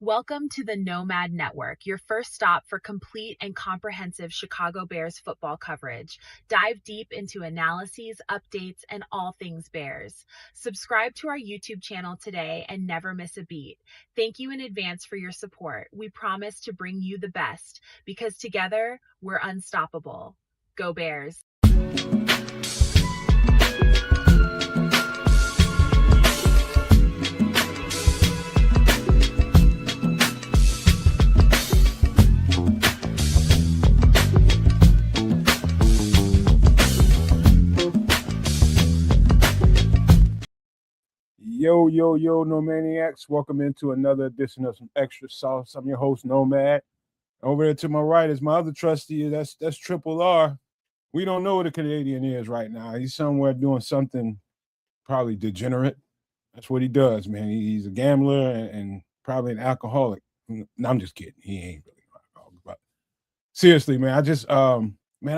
Welcome to the Nomad Network, your first stop for complete and comprehensive Chicago Bears football coverage. Dive deep into analyses, updates, and all things Bears. Subscribe to our YouTube channel today and never miss a beat. Thank you in advance for your support. We promise to bring you the best because together we're unstoppable. Go Bears! Yo, Nomaniacs. Welcome into another edition of Some Extra Sauce. I'm your host, Nomad. Over there to my right is my other trustee. That's Triple R. We don't know where the Canadian is right now. He's somewhere doing something probably degenerate. That's what he does, man. He's a gambler and probably an alcoholic. No, I'm just kidding. He ain't really an alcoholic. But seriously, man,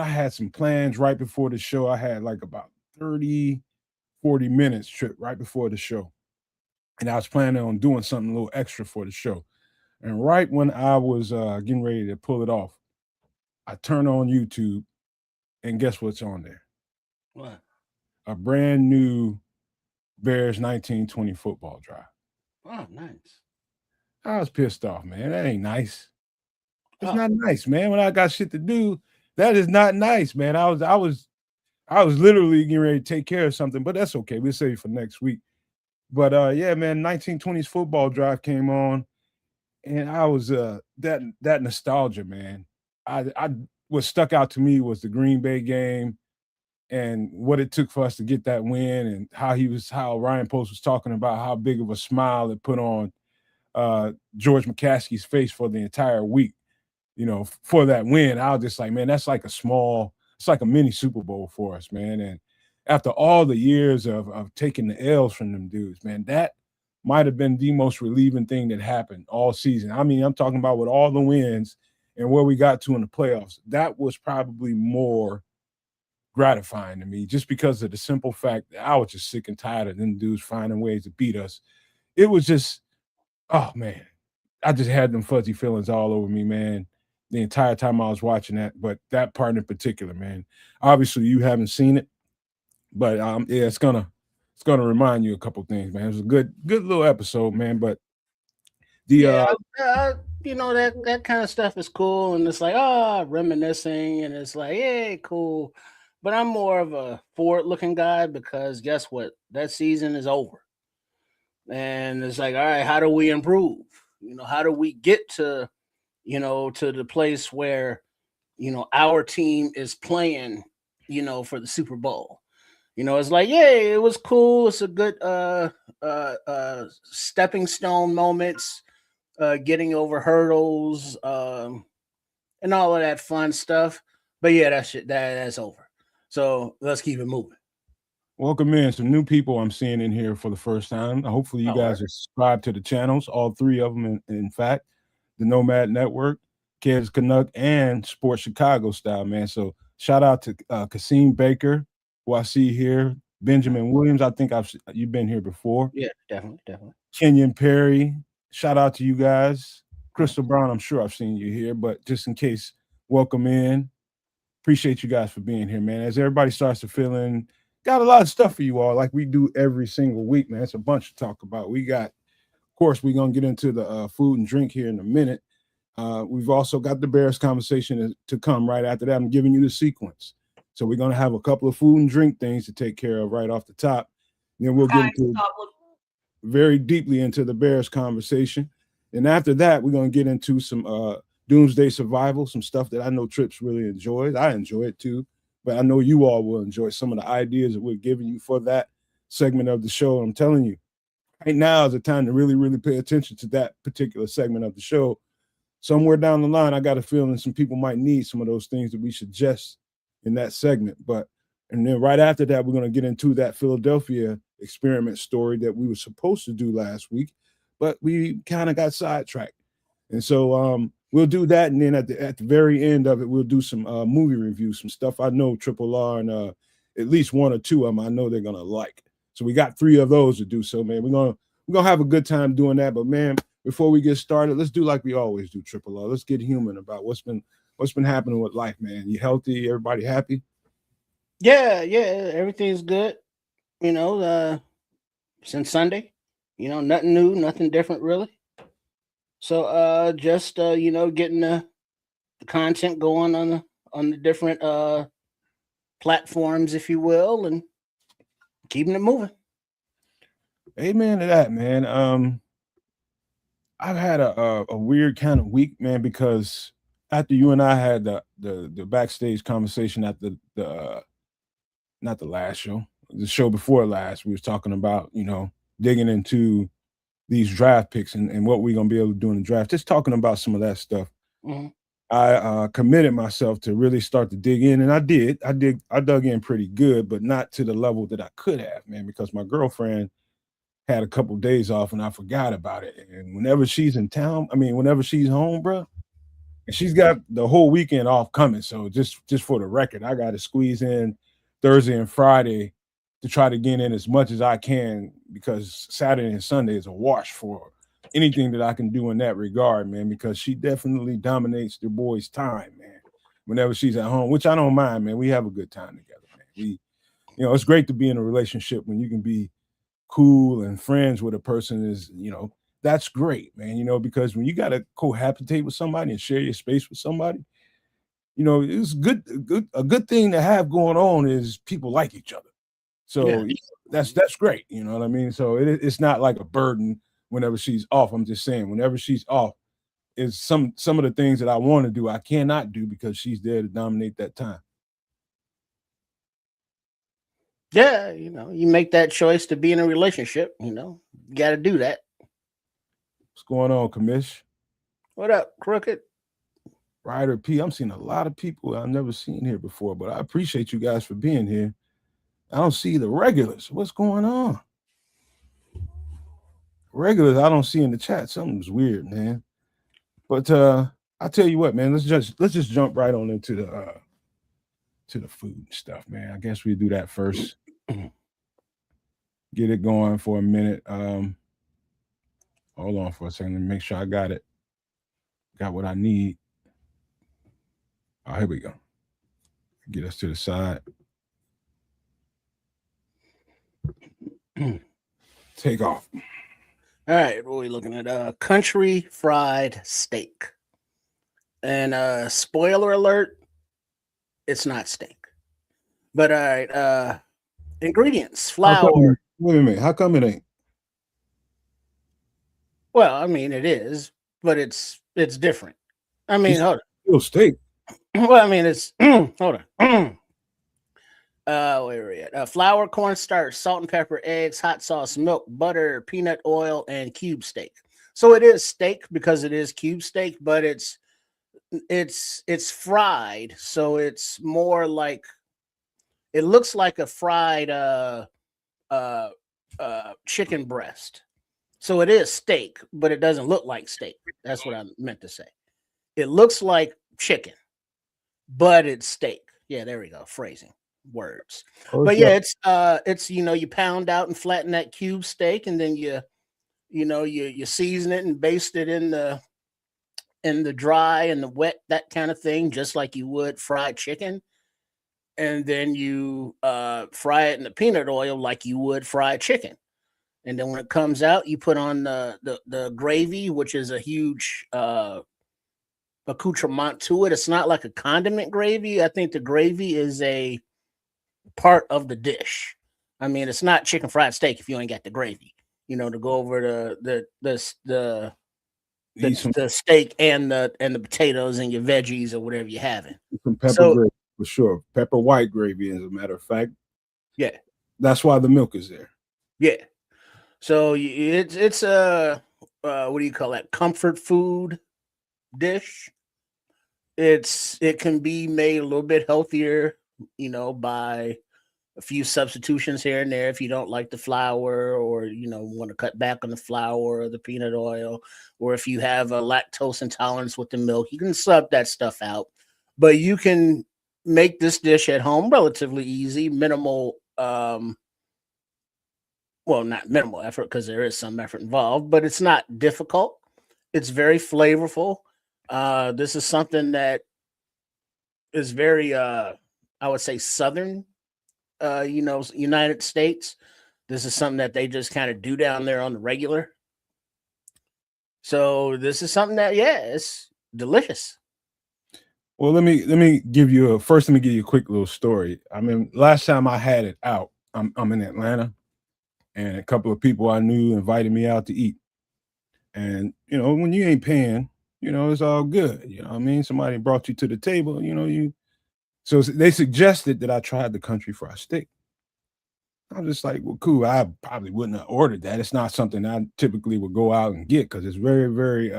I had some plans right before the show. I had like about 30, 40 minutes trip right before the show. And I was planning on doing something a little extra for the show. And right when I was getting ready to pull it off, I turn on YouTube, and guess what's on there? What? A brand new Bears 1920 football drive. Oh, nice. I was pissed off, man. That ain't nice. It's not nice, man. When I got shit to do, that is not nice, man. I was literally getting ready to take care of something, but that's okay. We'll save it for next week. But yeah, man, 1920s football drive came on, and I was that nostalgia, man. I what stuck out to me was the Green Bay game and what it took for us to get that win, and how Ryan Post was talking about how big of a smile it put on George McCaskey's face for the entire week, for that win. I was just like, man, it's like a mini Super Bowl for us, man. And after all the years of taking the L's from them dudes, man, that might have been the most relieving thing that happened all season. I mean, I'm talking about with all the wins and where we got to in the playoffs. That was probably more gratifying to me just because of the simple fact that I was just sick and tired of them dudes finding ways to beat us. It was just, oh, man, I just had them fuzzy feelings all over me, man, the entire time I was watching that. But that part in particular, man, obviously you haven't seen it. But yeah, it's gonna remind you a couple things, man. It was a good little episode, man. But that kind of stuff is cool, and it's like reminiscing, and it's like, hey, cool. But I'm more of a forward-looking guy because guess what? That season is over, and it's like, all right, how do we improve? How do we get to the place where our team is playing, for the Super Bowl? It's like, yay, it was cool. It's a good stepping stone moments, getting over hurdles, and all of that fun stuff. But yeah, that's over. So let's keep it moving. Welcome in some new people I'm seeing in here for the first time. Hopefully you guys are subscribed to the channels, all three of them, in fact, the Nomad Network, Kids Canuck, and Sports Chicago Style, man. So shout out to Kasim Baker, who I see here, Benjamin Williams. I think you've been here before. Yeah, definitely. Kenyon Perry. Shout out to you guys. Crystal Brown, I'm sure I've seen you here, but just in case, welcome in. Appreciate you guys for being here, man. As everybody starts to fill in, got a lot of stuff for you all, like we do every single week, man. It's a bunch to talk about. Of course, we're going to get into the food and drink here in a minute. We've also got the Bears conversation to come right after that. I'm giving you the sequence. So we're going to have a couple of food and drink things to take care of right off the top. Then we'll get very deeply into the Bears conversation. And after that, we're going to get into some doomsday survival, some stuff that I know Trips really enjoys. I enjoy it too, but I know you all will enjoy some of the ideas that we're giving you for that segment of the show. I'm telling you, right now is the time to really, really pay attention to that particular segment of the show. Somewhere down the line, I got a feeling some people might need some of those things that we suggest in that segment. And then right after that, we're going to get into that Philadelphia experiment story that we were supposed to do last week, but we kind of got sidetracked. And so we'll do that. And then at the very end of it, we'll do some movie reviews, some stuff I know Triple R and at least one or two of them I know they're going to like. So we got 3 of those to do. So, man, we're going to have a good time doing that. But, man, before we get started, let's do like we always do, Triple O. Let's get human about what's been happening with life, man. You healthy? Everybody happy? Yeah, everything's good. Since Sunday, nothing new, nothing different really. So just getting the content going on the different platforms, if you will, and keeping it moving. Amen to that, man. I've had a weird kind of week, man, because after you and I had the backstage conversation at the not the last show, the show before last, we was talking about, digging into these draft picks and what we're gonna be able to do in the draft. Just talking about some of that stuff. Mm-hmm. I committed myself to really start to dig in, and I did. I dug in pretty good, but not to the level that I could have, man, because my girlfriend had a couple of days off and I forgot about it. And whenever she's in town, whenever she's home, bro, and she's got the whole weekend off coming. So just for the record, I got to squeeze in Thursday and Friday to try to get in as much as I can, because Saturday and Sunday is a wash for anything that I can do in that regard, man, because she definitely dominates the boys' time, man, whenever she's at home, which I don't mind, man. We have a good time together, man. It's great to be in a relationship when you can be cool and friends with a person is, that's great, man, because when you got to cohabitate with somebody and share your space with somebody, it's a good thing to have going on is people like each other. So that's great. You know what I mean? So it's not like a burden whenever she's off. I'm just saying, whenever she's off, is some of the things that I want to do, I cannot do because she's there to dominate that time. Yeah, you make that choice to be in a relationship, you got to do that. What's going on, Commish? What up, Crooked? Ryder P. I'm seeing a lot of people I've never seen here before, but I appreciate you guys for being here. I don't see the regulars. What's going on? Regulars I don't see in the chat. Something's weird, man. But I'll tell you what, man. Let's just jump right on into the food stuff, man. I guess we do that first. Get it going for a minute. Hold on for a second. Let me make sure I got it. Got what I need. Oh, here we go. Get us to the side. Take off. All right, what are we looking at? Country fried steak. And spoiler alert, it's not steak. But all right, ingredients: flour. Wait a minute. How come it ain't? Well, it is, but it's different. Hold on. Still steak. Well, it's hold on. Where are we at? Flour, cornstarch, salt and pepper, eggs, hot sauce, milk, butter, peanut oil, and cube steak. So it is steak because it is cube steak, but it's fried, so it's more like, it looks like a fried chicken breast. So it is steak, but it doesn't look like steak. That's what I meant to say. It looks like chicken, but it's steak. Yeah, there we go. Phrasing, words. Okay. But yeah, it's you pound out and flatten that cube steak, and then you season it and baste it in the dry and the wet, that kind of thing, just like you would fried chicken. And then you fry it in the peanut oil like you would fried chicken. And then when it comes out, you put on the gravy, which is a huge accoutrement to it. It's not like a condiment gravy. I think the gravy is a part of the dish. It's not chicken fried steak if you ain't got the gravy, to go over the steak and the potatoes and your veggies or whatever you're having. Some pepper gravy for sure. Pepper white gravy, as a matter of fact. Yeah, that's why the milk is there. Yeah. So it's a what do you call that? Comfort food dish. It can be made a little bit healthier, by a few substitutions here and there if you don't like the flour, or want to cut back on the flour or the peanut oil, or if you have a lactose intolerance with the milk, you can sub that stuff out. But you can make this dish at home relatively easy, minimal well, not minimal effort, because there is some effort involved, but it's not difficult. It's very flavorful. This is something that is very, I would say, southern. United States. This is something that they just kind of do down there on the regular. So this is something that, yeah, it's delicious. Well, let me give you let me give you a quick little story. I mean, last time I had it out, I'm in Atlanta, and a couple of people I knew invited me out to eat. And when you ain't paying, it's all good. You know what I mean? Somebody brought you to the table, so they suggested that I tried the country fried steak. I was just like, well, cool. I probably wouldn't have ordered that. It's not something I typically would go out and get because it's very, very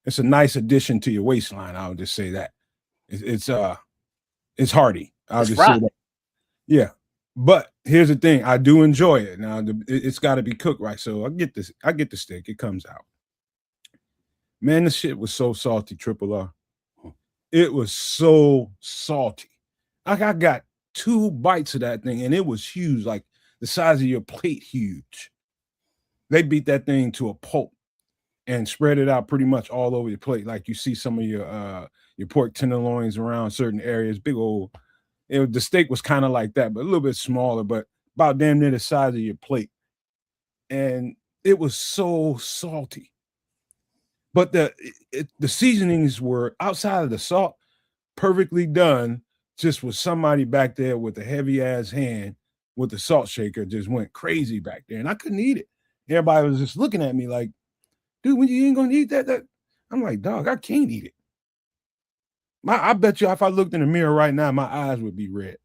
it's a nice addition to your waistline. I would just say that. It's hearty. I'll It's just say fried. that. Yeah. But here's the thing, I do enjoy it. Now it's got to be cooked right. So I get the steak, it comes out. Man, this shit was so salty, Triple R. It was so salty. I got 2 bites of that thing and it was huge, like the size of your plate, huge. They beat that thing to a pulp and spread it out pretty much all over your plate. Like you see some of your pork tenderloins around certain areas, big old. The steak was kind of like that, but a little bit smaller, but about damn near the size of your plate. And it was so salty. But the seasonings were outside of the salt, perfectly done. Just with somebody back there with a heavy ass hand with the salt shaker, just went crazy back there, and I couldn't eat it. Everybody was just looking at me like, "Dude, when you ain't gonna eat that?" I'm like, "Dog, I can't eat it." I bet you if I looked in the mirror right now, my eyes would be red.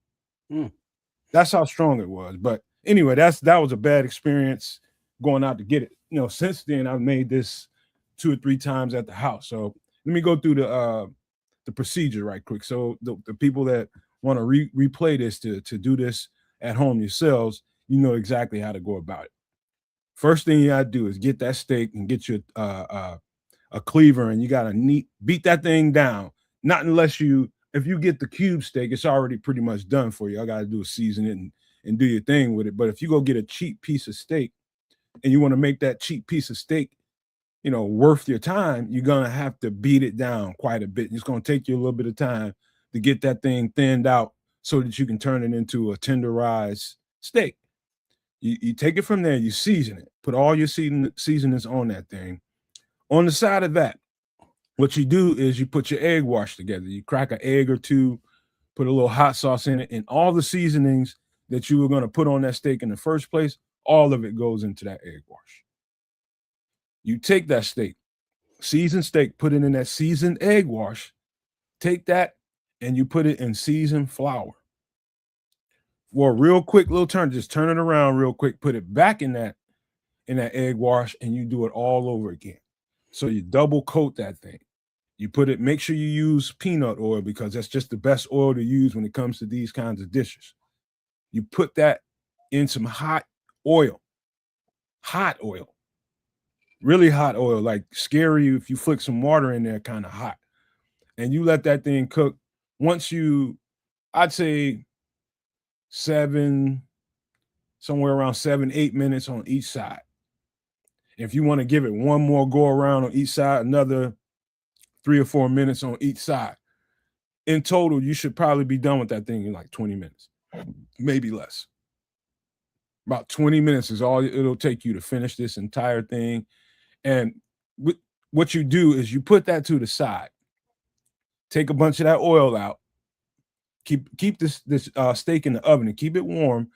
That's how strong it was. But anyway, that was a bad experience going out to get it. Since then I've made this 2 or 3 times at the house. So let me go through the procedure right quick. So the people that want to replay this to do this at home yourselves, you know exactly how to go about it. First thing you gotta do is get that steak and get your a cleaver, and you gotta beat that thing down. Not unless if you get the cube steak, it's already pretty much done for you. I gotta do is season it and do your thing with it. But if you go get a cheap piece of steak and you want to make that cheap piece of steak, worth your time, you're gonna have to beat it down quite a bit. It's gonna take you a little bit of time to get that thing thinned out so that you can turn it into a tenderized steak. You take it from there, you season it, put all your seasonings on that thing. On the side of that, what you do is you put your egg wash together. You crack an egg or 2, put a little hot sauce in it, and all the seasonings that you were going to put on that steak in the first place, all of it goes into that egg wash. You take that steak, seasoned steak, put it in that seasoned egg wash, take that, and you put it in seasoned flour. For a real quick little turn, just turn it around real quick, put it back in that egg wash, and you do it all over again. So you double coat that thing. You make sure you use peanut oil because that's just the best oil to use when it comes to these kinds of dishes. You put that in some hot oil, really hot oil, like scary if you flick some water in there, kind of hot. And you let that thing cook. I'd say somewhere around 7-8 minutes on each side. If you want to give it one more go around on each side, another 3 or 4 minutes on each side. In total, you should probably be done with that thing in like 20 minutes, maybe less. About 20 minutes is all it'll take you to finish this entire thing. And what you do is you put that to the side, take a bunch of that oil out, keep this steak in the oven and keep it warm.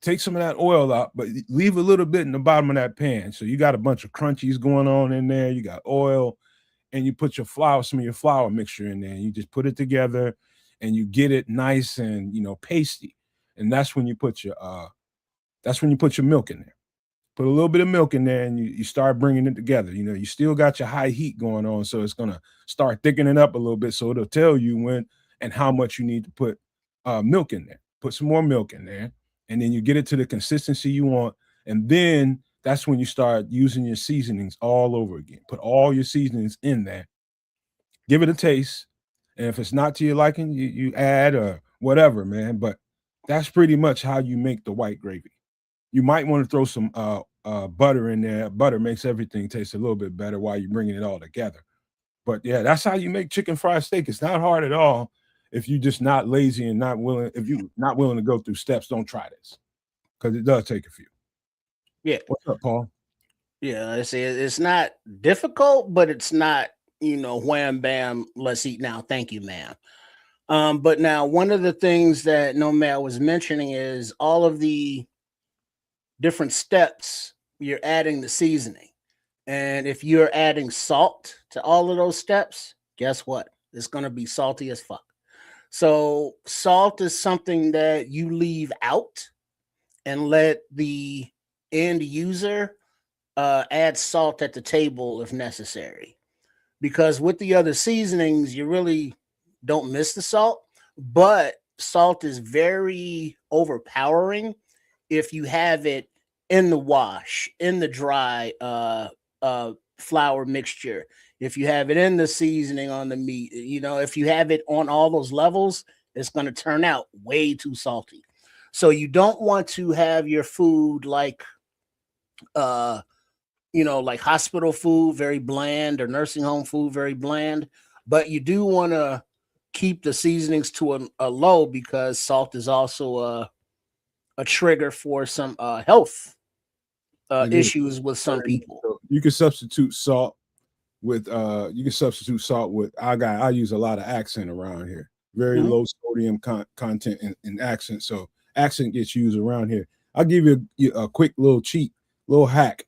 Take some of that oil out, but leave a little bit in the bottom of that pan. So you got a bunch of crunchies going on in there. You got oil, and you put some of your flour mixture in there, and you just put it together, and you get it nice and pasty. And that's when you put your milk in there. Put a little bit of milk in there, and you start bringing it together. You still got your high heat going on, so it's gonna start thickening up a little bit. So it'll tell you when and how much you need to put milk in there. Put some more milk in there. And then you get it to the consistency you want. And then that's when you start using your seasonings all over again. Put all your seasonings in there. Give it a taste. And if it's not to your liking, you add or whatever, man. But that's pretty much how you make the white gravy. You might want to throw some butter in there. Butter makes everything taste a little bit better while you're bringing it all together. But yeah, that's how you make chicken fried steak. It's not hard at all. If you're just not lazy and not willing, if you're not willing to go through steps, don't try this because it does take a few. Yeah. What's up, Paul? Yeah, I say it's not difficult, but it's not, wham bam, let's eat now. Thank you, ma'am. But now one of the things that Nomad was mentioning is all of the different steps you're adding the seasoning. And if you're adding salt to all of those steps, guess what? It's going to be salty as fuck. So, salt is something that you leave out and let the end user add salt at the table if necessary. Because with the other seasonings, you really don't miss the salt, but salt is very overpowering if you have it in the wash, in the dry flour mixture, if you have it in the seasoning on the meat, if you have it on all those levels, it's going to turn out way too salty. So you don't want to have your food like like hospital food, very bland, or nursing home food, very bland. But you do want to keep the seasonings to a low because salt is also a trigger for some health issues with some people. So you can substitute salt with I use a lot of accent around here. Very low sodium content in accent. So accent gets used around here. I'll give you a quick little little hack.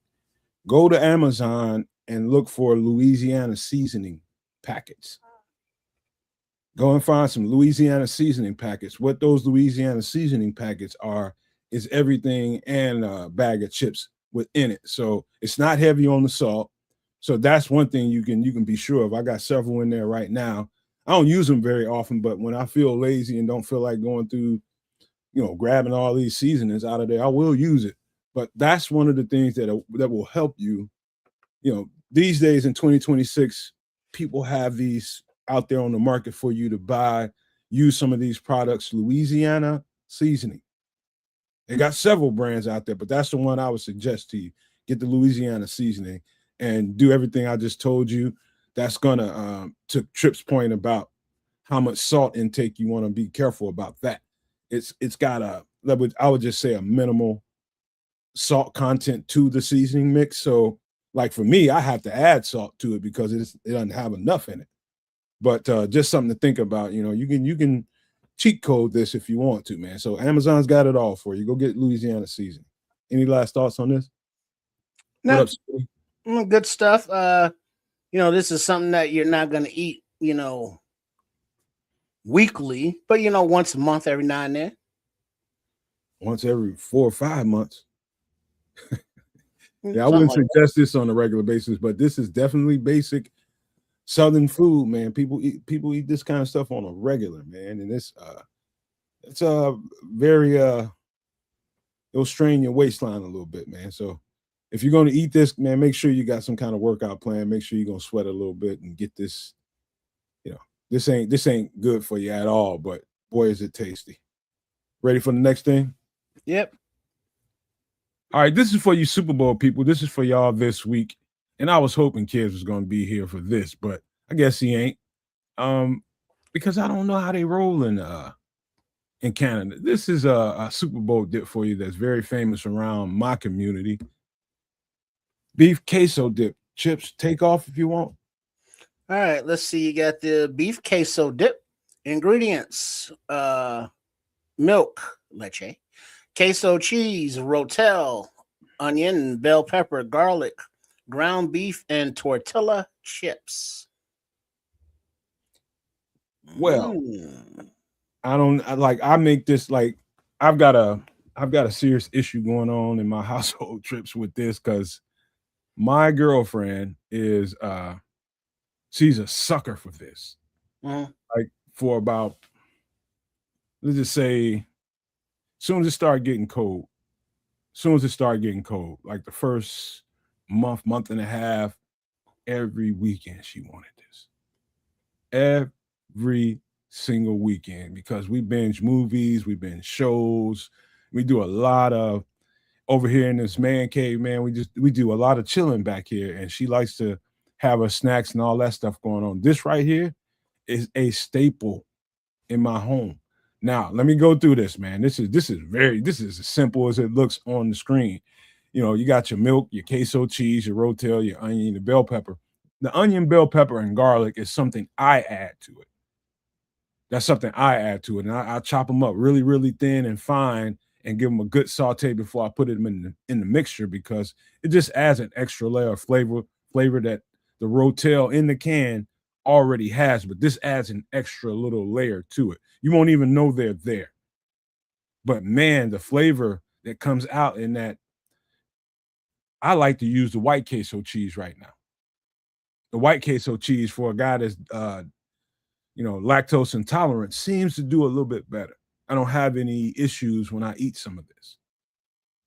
Go to Amazon and look for Louisiana seasoning packets. Go and find some Louisiana seasoning packets. What those Louisiana seasoning packets are is everything and a bag of chips within it. So it's not heavy on the salt. So that's one thing you can be sure of. I got several in there right now. I don't use them very often, but when I feel lazy and don't feel like going through, grabbing all these seasonings out of there, I will use it. But that's one of the things that will help you. These days in 2026, people have these out there on the market for you to buy. Use some of these products. Louisiana seasoning. They got several brands out there, but that's the one I would suggest to you. Get the Louisiana seasoning and do everything I just told you. That's gonna to Tripp's point about how much salt intake you want to be careful about that. It's got I would just say a minimal salt content to the seasoning mix. So like for me, I have to add salt to it because it doesn't have enough in it. But just something to think about. You can cheat code this if you want to, man. So Amazon's got it all for you. Go get Louisiana seasoning. Any last thoughts on this? No, good stuff. This is something that you're not going to eat, weekly, but once a month, every now and then. Once every 4 or 5 months. Yeah, I wouldn't suggest this on a regular basis, but this is definitely basic Southern food, man. People eat this kind of stuff on a regular, man, and it's very it'll strain your waistline a little bit, man. So if you're going to eat this, man, make sure you got some kind of workout plan. Make sure you're going to sweat a little bit and get this. This ain't good for you at all, but boy, is it tasty. Ready for the next thing? Yep. All right, this is for you Super Bowl people. This is for y'all this week. And I was hoping Kids was going to be here for this, but I guess he ain't. Because I don't know how they roll in Canada. This is a Super Bowl dip for you that's very famous around my community. Beef queso dip. Chips, take off if you want. All right, let's see. You got the beef queso dip. Ingredients: milk, leche, queso cheese, rotel, onion, bell pepper, garlic, ground beef, and tortilla chips. Well, I make this like I've got a serious issue going on in my household Trips with this because my girlfriend is she's a sucker for this. Like for about, let's just say, soon as it started getting cold, like the first month and a half, every weekend she wanted this. Every single weekend because we binge movies, we binge shows, we do a lot of over here in this man cave, man, we do a lot of chilling back here, and she likes to have her snacks and all that stuff going on. This right here is a staple in my home. Now, let me go through this, man. This is as simple as it looks on the screen. You got your milk, your queso cheese, your rotel, your onion, the bell pepper. The onion, bell pepper, and garlic is something I add to it. That's something I add to it, and I chop them up really, really thin and fine, and give them a good saute before I put them in the mixture, because it just adds an extra layer of flavor that the rotel in the can already has, but this adds an extra little layer to it. You won't even know they're there. But man, the flavor that comes out in that, I like to use the white queso cheese right now. The white queso cheese, for a guy that's lactose intolerant, seems to do a little bit better. I don't have any issues when I eat some of this.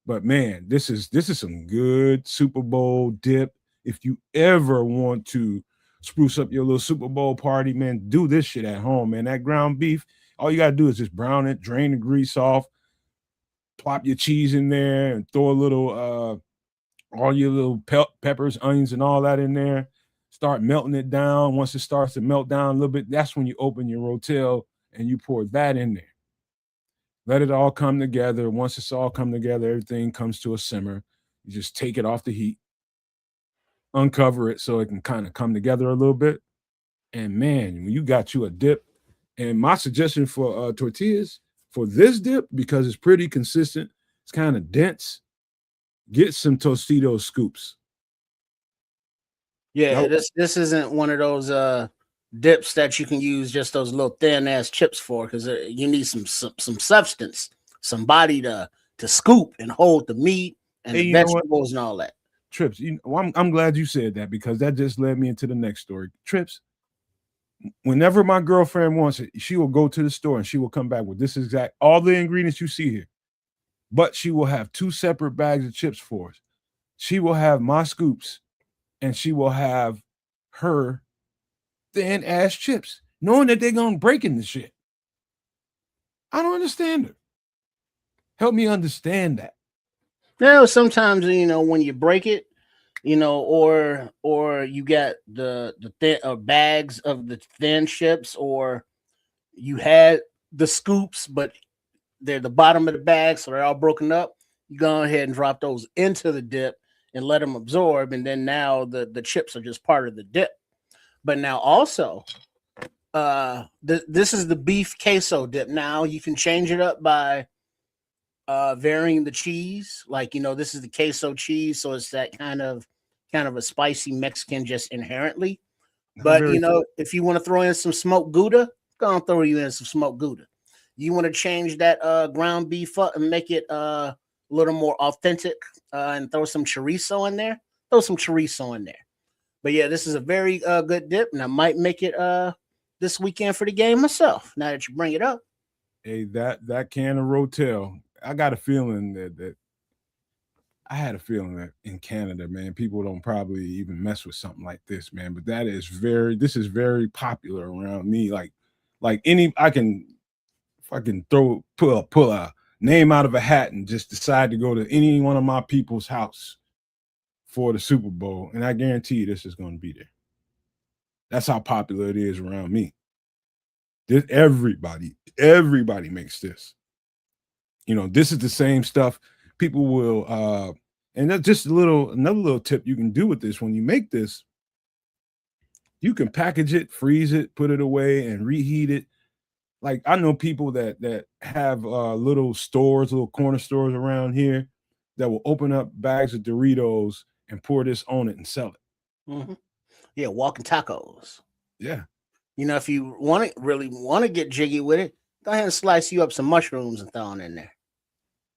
But man, this is some good Super Bowl dip. If you ever want to spruce up your little Super Bowl party, man, do this shit at home, man. That ground beef, all you got to do is just brown it, drain the grease off, plop your cheese in there, and throw a little all your little peppers, onions, and all that in there. Start melting it down. Once it starts to melt down a little bit, that's when you open your rotel and you pour that in there. Let it all come together. Once it's all come together, everything comes to a simmer. You just take it off the heat, uncover it so it can kind of come together a little bit. And man, when you got you a dip, and my suggestion for tortillas for this dip, because it's pretty consistent, it's kind of dense, get some Tostitos scoops. Yeah, this isn't one of those dips that you can use just those little thin ass chips for, because you need some substance, some body to scoop and hold the meat and the vegetables and all that. Trips, I'm glad you said that, because that just led me into the next story. Trips, whenever my girlfriend wants it, she will go to the store and she will come back with this exact, all the ingredients you see here, but she will have 2 separate bags of chips for us. She will have my scoops and she will have her thin ass chips, knowing that they're gonna break in the shit. I don't understand her. Help me understand that. Sometimes when you break it, or you get the thin bags of the thin chips, or you had the scoops, but they're the bottom of the bag, so they're all broken up. You go ahead and drop those into the dip and let them absorb, and then now the chips are just part of the dip. But now also, this is the beef queso dip. Now you can change it up by varying the cheese. Like, this is the queso cheese, so it's that kind of a spicy Mexican just inherently. But if you want to throw in some smoked Gouda, go and throw you in some smoked Gouda. You want to change that ground beef up and make it a little more authentic, and throw some chorizo in there. Throw some chorizo in there. But yeah, this is a very good dip, and I might make it this weekend for the game myself. Now that you bring it up, hey, that can of rotel, I got a feeling that I had a feeling that in Canada, man, people don't probably even mess with something like this, man. But this is very popular around me. Like I can pull a name out of a hat and just decide to go to any one of my people's house for the Super Bowl, and I guarantee you this is going to be there. That's how popular it is around me. Everybody makes this. This is the same stuff people will and that's just another little tip you can do with this. When you make this, you can package it, freeze it, put it away, and reheat it. Like, I know people that have little corner stores around here that will open up bags of Doritos and pour this on it and sell it. Mm-hmm. Yeah, walking tacos. Yeah. If you really want to get jiggy with it, go ahead and slice you up some mushrooms and throw them in there.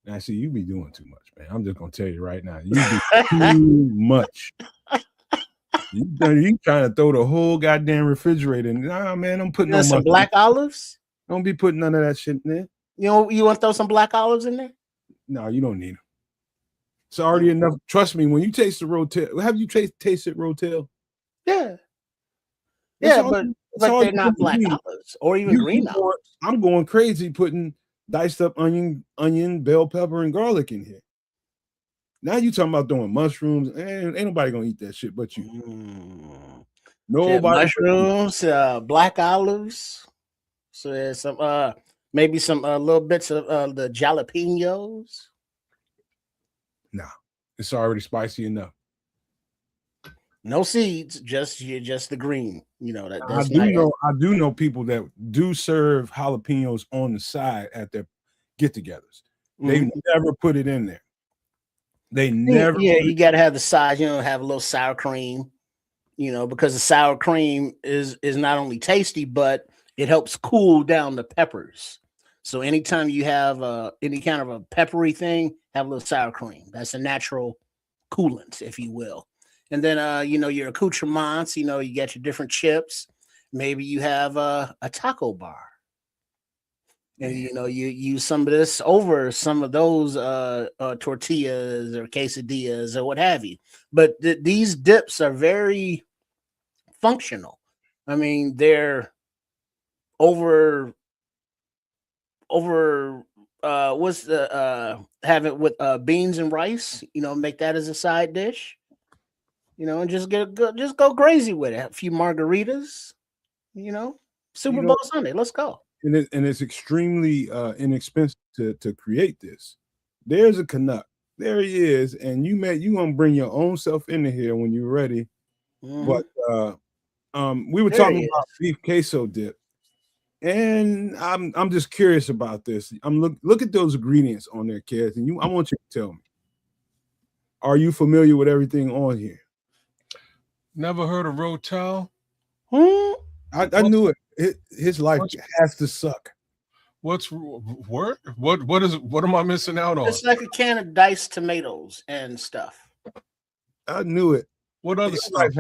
Now, see, you be doing too much, man. I'm just gonna tell you right now, you do too much. You trying to throw the whole goddamn refrigerator in. Nah, man, I'm putting on some black olives. Don't be putting none of that shit in there. You want to throw some black olives in there? No, you don't need them. It's already enough. Trust me, when you taste the rotel, have you tasted rotel? Yeah. Yeah, but they're not black olives or even green olives. I'm going crazy putting diced up onion, bell pepper, and garlic in here. Now you talking about throwing mushrooms, and ain't nobody gonna eat that shit but you. Nobody. Mushrooms, black olives. So there's some maybe some little bits of the jalapenos. Nah, it's already spicy enough. No seeds, just the green. You know that. I do know people that do serve jalapenos on the side at their get-togethers. They never put it in there. They never. Yeah, you got to have the size. You know, have a little sour cream. You know, because the sour cream is not only tasty, but it helps cool down the peppers. So anytime you have any kind of a peppery thing, have a little sour cream. That's a natural coolant, if you will. And then you know, your accoutrements. You know, you got your different chips. Maybe you have a taco bar. And you know, you use some of this over some of those tortillas or quesadillas or what have you. But these dips are very functional. I mean, they're over what's the have it with beans and rice. You know, make that as a side dish. You know, and just go crazy with it. A few margaritas. You know, Super Bowl Sunday. Let's go. And it's extremely inexpensive to create this. There's a Canuck. There he is, and you gonna bring your own self into here when you're ready. But we were talking about beef queso dip, and I'm just curious about this. Look at those ingredients on there, kids, and I want you to tell me: are you familiar with everything on here? Never heard of Rotel. I knew it. His life has to suck. What am I missing out on? It's like a can of diced tomatoes and stuff. I knew it. What other stuff?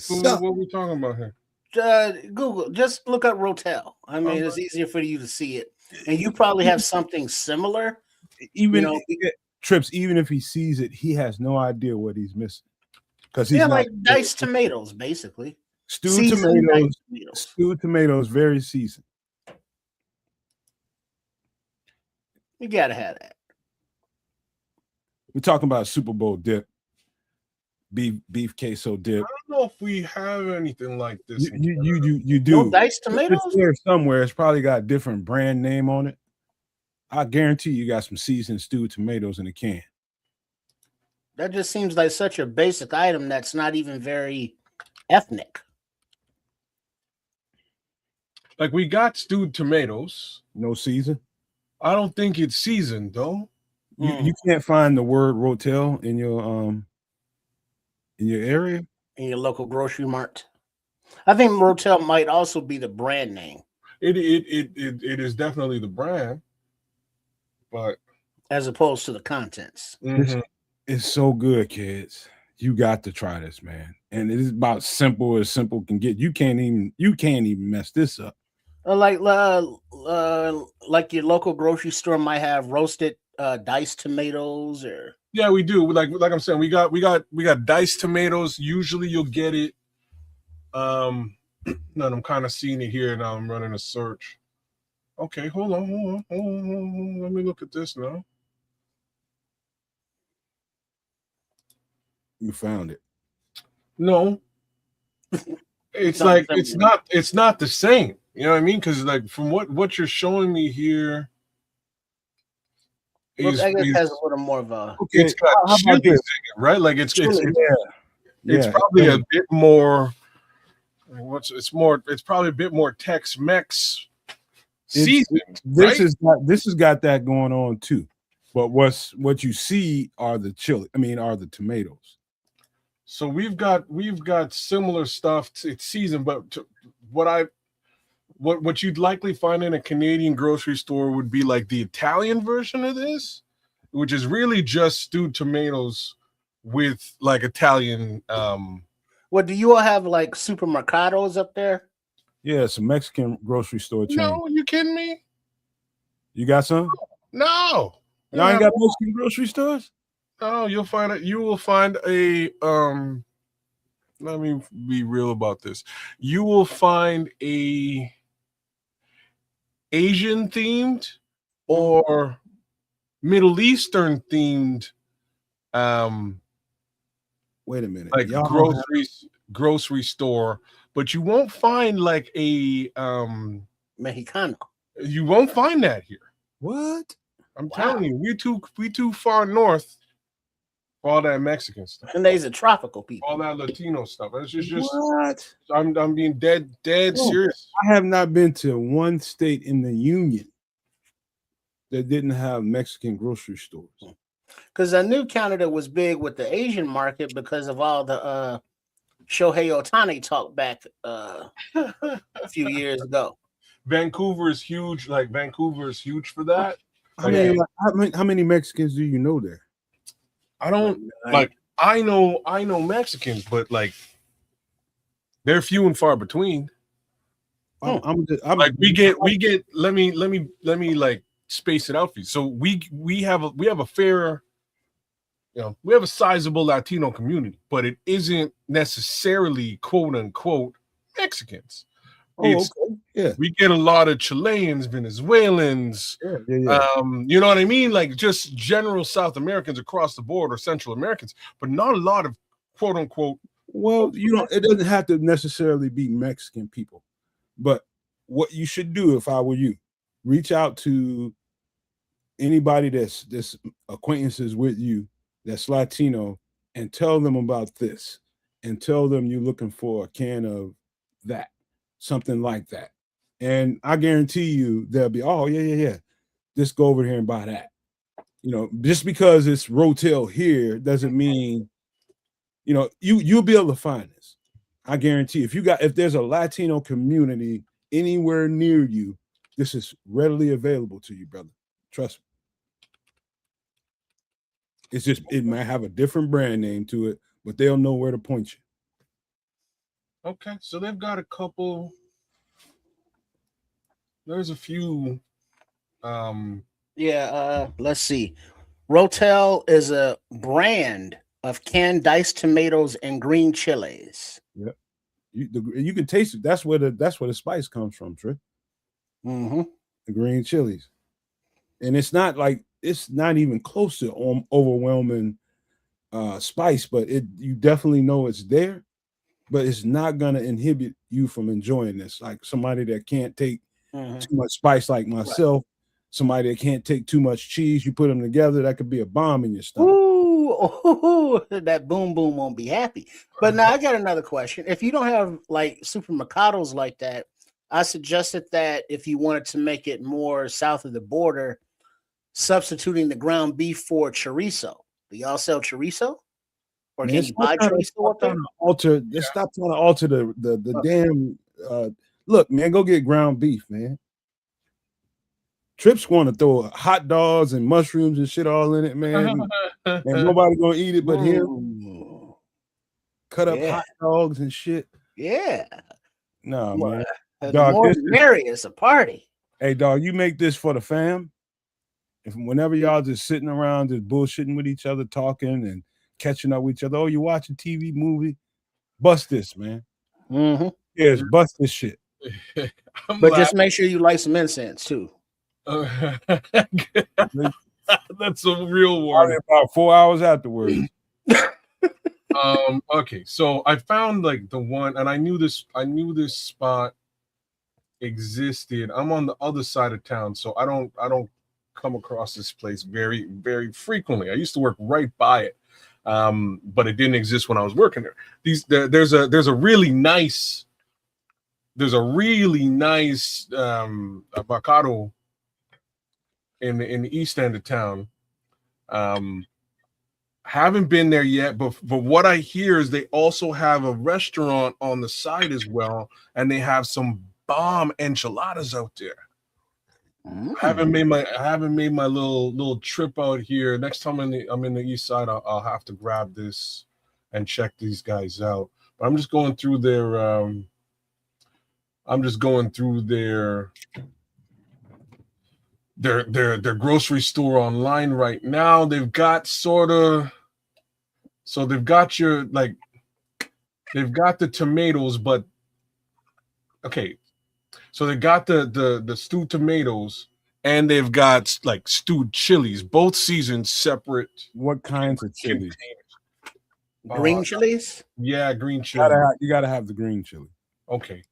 What are we talking about here? Google, just look up Rotel. I mean, it's easier for you to see it, and you probably have something similar. Even Trips, even if he sees it, he has no idea what he's missing because he's like diced tomatoes, basically. Stewed tomatoes, very seasoned. You gotta have that. We're talking about Super Bowl dip, beef queso dip. I don't know if we have anything like this. You do. No diced tomatoes? It's there somewhere. It's probably got a different brand name on it. I guarantee you got some seasoned stewed tomatoes in a can. That just seems like such a basic item that's not even very ethnic. Like we got stewed tomatoes. No season. I don't think it's seasoned though. You can't find the word Rotel in your area, in your local grocery mart. I think Rotel might also be the brand name. It is definitely the brand, but as opposed to the contents. It's so good, kids. You got to try this, man. And it is about simple as simple can get. You can't even mess this up. Like your local grocery store might have roasted diced tomatoes, or yeah, we do. Like I'm saying, we got diced tomatoes. Usually, you'll get it. No, I'm kind of seeing it here now. I'm running a search. Okay, hold on. Let me look at this now. You found it. No, it's like it's not the same. You know what I mean? Because like from what you're showing me here, I guess it has a little more of a. Okay, it's got chilies in it, right? Like it's probably a bit more. It's probably a bit more Tex-Mex seasoned. This has got that going on too. But what you see are the chili. I mean, are the tomatoes. So we've got similar stuff. It's seasoned, but what you'd likely find in a Canadian grocery store would be like the Italian version of this, which is really just stewed tomatoes with like Italian. What do you all have, like supermercados up there? Yeah, it's a Mexican grocery store chain. No, you kidding me? You got some? No. Y'all ain't got Mexican grocery stores? Oh, you'll find it. You will find a let me be real about this. You will find a Asian themed or Middle Eastern themed Wait a minute. like Y'all grocery store, but you won't find like a Mexicano. you won't find that here. what? I'm telling you, we too far north for all that Mexican stuff. And they's a tropical people. All that Latino stuff. It's just What? I'm being dead serious. I have not been to one state in the union that didn't have Mexican grocery stores. Because I knew Canada was big with the Asian market because of all the Shohei Ohtani talk back a few years ago. Vancouver is huge. Like Vancouver is huge for that. How many Mexicans do you know there? I don't like. I know Mexicans, but like they're few and far between. I'm like we get. Let me like space it out for you. So we have a fair, we have a sizable Latino community, but it isn't necessarily quote unquote Mexicans. Okay. Yeah. We get a lot of Chileans, Venezuelans, Yeah. You know what I mean? Like just general South Americans across the board or Central Americans, but not a lot of quote unquote. Well, it doesn't have to necessarily be Mexican people, but what you should do if I were you, reach out to anybody that's acquaintances with you that's Latino and tell them about this and tell them you're looking for a can of that. Something like that. And I guarantee you they'll be, oh, yeah. Just go over here and buy that. Just because it's Rotel here doesn't mean, you'll be able to find this. I guarantee if there's a Latino community anywhere near you, this is readily available to you, brother. Trust me. It's just, it might have a different brand name to it, but they'll know where to point you. Okay, so they've got a couple. There's a few. Let's see. Rotel is a brand of canned diced tomatoes and green chilies. Yep, you can taste it. That's where the spice comes from, Trey. Mm-hmm. The green chilies, and it's not even close to overwhelming spice, but you definitely know it's there. But it's not gonna inhibit you from enjoying this. Like somebody that can't take too much spice, like myself, somebody that can't take too much cheese, you put them together, that could be a bomb in your stomach. Ooh, that boom boom won't be happy. But now I got another question. If you don't have like supermercados like that, I suggested that if you wanted to make it more south of the border, substituting the ground beef for chorizo. Do y'all sell chorizo? Or can you buy chorizo up there? Stop trying to alter the damn. Look, man, go get ground beef, man. Trips want to throw hot dogs and mushrooms and shit all in it, man. And nobody gonna eat it but him. Cut up hot dogs and shit. Yeah. No, man. The more the merrier, it's a party. Hey, dog, you make this for the fam. Whenever y'all just sitting around just bullshitting with each other, talking and catching up with each other. Oh, you watching TV movie? Bust this, man. Mm-hmm. Yes, bust this shit. But just make sure you light some incense too. That's a real warning. About 4 hours afterwards. Okay, so I found like the one, and I knew this spot existed. I'm on the other side of town, so I don't come across this place very, very frequently. I used to work right by it. But it didn't exist when I was working there. There's a really nice avocado in the east end of town. Haven't been there yet, but what I hear is they also have a restaurant on the side as well, and they have some bomb enchiladas out there. I haven't made my little trip out here. Next time I'm in the east side, I'll have to grab this and check these guys out. But I'm just going through their grocery store online right now. They've got they've got the tomatoes, but okay. So they got the stewed tomatoes, and they've got like stewed chilies, both seasoned separate. What kinds of chili? Green chilies? Yeah, green chili. You gotta have the green chili. Okay.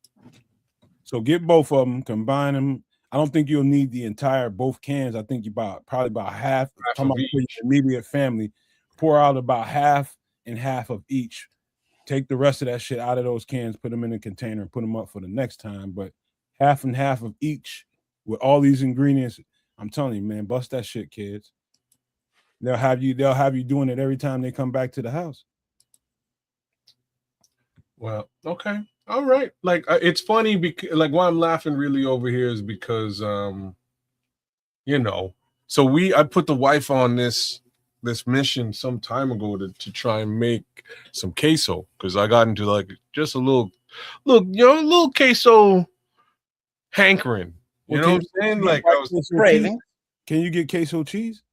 So get both of them, combine them. I don't think you'll need the entire both cans. I think probably about half. Talking about your immediate family, pour out about half and half of each. Take the rest of that shit out of those cans, put them in a container, and put them up for the next time. But half and half of each with all these ingredients. I'm telling you, man, bust that shit, kids. They'll have you doing it every time they come back to the house. Well, okay. All right. Like it's funny because like why I'm laughing really over here is because you know, so I put the wife on this mission some time ago to try and make some queso because I got into like just a little queso hankering. You know what I'm saying? Like I was craving. Can you get queso cheese?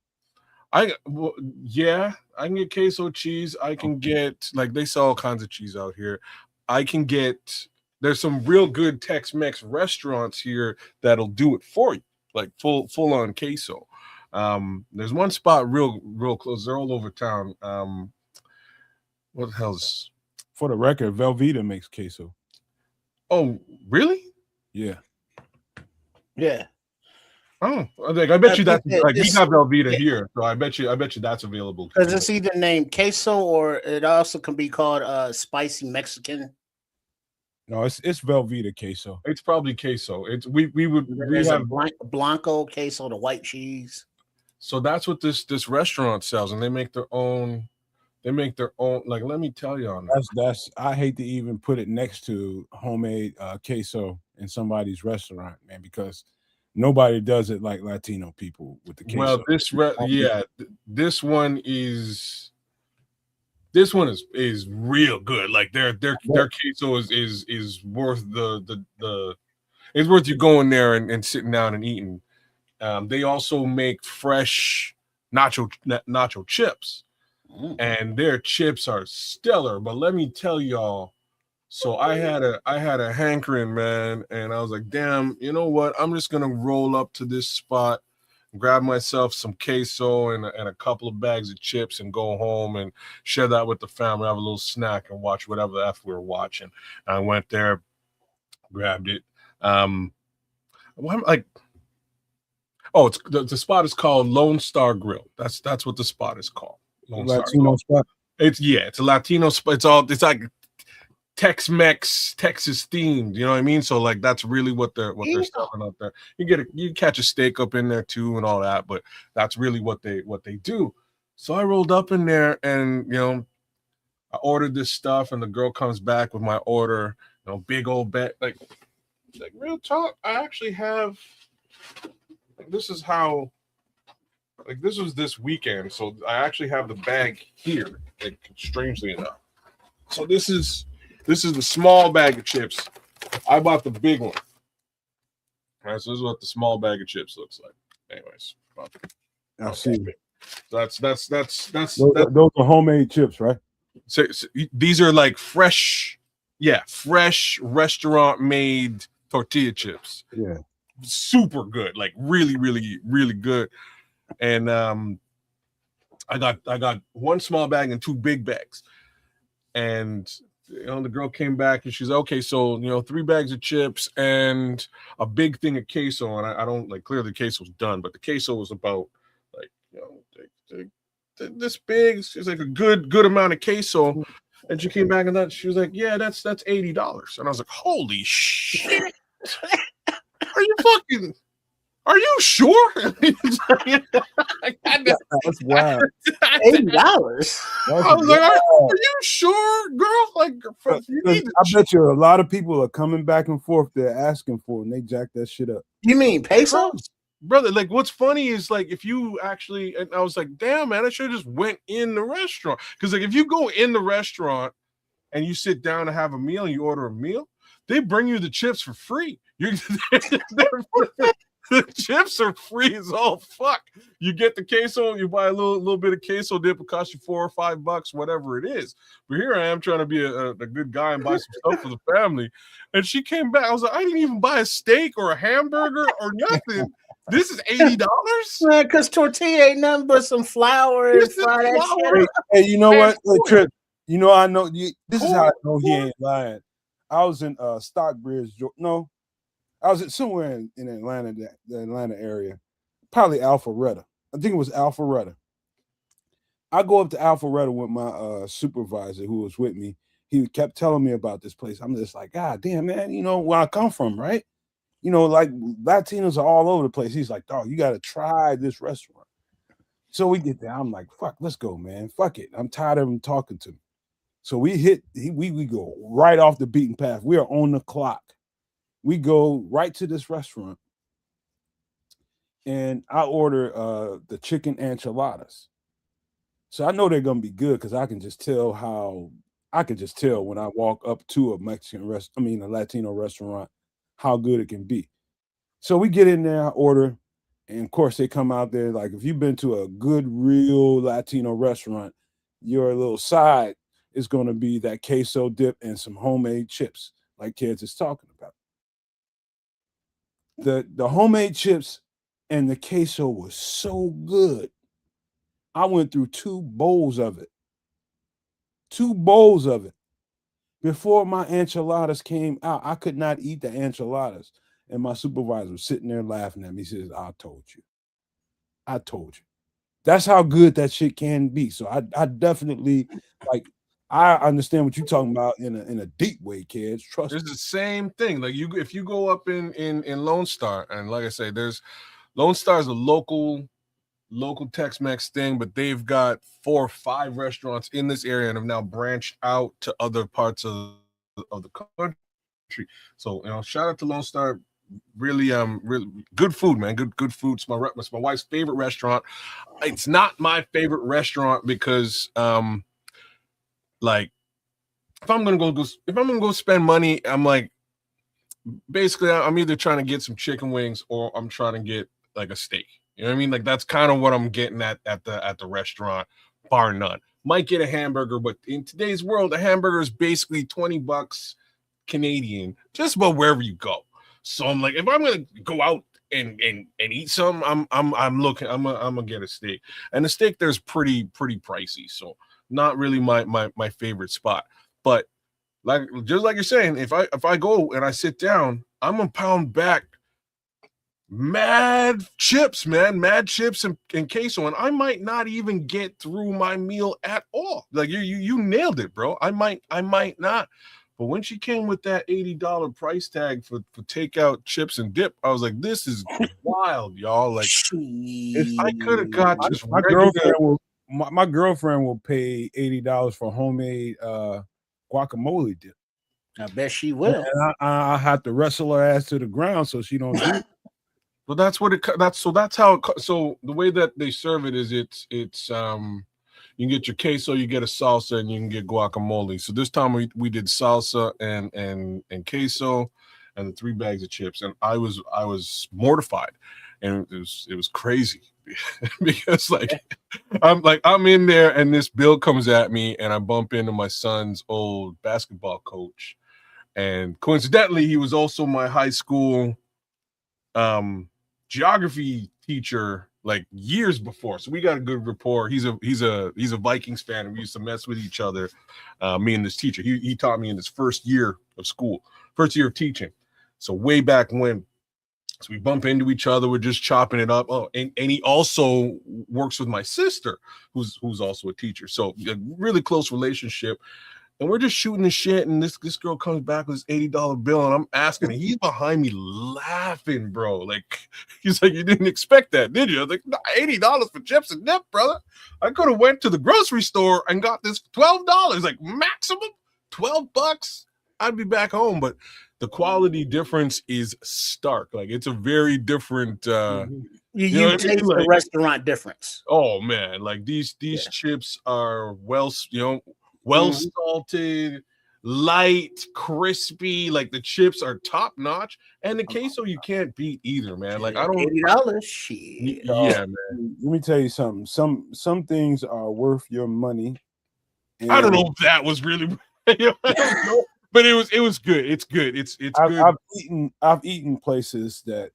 Yeah, I can get queso cheese. I can get like they sell all kinds of cheese out here. I can get there's some real good Tex-Mex restaurants here that'll do it for you, like full on queso. There's one spot real close. They're all over town. What the hell's for the record? Velveeta makes queso. Oh, really? Yeah. Yeah. Oh, like I bet you that's like we got Velveeta here, so I bet you that's available. Because it's either named queso or it also can be called spicy Mexican. No, it's Velveeta queso. It's probably queso. It's we have Blanco queso, the white cheese. So that's what this restaurant sells, and they make their own. Like, let me tell you on that. That's I hate to even put it next to homemade queso in somebody's restaurant, man, because nobody does it like Latino people with the queso. Well, this one is real good. Like their queso is worth the it's worth you going there and sitting down and eating. They also make fresh nacho chips, and their chips are stellar. But let me tell y'all, so I had a hankering, man, and I was like, damn, you know what? I'm just gonna roll up to this spot, grab myself some queso and a couple of bags of chips and go home and share that with the family, have a little snack and watch whatever the F we were watching. And I went there, grabbed it. It's the spot is called Lone Star Grill. That's what the spot is called. Latino spot. It's a Latino spot. It's like Tex-Mex, Texas themed, you know what I mean? So like that's really what they're selling out there. You catch a steak up in there too and all that, but that's really what they do. So I rolled up in there and I ordered this stuff and the girl comes back with my order, big old bag, like real talk. I actually have this was this weekend, so I actually have the bag here, like strangely enough. So this is the small bag of chips. I bought the big one. All right, so this is what the small bag of chips looks like. Anyways, I see. That's those are homemade chips, right? So these are like fresh restaurant made tortilla chips. Yeah, super good, like really, really, really good. And I got one small bag and two big bags, and the girl came back and she's okay, so 3 bags of chips and a big thing of queso. And I don't like, clearly the queso's done, but the queso was about like this big. It's like a good amount of queso. And she came back and she was like, yeah, that's $80. And I was like, holy shit. Are you sure? That's wild. $80. I was like, are you sure, girl? Like, I bet you a lot of people are coming back and forth. They're asking for it, and they jack that shit up. You mean pesos? Brother, like what's funny is like if you actually, and I was like, damn, man, I should have just went in the restaurant. Because like if you go in the restaurant and you sit down to have a meal and you order a meal, they bring you the chips for free. The chips are free as all fuck. You get the queso, you buy a little bit of queso dip, it costs you $4 or $5, whatever it is. But here I am trying to be a good guy and buy some stuff for the family. And she came back. I was like, I didn't even buy a steak or a hamburger or nothing. This is $80, man. Because tortilla ain't nothing but some flour and fry that shit. Hey, you know what? Hey, Trip, you know I know this is how I know he Corn. ain't lying. I was in Stockbridge, no, I was somewhere in Atlanta, the Atlanta area, probably Alpharetta. I think it was Alpharetta. I go up to Alpharetta with my supervisor who was with me. He kept telling me about this place. I'm just like, God damn, man, you know where I come from, right? You know, like Latinos are all over the place. He's like, dog, you got to try this restaurant. So we get there. I'm like, fuck, let's go, man. Fuck it. I'm tired of him talking to me. So we go right off the beaten path. We are on the clock. We go right to this restaurant. And I order the chicken enchiladas. So I know they're gonna be good because I can just tell when I walk up to a Latino restaurant, how good it can be. So we get in there, I order, and of course they come out there like if you've been to a good, real Latino restaurant, your little side is gonna be that queso dip and some homemade chips, like kids is talking about. The homemade chips and the queso was so good. I went through 2 bowls of it. 2 bowls of it. Before my enchiladas came out, I could not eat the enchiladas. And my supervisor was sitting there laughing at me. He says, I told you. I told you. That's how good that shit can be. So I definitely I understand what you're talking about in a deep way, kids. Trust me. It's the same thing. Like if you go up in Lone Star, and like I say, there's Lone Star is a local Tex-Mex thing, but they've got 4 or 5 restaurants in this area and have now branched out to other parts of the country. So shout out to Lone Star. Really good food, man. Good food. It's my wife's favorite restaurant. It's not my favorite restaurant because like if I'm gonna go spend money, I'm like basically I'm either trying to get some chicken wings or I'm trying to get like a steak. You know what I mean? Like that's kind of what I'm getting at the restaurant, bar none. Might get a hamburger, but in today's world, a hamburger is basically $20 Canadian, just about wherever you go. So I'm like, if I'm gonna go out and eat some, I'm gonna get a steak. And the steak there's pretty pricey, so not really my favorite spot. But just like you're saying, if I go and I sit down, I'm gonna pound back mad chips and queso, and I might not even get through my meal at all. Like you nailed it, bro. I might not. But when she came with that $80 price tag for takeout chips and dip, I was like, this is wild, y'all. Like I could have got just my girlfriend will pay $80 for homemade guacamole dip. I bet she will. And I have to wrestle her ass to the ground so she don't do it. Well, that's the way that they serve it is it's you can get your queso, you get a salsa, and you can get guacamole. So this time we did salsa and queso and the 3 bags of chips, and I was mortified, and it was crazy because I'm in there and this bill comes at me and I bump into my son's old basketball coach, and coincidentally he was also my high school geography teacher like years before, so we got a good rapport. He's a Vikings fan, and we used to mess with each other. Me and this teacher, he taught me in his first year of teaching, so way back when. So we bump into each other, we're just chopping it up. Oh, and he also works with my sister, who's also a teacher, so a really close relationship. And we're just shooting the shit, and this girl comes back with this $80 bill, and I'm asking, and he's behind me laughing, bro. Like, he's like, you didn't expect that, did you? I was like, no, $80 for chips and dip, brother. I could have went to the grocery store and got this $12, like maximum $12. I'd be back home, but the quality difference is stark. Like, it's a very different. You taste the restaurant difference. Oh man, like these chips are well salted, light, crispy. Like the chips are top notch, and the queso you can't beat either, man. Like I don't $80 shit. Yeah, man. Let me tell you something. Some things are worth your money. I don't know if that was really, I don't know, but it was good. It's good. It's good. I've eaten places that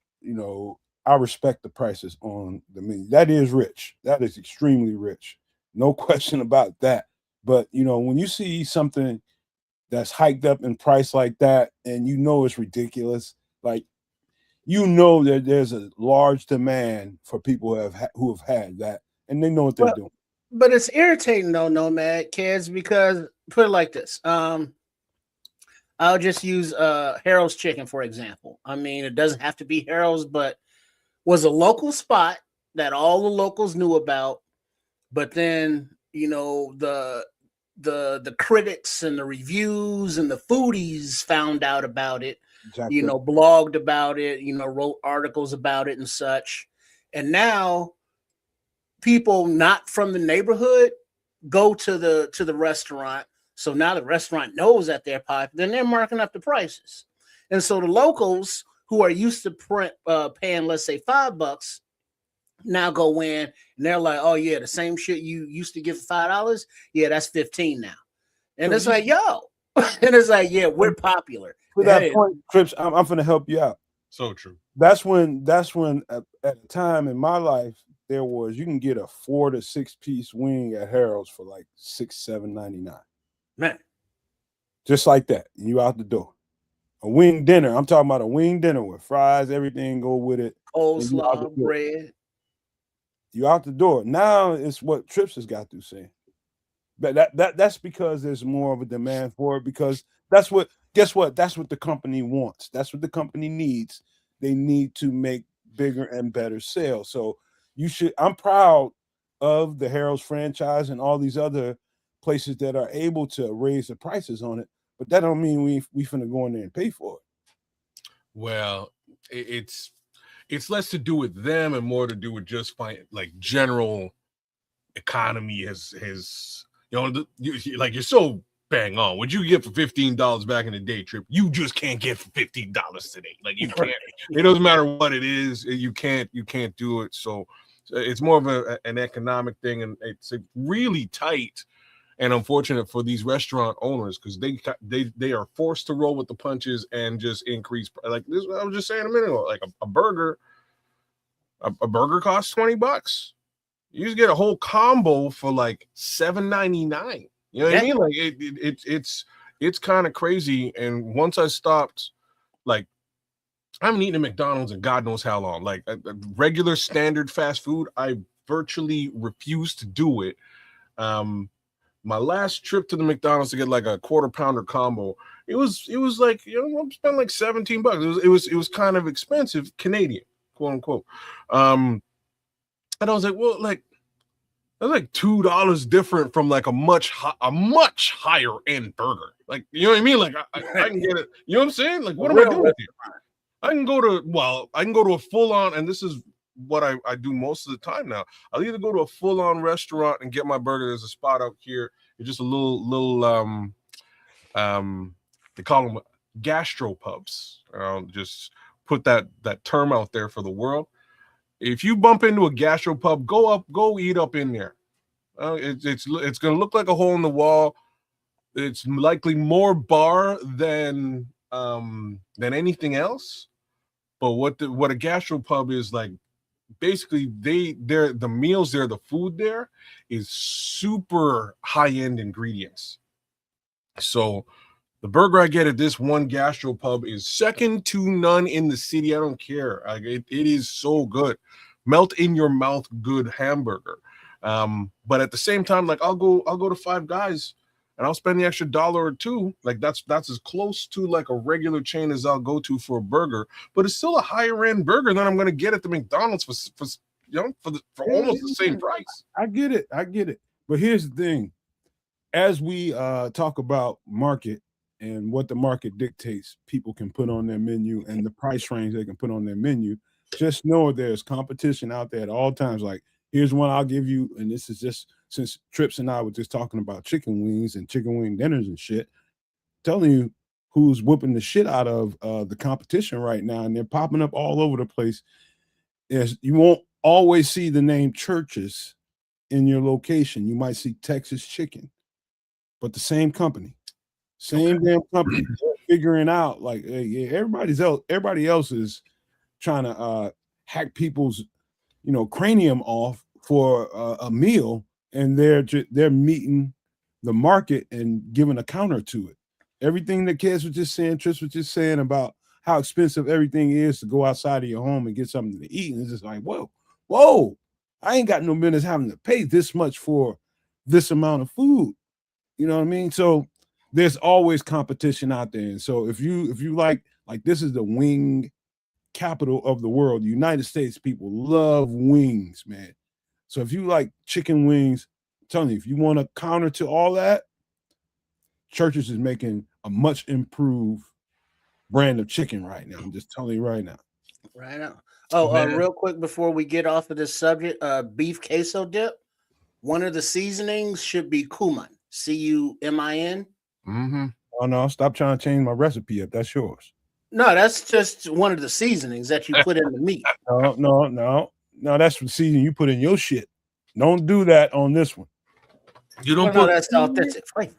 I respect the prices on the menu. That is rich. That is extremely rich. No question about that. But when you see something that's hiked up in price like that, and it's ridiculous, like that there's a large demand for people who have had that, and they know what they're doing. But it's irritating though, Nomad kids, because put it like this. I'll just use Harold's Chicken for example. I mean, it doesn't have to be Harold's, but was a local spot that all the locals knew about. But then the critics and the reviews and the foodies found out about it. Exactly. Blogged about it. Wrote articles about it and such. And now people not from the neighborhood go to the restaurant. So now the restaurant knows that they're popular, then they're marking up the prices. And so the locals who are used to paying, let's say, $5, now go in and they're like, oh yeah, the same shit you used to give for $5, yeah, that's $15 now. And it's like, yo, and it's like, yeah, we're popular. To that point, Trips, I'm going to help you out. So true. That's when at a time in my life you can get a 4 to 6 piece wing at Harold's for like $6-7.99. Man, just like that, and you out the door. A wing dinner. I'm talking about a wing dinner with fries, everything go with it. Coleslaw, bread. You out the door. Now it's what Trips has got through saying. But that's because there's more of a demand for it, because guess what? That's what the company wants. That's what the company needs. They need to make bigger and better sales. So I'm proud of the Harold's franchise and all these other places that are able to raise the prices on it, but that don't mean we finna go in there and pay for it. Well, it's less to do with them and more to do with just like general economy has you're so bang on. What you get for $15 back in the day, Trip, you just can't get for $15 today. Like you can't. It doesn't matter what it is. You can't do it. So it's more of an economic thing, and it's really tight. And unfortunate for these restaurant owners, because they are forced to roll with the punches and just increase. Like this, I was just saying a minute ago, like a burger costs $20. You just get a whole combo for like $7.99. You know what I mean? Like it's kind of crazy. And once I stopped, like I haven't eaten at McDonald's in God knows how long. Like a regular standard fast food, I virtually refuse to do it. My last trip to the McDonald's to get like a quarter pounder combo, it was like, I spent like $17. It was kind of expensive, Canadian, quote unquote. And I was like, well, like that's like $2 different from like a much higher end burger. Like, you know what I mean? Like I can get it. You know what I'm saying? Like, what am I doing here? I can go to a full on, and this is what I do most of the time now. I'll either go to a full on restaurant and get my burger. There's a spot out here. It's just a little they call them gastropubs. I'll just put that term out there for the world. If you bump into a gastropub, go eat up in there. It's gonna look like a hole in the wall. It's likely more bar than anything else. But what a gastropub is like, basically the meals there, the food there is super high-end ingredients. So the burger I get at this one gastropub is second to none in the city. I don't care. Like it is so good. Melt in your mouth good hamburger. But at the same time, like I'll go to Five Guys and I'll spend the extra $1 or $2. Like that's as close to like a regular chain as I'll go to for a burger, but it's still a higher end burger than I'm going to get at the McDonald's for almost the same price. I get it. But here's the thing: as we talk about market and what the market dictates, people can put on their menu and the price range they can put on their menu. Just know there's competition out there at all times. Like here's one I'll give you, and this is just since Trips and I were just talking about chicken wings and chicken wing dinners and shit, telling you who's whooping the shit out of the competition right now, and they're popping up all over the place. Is you won't always see the name Church's in your location. You might see Texas Chicken, but the same company, damn company. They're figuring out like, hey, yeah, everybody else is trying to hack people's, cranium off for a meal, and they're meeting the market and giving a counter to it. Everything that kids was just saying, Tris was just saying about how expensive everything is to go outside of your home and get something to eat. And it's just like, whoa, I ain't got no business having to pay this much for this amount of food. You know what I mean? So there's always competition out there. And so if you like this is the wing capital of the world. The United States people love wings, man. So if you like chicken wings, I'm telling you, if you want to counter to all that, Church's is making a much improved brand of chicken right now. I'm just telling you right now. Right now. Oh, real quick before we get off of this subject, beef queso dip. One of the seasonings should be cumin. CUMIN. Mm-hmm. Oh no, stop trying to change my recipe up. That's yours. No, that's just one of the seasonings that you put in the meat. No. That's the seasoning you put in your shit. Don't do that on this one. You don't put that's authentic flavor.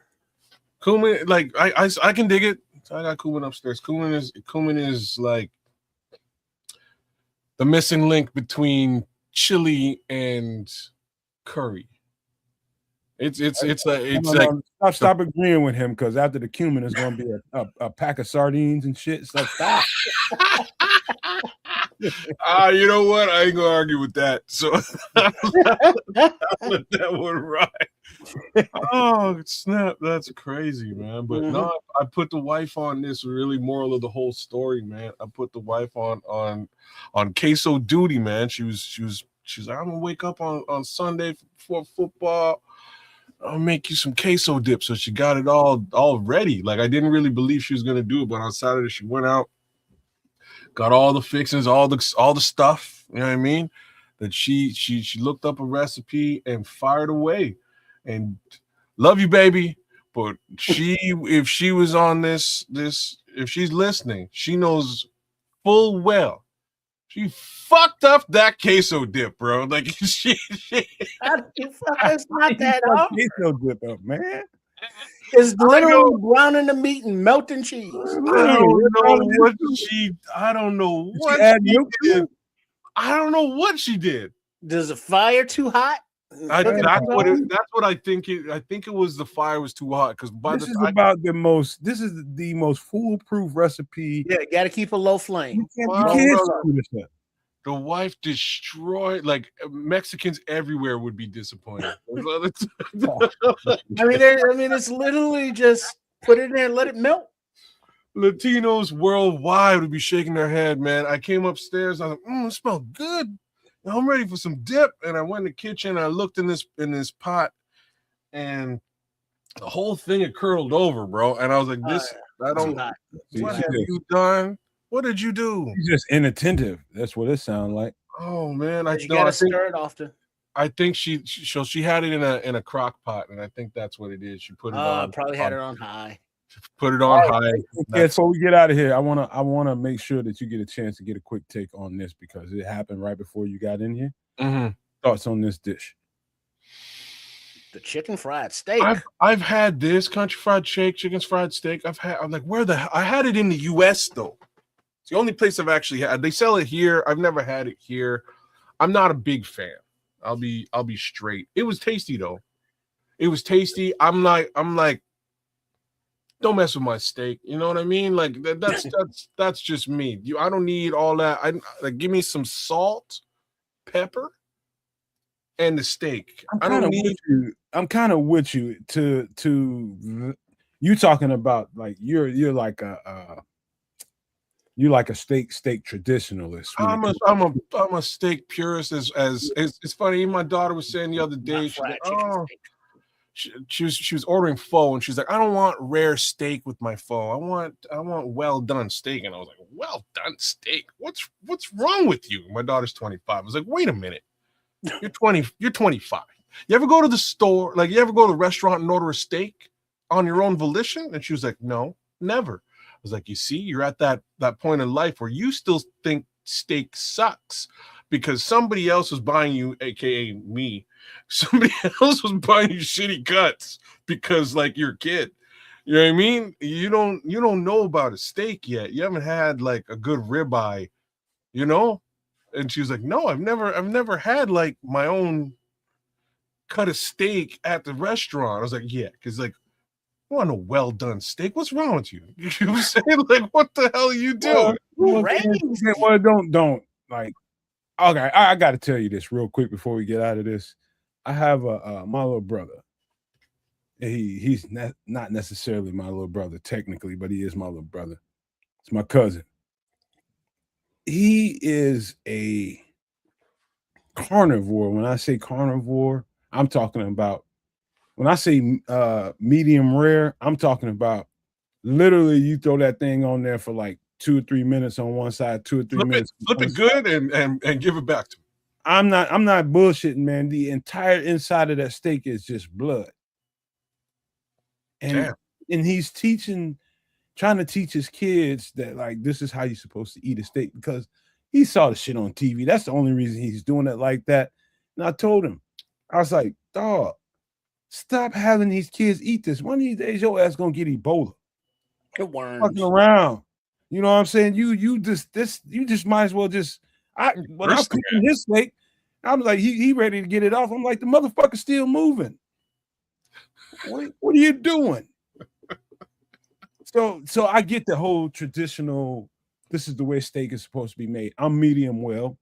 Cumin, like I can dig it. I got cumin upstairs. Cumin is like the missing link between chili and curry. It's like stop agreeing with him, because after the cumin is going to be a pack of sardines and shit. So stop. You know what? I ain't gonna argue with that. So let that one ride. Oh snap! That's crazy, man. But no, I put the wife on this really moral of the whole story, man. I put the wife on queso duty, man. She was like, I'm gonna wake up on Sunday for football. I'll make you some queso dip. So she got it all ready. Like, I didn't really believe she was gonna do it, but on Saturday she went out, got all the fixings, all the stuff. You know what I mean? That she looked up a recipe and fired away. And love you, baby. But if she was on this, if she's listening, she knows full well she fucked up that queso dip, bro. Like it's not that up. Queso dip up, man. It's literally browning the meat and melting cheese. I don't know what she did. Does the fire too hot? That's what I think. I think it was the fire was too hot, because this is the most foolproof recipe. Yeah, got to keep a low flame. The wife destroyed, like, Mexicans everywhere would be disappointed. I mean, it's literally just put it in there and let it melt. Latinos worldwide would be shaking their head, man. I came upstairs. I was like, it smells good. I'm ready for some dip. And I went in the kitchen. I looked in this pot, and the whole thing had curdled over, bro. And I was like, what have you done? What did you do? He's just inattentive. That's what it sounds like. Oh man, you gotta stir it often. I think she had it in a crock pot, and I think that's what it is. She put it on. Probably had it on high. Put it on high. Yeah, before we get out of here, I wanna make sure that you get a chance to get a quick take on this, because it happened right before you got in here. Mm-hmm. Thoughts on this dish? The chicken fried steak. I've had this country fried steak, chicken's fried steak. I'm like, I had it in the U.S. though. It's the only place I've actually had. They sell it here. I've never had it here. I'm not a big fan. I'll be straight. It was tasty though. It was tasty. I'm like, don't mess with my steak. You know what I mean? Like that's just me. I don't need all that. Give me some salt, pepper, and the steak. I'm kind of with you to you talking about, like, you're like a steak traditionalist. I'm a steak purist. As it's funny. Even my daughter was saying the other day, she was ordering pho, and she's like, I don't want rare steak with my pho. I want well done steak. And I was like, well done steak? What's wrong with you? My daughter's 25. I was like, wait a minute. You're 25. You ever go to the store, like you ever go to the restaurant and order a steak on your own volition? And she was like, no, never. I was like, you see, you're at that point in life where you still think steak sucks because somebody else was buying you, aka me, somebody else was buying you shitty cuts because, like, you're a kid. You know what I mean? You don't know about a steak yet. You haven't had like a good ribeye, you know? And she was like, no, I've never had like my own cut of steak at the restaurant. I was like, yeah, because like, I want a well done steak. What's wrong with you? You know what I'm saying? Like, what the hell are you doing? Well, don't like. Okay, I got to tell you this real quick before we get out of this. I have my little brother. He's not necessarily my little brother technically, but he is my little brother. It's my cousin. He is a carnivore. When I say carnivore, I'm talking about, when I say medium rare, I'm talking about literally you throw that thing on there for like 2 or 3 minutes on one side, 2 or 3 minutes. Flip it good and give it back to me. I'm not bullshitting, man. The entire inside of that steak is just blood. And he's trying to teach his kids that like this is how you're supposed to eat a steak, because he saw the shit on TV. That's the only reason he's doing it like that. And I told him, I was like, dog, stop having these kids eat this. One of these days, your ass gonna get Ebola. It worms. Fucking around. You know what I'm saying? You just might as well just. When I'm cooking his steak, I'm like, he ready to get it off. I'm like, the motherfucker's still moving. What are you doing? So I get the whole traditional, this is the way steak is supposed to be made. I'm medium well.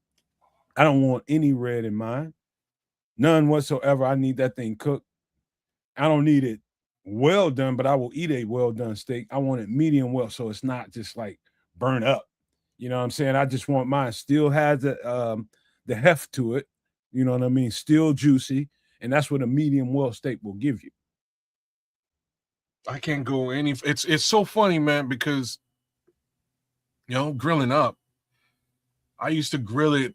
I don't want any red in mine. None whatsoever. I need that thing cooked. I don't need it well done, but I will eat a well done steak. I want it medium well, so it's not just like burnt up. You know what I'm saying? I just want mine still has the heft to it. You know what I mean? Still juicy, and that's what a medium well steak will give you. I can't go any. It's so funny, man, because grilling up, I used to grill it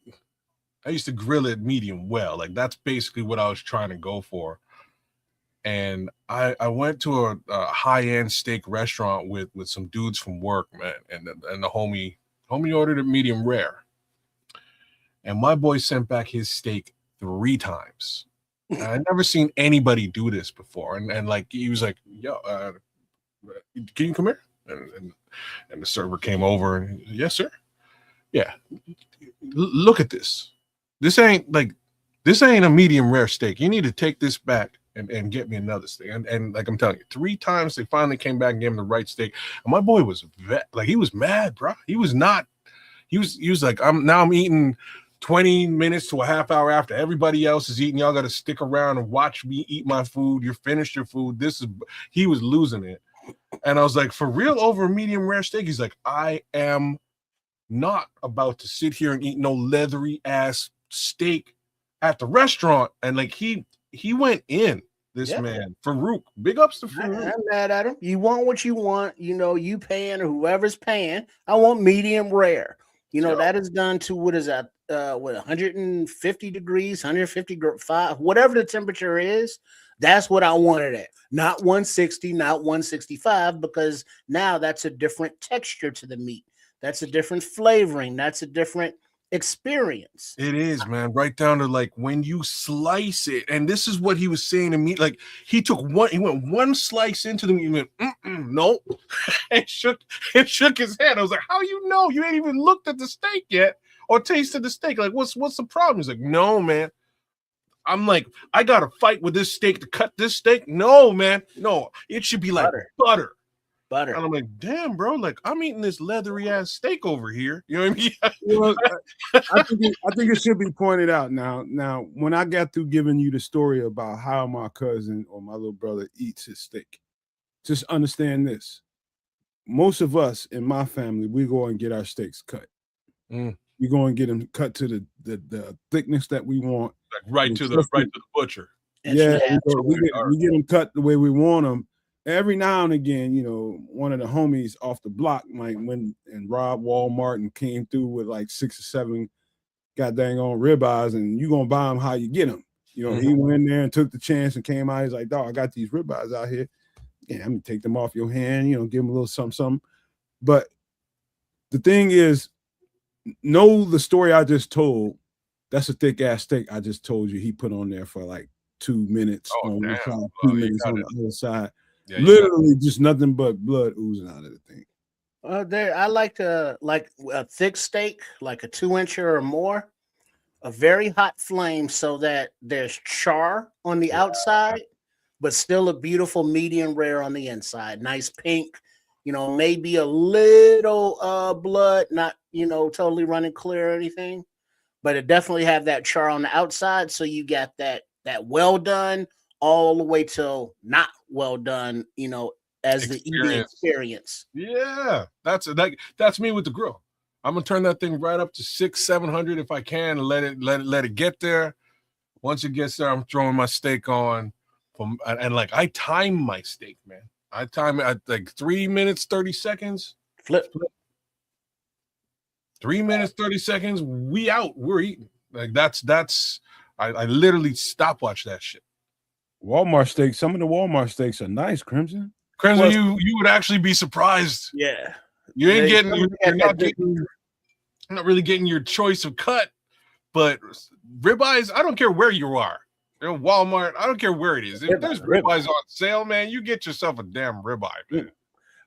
medium well. Like that's basically what I was trying to go for. And I went to a high-end steak restaurant with some dudes from work, man, and the homie ordered it medium rare. And my boy sent back his steak 3 times. And I'd never seen anybody do this before. And like he was like, yo, can you come here? And the server came over and yes, sir. Yeah. Look at this. This ain't a medium rare steak. You need to take this back and get me another steak. And like I'm telling you, 3 times they finally came back and gave him the right steak. And my boy was he was mad, bro. He was like, I'm eating 20 minutes to a half hour after everybody else is eating. Y'all got to stick around and watch me eat my food. You're finished your food. He was losing it. And I was like, for real, over a medium rare steak? He's like, I am not about to sit here and eat no leathery ass steak at the restaurant. And like he went in, this man, Farouk. Big ups to Farouk. I'm mad at him. You want what you want. You paying or whoever's paying. I want medium rare. That is done to, what is that? 150 degrees, 155, whatever the temperature is. That's what I wanted at. Not 160, not 165, because now that's a different texture to the meat. That's a different flavoring. That's a different experience. It is, man. Right down to like when you slice it. And this is what he was saying to me. Like he went one slice into the meat and went, no. and shook his head. I was like, how you know? You ain't even looked at the steak yet or tasted the steak. Like, what's the problem? He's like, no, man. I'm like, I got to fight with this steak to cut this steak. No, man. No, it should be like butter. And I'm like, damn, bro, like I'm eating this leathery ass steak over here. You know what I mean? Well, I think it should be pointed out now. Now, when I got through giving you the story about how my cousin or my little brother eats his steak, just understand this. Most of us in my family, we go and get our steaks cut. We go and get them cut to the thickness that we want. Like right to the butcher. Yeah, we get them cut the way we want them. Every now and again, one of the homies off the block might went and robbed Walmart and came through with like 6 or 7 goddamn on ribeyes, and you gonna buy them how you get them. He went in there and took the chance and came out. He's like, dog, I got these ribeyes out here. Yeah, I'm gonna take them off your hand. Give them a little something. But the thing is, know the story I just told. That's a thick ass steak I just told you. He put on there for like 2 minutes on one side, 2 minutes on the other side. Yeah, literally just nothing but blood oozing out of the thing. There, I like a thick steak, like a 2-incher or more, a very hot flame so that there's char on the outside, but still a beautiful medium rare on the inside. Nice pink, maybe a little blood, not totally running clear or anything, but it definitely have that char on the outside. So you got that well done all the way till not well done, as the eating experience. Yeah, that's me with the grill. I'm gonna turn that thing right up to 600-700 if I can, and let it get there. Once it gets there, I'm throwing my steak on, and like I time my steak, man. I time it at like 3 minutes 30 seconds. Flip. 3 minutes 30 seconds. We out. We're eating. Like that's. I literally stopwatch that shit. Walmart steaks. Some of the Walmart steaks are nice, Crimson. Crimson, you would actually be surprised. Yeah, you ain't getting. You're not really getting your choice of cut, but ribeyes. I don't care where you are. Walmart. I don't care where it is. If there's ribeyes on sale, man, you get yourself a damn ribeye, man.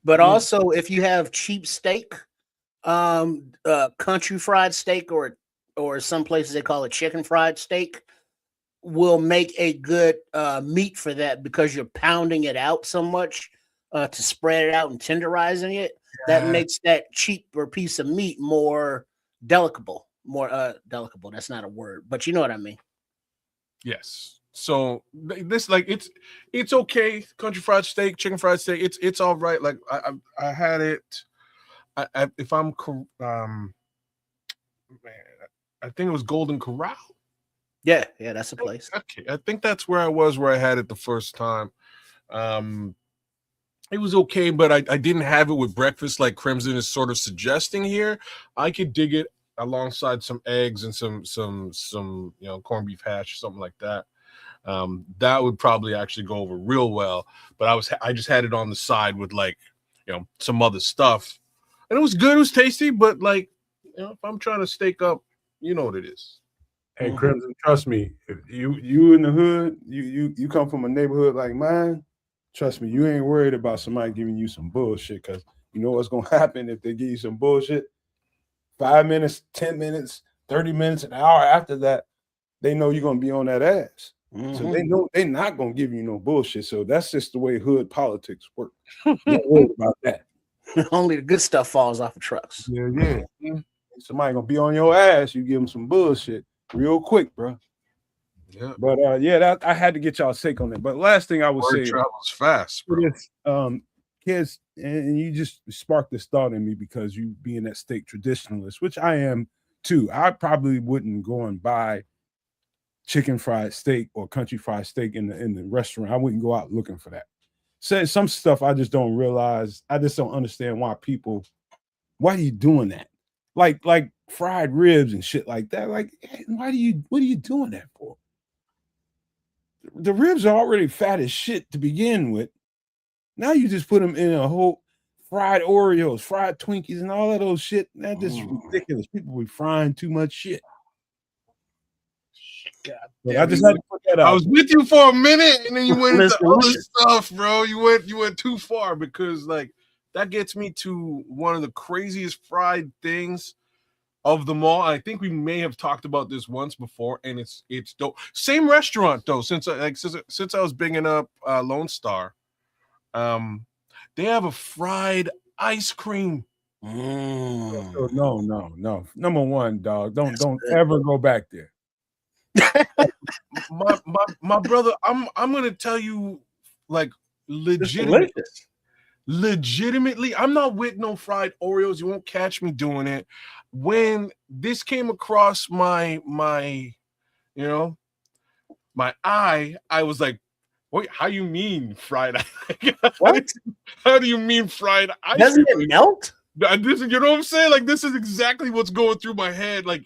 But also, if you have cheap steak, country fried steak, or some places they call it chicken fried steak, will make a good meat for that, because you're pounding it out so much to spread it out and tenderizing it. Yeah. That makes that cheaper piece of meat more delicable. Delicable. That's not a word, but you know what I mean. Yes. So this, like, it's okay. Country fried steak, chicken fried steak, it's all right. Like I had it. If I'm man, I think it was Golden Corral. Yeah, that's a place. Okay, I think that's where I was, where I had it the first time. It was okay, but I didn't have it with breakfast like Crimson is sort of suggesting here. I could dig it alongside some eggs and some corned beef hash or something like that. That would probably actually go over real well. But I just had it on the side with, like, some other stuff, and it was good. It was tasty, but, like, if I'm trying to steak up, you know what it is. Hey, Crimson, trust me. If you in the hood, you come from a neighborhood like mine. Trust me, you ain't worried about somebody giving you some bullshit, because you know what's gonna happen if they give you some bullshit. 5 minutes, 10 minutes, 30 minutes, an hour after that, they know you're gonna be on that ass. So they know they're not gonna give you no bullshit. So that's just the way hood politics work. Don't worry about that. Only the good stuff falls off of trucks. Yeah. Somebody gonna be on your ass. You give them some bullshit real quick, bro. Yeah. But that I had to get y'all sake on that. But last thing I would say, travels fast, bro. Kids, and you just sparked this thought in me, because you being that steak traditionalist, which I am too. I probably wouldn't go and buy chicken fried steak or country fried steak in the restaurant. I wouldn't go out looking for that. So some stuff I just don't realize. I just don't understand why are you doing that? Like fried ribs and shit like that. Like, what are you doing that for? The ribs are already fat as shit to begin with. Now you just put them in a whole fried Oreos, fried Twinkies, and all of those shit. That's just ridiculous. People be frying too much shit. God, I just had to put that out. I was with you for a minute, and then you went into other stuff, bro. You went too far, because, like, that gets me to one of the craziest fried things of them all. I think we may have talked about this once before, and it's dope. Same restaurant though. Since I was bringing up Lone Star, they have a fried ice cream. No. Number one, dog. Don't ever go back there. my brother, I'm gonna tell you, like, legitimately, I'm not with no fried Oreos. You won't catch me doing it. When this came across my eye, I was like, wait, how you mean fried ice? What? How do you mean fried ice? Doesn't it melt? You know what I'm saying? Like, this is exactly what's going through my head. Like,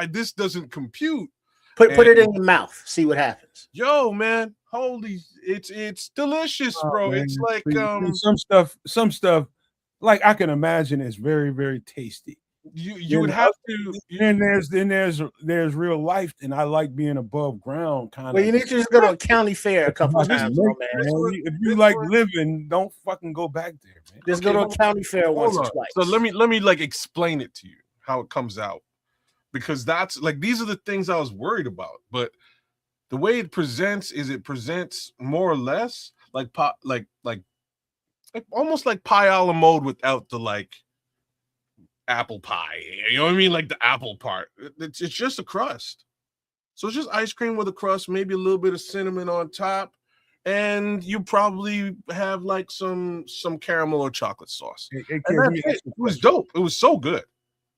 this doesn't compute. Put it in your mouth. See what happens. Yo, man, holy, it's delicious, bro. Man. It's like some stuff, like, I can imagine it's very, very tasty. you would have to. And there's real life, and I like being above ground, kind of. Well, you need to just go to a county fair a couple times, man. If you like living, don't fucking go back there, man. Just go to a county fair once or twice. So let me like explain it to you how it comes out, because that's like these are the things I was worried about. But the way it presents more or less like almost like pie a la mode without the like apple pie. You know what I mean? Like the apple part. It's just a crust. So it's just ice cream with a crust, maybe a little bit of cinnamon on top, and you probably have like some caramel or chocolate sauce. It was dope. It was so good.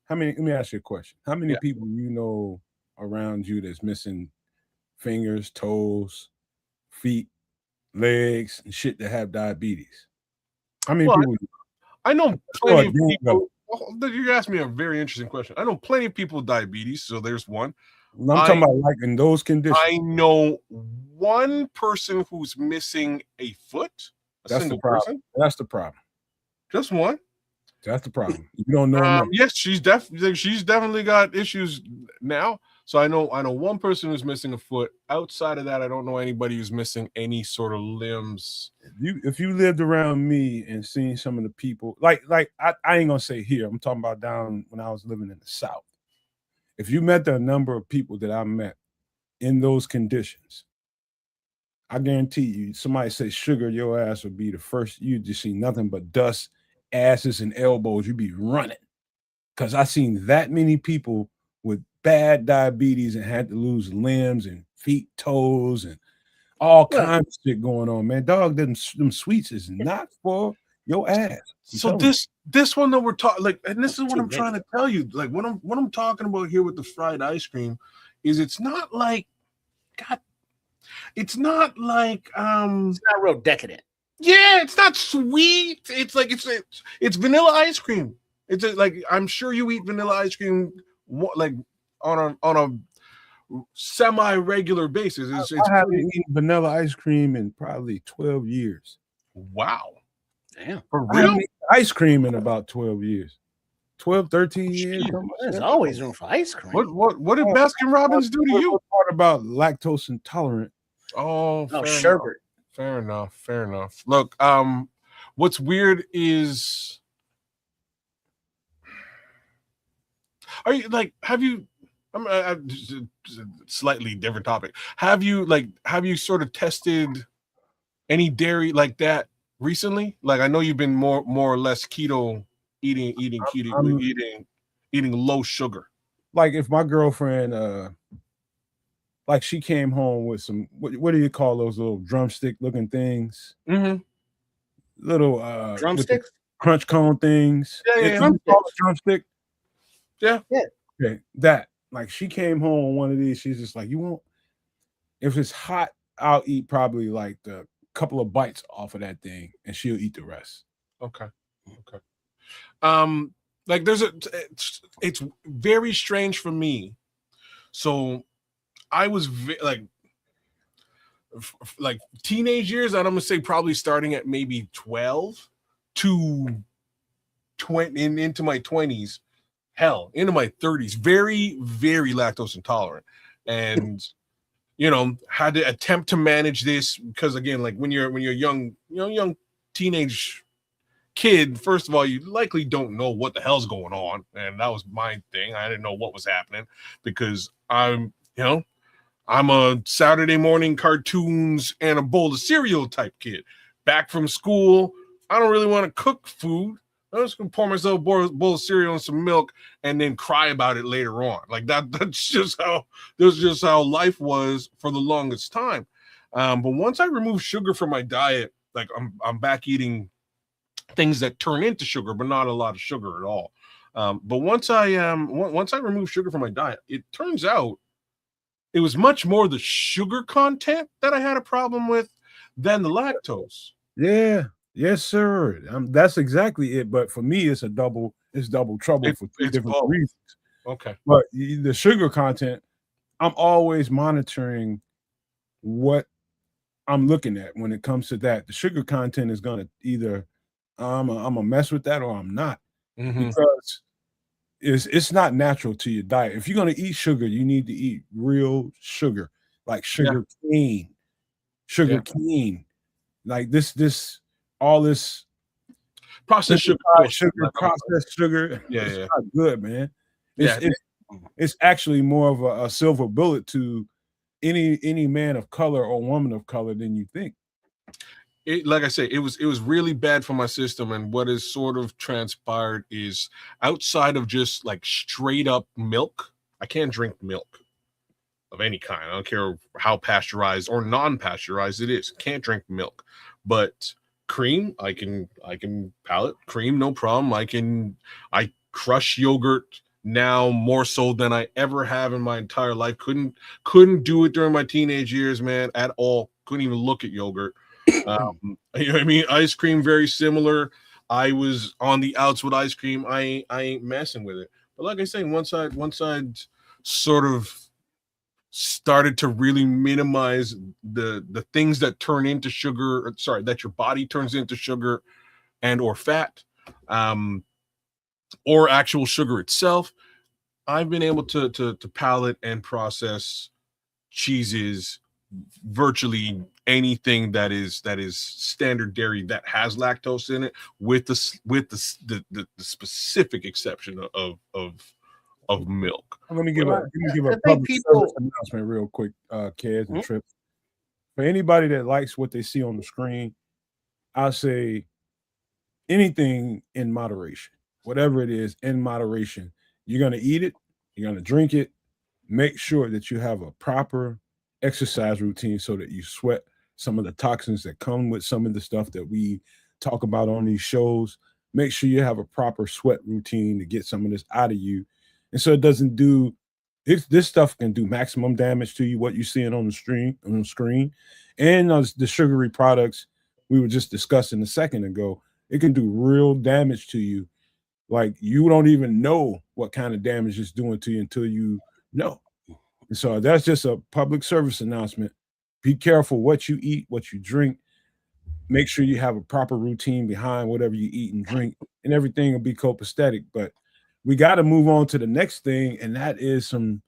Let me ask you a question. How many people you know around you that's missing fingers, toes, feet, legs, and shit that have diabetes? How many people? I know plenty of people. You asked me a very interesting question. I know plenty of people with diabetes, so there's one. I'm talking about like in those conditions. I know one person who's missing a foot. That's the problem. Person. That's the problem. Just one. That's the problem. You don't know. Yes, she's definitely got issues now. So I know one person who's missing a foot. Outside of that, I don't know anybody who's missing any sort of limbs. If you lived around me and seen some of the people, like I ain't gonna say here. I'm talking about down when I was living in the South. If you met the number of people that I met in those conditions, I guarantee you, somebody say sugar, your ass would be the first. You just see nothing but dust, asses, and elbows. You'd be running, because I seen that many people with bad diabetes and had to lose limbs and feet, toes, and all kinds of shit going on, man. Dog, them sweets is not for your ass. So this one that we're talking, like, and this is what I'm trying to tell you, like, what I'm talking about here with the fried ice cream is it's not like it's not real decadent. Yeah, it's not sweet. It's like it's vanilla ice cream. It's like, I'm sure you eat vanilla ice cream like on a semi-regular basis. I haven't eaten vanilla ice cream in probably 12 years. Wow. Damn. For real? Ice cream in about 12 years. 12, 13 years. There's always room for ice cream. What did Baskin Robbins do to you? What part about lactose intolerant? Oh, sherbet. Fair enough. Look, what's weird is, have you, just a slightly different topic. Have you sort of tested any dairy like that recently? Like, I know you've been more or less keto, eating low sugar. Like, if my girlfriend, like, she came home with some, what do you call those little drumstick looking things? Mm-hmm. Little drumsticks, crunch cone things. Yeah. Drumstick. Yeah. Okay, that. Like, she came home on one of these. She's just like, you won't. If it's hot, I'll eat probably like the couple of bites off of that thing, and she'll eat the rest. Okay. Like, it's very strange for me. So I was like teenage years, and I'm gonna say probably starting at maybe 12 to 20 into my 20s. Hell, into my 30s, very, very lactose intolerant, and had to attempt to manage this because, again, like when you're young teenage kid, first of all, you likely don't know what the hell's going on, and that was my thing. I didn't know what was happening because I'm a Saturday morning cartoons and a bowl of cereal type kid. Back from school, I don't really want to cook food. I'm just gonna pour myself a bowl of cereal and some milk, and then cry about it later on. Like that's just how life was for the longest time. But once I removed sugar from my diet, like I'm back eating things that turn into sugar, but not a lot of sugar at all. But once I removed sugar from my diet, it turns out it was much more the sugar content that I had a problem with than the lactose. Yeah. Yes, sir. That's exactly it. But for me, it's double trouble for two different reasons. Okay. But the sugar content, I'm always monitoring what I'm looking at when it comes to that. The sugar content is gonna either I'm gonna mess with that or I'm not. Mm-hmm. Because it's not natural to your diet. If you're gonna eat sugar, you need to eat real sugar, like sugar cane, like this all this Processed sugar, processed sugar. Yeah, It's yeah, not good, man. yeah. It's actually more of a silver bullet to any man of color or woman of color than you think. Like I say, it was really bad for my system, and what has sort of transpired is outside of just like straight up milk, I can't drink milk of any kind. I don't care how pasteurized or non-pasteurized it is. Can't drink milk, but cream, I can palate cream, no problem. I crush yogurt now more so than I ever have in my entire life. Couldn't do it during my teenage years, man, at all. Couldn't even look at yogurt. You know what I mean? Ice cream, very similar. I was on the outs with ice cream. I ain't messing with it. But like I say, once I'd sort of started to really minimize the things that turn into sugar, that your body turns into sugar and or fat, or actual sugar itself, I've been able to palate and process cheeses, virtually anything that is standard dairy that has lactose in it, with the specific exception of milk. I'm gonna give a public service announcement real quick, Kez and Trip. For anybody that likes what they see on the screen, I say anything in moderation, whatever it is, in moderation. You're gonna eat it, you're gonna drink it. Make sure that you have a proper exercise routine so that you sweat some of the toxins that come with some of the stuff that we talk about on these shows. Make sure you have a proper sweat routine to get some of this out of you. And so it doesn't do this stuff can do maximum damage to you, what you're seeing on the screen. And the sugary products we were just discussing a second ago, it can do real damage to you. Like you don't even know what kind of damage it's doing to you until you know. And so that's just a public service announcement. Be careful what you eat, what you drink. Make sure you have a proper routine behind whatever you eat and drink, and everything will be copacetic. But we got to move on to the next thing, and that is some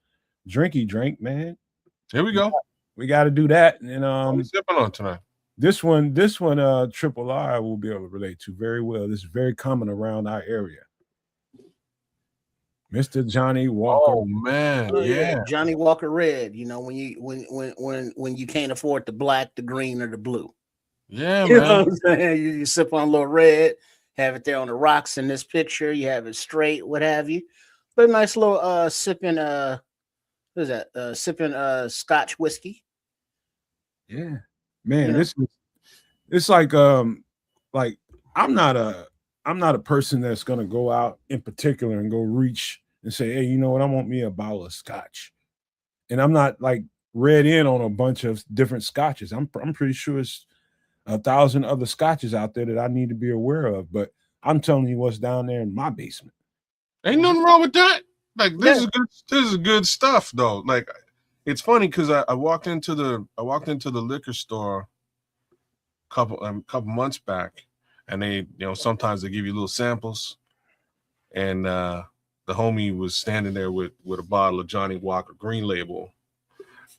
drinky drink, man. Here we go. We got to do that. And what are we sipping on tonight? This one, Triple R will be able to relate to very well. This is very common around our area. Mr. Johnny Walker. Oh man, yeah, Johnny Walker Red. You know, when you can't afford the black, the green, or the blue. Yeah, you man. know what I'm saying? You sip on a little red, have it there on the rocks in this picture. You have it straight, what have you. But a nice little sipping. What is that? Sipping Scotch whiskey. Yeah, man. This is it's like I'm not a person that's gonna go out in particular and go reach and say, hey, you know what? I want me a bottle of scotch. And I'm not like read in on a bunch of different scotches. I'm pretty sure it's 1,000 other scotches out there that I need to be aware of. But I'm telling you what's down there in my basement. Ain't nothing wrong with that. Like this is good stuff though. Like it's funny because I walked into the liquor store a couple months back, and they sometimes they give you little samples, and the homie was standing there with a bottle of Johnny Walker Green Label,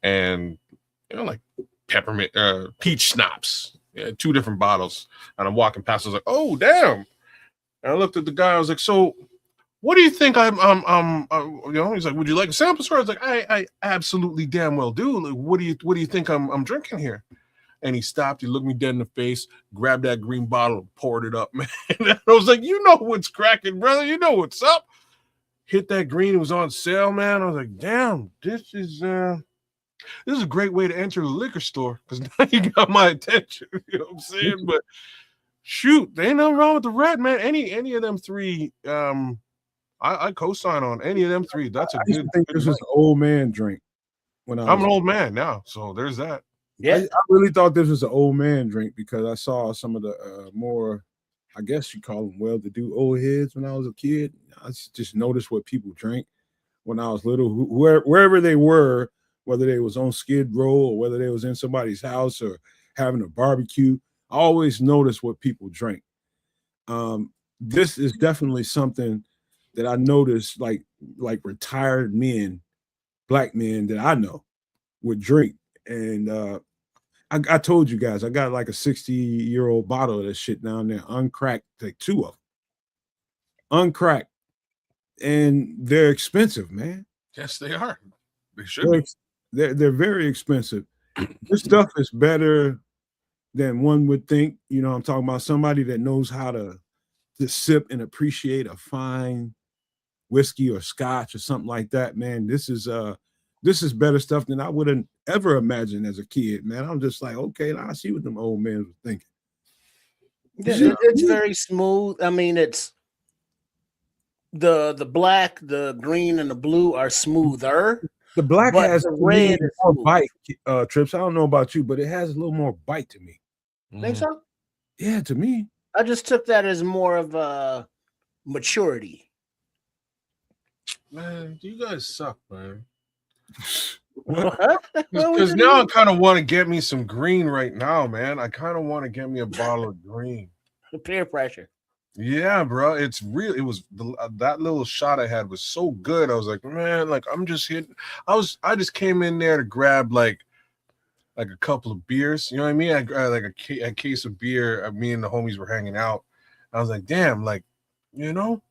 and like peppermint peach schnapps, two different bottles, and I'm walking past. I was like, oh damn! And I looked at the guy. I was like, so what do you think he's like, would you like a sample, sir? I was like, I absolutely damn well do. Like, what do you think I'm drinking here? And he stopped, he looked me dead in the face, grabbed that green bottle and poured it up, man. And I was like, you know what's cracking, brother. You know what's up. Hit that green, it was on sale, man. I was like, damn, this is a great way to enter the liquor store, because now you got my attention. You know what I'm saying? But shoot, there ain't nothing wrong with the red, man. Any of them three, I co-sign on any of them three. That's a good. I think this is an old man drink. I'm an old man now, so there's that. Yeah, I really thought this was an old man drink because I saw some of the more, I guess you call them well-to-do old heads when I was a kid. I just noticed what people drank when I was little, wherever they were, whether they was on Skid Row or whether they was in somebody's house or having a barbecue. I always noticed what people drank. This is definitely something that I noticed, like retired men, black men that I know would drink. And I told you guys, I got like a 60-year-old bottle of this shit down there, uncracked, like 2 of them, uncracked, and they're expensive, man. Yes, they are. They should be. They're very expensive. This stuff is better than one would think. You know, I'm talking about somebody that knows how to sip and appreciate a fine whiskey or scotch or something like that, man. This is better stuff than I would have ever imagined as a kid, man. I'm just like, okay, now I see what them old men were thinking. Yeah, it's very smooth. I mean, it's the black, the green, and the blue are smoother. The black has the red is more smooth. bite, Trips. I don't know about you, but it has a little more bite to me. Think so? Yeah, to me. I just took that as more of a maturity. Man, you guys suck, man. What? Because now I kind of want to get me some green right now, man. I kind of want to get me a bottle of green. The peer pressure. Yeah, bro. It's real. It was that little shot I had was so good. I was like, man, like I'm just hitting. I just came in there to grab like a couple of beers. You know what I mean? I grabbed like a case of beer. Me and the homies were hanging out. I was like, damn, like, you know,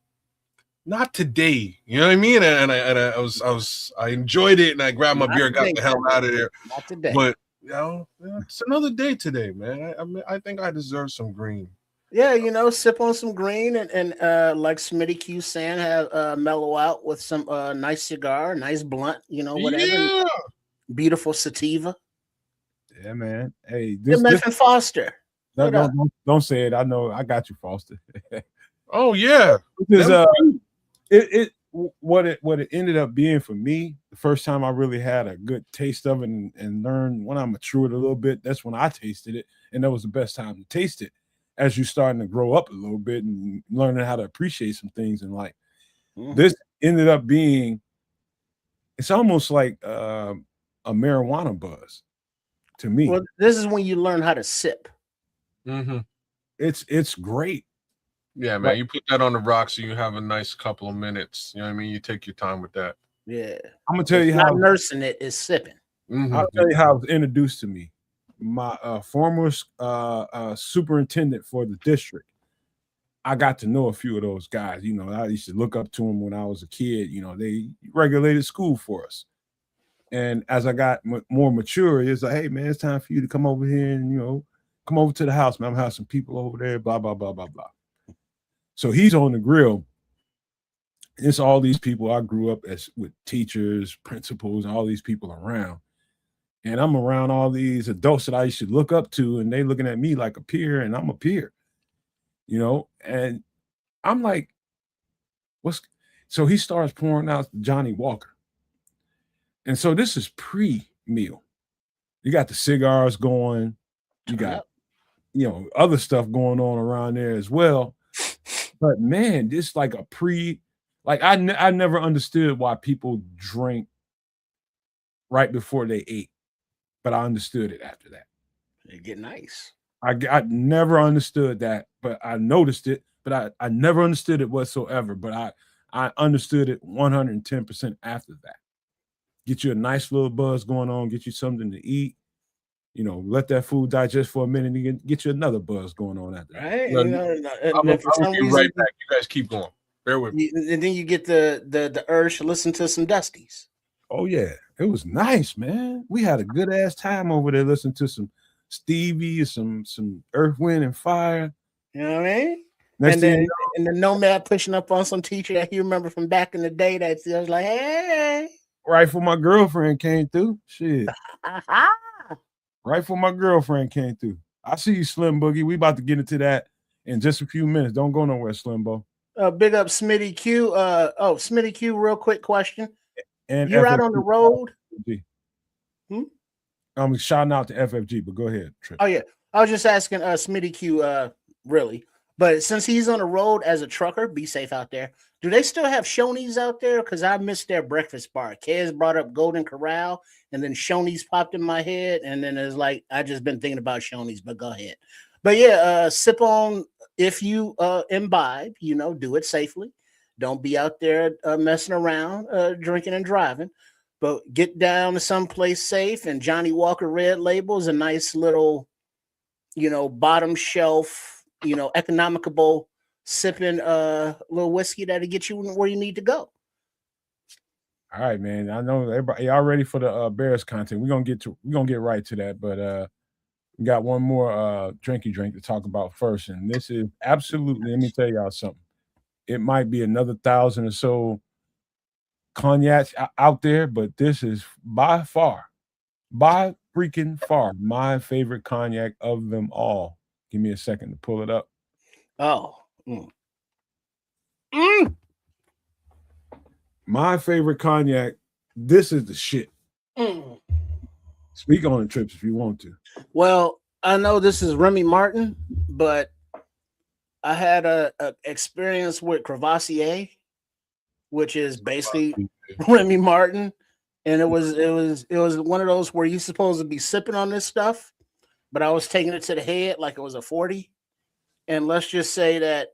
not today. You know what I mean? And I enjoyed it, and I grabbed my beer, and got the hell out of there. Not today. But you know, it's another day today, man. I think I deserve some green. Yeah, you know, sip on some green and like Smitty Q saying, have mellow out with some nice cigar, nice blunt, you know, whatever. Yeah. Beautiful sativa. Yeah, man. Hey, this Foster. Don't say it. I know I got you, Foster. Oh yeah. Because what it ended up being for me, the first time I really had a good taste of it and learned when I matured a little bit, that's when I tasted it, and that was the best time to taste it. As you're starting to grow up a little bit and learning how to appreciate some things in life. This ended up being, it's almost like a marijuana buzz to me. Well, this is when you learn how to sip. Mm-hmm. It's great. Yeah, man. You put that on the rocks, so you have a nice couple of minutes. You know what I mean? You take your time with that. Yeah. I'm gonna tell you how how nursing it is sipping. Mm-hmm. I'll tell you how it was introduced to me. My former superintendent for the district, I got to know a few of those guys. You know, I used to look up to them when I was a kid. You know, they regulated school for us. And as I got more mature, it's like, hey, man, it's time for you to come over here and, you know, come over to the house, man. I'm having some people over there, blah, blah, blah, blah, blah. So he's on the grill. It's all these people I grew up with teachers, principals, and all these people around. And I'm around all these adults that I used to look up to, and they looking at me like a peer, and I'm a peer, you know? And I'm like, so he starts pouring out Johnny Walker. And so this is pre-meal. You got the cigars going, you got, you know, other stuff going on around there as well. But man, this like a I never understood why people drink right before they ate. But I understood it after that. They get nice. I never understood that, but I noticed it. But I never understood it whatsoever. But I understood it 110% after that. Get you a nice little buzz going on. Get you something to eat. You know, let that food digest for a minute and get you another buzz going on after that. Right. I'm gonna be right back. You guys keep going. Bear with me. And then you get the urge to listen to some Dusties. Oh yeah, it was nice, man. We had a good ass time over there listening to some Stevie, some Earth, Wind, and Fire. You know what I mean? And the Nomad pushing up on some teacher that you remember from back in the day that was like, hey. Right before my girlfriend came through. Shit. Right before my girlfriend came through. I see you, Slim Boogie. We about to get into that in just a few minutes. Don't go nowhere, Slimbo. Big up Smitty Q. Smitty Q, real quick question. And you're out on the road. I'm shouting out to FFG, but go ahead, Trip. Oh yeah, I was just asking Smitty Q, really. But since he's on the road as a trucker, be safe out there. Do they still have Shoney's out there? Because I missed their breakfast bar. Kez brought up Golden Corral, and then Shoney's popped in my head, and then it's like I just been thinking about Shoney's. But go ahead. But yeah, sip on if you imbibe. You know, do it safely. Don't be out there messing around, drinking and driving. But get down to someplace safe. And Johnny Walker Red Label is a nice little, bottom shelf, economical sipping little whiskey that'll get you where you need to go. All right, man. I know everybody y'all ready for the Bears content. We're gonna get right to that, but we got one more drinky drink to talk about first. And this is absolutely, let me tell y'all something. It might be another 1,000 or so cognacs out there, but this is by freaking far, my favorite cognac of them all. Give me a second to pull it up. Oh. My favorite cognac. This is the shit. Speak on it, Trips, if you want to. Well, I know this is Remy Martin, but I had a experience with Crevassier, which is basically Remy Martin, and it was one of those where you're supposed to be sipping on this stuff, but I was taking it to the head like it was a 40. And let's just say that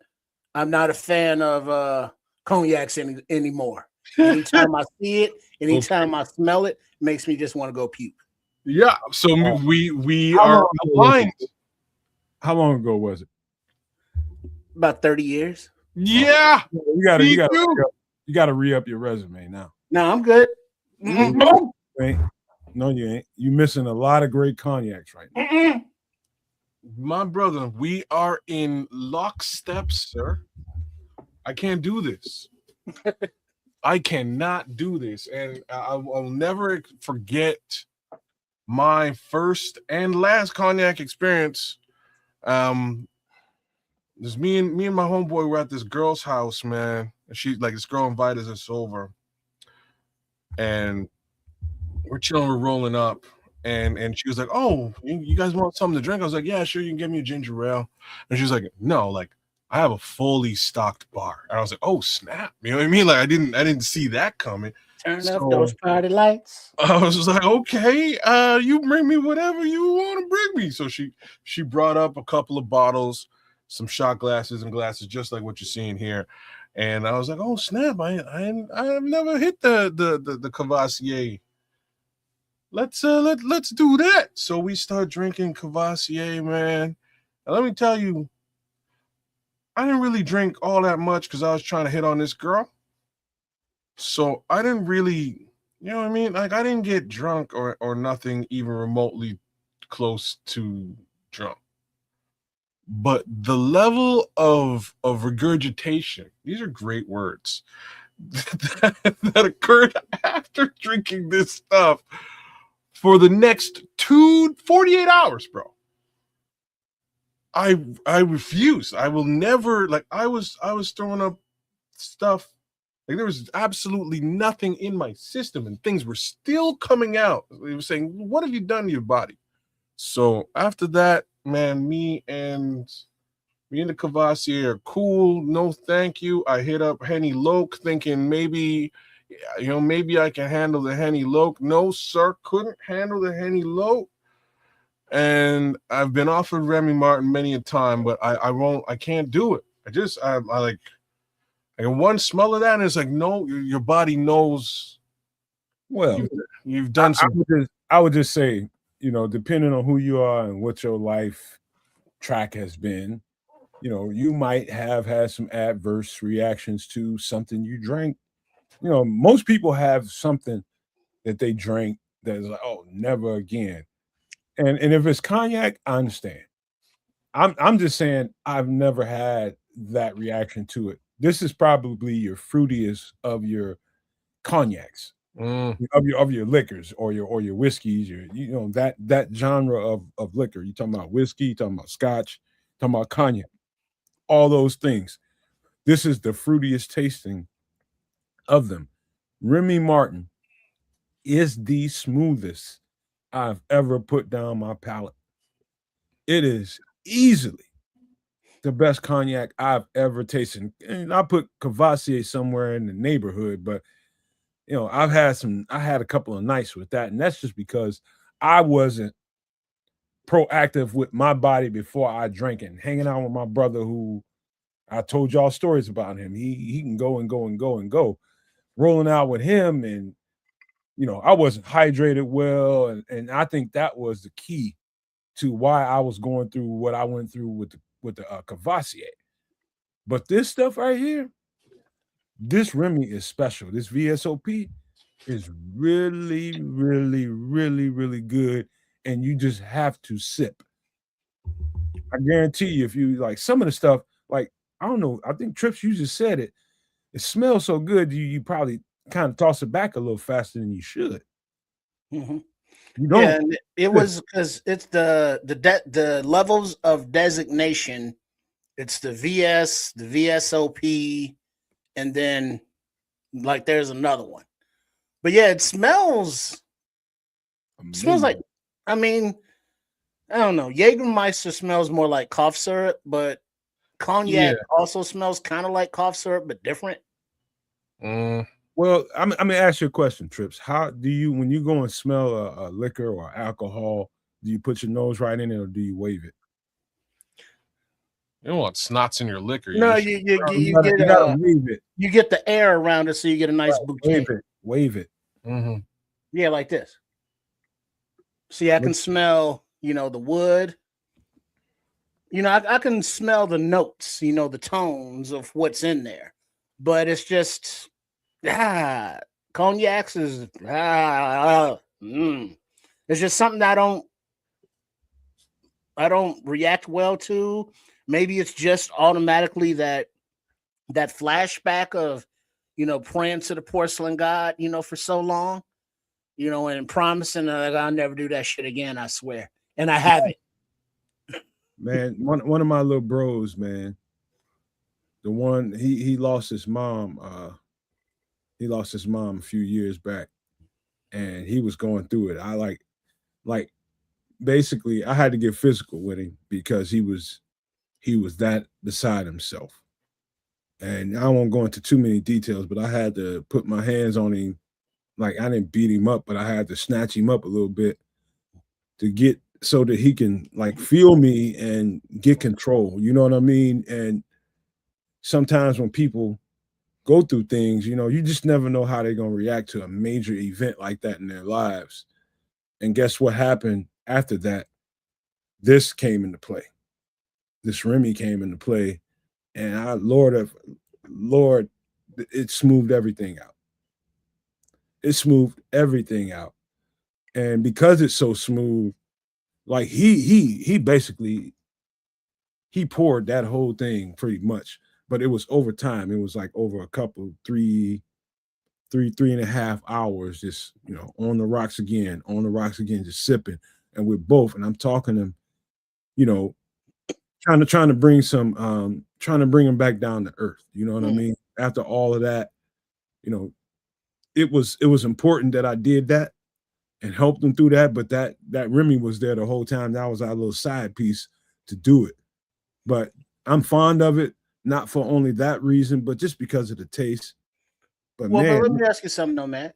I'm not a fan of cognacs anymore. Anytime I see it, anytime I smell it, makes me just want to go puke. Yeah, so we are aligned. How long ago was it? About 30 years. Yeah, you gotta re-up your resume now. No, I'm good. No, you ain't. You missing a lot of great cognacs right now. My brother, we are in lockstep, sir. I can't do this. I cannot do this, and I'll never forget my first and last cognac experience. There's me and my homeboy were at this girl's house, man. And this girl invited us over, and we're chilling, we're rolling up, and she was like, "Oh, you guys want something to drink?" I was like, "Yeah, sure, you can give me a ginger ale." And she was like, "No, like I have a fully stocked bar." And I was like, "Oh snap!" You know what I mean? Like I didn't see that coming. Turn up those party lights. I was just like, "Okay, you bring me whatever you want to bring me." So she brought up a couple of bottles, some shot glasses and glasses, just like what you're seeing here. And I was like, "Oh snap! I've never hit the Crevassier. Let's do that." So we start drinking Crevassier, man. And let me tell you, I didn't really drink all that much because I was trying to hit on this girl. So I didn't really, you know what I mean? Like I didn't get drunk or nothing even remotely close to drunk. But the level of regurgitation, these are great words, that occurred after drinking this stuff for the next 48 hours, bro. I refuse. I will never, like I was throwing up stuff. Like there was absolutely nothing in my system and things were still coming out. They were saying, "What have you done to your body?" So after that, man, me and the Crevassier are cool. No, thank you. I hit up Henny Loke thinking maybe I can handle the Henny Loke. No, sir, couldn't handle the Henny Loke. And I've been offered Remy Martin many a time, but I can't do it. I like one smell of that, and it's like, no, your body knows. Well, you've done some. I would just say, depending on who you are and what your life track has been, you might have had some adverse reactions to something you drank. Most people have something that they drank that is like, oh, never again. And if it's cognac, I understand. I'm just saying I've never had that reaction to it. This is probably your fruitiest of your cognacs, of your liquors or your whiskeys, that genre of liquor. You talking about whiskey, you talking about scotch, talking about cognac, all those things. This is the fruitiest tasting of them. Remy Martin is the smoothest I've ever put down my palate. It is easily the best cognac I've ever tasted. And I put Crevassier somewhere in the neighborhood, but I had a couple of nights with that, and that's just because I wasn't proactive with my body before I drank it. And hanging out with my brother who I told y'all stories about him. He can go and go and go and go. Rolling out with him, and I wasn't hydrated well, and I think that was the key to why I was going through what I went through with the Cavassier. But this stuff right here, this Remy is special. This VSOP is really, really, really, really good, and you just have to sip. I guarantee you, if you like some of the stuff, like I don't know, I think Trips, you just said it. It smells so good, you probably kind of toss it back a little faster than you should. Mm-hmm. You don't. Yeah, and it was because it's the levels of designation. It's the VS, the VSOP, and then like there's another one. But yeah, it smells like, I mean, I don't know. Jägermeister smells more like cough syrup, but cognac also smells kind of like cough syrup, but different. Well, I'm gonna ask you a question, Trips. How do you, when you go and smell a liquor or alcohol, do you put your nose right in it or do you wave it? You don't want snots in your liquor. No, you gotta wave it. You get the air around it, so you get a nice bouquet. Wave it. Mm-hmm. Yeah, like this. See, I can smell, the wood. I can smell the notes, the tones of what's in there. But it's just cognacs is It's just something that I don't react well to. Maybe it's just automatically that flashback of praying to the porcelain god for so long, and promising that I'll never do that shit again, I swear. And I haven't. Man, one of my little bros, man, the one he lost his mom. He lost his mom a few years back, and he was going through it. I like basically I had to get physical with him because he was that beside himself. And I won't go into too many details, but I had to put my hands on him. Like I didn't beat him up, but I had to snatch him up a little bit to get so that he can like feel me and get control. You know what I mean? And sometimes when people go through things, you just never know how they're going to react to a major event like that in their lives. And guess what happened after that? This came into play. This Remy came into play, and Lord, it smoothed everything out. It smoothed everything out. And because it's so smooth, like he basically he poured that whole thing pretty much, but it was over time. It was like over a couple, 3.5 hours, just on the rocks again, just sipping. And we're both, and I'm talking to him, trying to bring some trying to bring him back down to earth. You know what I mean? After all of that, it was important that I did that and helped him through that. But that Remy was there the whole time. That was our little side piece to do it. But I'm fond of it, not for only that reason, but just because of the taste. But but let me ask you something though, Matt.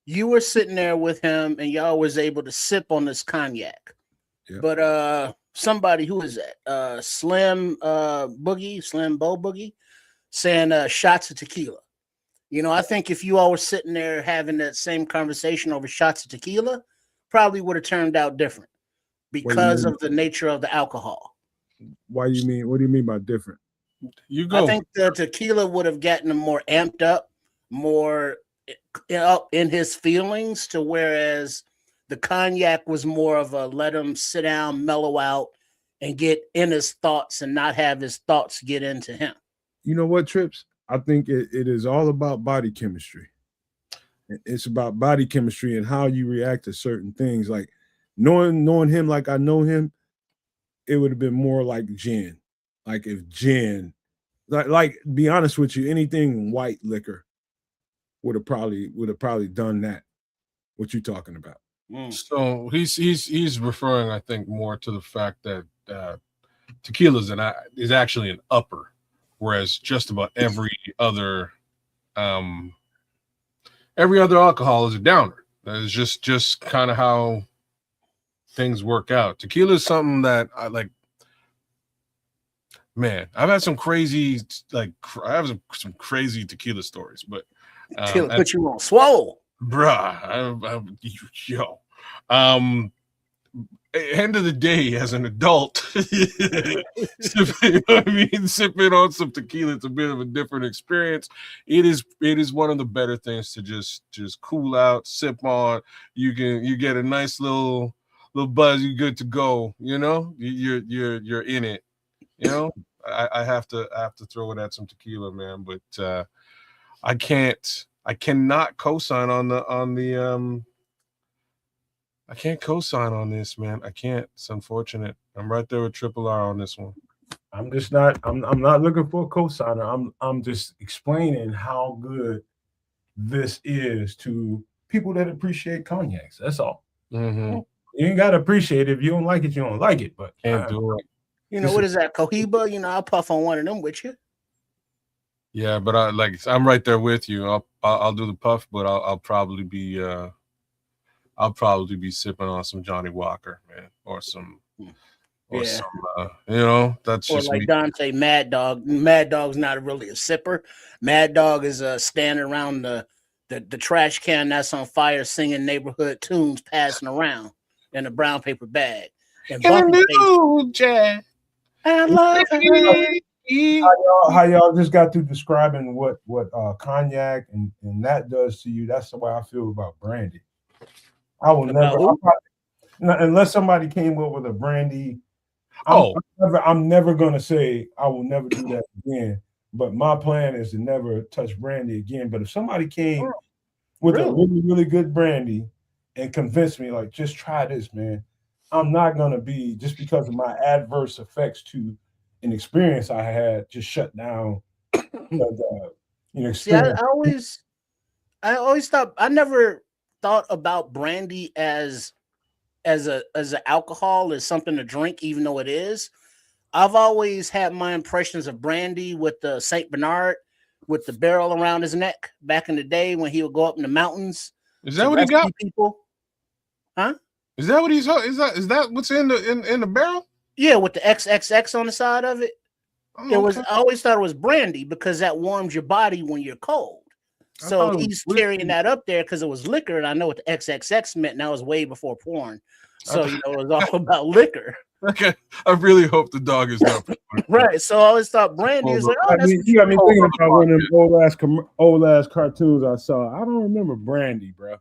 You were sitting there with him and y'all was able to sip on this cognac. Yeah. But somebody, who is that? Slim Bo Boogie, saying shots of tequila. I think if you all were sitting there having that same conversation over shots of tequila, probably would have turned out different because of the nature of the alcohol. What do you mean by different? You go. I think the tequila would have gotten him more amped up, more up in his feelings, to whereas the cognac was more of a let him sit down, mellow out, and get in his thoughts and not have his thoughts get into him. You know what, Trips? I think it is all about body chemistry. It's about body chemistry and how you react to certain things. Like knowing him like I know him, it would have been more like gin. Like if gin, like be honest with you, anything white liquor would have probably done that. What you talking about? So he's referring, I think, more to the fact that tequila is actually an upper, whereas just about every other alcohol is a downer. That is just kind of how things work out. Tequila is something that I like. Man, I've had some crazy, like, I have some crazy tequila stories, but Tequila put you on swole, bruh. Yo, end of the day, as an adult, sipping on some tequila, it's a bit of a different experience. It is one of the better things to just cool out, sip on. You get a nice little buzz. You're good to go. You know, you're in it. You know, I have to throw it at some tequila, man. But I cannot co-sign on the I can't co-sign on this, man. I can't. It's unfortunate. I'm right there with Triple R on this one. I'm just not. I'm not looking for a cosigner. I'm just explaining how good this is to people that appreciate cognacs. That's all. Mm-hmm. You ain't gotta appreciate it. If you don't like it, you don't like it. But Can't do it. You know what is that, Cohiba? You know, I'll puff on one of them with you. Yeah, but I'm right there with you. I'll do the puff, but I'll probably be sipping on some Johnny Walker, man, or some, some, you know, that's or just like me. Dante Mad Dog. Mad Dog's not really a sipper. Mad Dog is standing around the trash can that's on fire, singing neighborhood tunes, passing around in a brown paper bag. And I love how y'all just got through describing what cognac and that does to you. That's the way I feel about brandy. I will unless somebody came up with a brandy. I'm never gonna say I will never do that again. But my plan is to never touch brandy again. But if somebody came with a really, really good brandy and convinced me, like, just try this, man, I'm not gonna be, just because of my adverse effects to an experience I had, just shut down. See, I always thought, I never thought about brandy as an alcohol, as something to drink, even though it is. I've always had my impressions of brandy with the Saint Bernard with the barrel around his neck back in the day when he would go up in the mountains. Is that what he got? People, huh? Is that what he's? Is that what's in the barrel? Yeah, with the XXX on the side of it. I always thought it was brandy because that warms your body when you're cold. So he's carrying that up there because it was liquor, and I know what the XXX meant. And that was way before porn. So it was all about liquor. Okay, I really hope the dog is not right. So I always thought brandy is like, you got me thinking about one of them old ass cartoons I saw. I don't remember brandy, bro.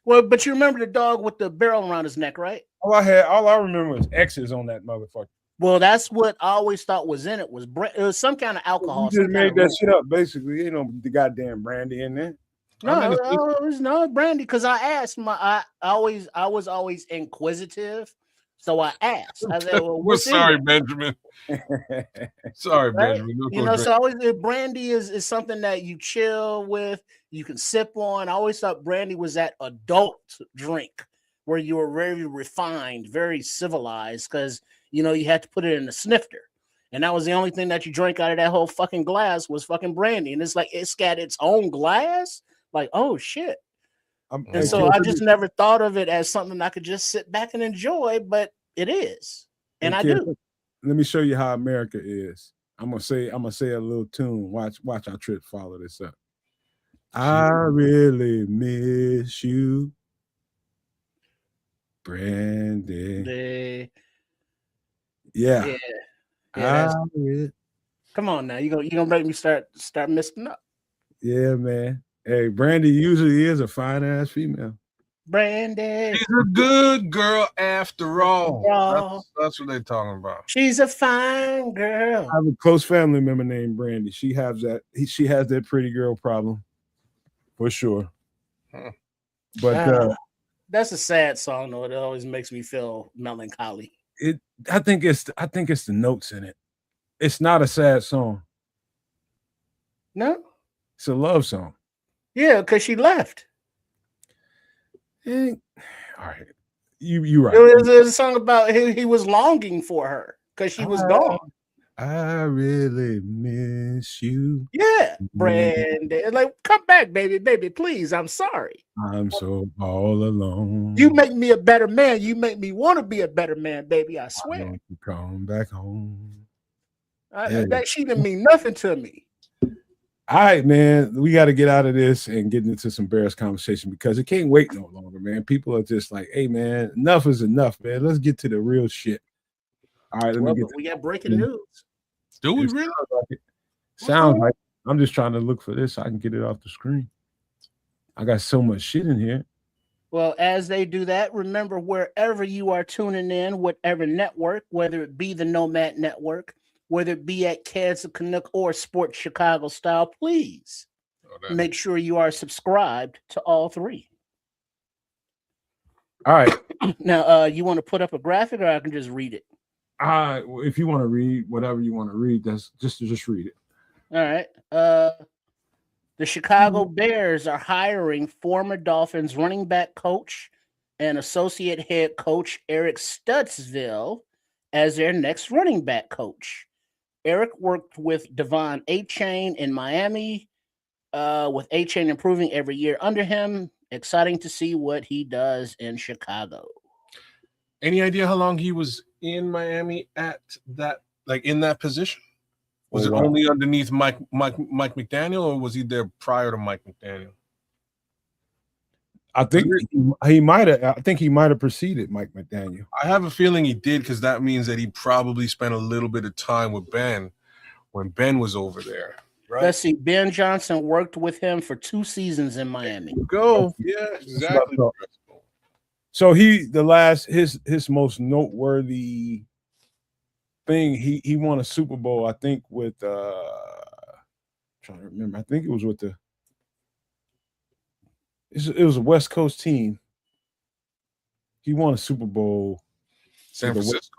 Well, but you remember the dog with the barrel around his neck, right? All I remember was X's on that motherfucker. Well, that's what I always thought was in it. It was some kind of alcohol. You just made that shit up, basically. You know, the goddamn brandy in there. No, it was no brandy because I asked I was always inquisitive, so I asked. I said, "Well, we're sorry, Benjamin." Sorry, right? Benjamin. You know, so always brandy is something that you chill with, you can sip on. I always thought brandy was that adult drink where you were very refined, very civilized, because you know you had to put it in a snifter. And that was the only thing that you drank out of that whole fucking glass was fucking brandy. And it's like it's got its own glass. Like, oh shit. And so I just never thought of it as something I could just sit back and enjoy, but it is. And I do. Let me show you how America is. I'm gonna say a little tune. Watch how Trip follow this up. I really miss you, Brandy. Yeah. Come on now. You gonna make me start messing up. Yeah, man. Hey, Brandy usually is a fine ass female. Brandy. She's a good girl after all. That's what they're talking about. She's a fine girl. I have a close family member named Brandy. She has that pretty girl problem. For sure. But that's a sad song though. It always makes me feel melancholy. I think it's the notes in it. It's not a sad song. No, it's a love song. Yeah, because she left. All right, you right. It was a song about he was longing for her because she was gone. I really miss you. Yeah, Brandy. Like, come back, baby, please. I'm sorry. I'm so all alone. You make me a better man. You make me want to be a better man, baby. I swear. I want to come back home. That she didn't mean nothing to me. All right, man. We got to get out of this and get into some Bears conversation because it can't wait no longer, man. People are just like, hey, man, enough is enough, man. Let's get to the real shit. All right, We got breaking news. Do we really? Sounds like I'm just trying to look for this so I can get it off the screen. I got so much shit in here. Well, as they do that, remember wherever you are tuning in, whatever network, whether it be the Nomad Network, whether it be at Cats of Canuck or Sports Chicago Style, please make sure you are subscribed to all three. All right. Now, you want to put up a graphic or I can just read it? If you want to read whatever you want to read, that's just read it. All right. The Chicago Bears are hiring former Dolphins running back coach and associate head coach Eric Stutzville as their next running back coach. Eric worked with Devon A-Chain in Miami, with A-Chain improving every year under him. Exciting to see what he does in Chicago. Any idea how long he was in Miami at that, like in that position? Was it only underneath Mike McDaniel, or was he there prior to Mike McDaniel? I think he might have. I think he might have preceded Mike McDaniel. I have a feeling he did because that means that he probably spent a little bit of time with Ben when Ben was over there. Right? Let's see. Ben Johnson worked with him for 2 seasons in Miami. Go, yeah, exactly. So his most noteworthy thing, he won a Super Bowl, I think, with trying to remember. I think it was with it was a West Coast team. He won a Super Bowl. San Francisco.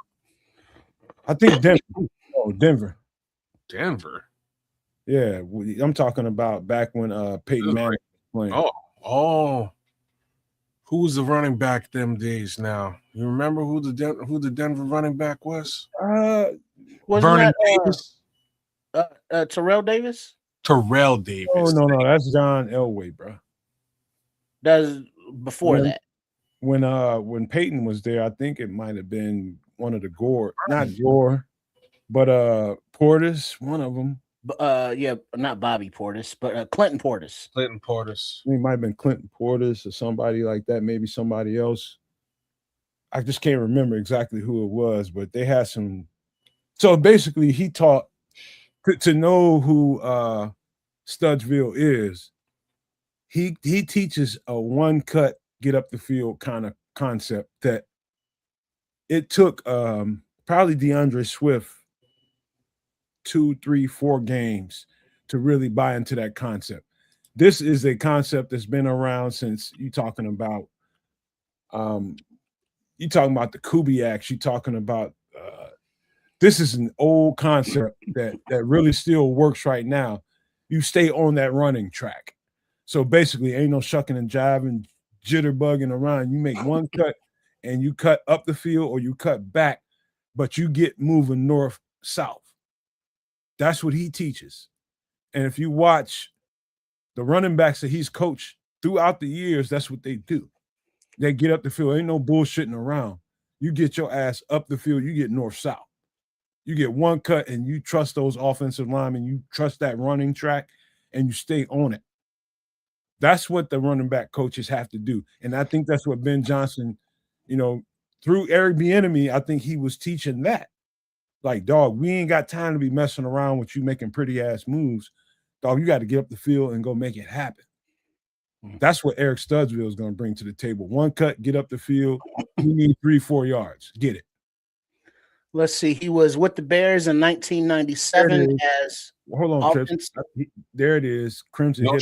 I think Denver. Oh, Denver. Denver. Yeah, I'm talking about back when Peyton Manning was playing. Oh. Who was the running back them days now? You remember who the Denver running back was? Vernon Davis? Terrell Davis? Terrell Davis. Oh, no, that's John Elway, bro. That's before that. When Peyton was there, I think it might have been one of the not Gore, but Portis, one of them. Yeah, not Bobby Portis, but Clinton Portis. Clinton Portis. It might have been Clinton Portis or somebody like that, maybe somebody else. I just can't remember exactly who it was, but they had some. So basically, he taught to know who Stutzville is. He teaches a one cut, get up the field kind of concept that it took probably DeAndre Swift 2, 3, 4 games to really buy into that concept. This is a concept that's been around since you're talking about the Kubiaks. You're talking about this is an old concept that really still works right now. You stay on that running track. So basically, ain't no shucking and jiving, jitterbugging around. You make one cut and you cut up the field or you cut back, but you get moving north, south. That's what he teaches. And if you watch the running backs that he's coached throughout the years, that's what they do. They get up the field. Ain't no bullshitting around. You get your ass up the field. You get north-south. You get one cut and you trust those offensive linemen. You trust that running track and you stay on it. That's what the running back coaches have to do. And I think that's what Ben Johnson, through Eric Bieniemy, I think he was teaching that. Like, dog, we ain't got time to be messing around with you making pretty ass moves. Dog, you got to get up the field and go make it happen. That's what Eric Stutzville is going to bring to the table. One cut, get up the field. You need 3-4 yards. Get it. Let's see. He was with the Bears in 1997 as hold on, Trips. There it is. Crimson hitter.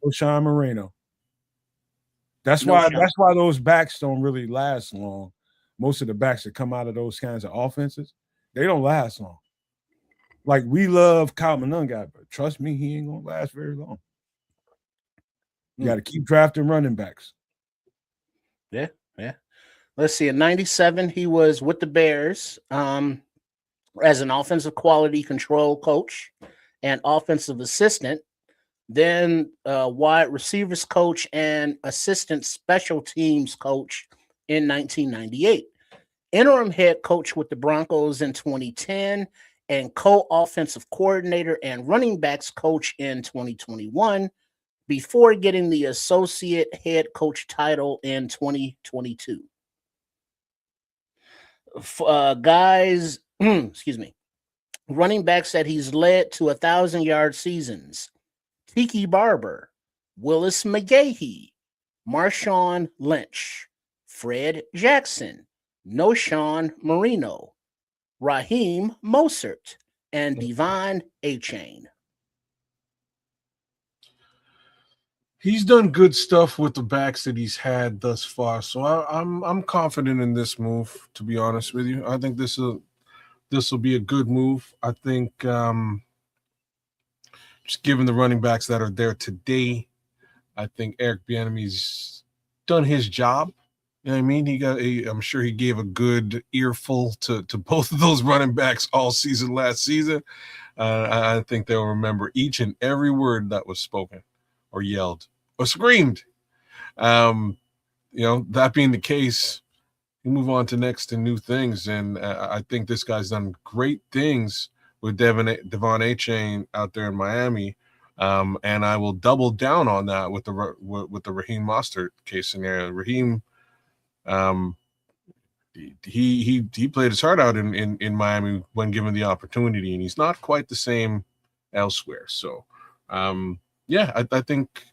O'Shawn Moreno. That's why those backs don't really last long. Most of the backs that come out of those kinds of offenses, they don't last long. Like, we love Kyle Monunga, but trust me, he ain't gonna last very long. You got to keep drafting running backs. Yeah. Let's see. In 97, he was with the Bears as an offensive quality control coach and offensive assistant, then wide receivers coach and assistant special teams coach in 1998. Interim head coach with the Broncos in 2010 and co-offensive coordinator and running backs coach in 2021 before getting the associate head coach title in 2022. Guys, excuse me, running backs that he's led to 1,000-yard seasons: Tiki Barber, Willis McGahee, Marshawn Lynch, Fred Jackson, Noshawn Marino, Raheem Mostert, and Devon Achane. He's done good stuff with the backs that he's had thus far, so I'm confident in this move. To be honest with you, I think this will be a good move. I think just given the running backs that are there today, I think Eric Bieniemy's done his job. You know what I mean? I'm sure he gave a good earful to both of those running backs all season last season. I think they'll remember each and every word that was spoken or yelled or screamed. That being the case, we move on to next and new things. And I think this guy's done great things with Devon Achane out there in Miami. And I will double down on that with the Raheem Mostert case scenario. Raheem, he played his heart out in Miami when given the opportunity, and he's not quite the same elsewhere. So, I think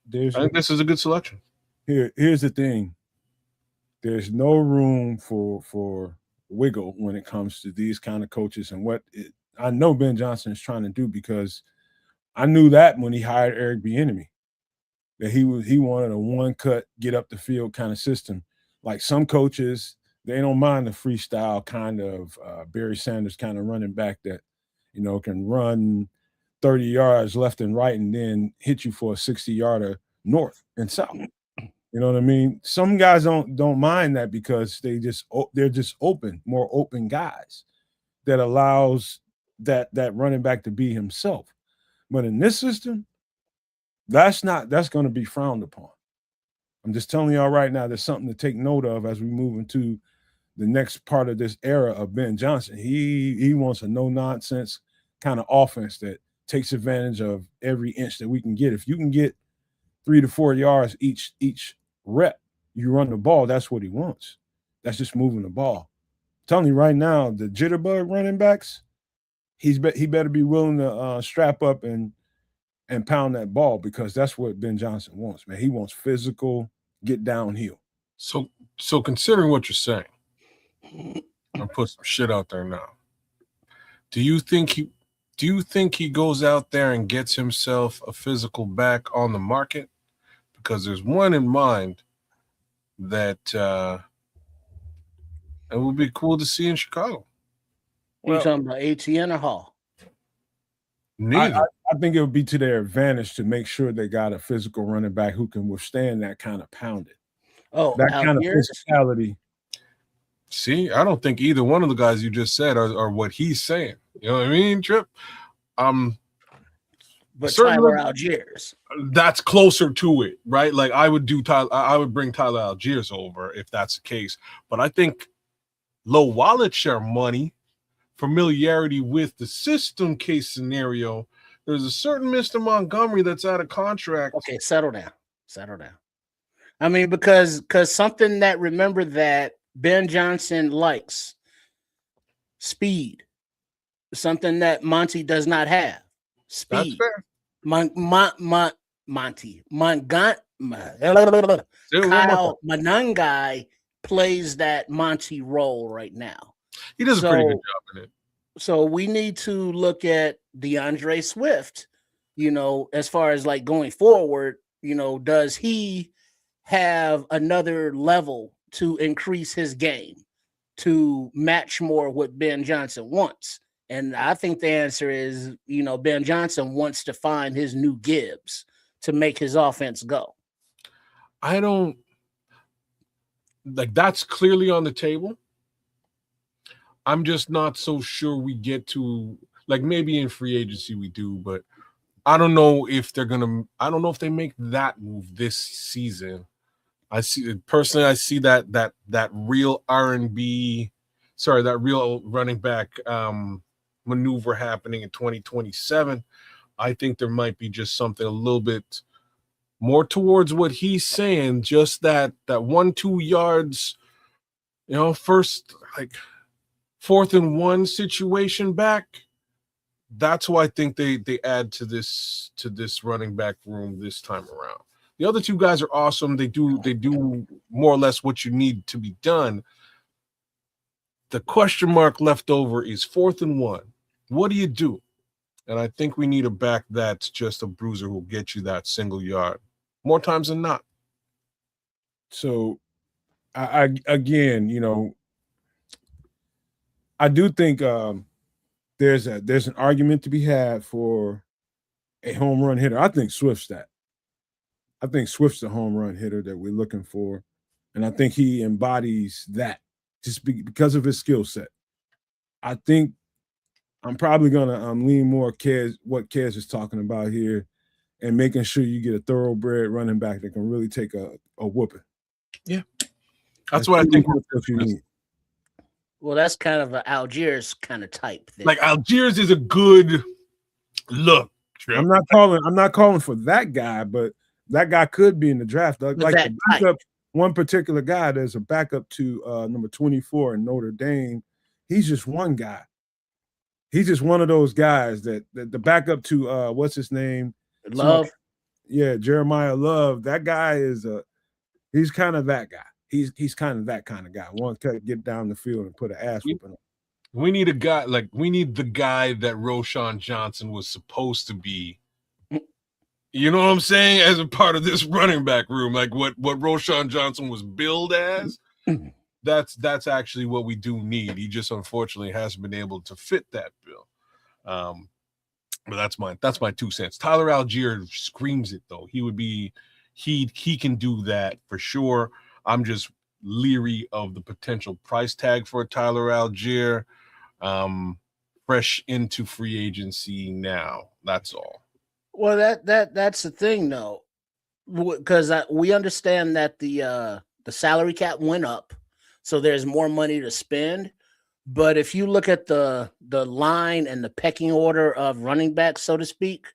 this is a good selection. Here's the thing. There's no room for wiggle when it comes to these kind of coaches and I know Ben Johnson is trying to do, because I knew that when he hired Eric Bieniemy, that he wanted a one-cut, get up the field kind of system. Like some coaches, they don't mind the freestyle kind of Barry Sanders kind of running back that, can run 30 yards left and right and then hit you for a 60-yarder north and south. You know what I mean? Some guys don't mind that because they're just more open guys that allows that running back to be himself. But in this system, that's going to be frowned upon. I'm just telling y'all right now, there's something to take note of as we move into the next part of this era of Ben Johnson. He wants a no-nonsense kind of offense that takes advantage of every inch that we can get. If you can get 3 to 4 yards each rep, you run the ball, that's what he wants. That's just moving the ball. I'm telling you right now, the jitterbug running backs, he better be willing to strap up and pound that ball, because that's what Ben Johnson wants, man. He wants physical, get downhill. So considering what you're saying, I'll put some shit out there now. Do you think he goes out there and gets himself a physical back on the market? Because there's one in mind that it would be cool to see in Chicago. You talking about ATN or Hall? Neither. I think it would be to their advantage to make sure they got a physical running back who can withstand that kind of pounding. Oh, that kind of physicality. See, I don't think either one of the guys you just said are what he's saying. You know what I mean, Trip? But Tyler Algiers, that's closer to it, right? Like I would bring Tyler Algiers over if that's the case. But I think low wallet share money, familiarity with the system case scenario, there's a certain Mr. Montgomery that's out of contract. Okay, settle down. I mean, because something that, remember, that Ben Johnson likes: speed. Something that Monty does not have. Speed. That's fair. Kyle Monangai plays that Monty role right now. He does a pretty good job in it. So we need to look at DeAndre Swift, as far as like going forward, does he have another level to increase his game to match more what Ben Johnson wants? And I think the answer is, Ben Johnson wants to find his new Gibbs to make his offense go. I don't that's clearly on the table. I'm just not so sure we get to, maybe in free agency we do, but I don't know if they make that move this season. I see that real R&B, that real running back maneuver happening in 2027. I think there might be just something a little bit more towards what he's saying, just that 1-2 yards, first like 4th and 1 situation back. That's why I think they add to this running back room this time around. The other two guys are awesome. They do more or less what you need to be done. The question mark left over is 4th and 1. What do you do? And I think we need a back that's just a bruiser who'll get you that single yard more times than not. So, I again, I do think there's an argument to be had for a home run hitter. I think Swift's that. I think Swift's the home run hitter that we're looking for, and I think he embodies that just because of his skill set. I think I'm probably gonna lean more what Kez is talking about here, and making sure you get a thoroughbred running back that can really take a whooping. Yeah, that's what I think. What you need. Well, that's kind of an Algiers kind of type thing. Like Algiers is a good look. Trip. I'm not calling for that guy, but that guy could be in the draft. Like the backup, one particular guy, there's a backup to number 24 in Notre Dame. He's just one guy. He's just one of those guys that the backup to what's his name? Love. Jeremiah Love. That guy he's kind of that guy. He's kind of that kind of guy. Want to get down the field and put an ass whooping on. We need the guy that Roschon Johnson was supposed to be. You know what I'm saying? As a part of this running back room, like what Roschon Johnson was billed as. That's actually what we do need. He just unfortunately hasn't been able to fit that bill. But that's my 2 cents. Tyler Algier screams it though. He can do that for sure. I'm just leery of the potential price tag for Tyler Algier. Fresh into free agency now. That's all. Well, that's the thing though, because we understand that the salary cap went up. So there's more money to spend. But if you look at the line and the pecking order of running backs, so to speak,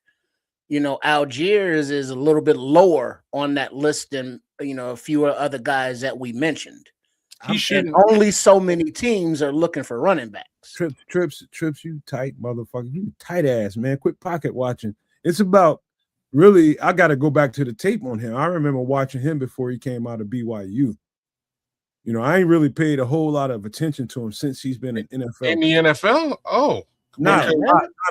Algiers is a little bit lower on that list than, a few other guys that we mentioned. And only so many teams are looking for running backs. Trips, you tight motherfucker. You tight ass, man. Quit pocket watching. It's about really, I got to go back to the tape on him. I remember watching him before he came out of BYU. I ain't really paid a whole lot of attention to him since he's been in NFL. In the NFL? Oh. Not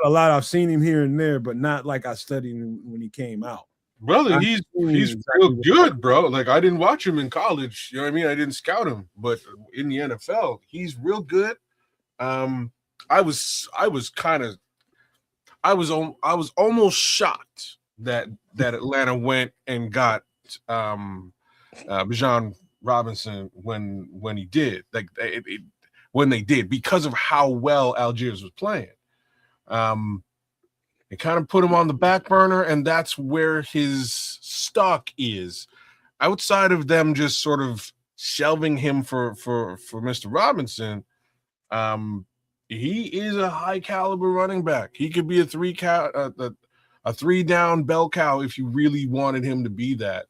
a lot. I've seen him here and there, but not like I studied him when he came out. Brother, he's real good, bro. Like, I didn't watch him in college. You know what I mean? I didn't scout him. But in the NFL, he's real good. I was almost shocked that Atlanta went and got Bijan Robinson when he did, when they did, because of how well Algiers was playing. It kind of put him on the back burner, and that's where his stock is. Outside of them just sort of shelving him for Mr. Robinson, he is a high caliber running back. He could be a three down bell cow if you really wanted him to be that.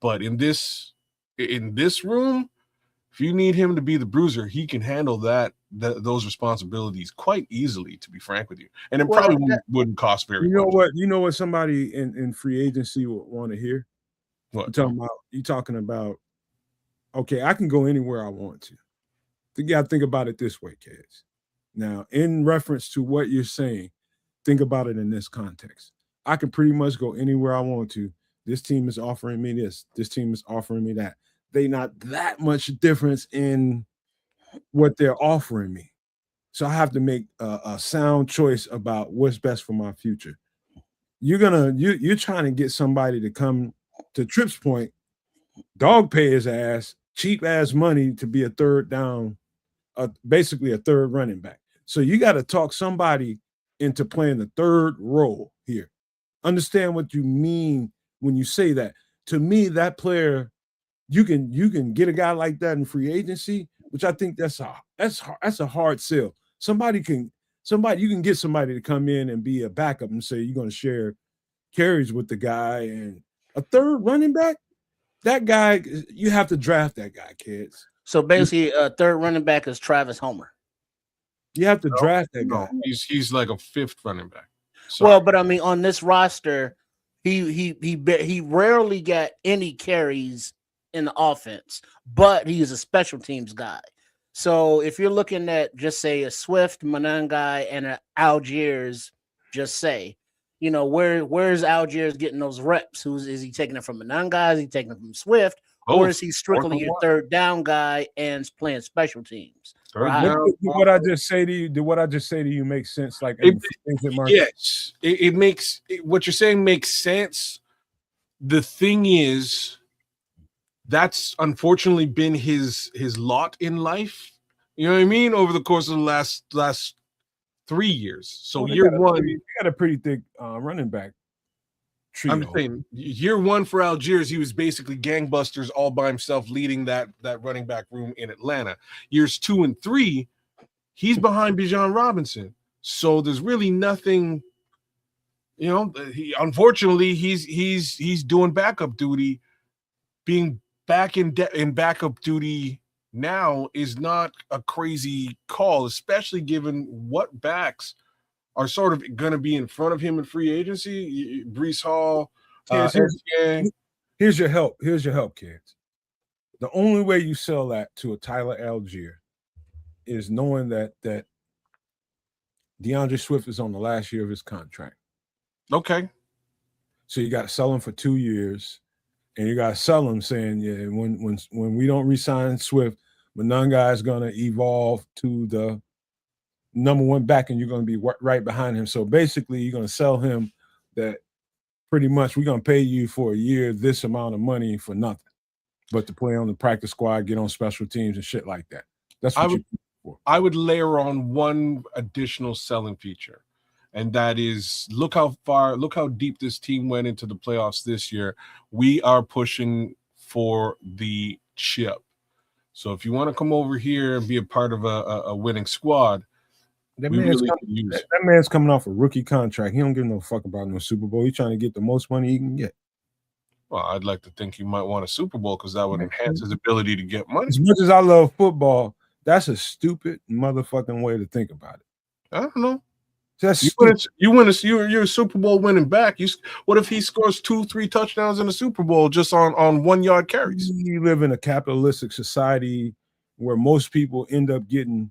But in this room, if you need him to be the bruiser, he can handle those responsibilities quite easily, to be frank with you. And it probably wouldn't cost very much. You know what somebody in free agency would want to hear? What? You talking about, okay, I can go anywhere I want to. You got to think about it this way, kids. Now, in reference to what you're saying, think about it in this context. I can pretty much go anywhere I want to. This team is offering me this. This team is offering me that. They not that much difference in what they're offering me. So I have to make a sound choice about what's best for my future. You're trying to get somebody to come to Tripp's point, dog pay his ass, cheap ass money to be a third down, basically a third running back. So you got to talk somebody into playing the third role here. Understand what you mean when you say that. To me, that player, you can get a guy like that in free agency, which I think that's a hard sell. Somebody can somebody, you can get somebody to come in and be a backup and say you're going to share carries with the guy, and a third running back. That guy, you have to draft that guy, kids. So basically, a third running back is Travis Homer. You have to draft that guy. He's like a fifth running back. Well, but I mean, on this roster, he rarely got any carries in the offense, but he is a special teams guy. So if you're looking at just say a Swift, Monangai, and an Algiers, just say, you know, where's Algiers getting those reps? Is he taking it from Monangai? Is he taking it from Swift? Or is he strictly your third down guy and playing special teams? Did what I just say to you? Did what I just say to you make sense? Like, yes, it makes what you're saying makes sense. The thing is, that's unfortunately been his lot in life. You know what I mean? Over the course of the last 3 years. So year one, he got a pretty thick running back trio. I'm saying year one for Algiers, he was basically gangbusters all by himself, leading that running back room in Atlanta. Years 2 and 3, he's behind Bijan Robinson. So there's really nothing, you know. Unfortunately, he's doing backup duty. Being back in backup duty now is not a crazy call, especially given what backs are sort of going to be in front of him in free agency. Breece Hall. Here's your help. Here's your help, kids. The only way you sell that to a Tyler Algier is knowing that DeAndre Swift is on the last year of his contract. Okay. So you got to sell him for 2 years, and you got to sell him saying, yeah, when we don't re-sign Swift, Monangai is going to evolve to the number one back, and you're going to be right behind him. So basically, you're going to sell him that pretty much we're going to pay you for a year this amount of money for nothing, but to play on the practice squad, get on special teams and shit like that. That's what I would layer on one additional selling feature, and that is look how deep this team went into the playoffs this year. We are pushing for the chip. So if you want to come over here and be a part of a winning squad, that man's coming off a rookie contract. He don't give no fuck about no Super Bowl. He's trying to get the most money he can get. Well, I'd like to think he might want a Super Bowl because that would enhance his ability to get money. As much as I love football, that's a stupid motherfucking way to think about it. I don't know. That's you're a Super Bowl winning back. What if he scores 2-3 touchdowns in the Super Bowl just on 1 yard carries? You live in a capitalistic society where most people end up getting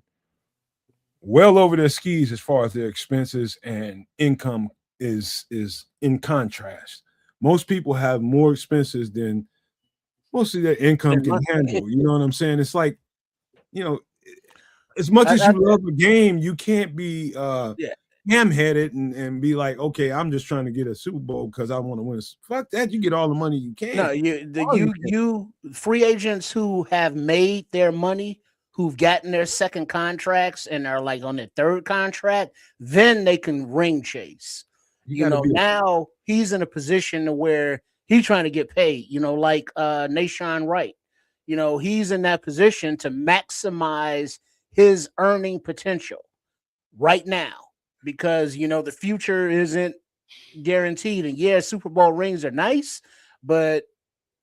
well over their skis as far as their expenses and income is in contrast. Most people have more expenses than most of their income can handle. You know what I'm saying? It's like, you know, as much as you love a game, you can't be ham-headed and be like, okay, I'm just trying to get a Super Bowl because I want to win. Fuck that. You get all the money you can. No, you free agents who have made their money, who've gotten their second contracts and are like on their third contract, then they can ring chase. You know, now he's in a position to where he's trying to get paid, you know, like Nashawn Wright. You know, he's in that position to maximize his earning potential right now because, you know, the future isn't guaranteed. And yeah, Super Bowl rings are nice, but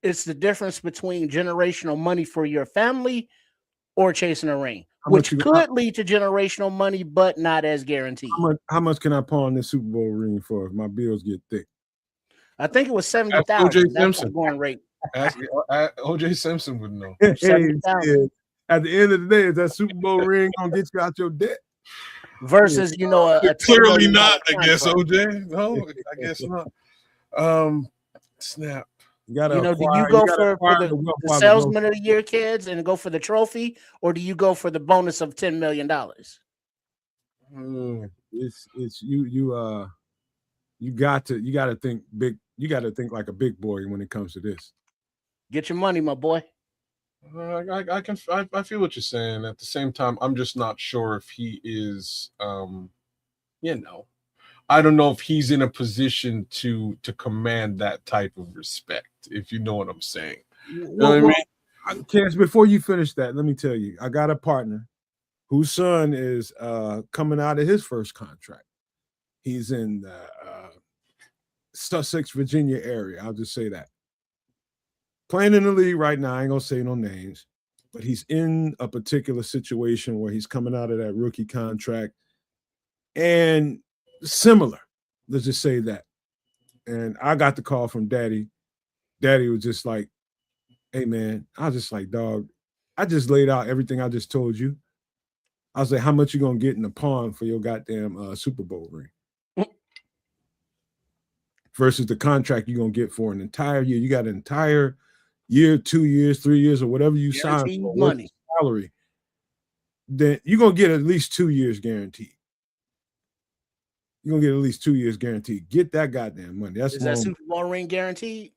it's the difference between generational money for your family or chasing a ring, which could lead to generational money, but not as guaranteed. How much can I pawn this Super Bowl ring for if my bills get thick? I think it was 70,000. That's the going rate. OJ Simpson would know. At the end of the day, is that Super Bowl ring gonna get you out your debt? Versus, you know, clearly not. I guess OJ. No, I guess not. Snap. Do you go for the salesman of the year, kids, and go for the trophy, or do you go for the bonus of $10 million? It's you got to think big. You got to think like a big boy when it comes to this. Get your money, my boy. I feel what you're saying. At the same time, I'm just not sure if he is. I don't know if he's in a position to command that type of respect, if you know what I'm saying. You know what I mean? Cass, before you finish that, let me tell you, I got a partner whose son is coming out of his first contract. He's in the Sussex, Virginia area. I'll just say that. Playing in the league right now, I ain't gonna say no names, but he's in a particular situation where he's coming out of that rookie contract and similar. Let's just say that. And I got the call from Daddy. Daddy was just like, hey, man, I was just like, dog, I just laid out everything I just told you. I was like, how much you going to get in the pawn for your goddamn Super Bowl ring? Versus the contract you're going to get for an entire year. You got an entire year, 2 years, 3 years, or whatever you sign for money salary. Then you're going to get at least 2 years guaranteed. You're going to get at least 2 years guaranteed. Get that goddamn money. Is that Super Bowl ring guaranteed?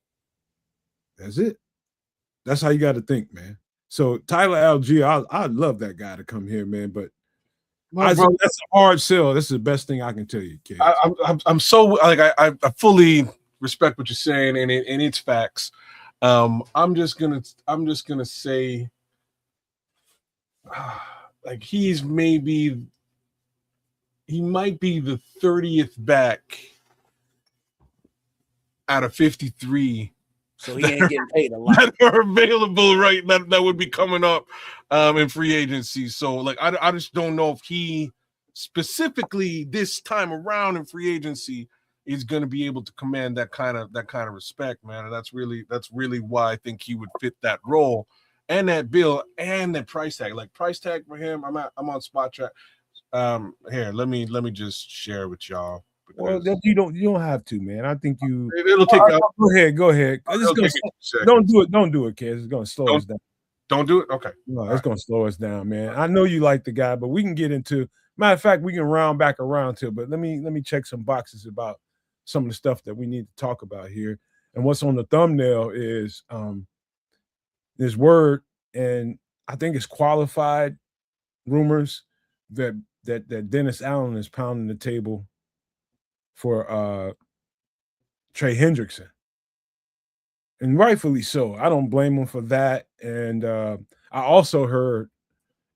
That's it. That's how you got to think, man. So Tyler Algier, I love that guy to come here, man. But that's a hard sell. This is the best thing I can tell you, kid. I'm so like I fully respect what you're saying, and it's facts. I'm just gonna say, like he might be the 30th back out of 53. So he ain't getting paid a lot. That are available that would be coming up in free agency. So like I just don't know if he specifically this time around in free agency is going to be able to command that kind of respect, man. And that's really why I think he would fit that role and that bill and that price tag. Like price tag for him, I'm on Spot Track. Here, let me just share with y'all. Well, you don't have to, man. I think it'll take. Go ahead. Don't do it, kids. It's gonna slow us down. Don't do it. Okay. No, it's gonna slow us down, man. I know you like the guy, but we can get into. Matter of fact, we can round back around to it. But let me check some boxes about some of the stuff that we need to talk about here. And what's on the thumbnail is this word, and I think it's qualified rumors that Dennis Allen is pounding the table for Trey Hendrickson. And rightfully so. I don't blame him for that. And I also heard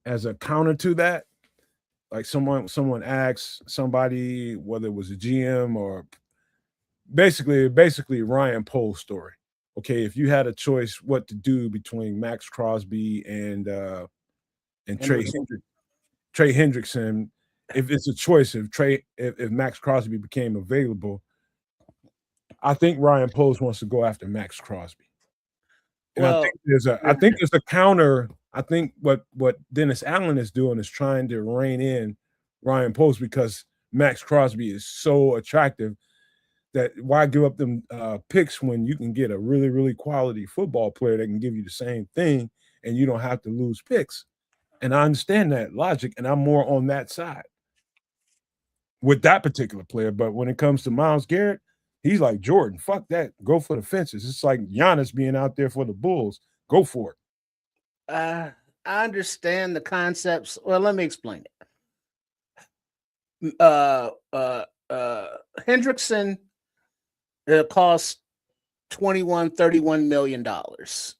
as a counter to that, like someone asked somebody, whether it was a GM or basically Ryan Pohl's story. Okay, if you had a choice what to do between Max Crosby and Trey Hendrickson, if it's a choice if Max Crosby became available, I think Ryan Post wants to go after Max Crosby. And I think there's a counter. I think what Dennis Allen is doing is trying to rein in Ryan Post because Max Crosby is so attractive that why give up them picks when you can get a really, really quality football player that can give you the same thing and you don't have to lose picks. And I understand that logic, and I'm more on that side with that particular player. But when it comes to Myles Garrett, he's like Jordan. Fuck that. Go for the fences. It's like Giannis being out there for the Bulls. Go for it. I understand the concepts. Well, let me explain it. Hendrickson cost $31 million.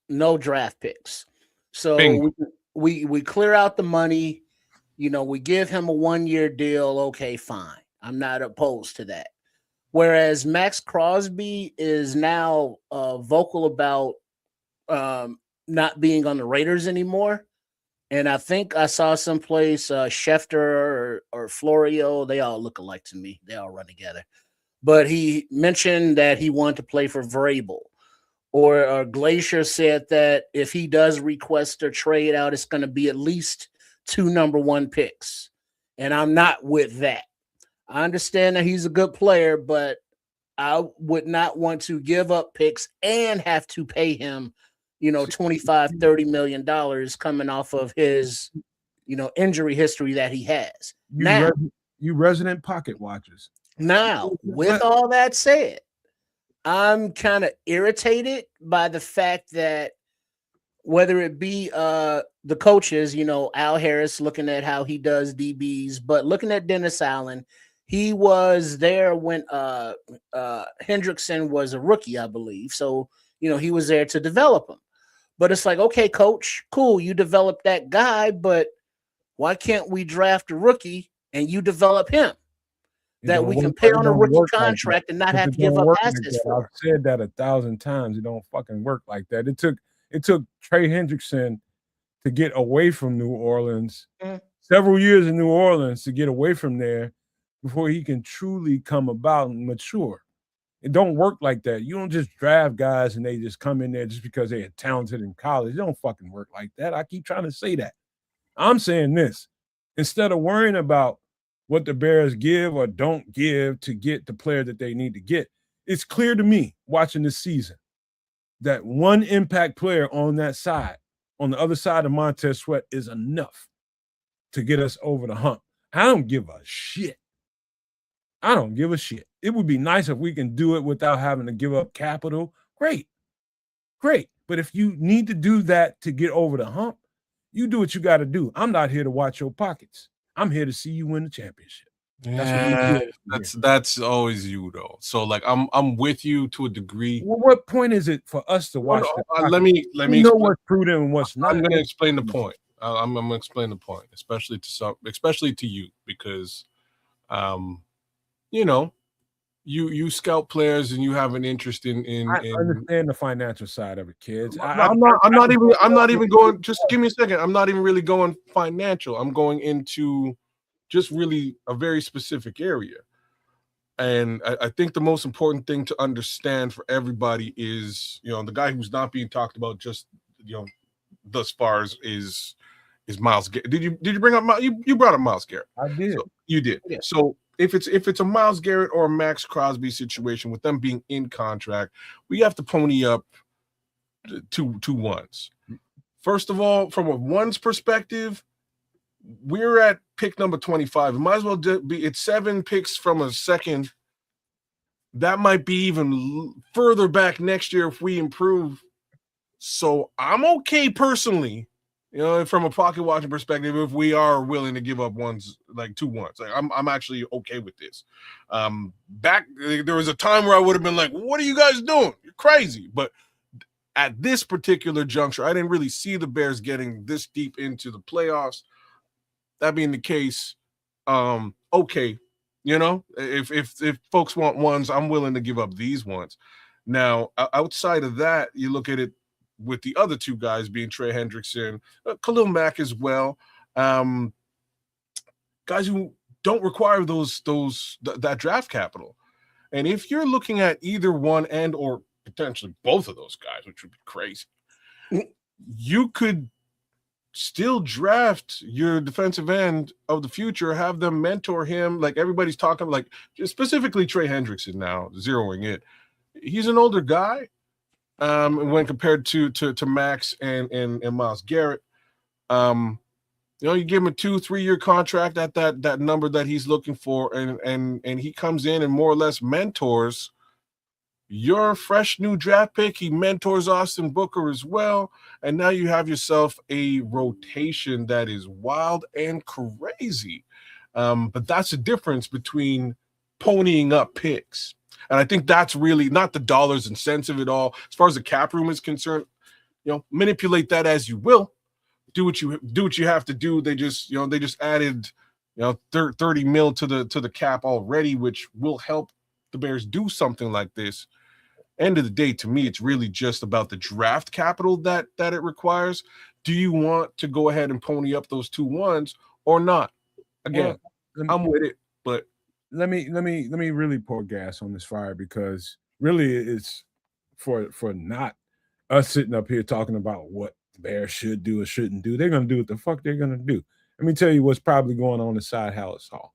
No draft picks. So we clear out the money. You know, we give him a 1-year deal. Okay, fine. I'm not opposed to that. Whereas Max Crosby is now vocal about not being on the Raiders anymore. And I think I saw someplace Schefter or Florio. They all look alike to me. They all run together. But he mentioned that he wanted to play for Vrabel. Or Glacier said that if he does request or trade out, it's going to be at least 2 number 1 picks. And I'm not with that. I understand that he's a good player, but I would not want to give up picks and have to pay him, $25-30 million coming off of his, injury history that he has. You resident pocket watchers. Now, with all that said, I'm kind of irritated by the fact that whether it be the coaches, Al Harris looking at how he does DBs, but looking at Dennis Allen, he was there when Hendrickson was a rookie, I believe. So, he was there to develop him. But it's like, okay, coach, cool, you developed that guy, but why can't we draft a rookie and you develop him that we can pay on a rookie contract and not have to give up assets for? I've said that 1,000 times. It don't fucking work like that. It took Trey Hendrickson to get away from New Orleans, several years in New Orleans to get away from there before he can truly come about and mature. It don't work like that. You don't just draft guys and they just come in there just because they are talented in college. It don't fucking work like that. I keep trying to say that. I'm saying this. Instead of worrying about what the Bears give or don't give to get the player that they need to get, it's clear to me watching this season that one impact player on that side, on the other side of Montez Sweat, is enough to get us over the hump. I don't give a shit. I don't give a shit. It would be nice if we can do it without having to give up capital. Great. But if you need to do that to get over the hump, you do what you got to do. I'm not here to watch your pockets. I'm here to see you win the championship. That's always you though. So like I'm with you to a degree. Well, what point is it for us to watch? Let me know what's prudent and what's not. I'm going to explain the point. I'm going to explain the point, especially to you, because you scout players and you have an interest in I understand the financial side of it, kids. I'm not even going. Just give me a second. I'm not even really going financial. I'm going into just really a very specific area. And I think the most important thing to understand for everybody is, the guy who's not being talked about just, thus far is Myles Garrett. Did you bring up you brought up Myles Garrett? I did. So you did. Yeah. So if it's a Myles Garrett or a Max Crosby situation with them being in contract, we have to pony up two ones. First of all, from a ones perspective, we're at pick number 25. It might as well be. It's 7 picks from a second. That might be even further back next year if we improve. So I'm okay personally, from a pocket watching perspective, if we are willing to give up ones, like 2 ones. Like I'm actually okay with this. Back there was a time where I would have been like, "What are you guys doing? You're crazy." But at this particular juncture, I didn't really see the Bears getting this deep into the playoffs. That being the case, okay, if folks want ones, I'm willing to give up these ones. Now, outside of that, you look at it with the other 2 guys being Trey Hendrickson, Khalil Mack as well, guys who don't require that draft capital. And if you're looking at either one and or potentially both of those guys, which would be crazy, you could still draft your defensive end of the future, have them mentor him. Like everybody's talking, like specifically Trey Hendrickson now, zeroing it. He's an older guy when compared to Max and Myles Garrett. You give him a 2-3 year contract at that number that he's looking for, and he comes in and more or less mentors your fresh new draft pick. He mentors Austin Booker as well. And now you have yourself a rotation that is wild and crazy. But that's the difference between ponying up picks. And I think that's really not the dollars and cents of it all. As far as the cap room is concerned, manipulate that as you will. Do what you have to do. They just added, 30 mil to the cap already, which will help the Bears do something like this. End of the day, to me, it's really just about the draft capital that it requires. Do you want to go ahead and pony up those 2 ones or not? Again, I'm with it, but let me really pour gas on this fire, because really it's for not us sitting up here talking about what the Bears should do or shouldn't do. They're gonna do what the fuck they're gonna do. Let me tell you what's probably going on inside Hallis Hall.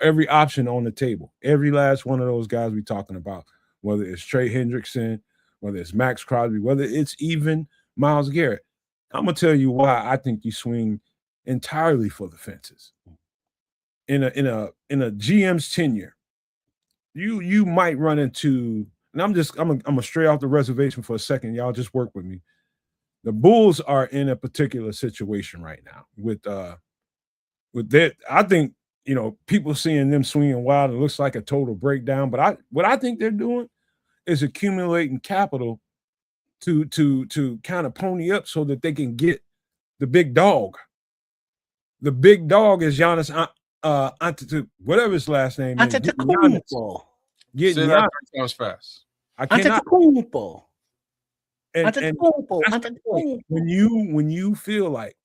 Every option on the table, every last one of those guys we're talking about, whether it's Trey Hendrickson, whether it's Max Crosby, whether it's even Myles Garrett. I'm going to tell you why I think you swing entirely for the fences. In a GM's tenure, you might run into, and I'm gonna stray off the reservation for a second. Y'all just work with me. The Bulls are in a particular situation right now with that. I think, people seeing them swinging wild, it looks like a total breakdown. But what I think they're doing is accumulating capital to kind of pony up so that they can get the big dog. The big dog is Giannis whatever his last name is. Antetokounmpo. Say that 3 times fast. I cannot. Antetokounmpo. And when you feel like,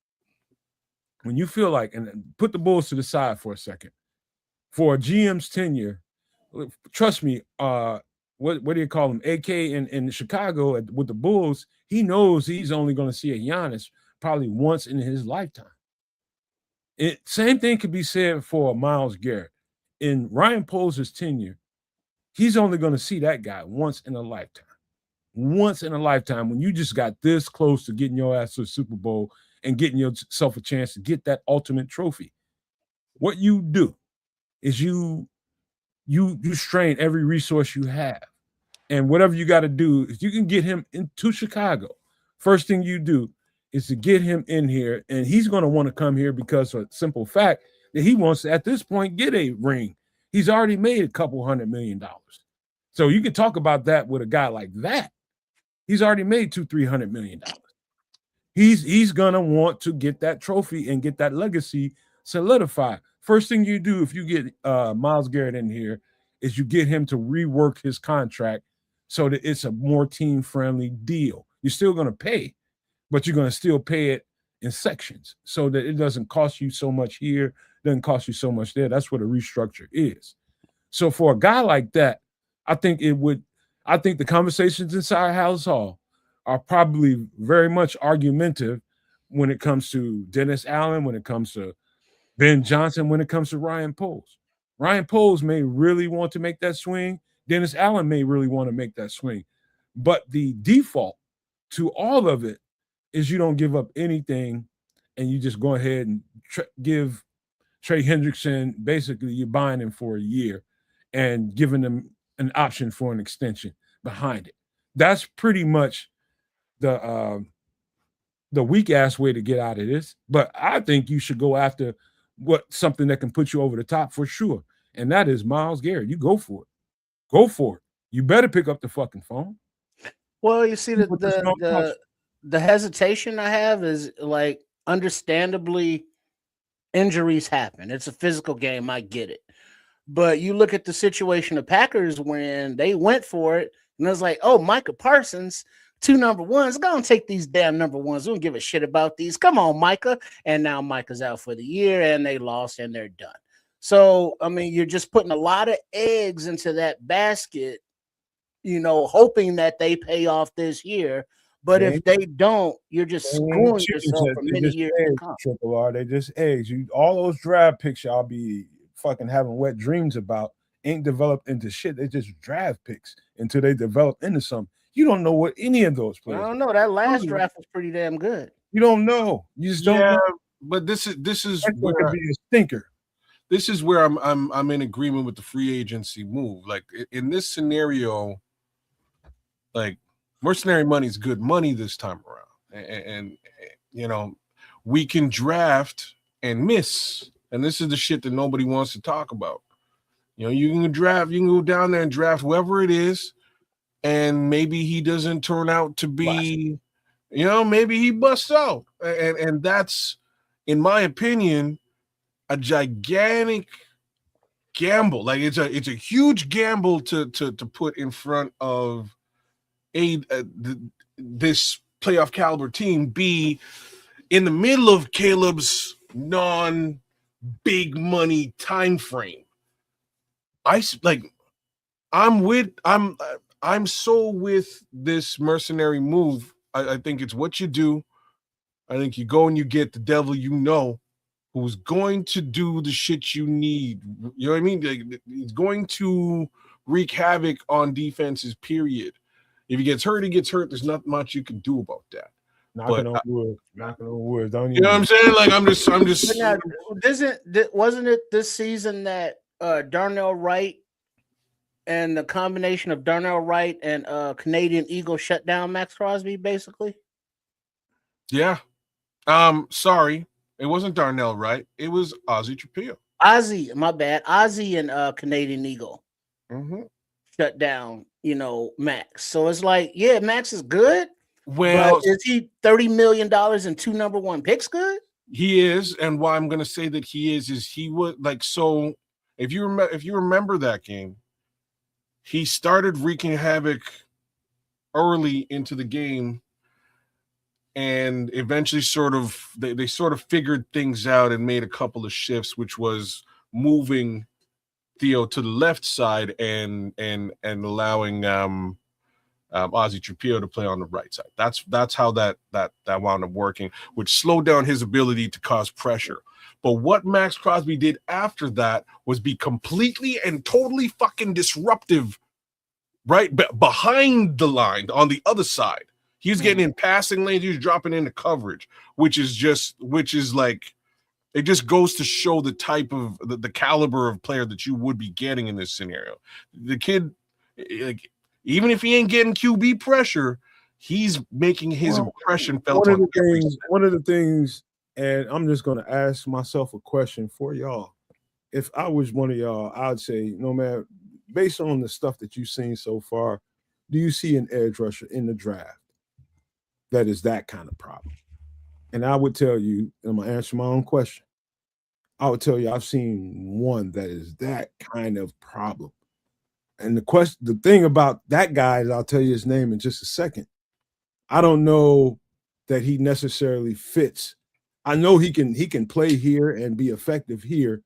and put the Bulls to the side for a second, for a GM's tenure, trust me, what do you call him? AK in Chicago with the Bulls, he knows he's only going to see a Giannis probably once in his lifetime. Same thing could be said for Myles Garrett. In Ryan Poles' tenure, he's only going to see that guy once in a lifetime. Once in a lifetime, when you just got this close to getting your ass to the Super Bowl and getting yourself a chance to get that ultimate trophy. What you do is you strain every resource you have. And whatever you got to do, if you can get him into Chicago, first thing you do is to get him in here. And he's going to want to come here because of a simple fact that he wants to, at this point, get a ring. He's already made a couple $100 million. So you can talk about that with a guy like that. He's already made $200-300 million. He's going to want to get that trophy and get that legacy solidified. First thing you do if you get Myles Garrett in here is you get him to rework his contract so that it's a more team-friendly deal. You're still going to pay, but you're going to still pay it in sections so that it doesn't cost you so much here, doesn't cost you so much there. That's what a restructure is. So for a guy like that, I think the conversations inside House Hall are probably very much argumentative when it comes to Dennis Allen, when it comes to Ben Johnson, when it comes to Ryan Poles. Ryan Poles may really want to make that swing. Dennis Allen may really want to make that swing. But the default to all of it is you don't give up anything and you just go ahead and give Trey Hendrickson, basically you're buying him for a year and giving him an option for an extension behind it. That's pretty much the weak ass way to get out of this. But I think you should go after something that can put you over the top for sure. And that is Myles Garrett. You go for it. Go for it. You better pick up the fucking phone. Well, you see the hesitation I have is like understandably injuries happen. It's a physical game. I get it. But you look at the situation of Packers when they went for it, and it was like, oh, Micah Parsons, 2 number ones. Go and take these damn number ones. We don't give a shit about these. Come on, Micah. And now Micah's out for the year, and they lost, and they're done. So, I mean, you're just putting a lot of eggs into that basket, hoping that they pay off this year. But if they don't, you're just screwing yourself for many years to come. Triple R, they just eggs. All those draft picks y'all be fucking having wet dreams about ain't developed into shit. They just draft picks until they develop into something. You don't know what any of those players. I don't know. That last draft was pretty damn good. You don't know. You just don't know. But this is where could be a stinker. This is where I'm in agreement with the free agency move. Like in this scenario, like mercenary money is good money this time around, and we can draft and miss. And this is the shit that nobody wants to talk about. You can draft, you can go down there and draft whoever it is, and maybe he doesn't turn out to be, maybe he busts out. And that's, in my opinion, a gigantic gamble. Like it's a huge gamble to put in front of this playoff caliber team, be in the middle of Caleb's non-big money time frame. I'm so with this mercenary move. I think it's what you do. I think you go and you get the devil who's going to do the shit you need. You know what I mean? Like, he's going to wreak havoc on defenses, period. If he gets hurt, he gets hurt. There's not much you can do about that. Knocking on wood. Don't you know what I'm saying? Like I'm just. Now, wasn't it this season that Darnell Wright and the combination of Darnell Wright and Canadian Eagle shut down Max Crosby, basically? Yeah. Sorry, it wasn't Darnell Wright. It was Ozzie Trapillo. Ozzie, my bad. Ozzie and Canadian Eagle shut down, Max. So it's like, yeah, Max is good. Well, is he $30 million and 2 number 1 picks good? He is, and why I'm going to say that he is he would like so. If you remember that game, he started wreaking havoc early into the game, and eventually, sort of they sort of figured things out and made a couple of shifts, which was moving Theo to the left side and allowing Ozzy Trapillo to play on the right side. That's how that wound up working, which slowed down his ability to cause pressure. But what Max Crosby did after that was be completely and totally fucking disruptive, right? Behind the line on the other side. He was getting in passing lanes, he was dropping into coverage, which is like, it just goes to show the type of the caliber of player that you would be getting in this scenario. The kid, like, even if he ain't getting QB pressure, he's making his impression felt. One of the things, and I'm just going to ask myself a question for y'all. If I was one of y'all, I'd say, no matter, based on the stuff that you've seen so far, do you see an edge rusher in the draft that is that kind of problem? And I would tell you, I'm going to answer my own question. I would tell you I've seen one that is that kind of problem. And the thing about that guy is, I'll tell you his name in just a second. I don't know that he necessarily fits. I know he can play here and be effective here,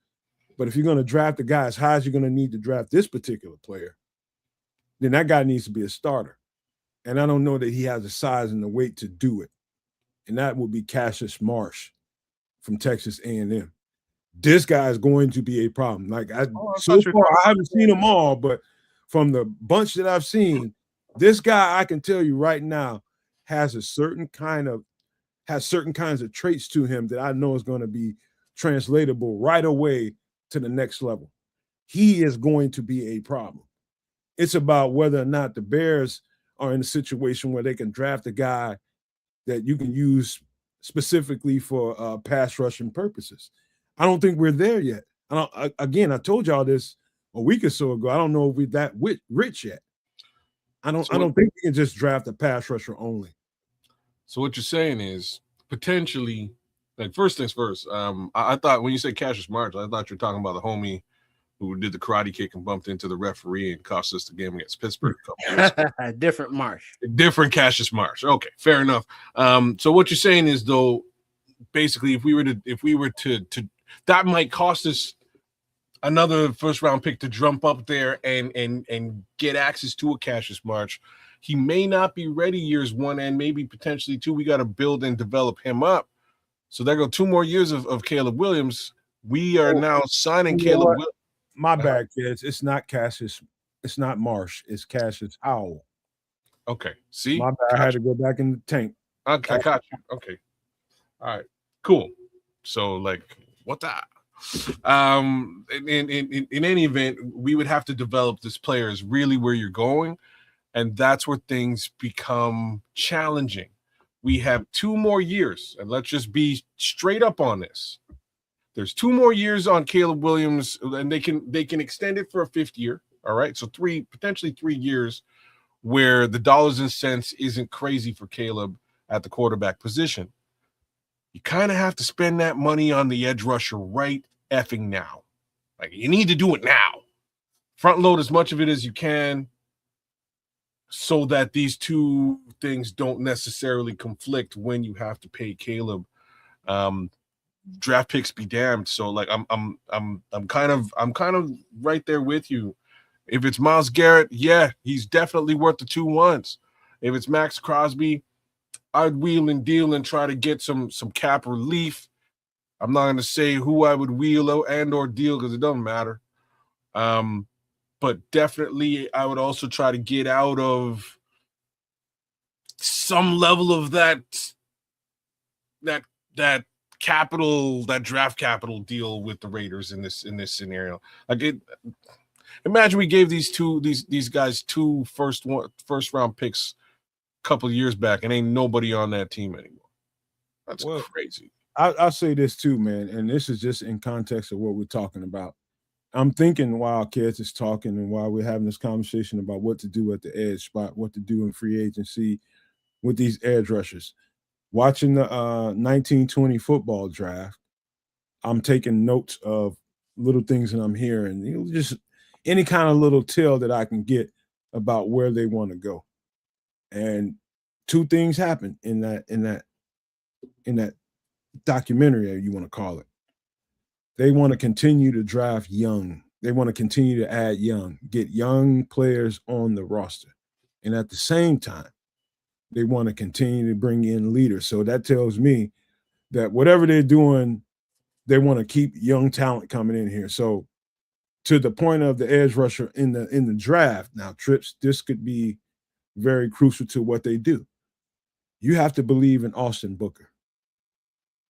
but if you're going to draft a guy as high as you're going to need to draft this particular player, then that guy needs to be a starter. And I don't know that he has the size and the weight to do it. And that would be Cassius Marsh from Texas A&M. This guy is going to be a problem. Like I haven't seen them all, but from the bunch that I've seen, this guy, I can tell you right now, has certain kinds of traits to him that I know is going to be translatable right away to the next level. He is going to be a problem. It's about whether or not the Bears are in a situation where they can draft a guy that you can use specifically for pass rushing purposes. I don't think we're there yet. I told y'all this a week or so ago. I don't know if we're that rich yet. I don't think we can just draft a pass rusher only. So what you're saying is potentially, like, first things first. I thought when you said Cassius Marsh, I thought you were talking about the homie who did the karate kick and bumped into the referee and cost us the game against Pittsburgh a couple years ago. Different Marsh. Different Cassius Marsh. Okay, fair enough. So what you're saying is, though, basically, if we were to that might cost us another first round pick to jump up there and get access to a Cassius Marsh. He may not be ready years 1 and maybe potentially 2. We got to build and develop him up. So there go 2 more years of Caleb Williams. We are now signing Caleb Williams. My bad, kids. It's not Cassius. It's not Marsh. It's Cassius Howell. Okay. See? My bad. I had to go back in the tank. I got you. Okay. All right. Cool. So, like, what the? In any event, we would have to develop this player as really where you're going, and that's where things become challenging. We have 2 more years, and let's just be straight up on this. There's 2 more years on Caleb Williams, and they can extend it for a 5th year. All right, so potentially 3 years where the dollars and cents isn't crazy for Caleb at the quarterback position. You kind of have to spend that money on the edge rusher right effing now. Like, you need to do it now. Front load as much of it as you can so that these 2 things don't necessarily conflict when you have to pay Caleb. Draft picks be damned. So, like, I'm kind of right there with you. If it's Myles Garrett, yeah, he's definitely worth the 2 ones. If it's Max Crosby, I'd wheel and deal and try to get some cap relief. I'm not going to say who I would wheel and or deal because it doesn't matter. But definitely I would also try to get out of some level of that capital, that draft capital deal with the Raiders in this scenario. Like, imagine we gave these guys 2 first round picks a couple of years back and ain't nobody on that team anymore. That's crazy. I'll say this too, man, and this is just in context of what we're talking about. I'm thinking while Kids is talking and while we're having this conversation about what to do at the edge spot, what to do in free agency with these edge rushers. watching the 1920 football draft, I'm taking notes of little things that I'm hearing, just any kind of little tell that I can get about where they want to go. And two things happen in that documentary, you want to call it. They want to continue to draft young. They want to continue to add young, get young players on the roster. And at the same time, they want to continue to bring in leaders. So that tells me that whatever they're doing, they want to keep young talent coming in here. So to the point of the edge rusher in the draft, now Trips, this could be very crucial to what they do. You have to believe in Austin Booker.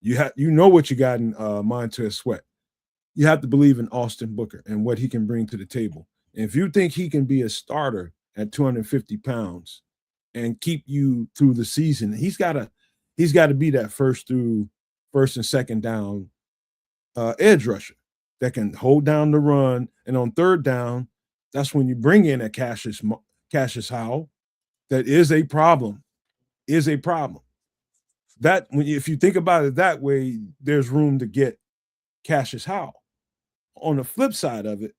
You know what you got in Montez Sweat. You have to believe in Austin Booker and what he can bring to the table. And if you think he can be a starter at 250 pounds and keep you through the season, he's got to be that first and second down edge rusher that can hold down the run. And on third down, that's when you bring in a Cassius Howell. That is a problem. That if you think about it that way, there's room to get Cassius Howell. On the flip side of it,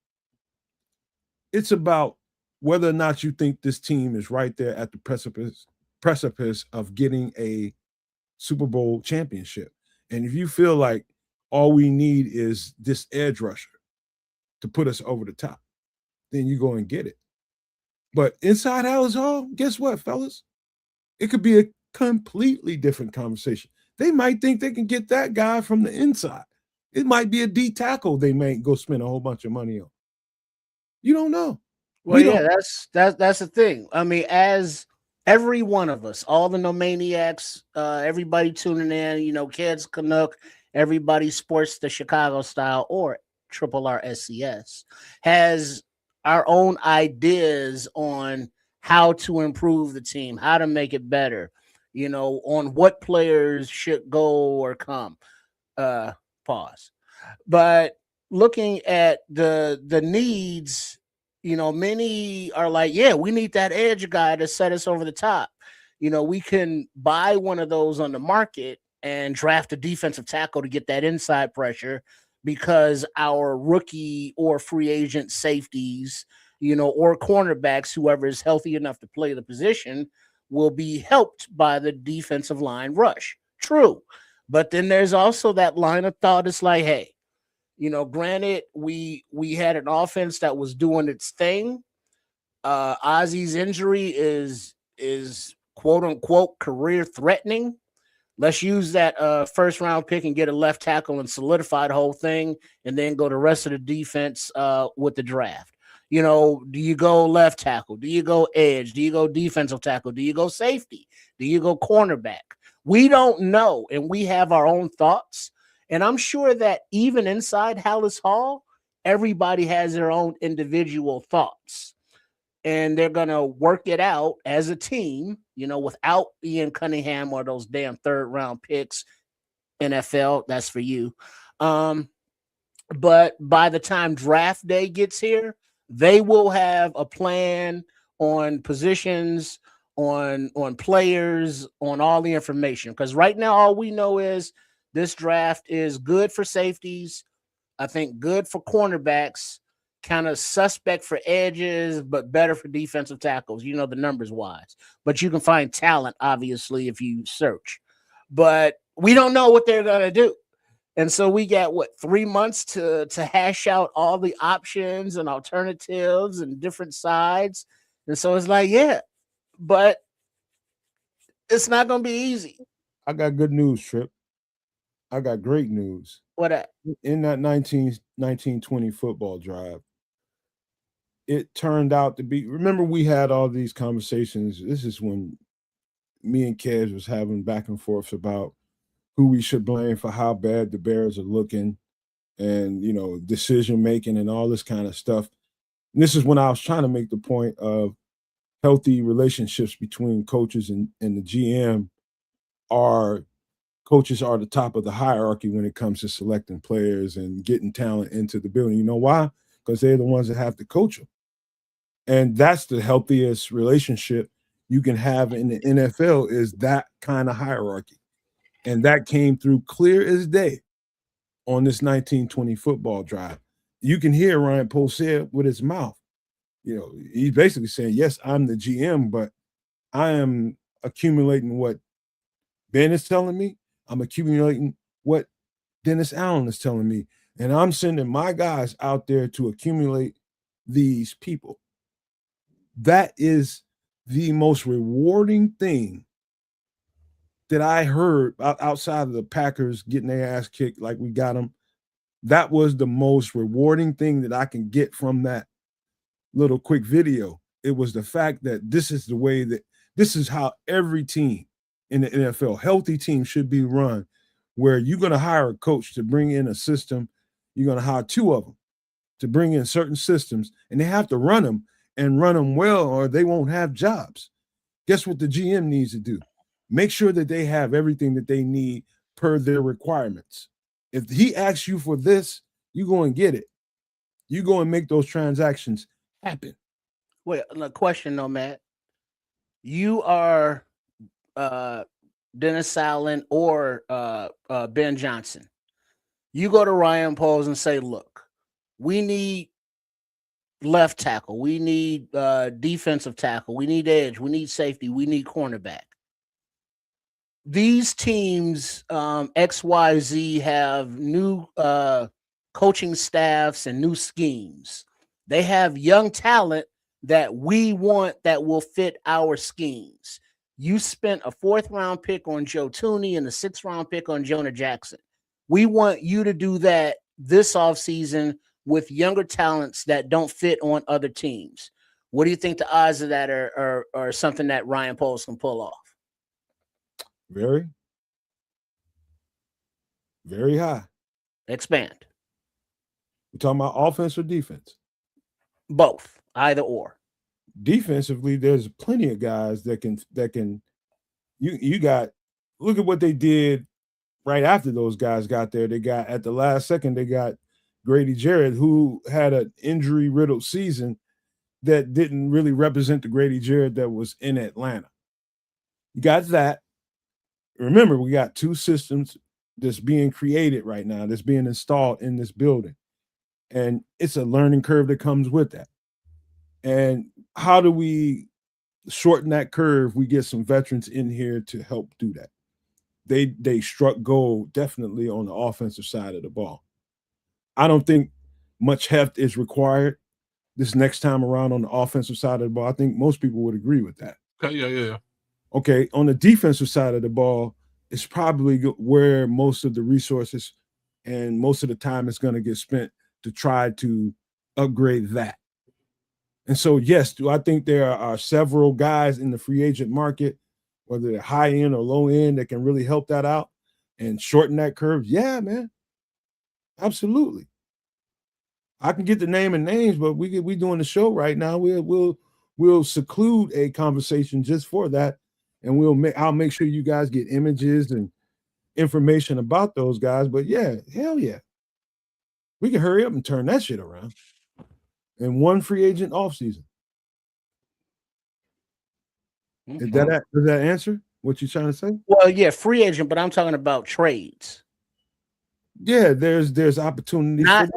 it's about whether or not you think this team is right there at the precipice of getting a Super Bowl championship. And if you feel like all we need is this edge rusher to put us over the top, then you go and get it. But inside Halas Hall, guess what, fellas? It could be a completely different conversation. They might think they can get that guy from the inside. It might be a D tackle they may go spend a whole bunch of money on. You don't know. Well, that's the thing. I mean, as every one of us, all the nomaniacs, everybody tuning in, kids, Canuck, everybody sports the Chicago style or Triple R SCS has our own ideas on how to improve the team, how to make it better, on what players should go or come. Pause. But looking at the needs, many are like, yeah, we need that edge guy to set us over the top. We can buy one of those on the market and draft a defensive tackle to get that inside pressure because our rookie or free agent safeties, or cornerbacks, whoever is healthy enough to play the position, will be helped by the defensive line rush. True. But then there's also that line of thought. It's like, hey, granted, we had an offense that was doing its thing. Ozzy's injury is quote unquote career threatening. Let's use that first round pick and get a left tackle and solidify the whole thing, and then go the rest of the defense with the draft. Do you go left tackle? Do you go edge? Do you go defensive tackle? Do you go safety? Do you go cornerback? We don't know, and we have our own thoughts. And I'm sure that even inside Halas Hall, everybody has their own individual thoughts. And they're going to work it out as a team, without Ian Cunningham or those damn third-round picks. NFL, that's for you. But by the time draft day gets here, they will have a plan on positions, on players, on all the information. Because right now, all we know is this draft is good for safeties, I think good for cornerbacks, kind of suspect for edges, but better for defensive tackles, the numbers wise. But you can find talent, obviously, if you search. But we don't know what they're going to do. And so we got, 3 months to hash out all the options and alternatives and different sides. And so it's like, yeah, but it's not going to be easy. I got good news, Trip. I got great news. What that? In that 1920 football drive, it turned out to be, remember we had all these conversations. This is when me and Kez was having back and forth about who we should blame for how bad the Bears are looking and, decision making and all this kind of stuff. And this is when I was trying to make the point of healthy relationships between coaches and the GM. Coaches are the top of the hierarchy when it comes to selecting players and getting talent into the building. You know why? Because they're the ones that have to coach them. And that's the healthiest relationship you can have in the NFL, is that kind of hierarchy. And that came through clear as day on this 1920 football drive. You can hear Ryan Poles say it with his mouth. He's basically saying, yes, I'm the GM, but I am accumulating what Ben is telling me. I'm accumulating what Dennis Allen is telling me. And I'm sending my guys out there to accumulate these people. That is the most rewarding thing that I heard outside of the Packers getting their ass kicked like we got them. That was the most rewarding thing that I can get from that little quick video. It was the fact that this is how every team in the NFL, healthy team, should be run, where you're going to hire a coach to bring in a system. You're going to hire two of them to bring in certain systems, and they have to run them and run them well, or they won't have jobs. Guess what the GM needs to do? Make sure that they have everything that they need per their requirements. If he asks you for this, you go and get it. You go and make those transactions happen. Wait, a question though, Matt. You are Dennis Allen or Ben Johnson. You go to Ryan Poles and say, look, we need left tackle. We need defensive tackle. We need edge. We need safety. We need cornerback. These teams, XYZ, have new coaching staffs and new schemes. They have young talent that we want that will fit our schemes. You spent a 4th round pick on Joe Thuney and a 6th round pick on Jonah Jackson. We want you to do that this offseason with younger talents that don't fit on other teams. What do you think the odds of that are something that Ryan Poles can pull off? Very, very high. Expand. We're talking about offense or defense? Both, either or. Defensively, there's plenty of guys that can. You got. Look at what they did right after those guys got there. They got at the last second. They got Grady Jarrett, who had an injury-riddled season that didn't really represent the Grady Jarrett that was in Atlanta. You got that. Remember, we got 2 systems that's being created right now, that's being installed in this building. And it's a learning curve that comes with that. And how do we shorten that curve? We get some veterans in here to help do that. They struck gold definitely on the offensive side of the ball. I don't think much heft is required this next time around on the offensive side of the ball. I think most people would agree with that. Okay, yeah. Okay, on the defensive side of the ball, it's probably where most of the resources and most of the time is going to get spent to try to upgrade that. And so, yes, do I think there are several guys in the free agent market, whether they're high end or low end, that can really help that out and shorten that curve? Yeah, man. Absolutely. I can get the name and names, but we doing the show right now. We'll seclude a conversation just for that. And I'll make sure you guys get images and information about those guys. But yeah, hell yeah. We can hurry up and turn that shit around in one free agent offseason. Okay. Does that answer what you're trying to say? Well, yeah, free agent, but I'm talking about trades. Yeah, there's opportunities. But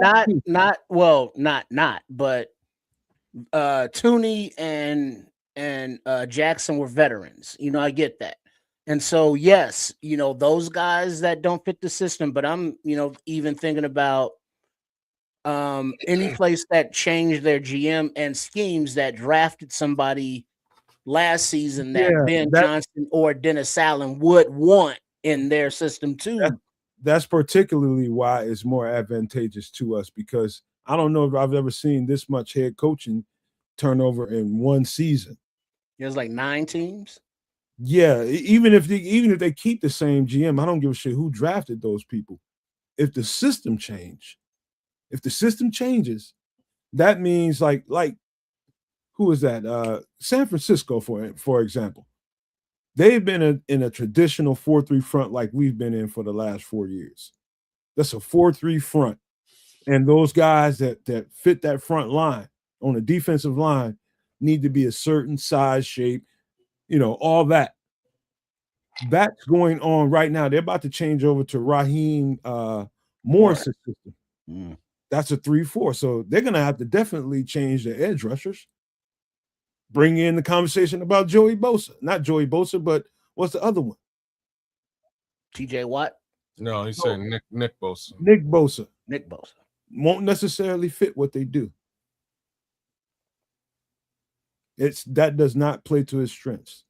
Thuney and Jackson were veterans. I get that. And so, yes, those guys that don't fit the system, but I'm, even thinking about any place that changed their GM and schemes that drafted somebody last season that Ben Johnson or Dennis Allen would want in their system too. That's particularly why it's more advantageous to us, because I don't know if I've ever seen this much head coaching turnover in one season. There's like 9 teams. Yeah, even if they keep the same GM, I don't give a shit who drafted those people. If the system changes, that means like who is that? San Francisco, for example. They've been in a traditional 4-3 front like we've been in for the last 4 years. That's a 4-3 front. And those guys that fit that front line on the defensive line need to be a certain size, shape, all that. that's going on right now. They're about to change over to Raheem Morris' system. Mm. That's a 3-4. So they're going to have to definitely change their edge rushers. Bring in the conversation about Joey Bosa. Not Joey Bosa, but what's the other one? TJ Watt? No, he's saying Nick Bosa. Nick Bosa. Nick Bosa. Won't necessarily fit what they do. That does not play to his strengths.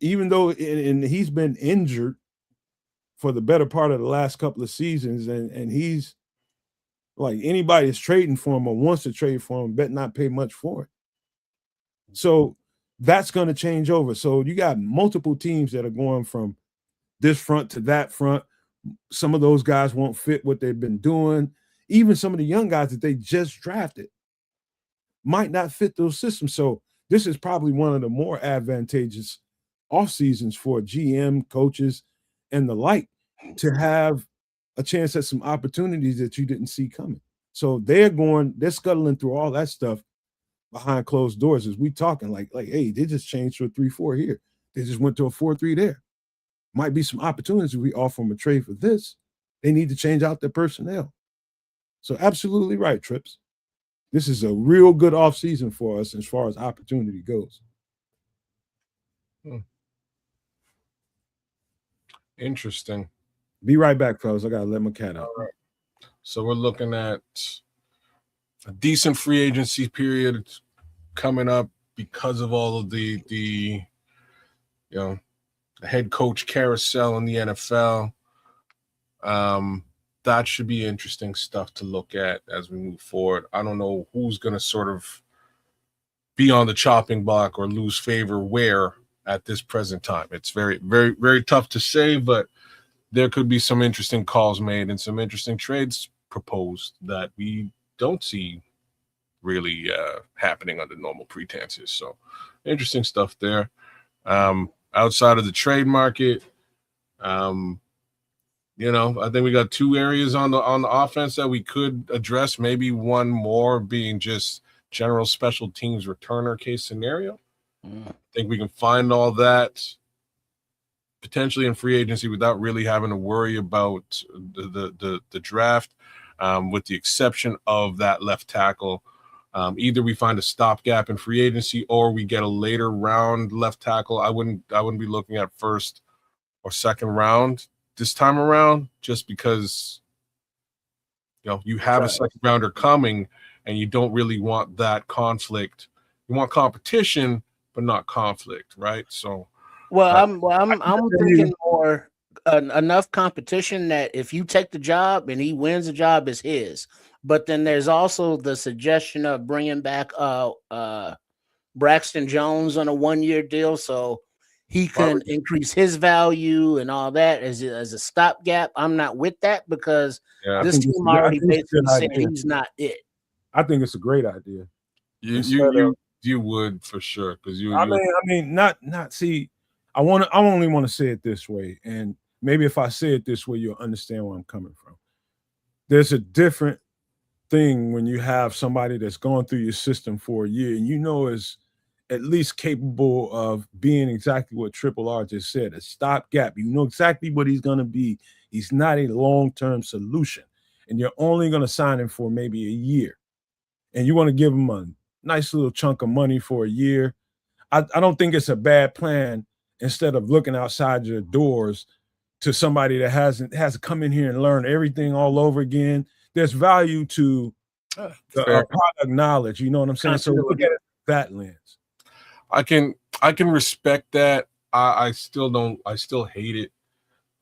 Even though and he's been injured for the better part of the last couple of seasons, and he's like anybody is trading for him or wants to trade for him, bet not pay much for it. So that's going to change over. So you got multiple teams that are going from this front to that front. Some of those guys won't fit what they've been doing. Even some of the young guys that they just drafted might not fit those systems. So this is probably one of the more advantageous off seasons for GM, coaches, and the like to have a chance at some opportunities that you didn't see coming. So they're scuttling through all that stuff behind closed doors as we talking like, hey, they just changed to a 3-4 here. They just went to a 4-3 there. Might be some opportunities we offer them a trade for this. They need to change out their personnel. So absolutely right, Trips. This is a real good offseason for us as far as opportunity goes. Interesting. Be right back, fellas. I got to let my cat out. All right. So we're looking at a decent free agency period coming up because of all of the head coach carousel in the NFL. That should be interesting stuff to look at as we move forward. I don't know who's going to sort of be on the chopping block or lose favor where at this present time. It's very, very, very tough to say, but there could be some interesting calls made and some interesting trades proposed that we don't see really happening under normal pretenses. So interesting stuff there. Outside of the trade market, I think we got two areas on the offense that we could address. Maybe one more being just general special teams returner case scenario. I think we can find all that potentially in free agency without really having to worry about the draft, with the exception of that left tackle. Either we find a stopgap in free agency or we get a later round left tackle. I wouldn't be looking at first or second round this time around, just because you have a second rounder coming and you don't really want that conflict. You want competition, but not conflict, right? So, I'm thinking more enough competition that if you take the job and he wins, the job is his. But then there's also the suggestion of bringing back Braxton Jones on a 1-year deal, so he can increase his value and all that as a stopgap. I'm not with that because this team already basically said he's not it. I think it's a great idea. You would for sure, because you. See, I only want to say it this way, and maybe if I say it this way, you'll understand where I'm coming from. There's a different thing when you have somebody that's gone through your system for a year and is at least capable of being exactly what Triple R just said, a stopgap. You know exactly what he's going to be. He's not a long-term solution, and you're only going to sign him for maybe a year, and you want to give him a nice little chunk of money for a year. I don't think it's a bad plan instead of looking outside your doors to somebody that has to come in here and learn everything all over again. There's value to product knowledge. You know what I'm saying? So look at that lens. I can respect that. I still hate it.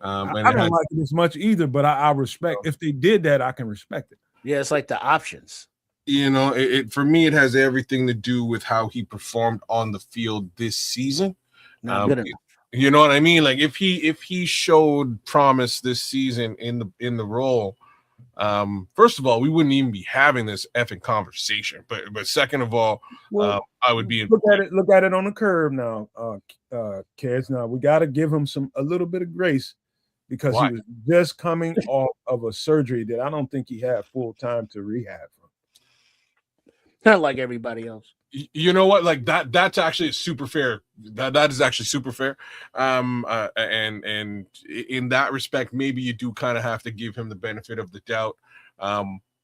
I don't like it as much either, but I respect if they did that, I can respect it. Yeah, it's like the options. For me, it has everything to do with how he performed on the field this season. Not good enough. You know what I mean? Like if he showed promise this season in the role, first of all, we wouldn't even be having this effing conversation. But second of all, I would be look at it on the curve now, kids. Now we got to give him a little bit of grace because he was just coming off of a surgery that I don't think he had full time to rehab from. Not like everybody else. You know what? Like that's actually super fair. That is actually super fair. And in that respect, maybe you do kind of have to give him the benefit of the doubt.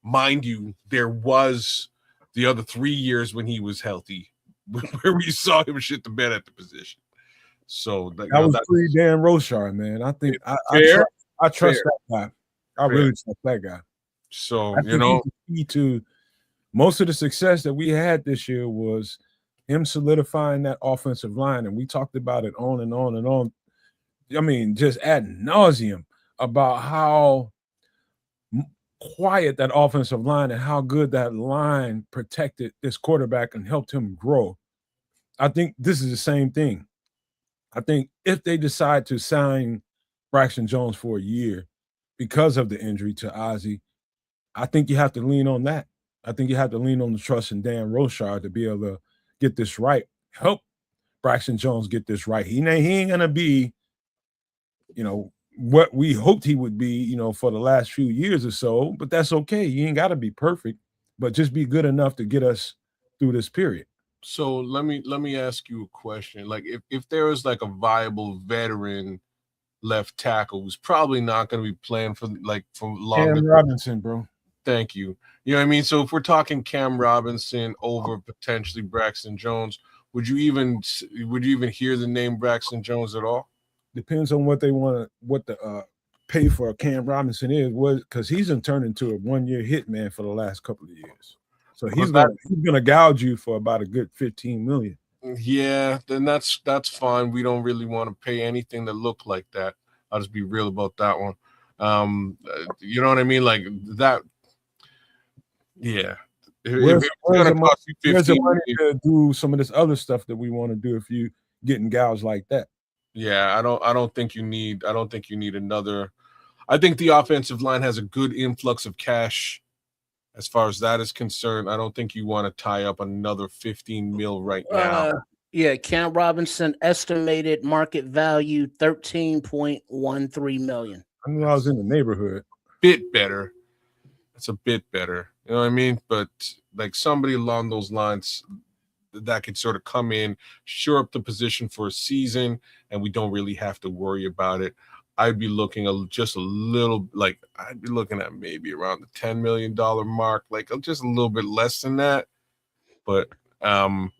Mind you, there was the other 3 years when he was healthy, where we saw him shit the bed at the position. So that was pretty Dan Roshar, man. I think I trust that guy. I really trust that guy. So I think he's the key to most of the success that we had this year was him solidifying that offensive line, and we talked about it on and on and on. I mean, just ad nauseum about how quiet that offensive line and how good that line protected this quarterback and helped him grow. I think this is the same thing. I think if they decide to sign Braxton Jones for a year because of the injury to Ozzie, I think you have to lean on that. I think you have to lean on the trust in Dan Roshar to be able to get this right. Help Braxton Jones get this right. He ain't gonna be, what we hoped he would be, for the last few years or so, but that's okay. You ain't got to be perfect, but just be good enough to get us through this period. So let me ask you a question. Like if there is like a viable veteran left tackle who's probably not going to be playing for long. Cam Robinson, bro. Thank you. You know what I mean? So if we're talking Cam Robinson over potentially Braxton Jones, would you even hear the name Braxton Jones at all? Depends on what they want what the pay for Cam Robinson is, because he's turned into a 1-year hitman for the last couple of years. So he's gonna gouge you for about a good $15 million. Yeah, then that's fine. We don't really want to pay anything that look like that. I'll just be real about that one. You know what I mean? Like that. Yeah. Where's the money to do some of this other stuff that we want to do if you getting gouged like that? Yeah, I don't think you need another. I think the offensive line has a good influx of cash as far as that is concerned. I don't think you want to tie up another 15 mil right now. Yeah, Cam Robinson estimated market value 13.13 million. I knew I was in the neighborhood. Bit better. It's a bit better. You know what I mean? But like somebody along those lines that could sort of come in, shore up the position for a season, and we don't really have to worry about it. I'd be looking just a little, like I'd be looking at maybe around the $10 million mark, like just a little bit less than that. But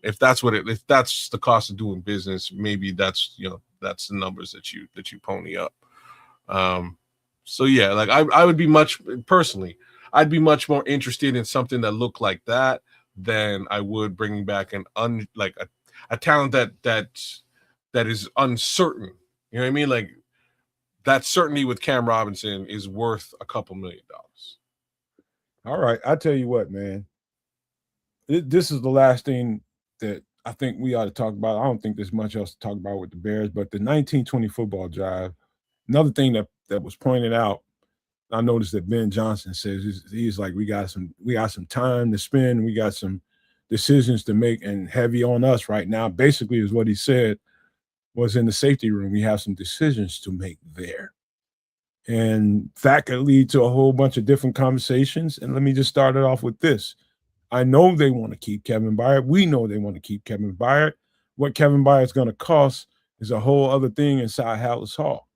if that's the cost of doing business, maybe that's the numbers that you pony up. So yeah, like I would be I'd be much more interested in something that looked like that than I would bringing back a talent that is uncertain. You know what I mean? Like that certainty with Cam Robinson is worth a couple $1 million. All right, I tell you what, man. This is the last thing that I think we ought to talk about. I don't think there's much else to talk about with the Bears, but the 1920 football drive. Another thing that was pointed out, I noticed that Ben Johnson says he's like, we got some time to spend, we got some decisions to make, and heavy on us right now. Basically, is what he said was in the safety room. We have some decisions to make there, and that could lead to a whole bunch of different conversations. And let me just start it off with this. I know they want to keep Kevin Byard. We know they want to keep Kevin Byard. What Kevin Byard's going to cost is a whole other thing inside Hallis Hall.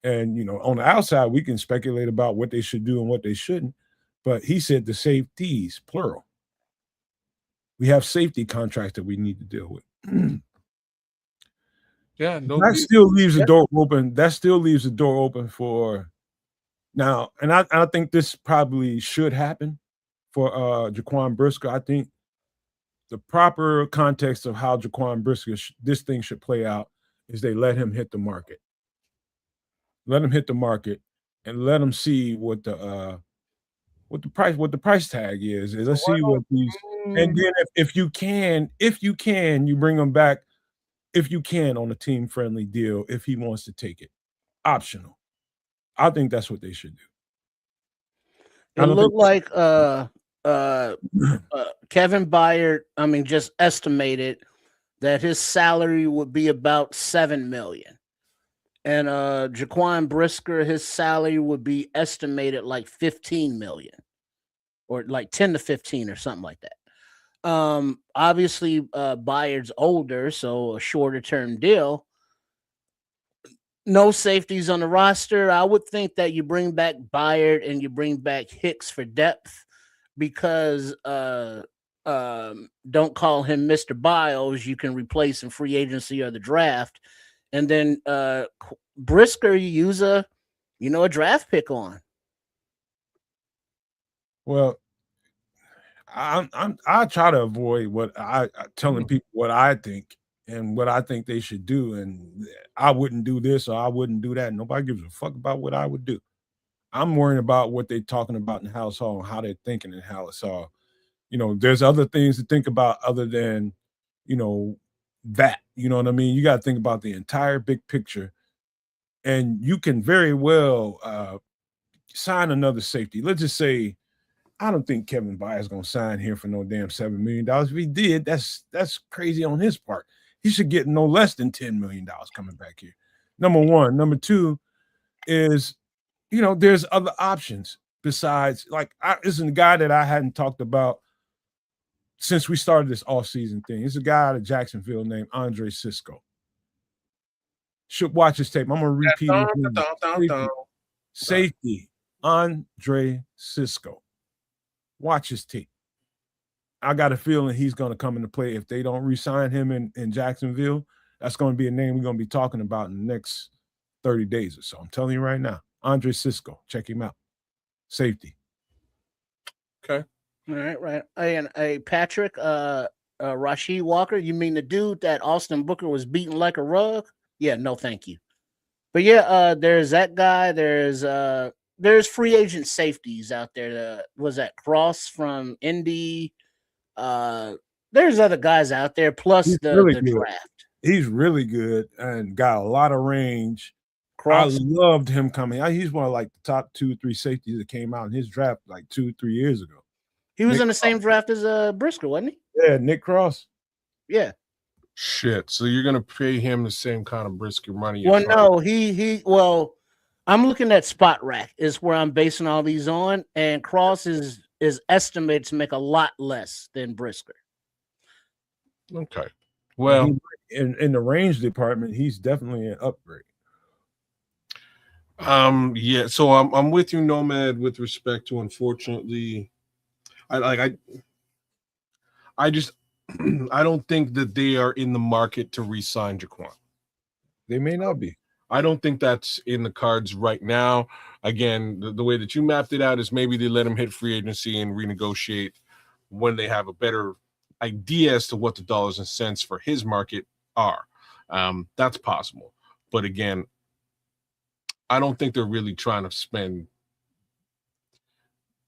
And, on the outside, we can speculate about what they should do and what they shouldn't. But he said the safeties, plural. We have safety contracts that we need to deal with. Yeah, that still leaves the door open. That still leaves the door open for now. And I think this probably should happen for Jaquan Brisker. I think the proper context of how Jaquan Brisker this thing should play out is they let him hit the market. Let him hit the market and let him see what the price tag is. Let's see what these, and then if you can, you bring him back if you can on a team friendly deal if he wants to take it. Optional. I think that's what they should do. It looked like Kevin Byard, just estimated that his salary would be about $7 million. And Jaquan Brisker, his salary would be estimated like $15 million, or like 10 to 15 or something like that. Obviously, Bayard's older, so a shorter term deal. No safeties on the roster. I would think that you bring back Bayard and you bring back Hicks for depth because don't call him Mr. Biles. You can replace in free agency or the draft. And then Brisker, you use a draft pick on. Well, I try to avoid what I telling people what I think and what I think they should do, and I wouldn't do this or I wouldn't do that. Nobody gives a fuck about what I would do. I'm worrying about what they're talking about in house hall and how they're thinking in house hall. There's other things to think about other than, that. You know what I mean? You got to think about the entire big picture, and you can very well sign another safety. Let's just say, I don't think Kevin Byard's gonna sign here for no damn $7 million. If he did, that's crazy on his part. He should get no less than $10 million coming back here. Number one. Number two is, there's other options besides, this is a guy that I hadn't talked about since we started this off-season thing. It's a guy out of Jacksonville named Andre Cisco. Should watch his tape. I'm gonna repeat it. Safety, Andre Cisco. Watch his tape. I got a feeling he's going to come into play. If they don't re-sign him in Jacksonville, that's going to be a name we're going to be talking about in the next 30 days or so. I'm telling you right now. Andre Cisco. Check him out. Safety. Okay. All right. And Patrick, Rasheed Walker, you mean the dude that Austin Booker was beating like a rug? Yeah, no, thank you. But yeah, there's that guy. There's free agent safeties out there. Was that Cross from Indy? There's other guys out there, plus the draft. He's really good and got a lot of range. Cross. I loved him coming. He's one of the top 2-3 safeties that came out in his draft 2-3 years ago. He was in the same draft as Brisker, wasn't he? Yeah, Nick Cross. Yeah. Shit. So you're gonna pay him the same kind of Brisker money? Well, no, I'm looking at Spot Rack is where I'm basing all these on, and Cross is estimated to make a lot less than Brisker. Okay. Well, in the range department, he's definitely an upgrade. Yeah. So I'm with you, Nomad, with respect to, unfortunately, I don't think that they are in the market to re-sign Jaquan. They may not be. I don't think that's in the cards right now. Again, the way that you mapped it out is maybe they let him hit free agency and renegotiate when they have a better idea as to what the dollars and cents for his market are. That's possible. But again, I don't think they're really trying to spend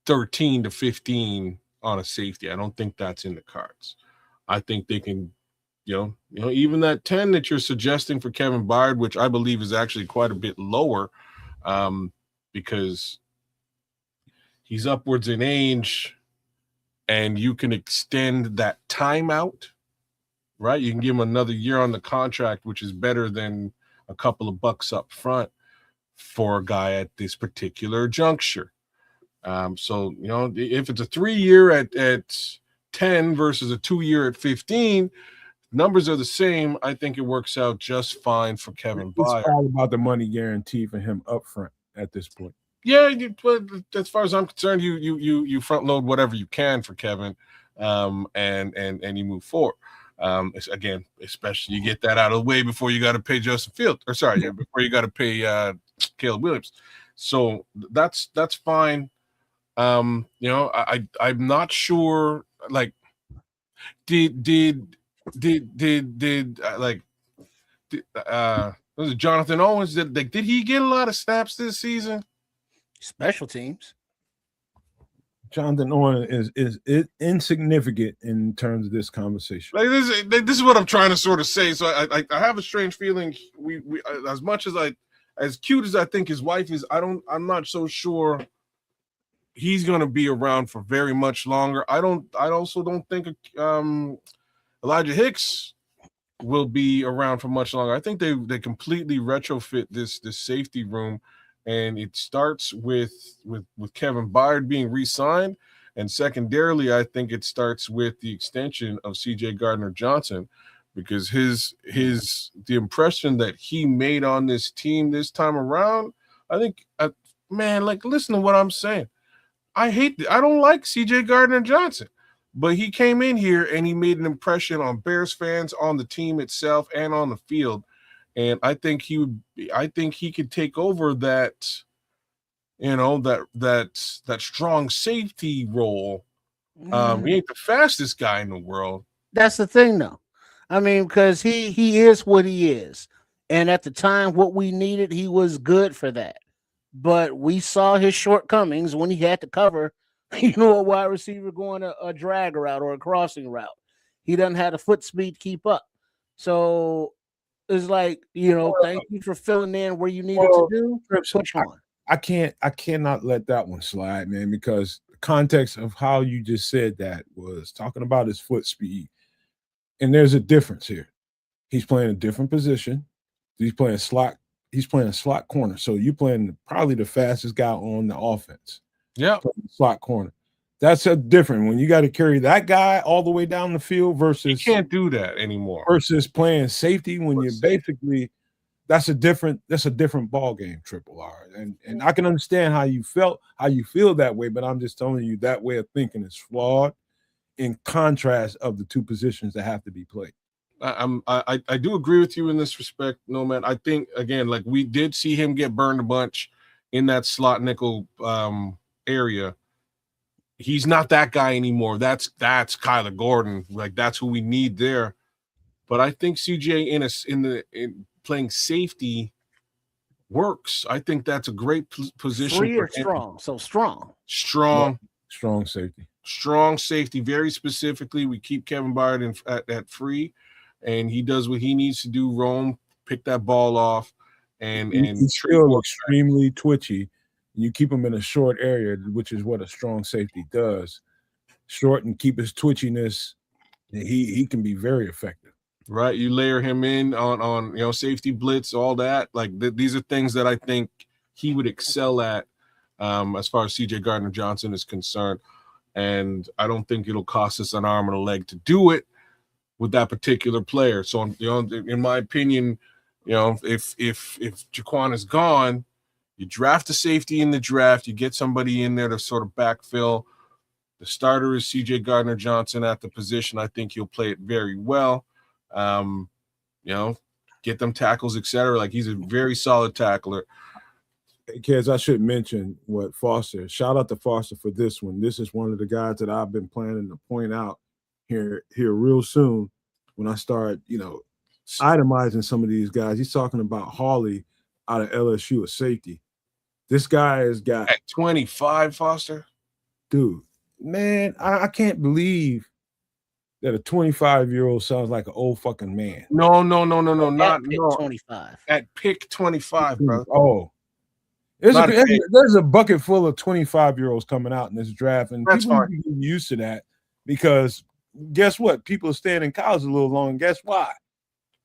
13 to 15 on a safety. I don't think that's in the cards. I think they can, even that 10 that you're suggesting for Kevin Byard, which I believe is actually quite a bit lower, because he's upwards in age and you can extend that timeout, right? You can give him another year on the contract, which is better than a couple of bucks up front for a guy at this particular juncture. So, if it's a 3-year at 10 versus a 2-year at 15, numbers are the same. I think it works out just fine for Kevin Byard. It's all about the money guarantee for him up front at this point. Yeah, as far as I'm concerned, you front load whatever you can for Kevin, and you move forward. Again, especially you get that out of the way before you got to pay Justin Fields, before you got to pay Caleb Williams. So that's fine. I'm not sure. Was it Jonathan Owens? Did he get a lot of snaps this season? Special teams. Jonathan Owens is insignificant in terms of this conversation. This is what I'm trying to sort of say. So I have a strange feeling. We as much as cute as I think his wife is, I'm not so sure he's going to be around for very much longer. I also don't think Elijah Hicks will be around for much longer. I think they completely retrofit this safety room, and it starts with Kevin Byard being re-signed, And secondarily, I think it starts with the extension of CJ Gardner-Johnson, because the impression that he made on this team this time around, I think, man, like, listen to what I'm saying. I don't like CJ Gardner-Johnson, but he came in here and he made an impression on Bears fans, on the team itself, and on the field. And I think he could take over that, that strong safety role. He ain't the fastest guy in the world. That's the thing, though. I mean, because he is what he is, and at the time, what we needed, he was good for that. But we saw his shortcomings when he had to cover, a wide receiver going a drag route or a crossing route. He doesn't have the foot speed to keep up. So it's like, thank you for filling in where you needed to do. Push on. I cannot let that one slide, man, because the context of how you just said that was talking about his foot speed. And there's a difference here. He's playing a different position. He's playing a slot corner. So you're playing probably the fastest guy on the offense. Yeah. Slot corner. That's a different when you got to carry that guy all the way down the field versus you can't do that anymore. Versus playing safety when you're basically that's a different ball game, Triple R. And I can understand how you feel that way, but I'm just telling you that way of thinking is flawed in contrast of the two positions that have to be played. I do agree with you in this respect, Nomad. I think, again, like, we did see him get burned a bunch in that slot nickel area. He's not that guy anymore. That's Kyler Gordon. Like, that's who we need there. But I think CJ in playing safety works. I think that's a great position. Free or strong? So strong. Strong safety. Strong safety, very specifically. We keep Kevin Byard at free, and he does what he needs to do. Roam, pick that ball off, and he's still extremely twitchy. You keep him in a short area, which is what a strong safety does. Short and keep his twitchiness. He can be very effective. Right, you layer him in on safety blitz, all that. Like, these are things that I think he would excel at, as far as CJ Gardner-Johnson is concerned. And I don't think it'll cost us an arm and a leg to do it with that particular player. So, in my opinion, if Jaquan is gone, you draft a safety in the draft, you get somebody in there to sort of backfill. The starter is CJ Gardner-Johnson at the position. I think he'll play it very well. Get them tackles, etc. Like, he's a very solid tackler. Kids, I should mention what Foster. Shout out to Foster for this one. This is one of the guys that I've been planning to point out here real soon when I start, itemizing some of these guys. He's talking about Hawley out of LSU at safety. This guy has got at 25, Foster. Dude, man, I can't believe that a 25-year-old sounds like an old fucking man. No, not 25. At pick 25, bro. Oh. There's a bucket full of 25-year-olds coming out in this draft, and that's people are getting used to that because guess what? People are staying in college a little long. Guess why?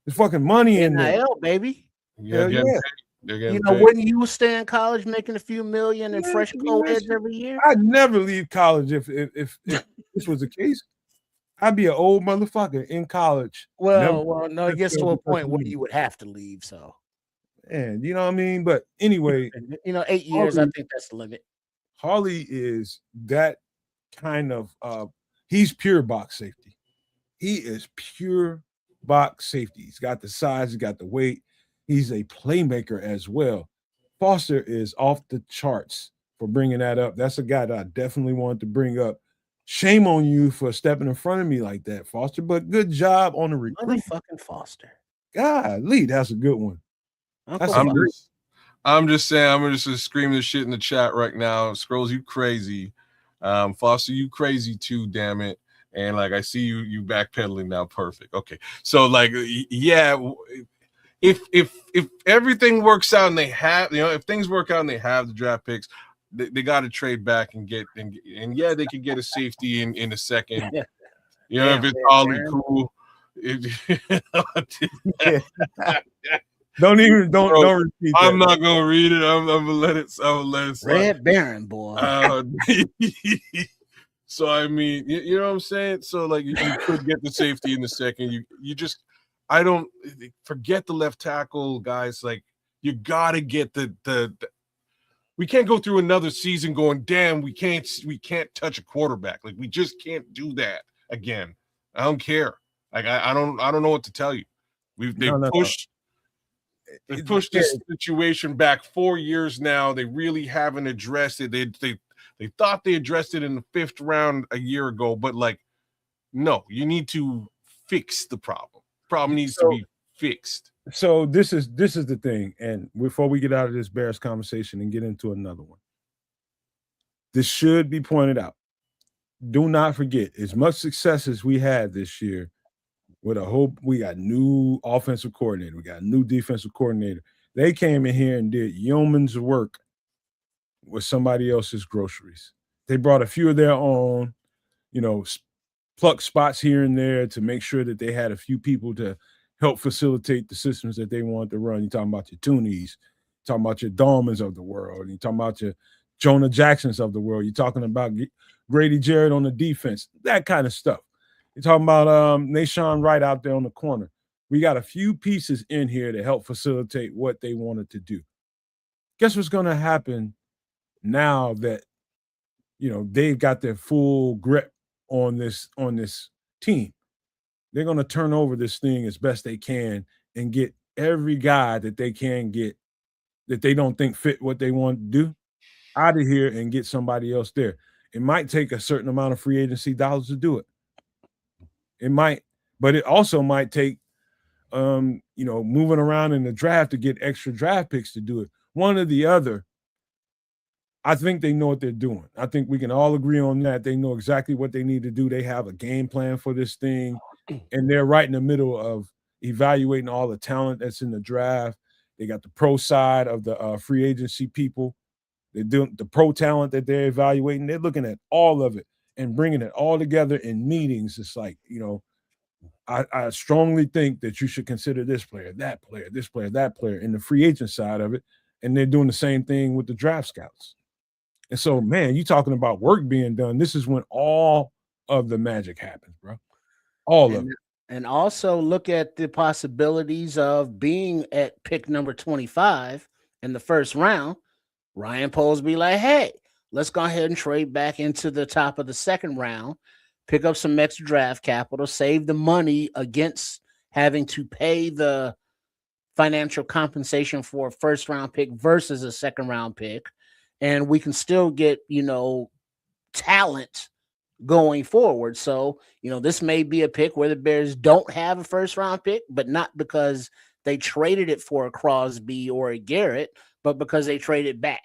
There's fucking money in there, baby. Yeah. When you stay in college making a few million and fresh co-eds every year, I'd never leave college if this was the case. I'd be an old motherfucker in college. Well, no, it gets to a point where you would have to leave. So. And you know what I mean? But anyway, 8 years, I think that's the limit. Harley is that kind of he's pure box safety. He is pure box safety. He's got the size, he's got the weight, he's a playmaker as well. Foster is off the charts for bringing that up. That's a guy that I definitely wanted to bring up. Shame on you for stepping in front of me like that, Foster, but good job on the recruit. Fucking Foster. Golly, that's a good one. I'm just saying, I'm just scream this shit in the chat right now. Scrolls, you crazy. Foster, you crazy too, damn it. And like, I see you backpedaling now. Perfect. Okay. So like, yeah, if everything works out and they have, if things work out and they have the draft picks, they got to trade back and get, and yeah, they could get a safety in a second. If it's all cool. Don't repeat that. I'm not gonna read it. I'm gonna let it. Red Baron, boy. So I mean, you know what I'm saying? So like you could get the safety in the second. You just I don't forget the left tackle guys. Like you gotta get the we can't go through another season going, damn, we can't touch a quarterback. Like we just can't do that again. I don't care. Like I don't know what to tell you. They've No. pushed this situation back 4 years now. They really haven't addressed it. They thought they addressed it in the 5th round a year ago, but like, no, you need to fix the problem. Problem needs to be fixed. So this is the thing, and before we get out of this Bears conversation and get into another one, this should be pointed out. Do not forget, as much success as we had this year, with a hope we got new offensive coordinator, we got new defensive coordinator. They came in here and did yeoman's work with somebody else's groceries. They brought a few of their own, pluck spots here and there to make sure that they had a few people to help facilitate the systems that they wanted to run. You're talking about your Toonies, you're talking about your Dolmans of the world, you're talking about your Jonah Jacksons of the world, you're talking about Grady Jarrett on the defense, that kind of stuff. You're talking about Nashawn Wright out there on the corner. We got a few pieces in here to help facilitate what they wanted to do. Guess what's going to happen now that they've got their full grip on this team? They're going to turn over this thing as best they can and get every guy that they can get that they don't think fit what they want to do out of here and get somebody else there. It might take a certain amount of free agency dollars to do it. It might, but it also might take, moving around in the draft to get extra draft picks to do it. One or the other. I think they know what they're doing. I think we can all agree on that. They know exactly what they need to do. They have a game plan for this thing, and they're right in the middle of evaluating all the talent that's in the draft. They got the pro side of the free agency people. They're doing the pro talent that they're evaluating. They're looking at all of it and bringing it all together in meetings. It's like, I strongly think that you should consider this player, that player, this player, that player in the free agent side of it. And they're doing the same thing with the draft scouts. And so, man, you talking about work being done. This is when all of the magic happens, bro. All of it. And also look at the possibilities of being at pick number 25 in the first round. Ryan Poles be like, hey, let's go ahead and trade back into the top of the second round, pick up some extra draft capital, save the money against having to pay the financial compensation for a first round pick versus a second round pick. And we can still get, talent going forward. So, this may be a pick where the Bears don't have a first round pick, but not because they traded it for a Crosby or a Garrett, but because they traded back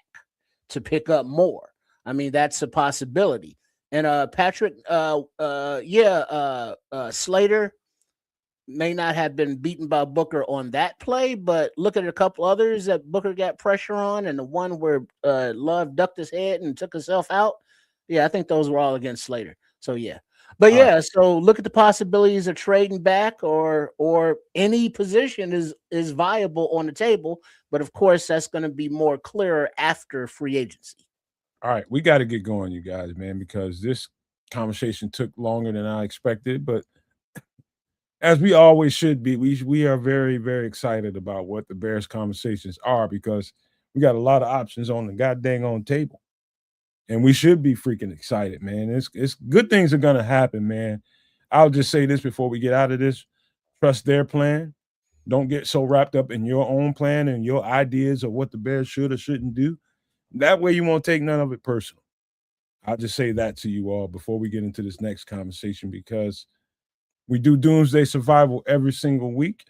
to pick up more. I mean, that's a possibility. And Patrick, Slater may not have been beaten by Booker on that play, but look at a couple others that Booker got pressure on, and the one where Love ducked his head and took himself out. Yeah, I think those were all against Slater. So yeah. But so look at the possibilities of trading back or any position is viable on the table. But of course, that's going to be more clearer after free agency. All right, we got to get going, you guys, man, because this conversation took longer than I expected, but as we always should be, we are very, very excited about what the Bears conversations are because we got a lot of options on the goddamn on table. And we should be freaking excited, man. It's good things are gonna happen, man. I'll just say this before we get out of this. Trust their plan. Don't get so wrapped up in your own plan and your ideas of what the Bears should or shouldn't do. That way you won't take none of it personal. I'll just say that to you all before we get into this next conversation because we do Doomsday Survival every single week.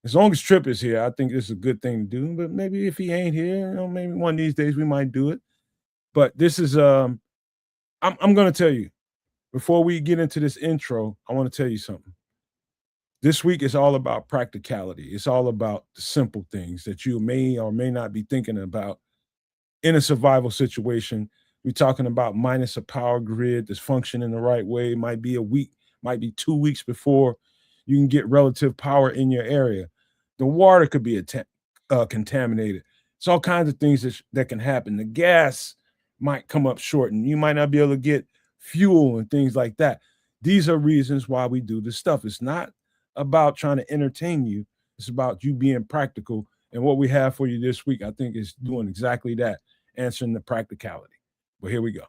As long as Tripp is here, I think this is a good thing to do. But maybe if he ain't here, maybe one of these days we might do it. But this is I'm going to tell you, before we get into this intro, I want to tell you something. This week is all about practicality. It's all about the simple things that you may or may not be thinking about in a survival situation. We're talking about minus a power grid that's functioning the right way. It might be a week, might be 2 weeks before you can get relative power in your area. The water could be contaminated. It's all kinds of things that can happen. The gas might come up short, and you might not be able to get fuel and things like that. These are reasons why we do this stuff. It's not about trying to entertain you. It's about you being practical. And what we have for you this week, I think, is doing exactly that, answering the practicality. But here we go.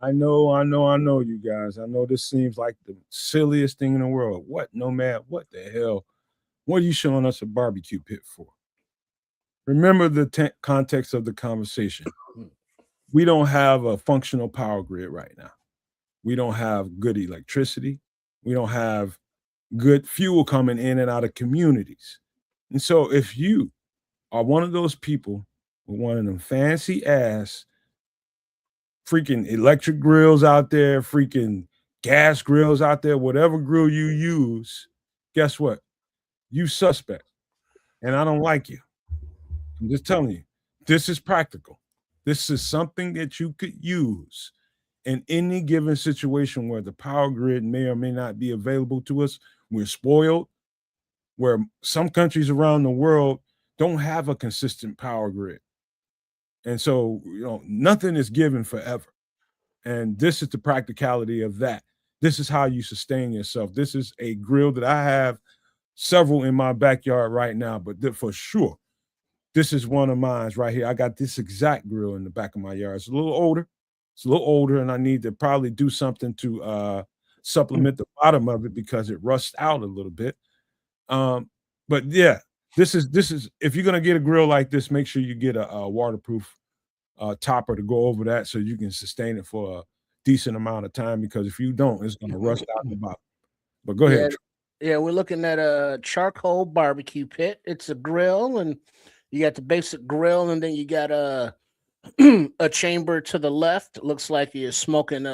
I know, you guys. I know this seems like the silliest thing in the world. What, Nomad? What the hell? What are you showing us a barbecue pit for? Remember the context of the conversation. We don't have a functional power grid right now. We don't have good electricity. We don't have good fuel coming in and out of communities. And so if you are one of those people with one of them fancy ass freaking electric grills out there, freaking gas grills out there, whatever grill you use, guess what? You suspect. And I don't like you. I'm just telling you, this is practical. This is something that you could use in any given situation where the power grid may or may not be available to us. We're spoiled, where some countries around the world don't have a consistent power grid. And so, nothing is given forever. And this is the practicality of that. This is how you sustain yourself. This is a grill that I have several in my backyard right now, but for sure, this is one of mine right here. I got this exact grill in the back of my yard. It's a little older, and I need to probably do something to supplement the bottom of it because it rusts out a little bit. But yeah, this is if you're gonna get a grill like this, make sure you get a waterproof topper to go over that so you can sustain it for a decent amount of time, because if you don't, it's gonna rust out the bottom. But go ahead. Yeah, we're looking at a charcoal barbecue pit. It's a grill, and you got the basic grill, and then you got a chamber to the left. It looks like you're smoking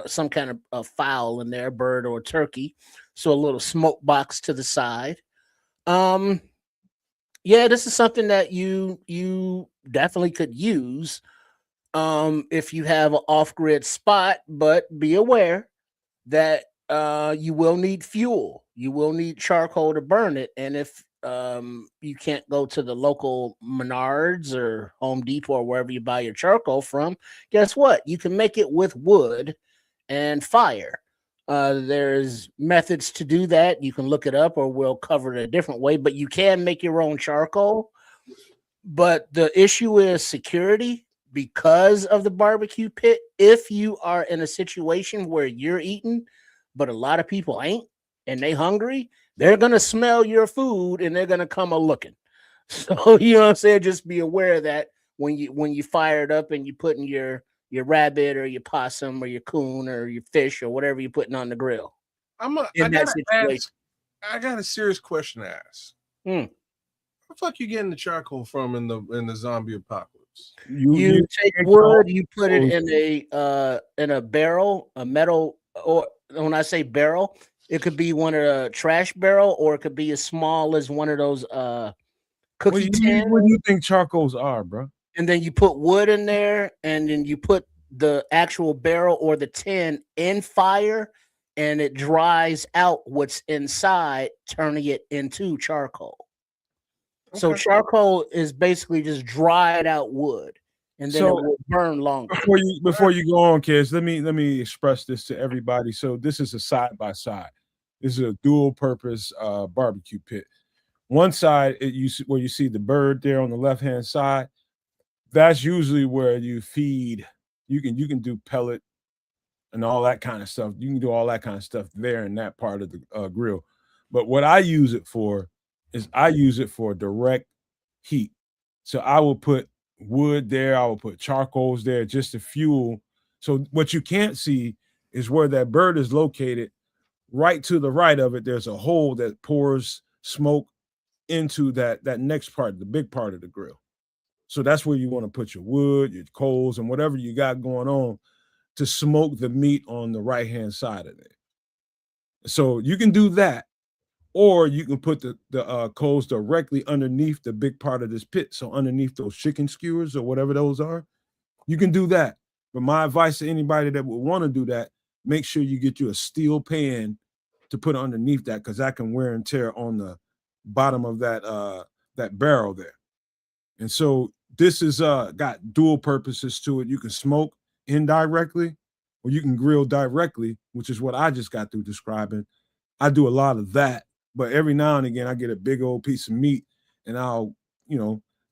some kind of a fowl in there, bird or turkey. So a little smoke box to the side. Yeah, this is something that you definitely could use if you have an off-grid spot, but be aware that you will need fuel. You will need charcoal to burn it. And if you can't go to the local Menards or Home Depot or wherever you buy your charcoal from, guess what? You can make it with wood and fire. There's methods to do that. You can look it up, or we'll cover it a different way, but you can make your own charcoal. But the issue is security because of the barbecue pit. If you are in a situation where you're eating, but a lot of people ain't, and they hungry, they're going to smell your food and they're going to come a-looking. So, you know what I'm saying? Just be aware of that when you fire it up and you put in your rabbit or your possum or your coon or your fish or whatever you're putting on the grill. I got a serious question to ask. Where the fuck you getting the charcoal from in the zombie apocalypse? You take wood, you put it in a barrel, a metal, or when I say barrel, it could be one of the trash barrel, or it could be as small as one of those cookie tins. What do you think charcoals are, bro? And then you put wood in there, and then you put the actual barrel or the tin in fire, and it dries out what's inside, turning it into charcoal. Okay. So charcoal is basically just dried out wood, and then it will burn longer. Before you go on, kids, let me express this to everybody. So this is a side by side. This is a dual purpose barbecue pit. One side, where you see the bird there on the left hand side, that's usually where you feed. You can do pellet and all that kind of stuff. You can do all that kind of stuff there in that part of the grill. But what I use it for is I use it for direct heat. So I will put wood there. I will put charcoals there just to fuel. So what you can't see is where that bird is located. Right to the right of it, there's a hole that pours smoke into that next part, the big part of the grill. So that's where you want to put your wood, your coals, and whatever you got going on to smoke the meat on the right-hand side of it. So you can do that, or you can put the coals directly underneath the big part of this pit. So underneath those chicken skewers or whatever those are, you can do that. But my advice to anybody that would want to do that, make sure you get you a steel pan to put underneath that, because that can wear and tear on the bottom of that barrel there. And so this is got dual purposes to it. You can smoke indirectly, or you can grill directly, which is what I just got through describing. I do a lot of that, but every now and again I get a big old piece of meat and I'll,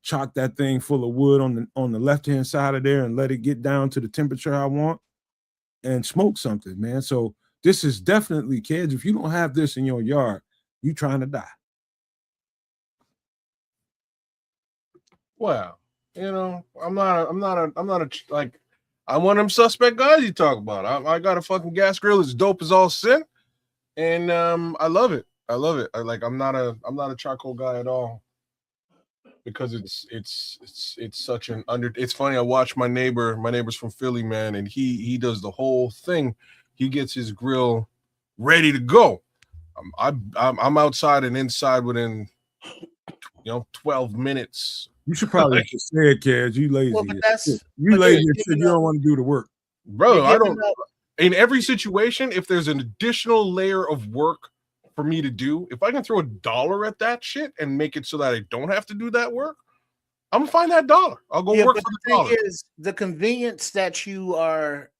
chock that thing full of wood on the left-hand side of there and let it get down to the temperature I want and smoke something, man. So this is definitely, kids, if you don't have this in your yard, you trying to die. Well, I'm one of them suspect guys you talk about. I got a fucking gas grill. It's dope as all sin, and I love it. I'm not a charcoal guy at all, because it's such an under. It's funny. I watch my neighbor's from Philly, man, and he does the whole thing. He gets his grill ready to go. I'm outside and inside within 12 minutes. You should probably just say it, kids. You lazy. Well, you lazy shit. You don't want to do the work. Bro, I don't. In every situation, if there's an additional layer of work for me to do, if I can throw $1 at that shit and make it so that I don't have to do that work, I'm gonna find that $1. I'll go work for the $1. Thing is, the convenience that you are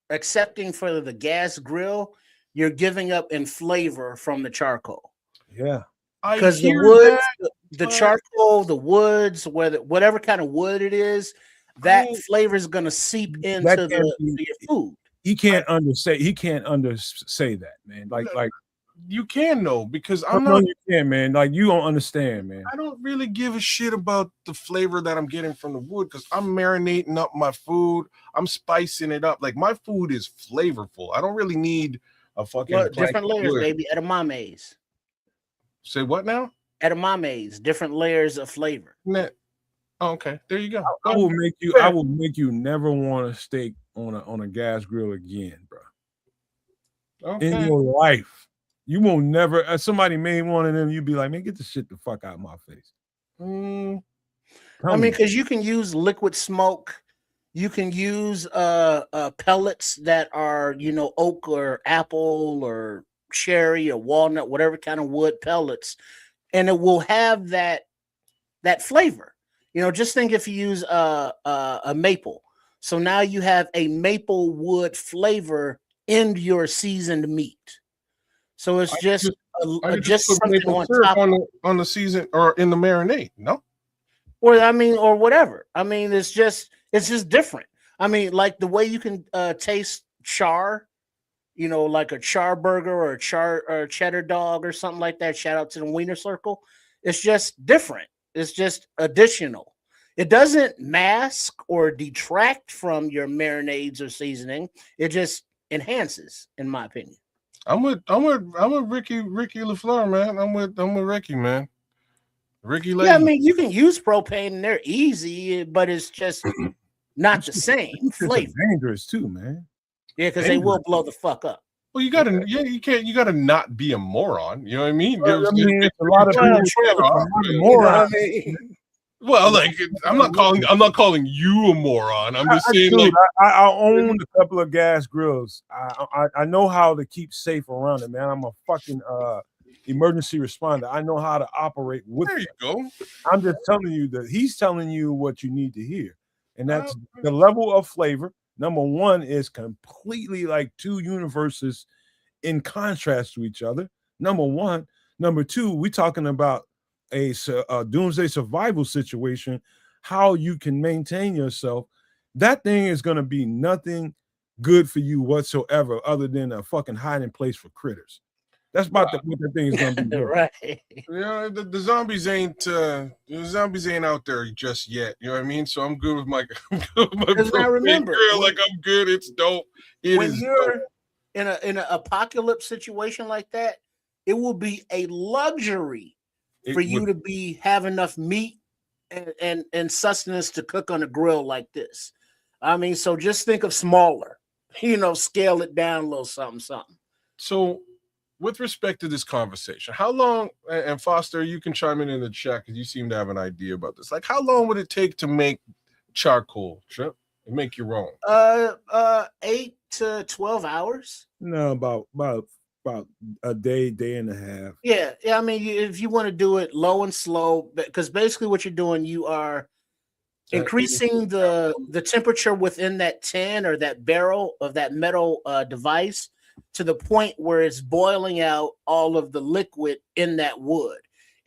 accepting for the gas grill, you're giving up in flavor from the charcoal. Yeah, because the woods, the charcoal, the woods, whatever kind of wood it is, that flavor is gonna seep into your food. He can't undersay that, man. Like you can know, because you can, man. Like, you don't understand, man. I don't really give a shit about the flavor that I'm getting from the wood, because I'm marinating up my food. I'm spicing it up. Like, my food is flavorful. I don't really need a fucking different layers, baby. Edamames. Say what now? Edamames, different layers of flavor. Oh, okay, there you go. I will make you never want a steak on a gas grill again, bro. Okay. In your life, you will never. Somebody made one of them, you'd be like, man, get the shit the fuck out of my face. I mean, because you can use liquid smoke, you can use pellets that are oak or apple or cherry or walnut, whatever kind of wood pellets, and it will have that flavor. Just think if you use a maple. So now you have a maple wood flavor in your seasoned meat. So it's just something on top on the season or in the marinade, no? Or whatever. I mean, it's just different. I mean, like the way you can taste char, like a char burger or a cheddar dog or something like that. Shout out to the Wiener Circle. It's just different. It's just additional. It doesn't mask or detract from your marinades or seasoning. It just enhances, in my opinion. I'm with Ricky LaFleur, man. I'm with Ricky, man. Ricky Lady. Yeah, I mean, you can use propane and they're easy, but it's just not the same flavor. Dangerous too, man. Yeah, because they will blow the fuck up. Well, you gotta not be a moron. You know what I mean? It's a lot of people. Well, like, I'm not calling you a moron. I'm just saying, like, I own a couple of gas grills. I know how to keep safe around it, man. I'm a fucking emergency responder. I know how to operate with. There you go. I'm just telling you that he's telling you what you need to hear, and that's the level of flavor. Number one is completely like two universes in contrast to each other. Number one. Number two, we're talking about a doomsday survival situation, how you can maintain yourself. That thing is going to be nothing good for you whatsoever, other than a fucking hiding place for critters. That's about what that thing is going to be. Right. The zombies ain't out there just yet. You know what I mean? So I'm good with my. Because now remember, like, I'm good. It's dope. When you're in an apocalypse situation like that, it will be a luxury for you to have enough meat and sustenance to cook on a grill like this. I mean, so just think of smaller, scale it down a little something. So, with respect to this conversation, how long, and Foster, you can chime in the chat because you seem to have an idea about this. Like, how long would it take to make charcoal, Trip, and make your own? 8 to 12 hours. No, about a day and a half. Yeah. I mean, if you want to do it low and slow, because basically what you're doing, you are increasing the temperature within that tin or that barrel of that metal device to the point where it's boiling out all of the liquid in that wood.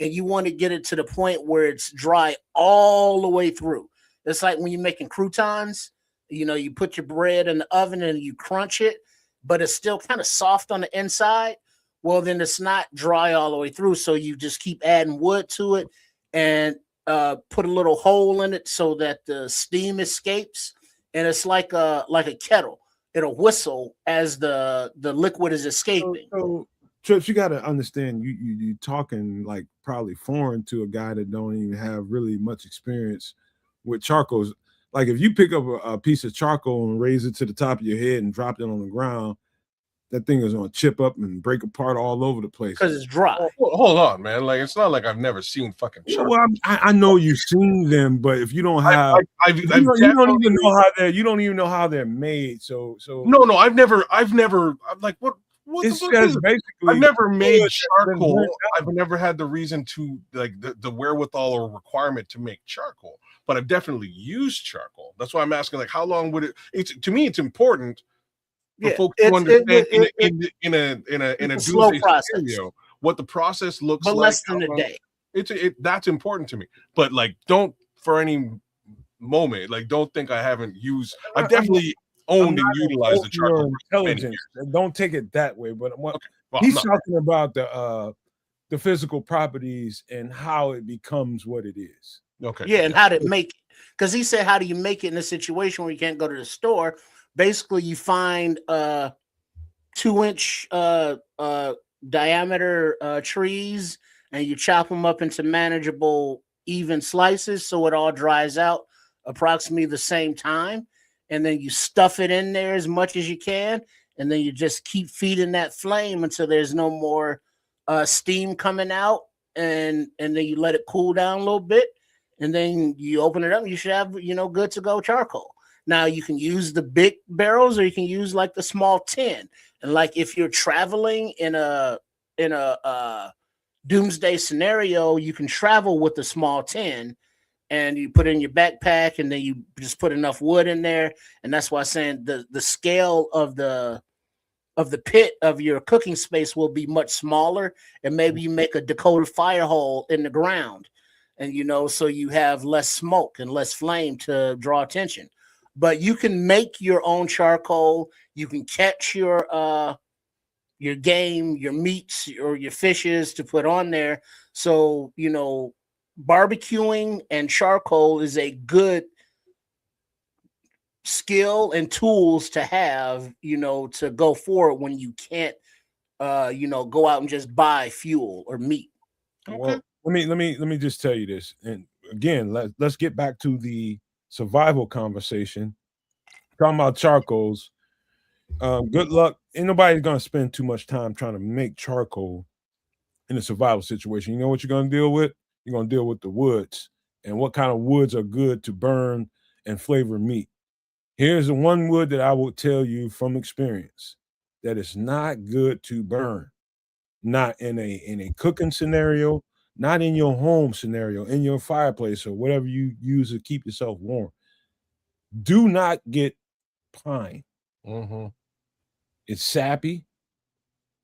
And you want to get it to the point where it's dry all the way through. It's like when you're making croutons, you put your bread in the oven and you crunch it, but it's still kind of soft on the inside. Well, then it's not dry all the way through. So you just keep adding wood to it and put a little hole in it so that the steam escapes. And it's like a kettle. It'll whistle as the liquid is escaping. So Trips, you got to understand, you talking like probably foreign to a guy that don't even have really much experience with charcoals. Like if you pick up a piece of charcoal and raise it to the top of your head and drop it on the ground, that thing is going to chip up and break apart all over the place. Because it's dry. Hold on, man. Like, it's not like I've never seen fucking charcoal. Well, I know you've seen them, but if you don't have, you don't even know how they're made. So no, I've never. I'm like, what? It says basically, I've never made charcoal. I've never had the reason to like the wherewithal or requirement to make charcoal, but I've definitely used charcoal. That's why I'm asking, like, how long would it? To me, it's important for folks to understand in a slow process scenario what the process looks but like. Less than a day. That's important to me. But like, don't for any moment don't think I haven't used. I've definitely owned and utilized the charcoal. Intelligence. Don't take it that way. But he's talking about the physical properties and how it becomes what it is. Okay. Yeah, and how to make it. Because he said, how do you make it in a situation where you can't go to the store? Basically, you find 2-inch diameter trees and you chop them up into manageable, even slices so it all dries out approximately the same time. And then you stuff it in there as much as you can. And then you just keep feeding that flame until there's no more steam coming out. And then you let it cool down a little bit. And then you open it up. You should have, good to go charcoal. Now you can use the big barrels or you can use like the small tin. And like if you're traveling in a doomsday scenario, you can travel with the small tin and you put it in your backpack and then you just put enough wood in there. And that's why I'm saying the scale of the pit of your cooking space will be much smaller. And maybe you make a Dakota fire hole in the ground and, so you have less smoke and less flame to draw attention. But you can make your own charcoal. You can catch your game, your meats, or your fishes to put on there. So, barbecuing and charcoal is a good skill and tools to have, to go forward when you can't, go out and just buy fuel or meat. Okay. Well, let me just tell you this. And again, let's get back to the survival conversation. Talking about charcoals. Good luck. Ain't nobody's gonna spend too much time trying to make charcoal in a survival situation. You know what you're gonna deal with? You're gonna deal with the woods and what kind of woods are good to burn and flavor meat. Here's the one wood that I will tell you from experience that is not good to burn. Not in a cooking scenario, not in your home scenario, in your fireplace or whatever you use to keep yourself warm. Do not get pine. Mm-hmm. It's sappy,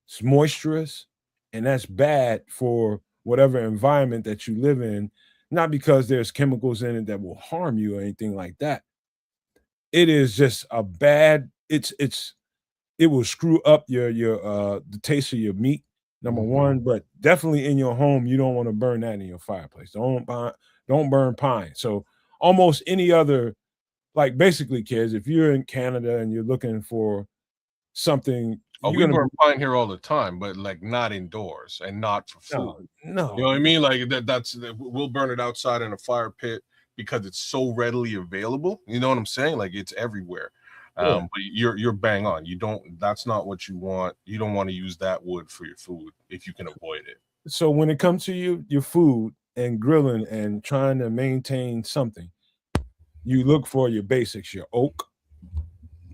it's moisturous, and that's bad for whatever environment that you live in. Not because there's chemicals in it that will harm you or anything like that. It is just a bad. It will screw up your the taste of your meat. Number one, but definitely in your home, you don't want to burn that in your fireplace. Don't burn pine. So almost any other. Like basically, kids, if you're in Canada and you're looking for something Oh, we burn pine here all the time, but like not indoors and not for food. No. You know what I mean? Like we'll burn it outside in a fire pit because it's so readily available. You know what I'm saying? Like it's everywhere. Yeah. But you're bang on. That's not what you want. You don't want to use that wood for your food if you can avoid it. So when it comes to your food and grilling and trying to maintain something, you look for your basics, your oak.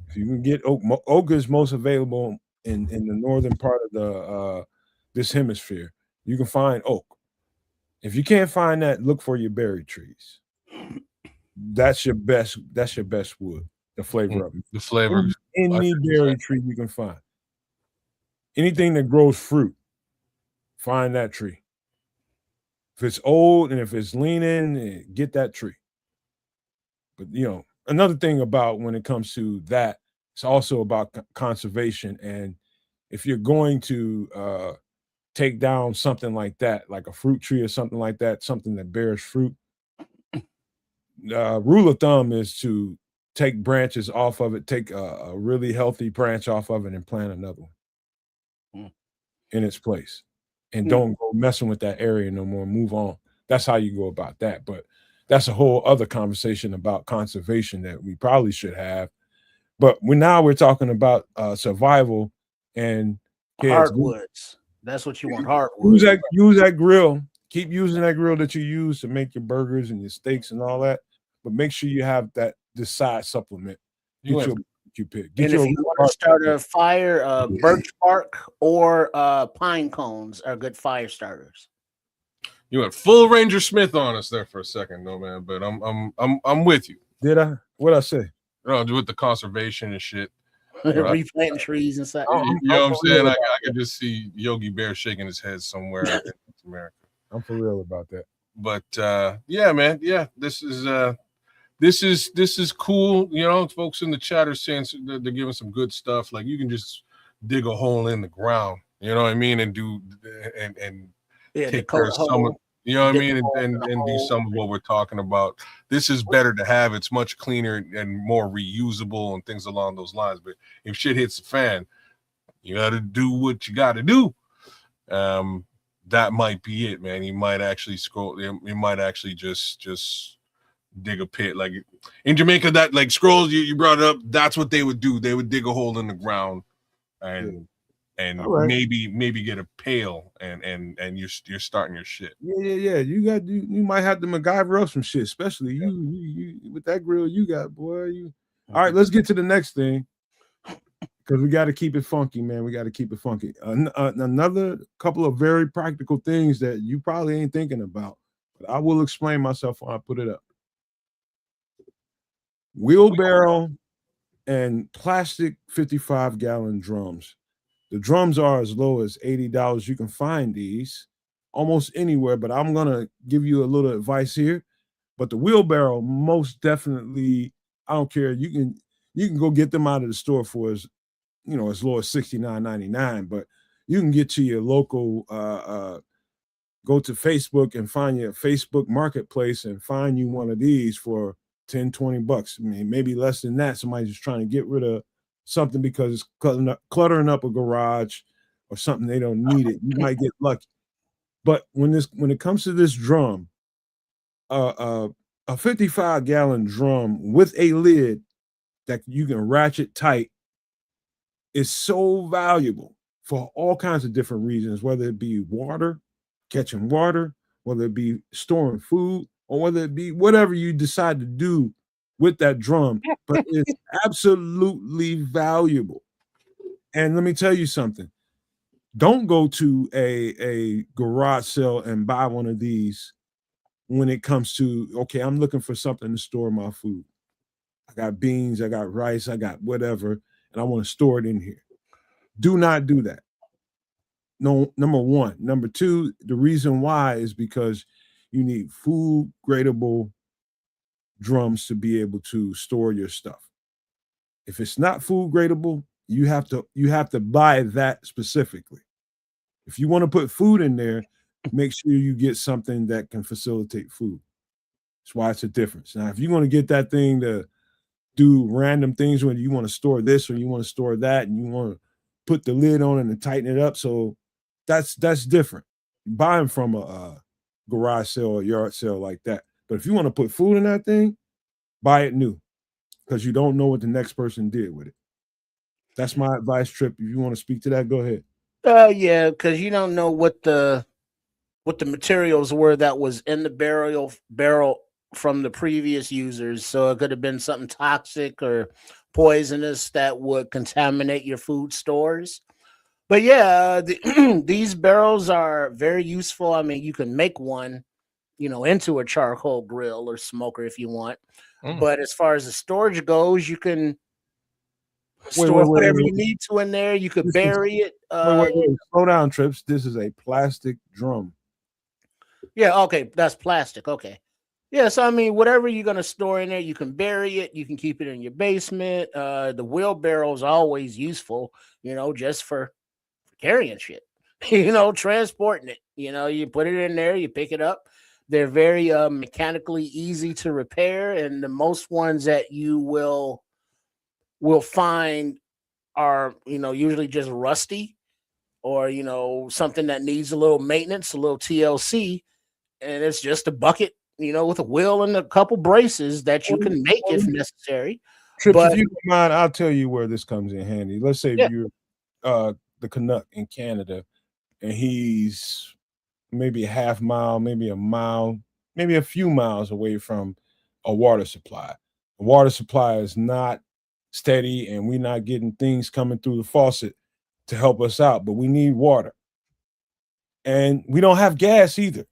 If you can get oak, oak is most available in the northern part of the this hemisphere. You can find oak. If you can't find that, look for your berry trees. That's your best wood. The flavor of it. The flavor. Any berry tree you can find. Anything that grows fruit, find that tree. If it's old and if it's leaning, get that tree. But another thing about when it comes to that, it's also about conservation. And if you're going to take down something like that, like a fruit tree or something like that, something that bears fruit, rule of thumb is to take branches off of it, take a really healthy branch off of it and plant another one in its place. And don't go messing with that area no more. Move on. That's how you go about that. But that's a whole other conversation about conservation that we probably should have. But we're talking about survival and hardwoods. That's what you want, hardwoods. Use that grill. Keep using that grill that you use to make your burgers and your steaks and all that. But make sure you have this side supplement. Get your pick. And if you want to start a fire, birch bark or pine cones are good fire starters. You went full Ranger Smith on us there for a second, though, man. But I'm with you. Did I? What'd I say? No, with the conservation and shit. Replanting trees and stuff. You know what I'm saying? I can just see Yogi Bear shaking his head somewhere in America. I'm for real about that. But yeah, man. Yeah, this is cool. You know, folks in the chat are saying they're giving some good stuff. Like you can just dig a hole in the ground. You know what I mean? And do and take care of some of, you know what I mean, and do some of what we're talking about. This is better to have. It's much cleaner and more reusable and things along those lines. But if shit hits the fan, you got to do what you got to do. That might be it, man. You might actually you might actually just dig a pit. Like in Jamaica, that like squirrels, you brought it up. That's what they would do. They would dig a hole in the ground and maybe get a pail and you're starting your shit. Yeah. You might have to MacGyver up some shit, especially you with that grill you got, boy. All right, let's get to the next thing because we got to keep it funky, man. We got to keep it funky. Another couple of very practical things that you probably ain't thinking about, but I will explain myself when I put it up. Wheelbarrow and plastic 55-gallon drums. The drums are as low as $80. You can find these almost anywhere, but I'm going to give you a little advice here. But the wheelbarrow, most definitely, I don't care. You can go get them out of the store for as low as $69.99, but you can get to your local go to Facebook and find your Facebook marketplace and find you one of these for $10-20. I mean, maybe less than that. Somebody's just trying to get rid of something because it's cluttering up a garage or something they don't need it. You might get lucky. But when it comes to this drum, a 55-gallon drum with a lid that you can ratchet tight is so valuable for all kinds of different reasons, whether it be water, catching water, whether it be storing food, or whether it be whatever you decide to do with that drum, but it's absolutely valuable. And let me tell you something. Don't go to a garage sale and buy one of these when it comes to, okay, I'm looking for something to store my food. I got beans, I got rice, I got whatever, and I want to store it in here. Do not do that. No, number one. Number two, the reason why is because you need food gradable drums to be able to store your stuff. If it's not food gradable, you have to buy that specifically. If you want to put food in there, make sure you get something that can facilitate food. That's why it's a difference. Now, if you want to get that thing to do random things when you want to store this or you want to store that and you want to put the lid on it and tighten it up. So that's different. Buy them from a garage sale or yard sale like that. But if you want to put food in that thing, buy it new because you don't know what the next person did with it. That's my advice, Trip. If you want to speak to that, go ahead. Yeah, because you don't know what the materials were that was in the barrel from the previous users. So it could have been something toxic or poisonous that would contaminate your food stores. But yeah, these barrels are very useful. I mean, you can make one, into a charcoal grill or smoker if you want. But as far as the storage goes, you can store whatever you need to in there. You could bury it. Wait. Slow down, Trips. This is a plastic drum. Yeah, okay, that's plastic. Okay. Yeah, so I mean, whatever you're gonna store in there, you can bury it, you can keep it in your basement. The wheelbarrow is always useful, just for carrying shit, transporting it. You put it in there, you pick it up. They're very mechanically easy to repair, and the most ones that you will find are, usually just rusty or, something that needs a little maintenance, a little TLC, and it's just a bucket, with a wheel and a couple braces that you can make if necessary. Trips, if you don't mind, I'll tell you where this comes in handy. Let's say you're the Canuck in Canada, and he's maybe a half mile, maybe a mile, maybe a few miles away from a water supply. The water supply is not steady, and we're not getting things coming through the faucet to help us out, but we need water. And we don't have gas either.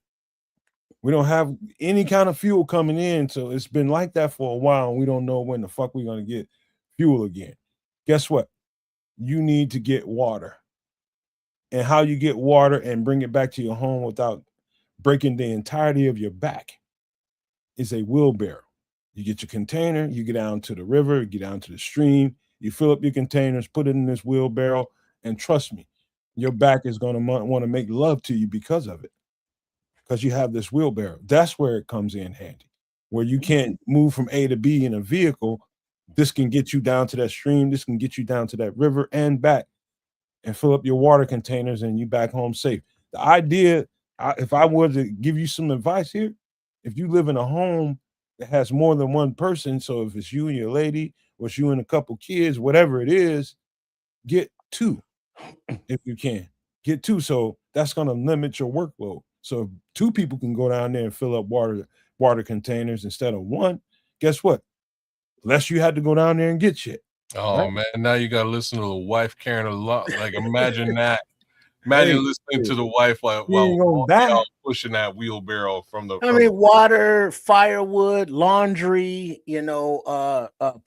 We don't have any kind of fuel coming in. So it's been like that for a while, and we don't know when the fuck we're going to get fuel again. Guess what? You need to get water. And how you get water and bring it back to your home without breaking the entirety of your back is a wheelbarrow. You get your container, you get down to the river, you get down to the stream, you fill up your containers, put it in this wheelbarrow, and trust me, your back is going to want to make love to you because of it. Because you have this wheelbarrow. That's where it comes in handy. Where you can't move from A to B in a vehicle, this can get you down to that stream, this can get you down to that river and back and fill up your water containers and you back home safe. The idea, if I were to give you some advice here, if you live in a home that has more than one person, so if it's you and your lady, or it's you and a couple kids, whatever it is, get two if you can. Get two, so that's going to limit your workload. So if two people can go down there and fill up water containers instead of one, guess what? Less you had to go down there and get shit. Oh right? Man, now you gotta listen to the wife carrying a lot. Like imagine that. Imagine listening to the wife while pushing that wheelbarrow from the. I mean, water, firewood, laundry,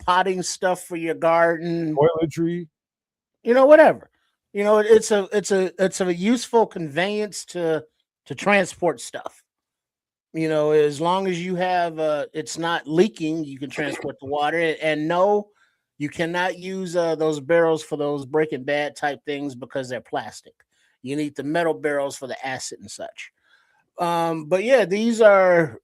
potting stuff for your garden, toiletry, whatever. It's a useful conveyance to transport stuff. As long as you have it's not leaking, you can transport the water. And no, you cannot use those barrels for those Breaking Bad type things because they're plastic. You need the metal barrels for the acid and such. But yeah, these are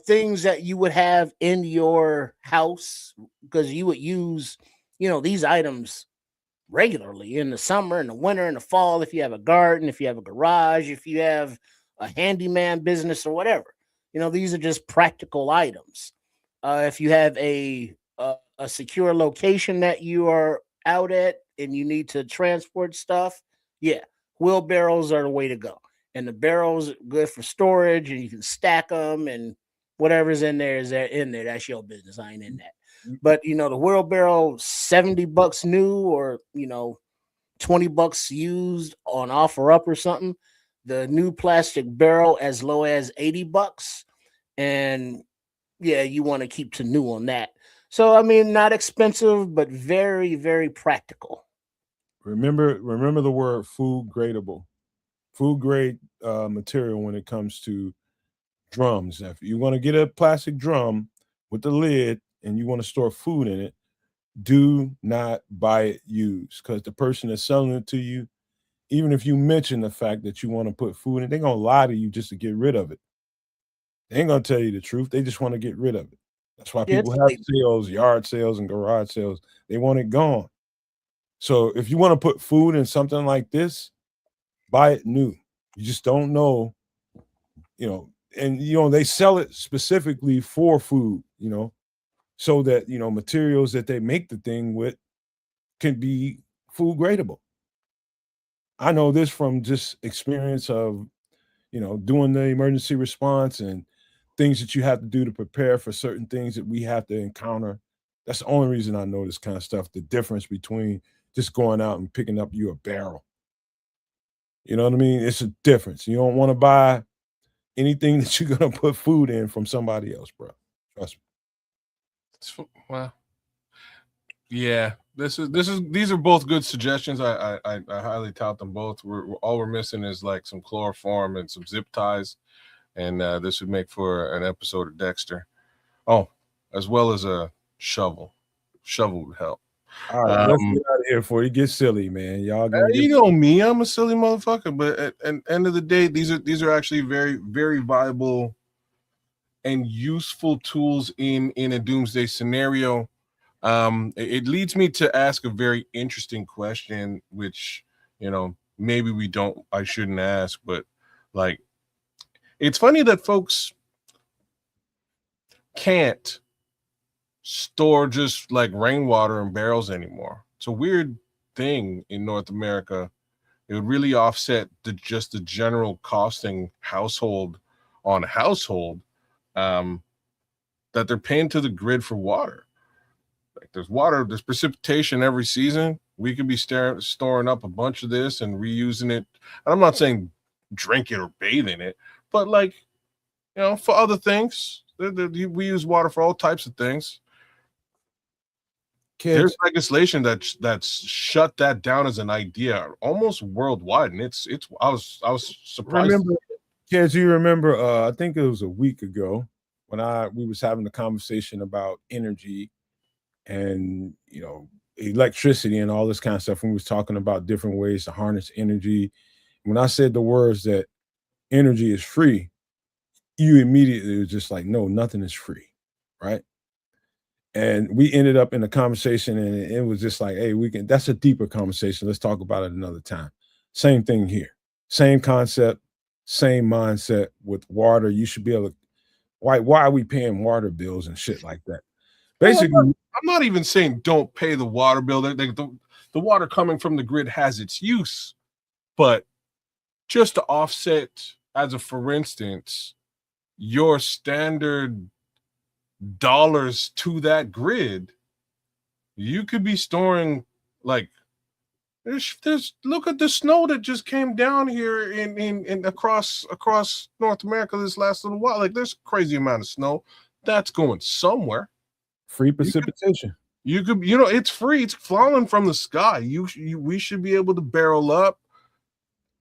things that you would have in your house because you would use, these items regularly in the summer, in the winter, in the fall, if you have a garden, if you have a garage, if you have a handyman business or whatever. These are just practical items. If you have a secure location that you are out at and you need to transport stuff, yeah, wheelbarrows are the way to go. And the barrels are good for storage, and you can stack them, and whatever's in there is there in there. That's your business. I ain't in that. But the wheelbarrow, $70 new, or $20 used on OfferUp or something. The new plastic barrel as low as $80, and yeah, you want to keep to new on that. So I mean, not expensive, but very, very practical. Remember the word food gradable, food grade material when it comes to drums. If you want to get a plastic drum with the lid and you want to store food in it, do not buy it used, because the person that's selling it to you, even if you mention the fact that you want to put food in, they're going to lie to you just to get rid of it. They ain't going to tell you the truth. They just want to get rid of it. That's why people have sales, yard sales, and garage sales. They want it gone. So if you want to put food in something like this, buy it new. You just don't know, and they sell it specifically for food, so that materials that they make the thing with can be food gradable. I know this from just experience of doing the emergency response and things that you have to do to prepare for certain things that we have to encounter. That's the only reason I know this kind of stuff, the difference between just going out and picking up you a barrel. You know what I mean? It's a difference. You don't want to buy anything that you're going to put food in from somebody else, bro. Trust me. Well, yeah, these are both good suggestions. I highly tout them both. All we're missing is like some chloroform and some zip ties, and this would make for an episode of Dexter. Oh, as well as a shovel. Shovel would help. All right, let's get out of here before it gets silly, man. Y'all gonna you know me, I'm a silly motherfucker, but at the end of the day, these are actually very, very viable and useful tools in a doomsday scenario. It leads me to ask a very interesting question, which maybe I shouldn't ask, but like, it's funny that folks can't store just like rainwater in barrels anymore. It's a weird thing in North America. It would really offset the general costing household on household that they're paying to the grid for water. Like there's precipitation every season. We could be storing up a bunch of this and reusing it. And I'm not saying drink it or bathe in it, but like, for other things, we use water for all types of things. There's legislation that's shut that down as an idea almost worldwide, and it's I was surprised. Kids, you remember? I think it was a week ago when we was having a conversation about energy and electricity and all this kind of stuff. And we was talking about different ways to harness energy. When I said the words that energy is free, you immediately was just like, no, nothing is free, right? And we ended up in a conversation, and it was just like, hey, that's a deeper conversation. Let's talk about it another time. Same thing here. Same concept, same mindset with water. You should be able to, why are we paying water bills and shit like that? Basically, I'm not even saying don't pay the water bill. The water coming from the grid has its use, but just to offset, for instance, your standard dollars to that grid, you could be storing like there's look at the snow that just came down here in across North America this last little while. Like there's a crazy amount of snow that's going somewhere. Free precipitation. You could it's free. It's falling from the sky. We should be able to barrel up,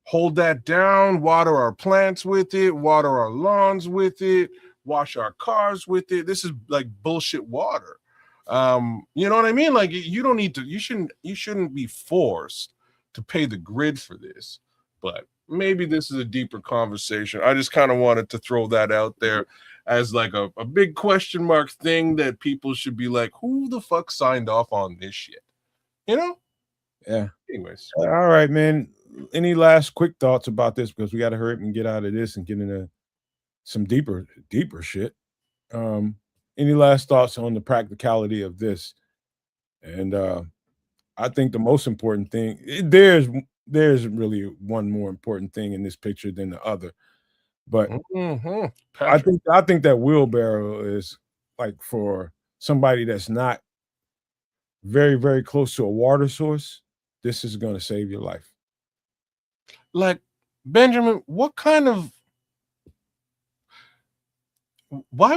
hold that down, water our plants with it, water our lawns with it, wash our cars with it. This is like bullshit water. You know what I mean? Like you don't need to, you shouldn't be forced to pay the grid for this, but maybe this is a deeper conversation. I just kind of wanted to throw that out there as like a big question mark thing that people should be like, who the fuck signed off on this shit? Yeah. Anyways. All right, man. Any last quick thoughts about this? Because we got to hurry up and get out of this and get into some deeper shit. Any last thoughts on the practicality of this? And I think the most important thing, there's really one more important thing in this picture than the other. But I think that wheelbarrow is like for somebody that's not very, very close to a water source, this is going to save your life. Like, Benjamin, why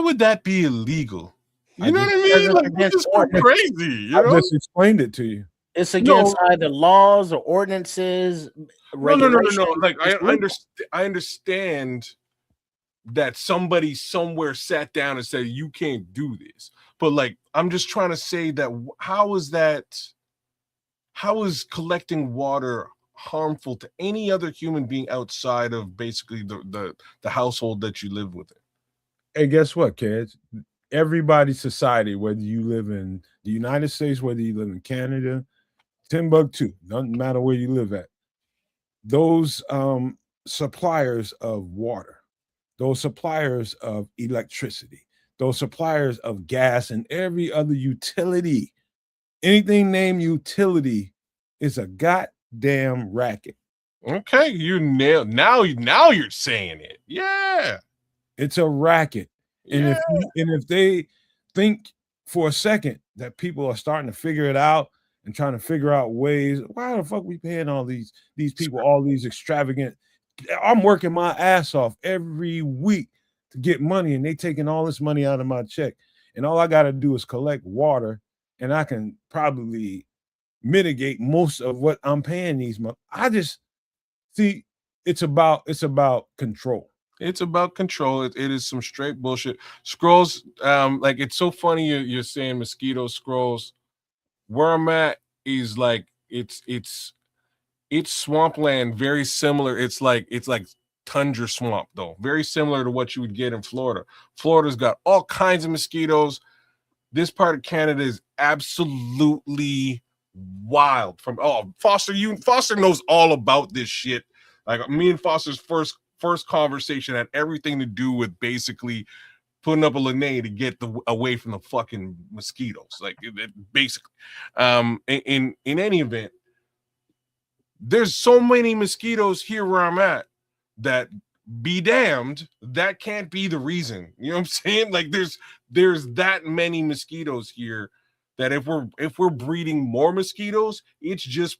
would that be illegal? You know what I mean? Like, this is crazy. I just explained it to you. It's against either laws or ordinances. No. Like, I understand that somebody somewhere sat down and said, you can't do this. But, like, I'm just trying to say that how is collecting water harmful to any other human being outside of basically the household that you live within? Hey, guess what, kids? Everybody's society, whether you live in the United States, whether you live in Canada, Timbuktu, doesn't matter where you live at. Those suppliers of water, those suppliers of electricity, those suppliers of gas and every other utility, anything named utility is a goddamn racket. Okay, you nailed. Now you're saying it. Yeah, it's a racket. And yeah. if they think for a second that people are starting to figure it out and trying to figure out ways, why the fuck we paying all these people all these extravagant? I'm working my ass off every week to get money, and they taking all this money out of my check, and all I got to do is collect water, and I can probably mitigate most of what I'm paying these months. I just see it's about control. It's about control. It is some straight bullshit. Scrolls, like it's so funny you're saying mosquito scrolls. Where I'm at is like it's swampland, very similar. It's like tundra swamp though, very similar to what you would get in Florida. Florida's got all kinds of mosquitoes. This part of Canada is absolutely wild. Foster knows all about this shit. Like me and Foster's first conversation had everything to do with basically putting up a lanai to get away from the fucking mosquitoes. Like basically, in any event, there's so many mosquitoes here where I'm at that be damned, that can't be the reason. You know what I'm saying? Like there's that many mosquitoes here that if we're breeding more mosquitoes, it's just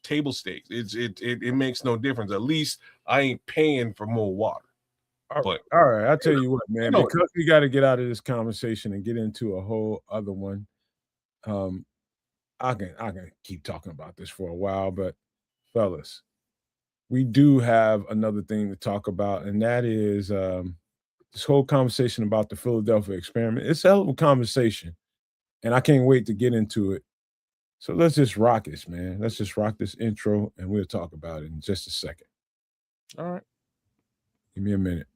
table stakes. It makes no difference. At least I ain't paying for more water. But all right, I'll tell you what, man, because we got to get out of this conversation and get into a whole other one. I can keep talking about this for a while, but fellas, we do have another thing to talk about, and that is this whole conversation about the Philadelphia experiment. It's a hell of a conversation, and I can't wait to get into it. So let's just rock this, man. Let's just rock this intro, and we'll talk about it in just a second. All right. Give me a minute.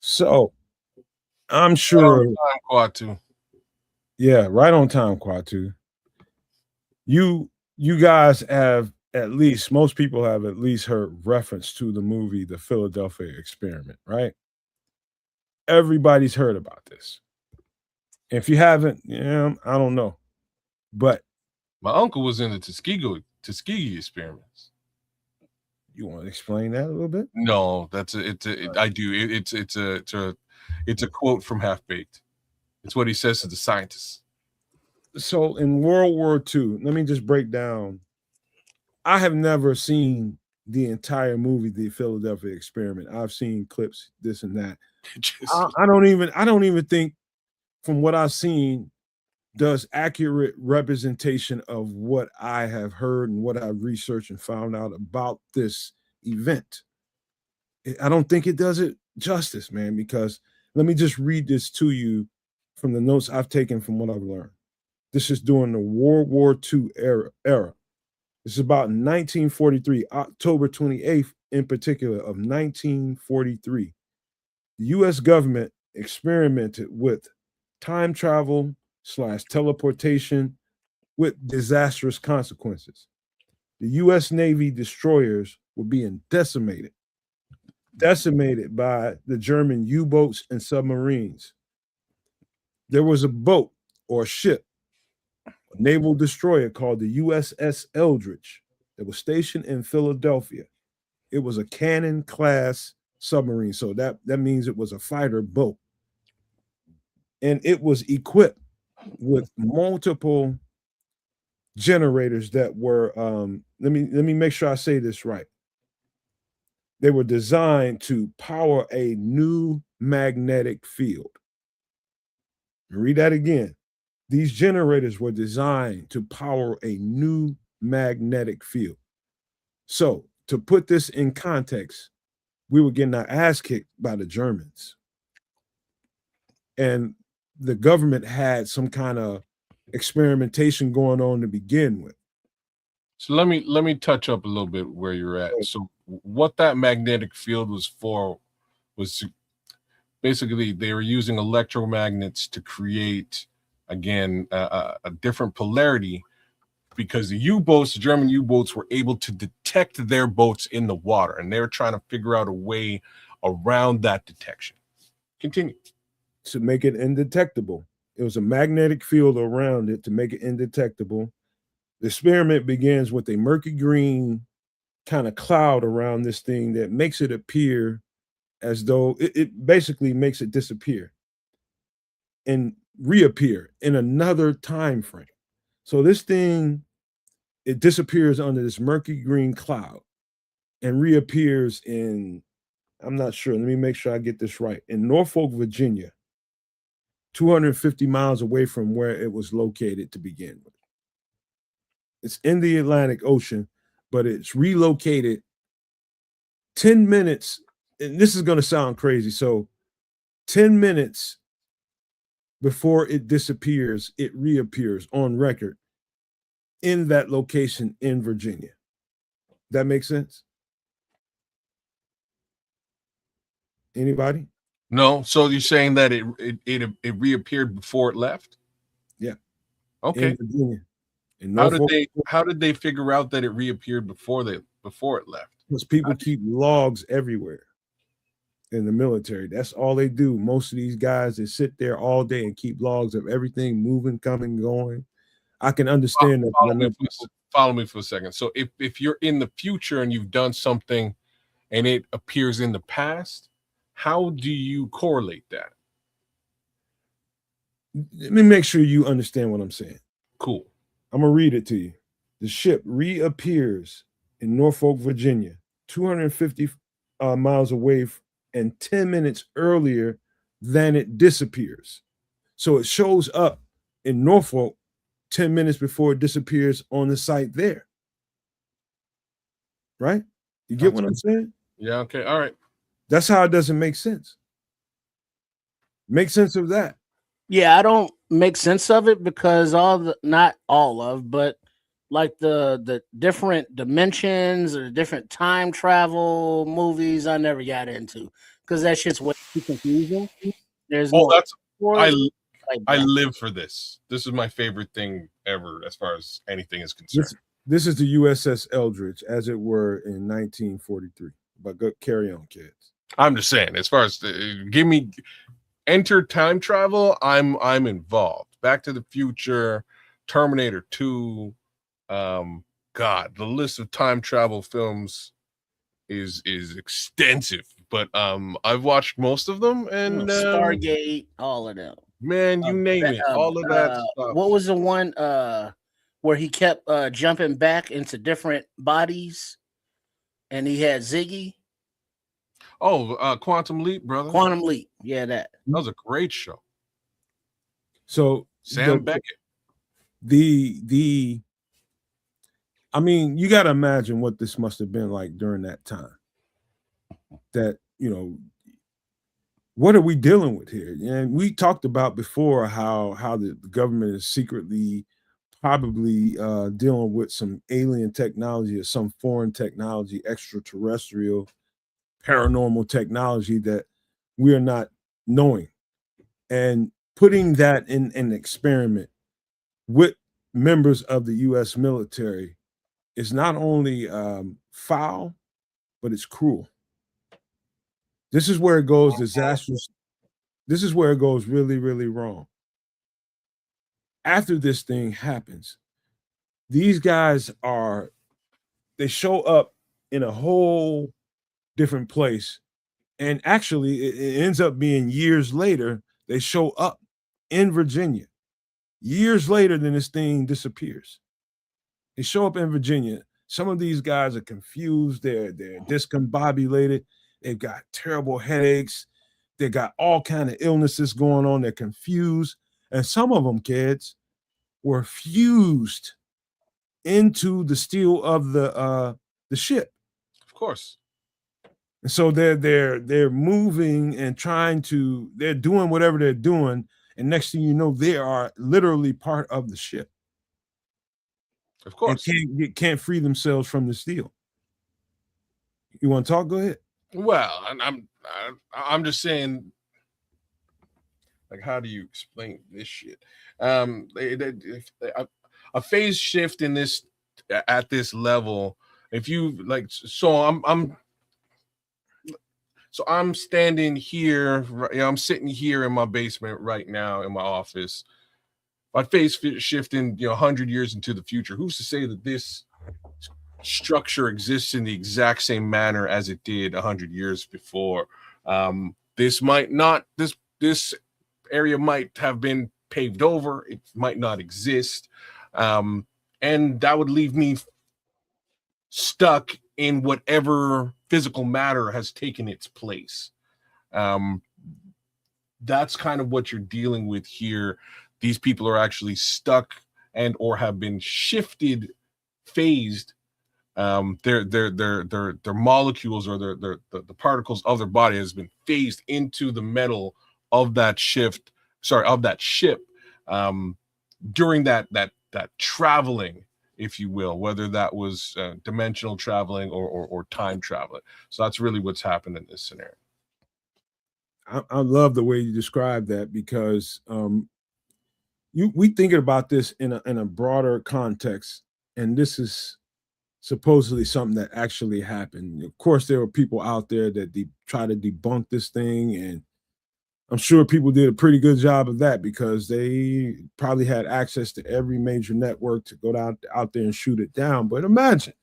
So I'm sure Quatu. Yeah, right on time, Quatu. You guys have at least, most people have at least heard reference to the movie The Philadelphia Experiment, right? Everybody's heard about this. If you haven't, I don't know. But my uncle was in the Tuskegee experiments. You want to explain that a little bit? No, I do. It's a quote from Half Baked. It's what he says to the scientists. So in World War II, let me just break down. I have never seen the entire movie, The Philadelphia Experiment. I've seen clips, this and that. I don't even think, from what I've seen, does accurate representation of what I have heard and what I've researched and found out about this event. I don't think it does it justice, man, because let me just read this to you from the notes I've taken from what I've learned. This is during the World War II era. This is about 1943, October 28th in particular of 1943. The U.S. government experimented with time travel / teleportation with disastrous consequences. The U.S. Navy destroyers were being decimated by the German U-boats and submarines. There was a boat or ship, a naval destroyer called the USS Eldridge that was stationed in Philadelphia. It was a cannon-class submarine, so that means it was a fighter boat. And it was equipped with multiple generators that were let me make sure I say this right. they were designed to power a new magnetic field. Read that again. These generators were designed to power a new magnetic field. So, to put this in context, we were getting our ass kicked by the Germans. And the government had some kind of experimentation going on to begin with. So let me touch up a little bit where you're at. So what that magnetic field was for was basically they were using electromagnets to create, again, a different polarity, because the U-boats, the German U-boats, were able to detect their boats in the water, and they were trying to figure out a way around that detection. Continue. To make it indetectable. It was a magnetic field around it to make it indetectable. The experiment begins with a murky green kind of cloud around this thing that makes it appear as though it basically makes it disappear and reappear in another time frame. So this thing, it disappears under this murky green cloud and reappears in, I'm not sure, let me make sure I get this right, in Norfolk, Virginia, 250 miles away from where it was located to begin with. It's in the Atlantic Ocean, but it's relocated 10 minutes. And this is going to sound crazy. So 10 minutes before it disappears, it reappears on record in that location in Virginia. That makes sense? Anybody? No. So you're saying that it reappeared before it left? Yeah. Okay. In Virginia. In How did they figure out that it reappeared before it left? Because people keep logs everywhere in the military. That's all they do. Most of these guys, they sit there all day and keep logs of everything moving, coming, going. I can understand that. Follow me for a second. So if you're in the future and you've done something and it appears in the past, how do you correlate that? Let me make sure you understand what I'm saying. Cool. I'm going to read it to you. The ship reappears in Norfolk, Virginia, 250 miles away and 10 minutes earlier than it disappears. So it shows up in Norfolk 10 minutes before it disappears on the site there. Right? You get what I'm saying? Yeah, okay. All right. That's how it doesn't make sense. Make sense of that. Yeah, I don't make sense of it because not all of, but like the different dimensions or different time travel movies, I never got into because that shit's way too confusing. There's I live for this. This is my favorite thing ever as far as anything is concerned. This is the USS Eldridge, as it were in 1943. But go carry on, kids. I'm just saying, as far as enter time travel, I'm involved. Back to the Future, Terminator 2. God, the list of time travel films is extensive. But I've watched most of them, and Stargate, all of them. Man, you name it, all of that stuff. What was the one where he kept jumping back into different bodies, and he had Ziggy? Oh, Quantum Leap, brother. Quantum Leap. Yeah, that was a great show. So Sam Beckett. I mean, you got to imagine what this must have been like during that time. That, what are we dealing with here? And we talked about before how the government is secretly probably dealing with some alien technology or some foreign technology, extraterrestrial, paranormal technology that we are not knowing. And putting that in an experiment with members of the U.S. military is not only foul, but it's cruel. This is where it goes disastrous. This is where it goes really, really wrong. After this thing happens, these guys they show up in a whole different place. And actually, it ends up being years later, they show up in Virginia. Years later than this thing disappears. They show up in Virginia. Some of these guys are confused. They're discombobulated. They've got terrible headaches. They got all kind of illnesses going on. They're confused. And some of them, kids, were fused into the steel of the ship. Of course. And so they're moving and they're doing whatever they're doing. And next thing you know, they are literally part of the ship. Of course. And can't free themselves from the steel. You want to talk? Go ahead. Well, I'm just saying, like, how do you explain this shit? A phase shift in this at this level. If you like, so I'm standing here. I'm sitting here in my basement right now in my office. My phase shifting, 100 years into the future. Who's to say that this structure exists in the exact same manner as it did 100 years before? This might not. This area might have been paved over. It might not exist, and that would leave me stuck in whatever physical matter has taken its place. That's kind of what you're dealing with here. These people are actually stuck and or have been shifted, phased. Their molecules or the particles of their body has been phased into the metal of that ship during that traveling, if you will, whether that was dimensional traveling or time traveling. So that's really what's happened in this scenario. I love the way you describe that, because we thinking about this in a broader context, and this is supposedly something that actually happened. Of course, there were people out there that try to debunk this thing, and I'm sure people did a pretty good job of that because they probably had access to every major network to go out there and shoot it down. But imagine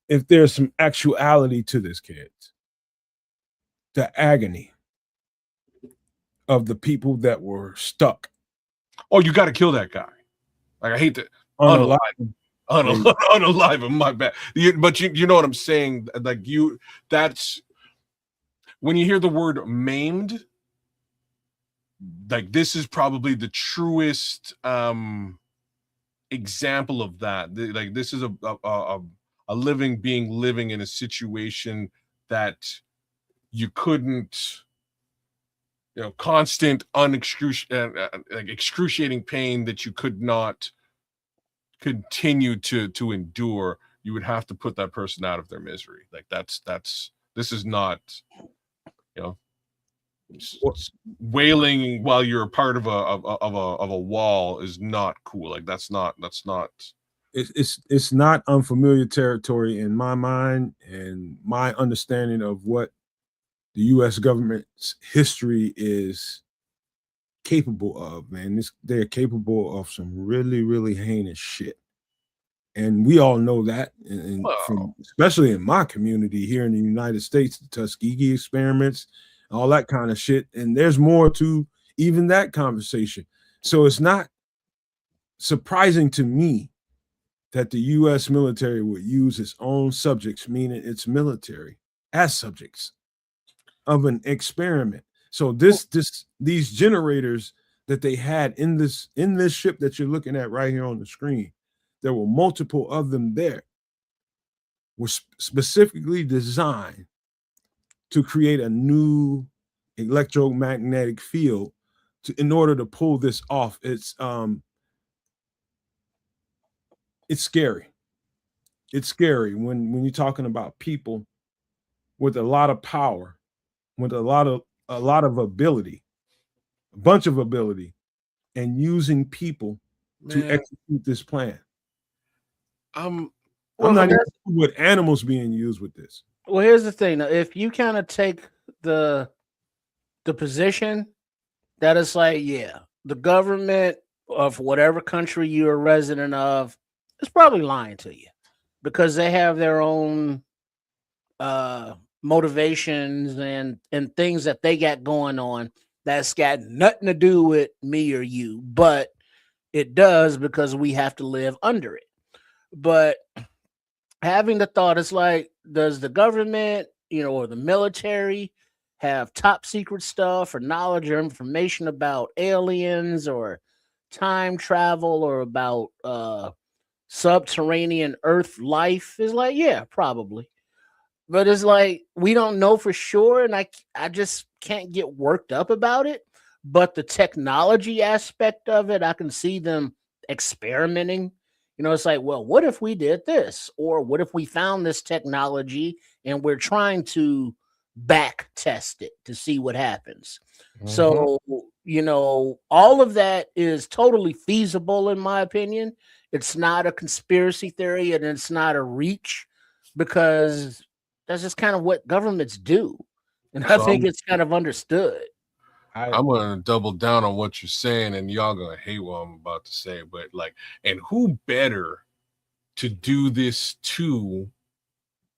if there's some actuality to this, kids. The agony of the people that were stuck. Oh, you got to kill that guy. Like, I hate to unalive him, my bad. But you know what I'm saying? Like, that's when you hear the word maimed, like, this is probably the truest example of that. Like, this is a living being living in a situation that you couldn't, constant excruciating pain that you could not continue to endure. You would have to put that person out of their misery. Like, this is not, wailing while you're a part of a wall is not cool. Like, that's not. It's not unfamiliar territory in my mind and my understanding of what the U.S. government's history is capable of, man. They're capable of some really, really heinous shit. And we all know that, especially in my community here in the United States, the Tuskegee experiments, all that kind of shit. And there's more to even that conversation. So it's not surprising to me that the U.S. military would use its own subjects, meaning its military, as subjects of an experiment. So these generators that they had in this ship that you're looking at right here on the screen, there were multiple of them there, were specifically designed to create a new electromagnetic field in order to pull this off. It's scary. It's scary when you're talking about people with a lot of power, with a lot of ability, a bunch of ability, and using people to execute this plan. I'm not even sure what animals being used with this. Well, here's the thing. If you kind of take the position that it's like, yeah, the government of whatever country you're a resident of is probably lying to you because they have their own motivations and things that they got going on that's got nothing to do with me or you, but it does because we have to live under it. But having the thought, it's like, does the government, or the military have top secret stuff or knowledge or information about aliens or time travel or about subterranean Earth life? Is like, yeah, probably. But it's like we don't know for sure, and I just can't get worked up about it. But the technology aspect of it, I can see them experimenting. It's like, well, what if we did this? Or what if we found this technology and we're trying to back test it to see what happens? So, all of that is totally feasible in my opinion. It's not a conspiracy theory and it's not a reach because that's just kind of what governments do. And I think it's kind of understood. I'm gonna double down on what you're saying, and y'all gonna hate what I'm about to say, but and who better to do this to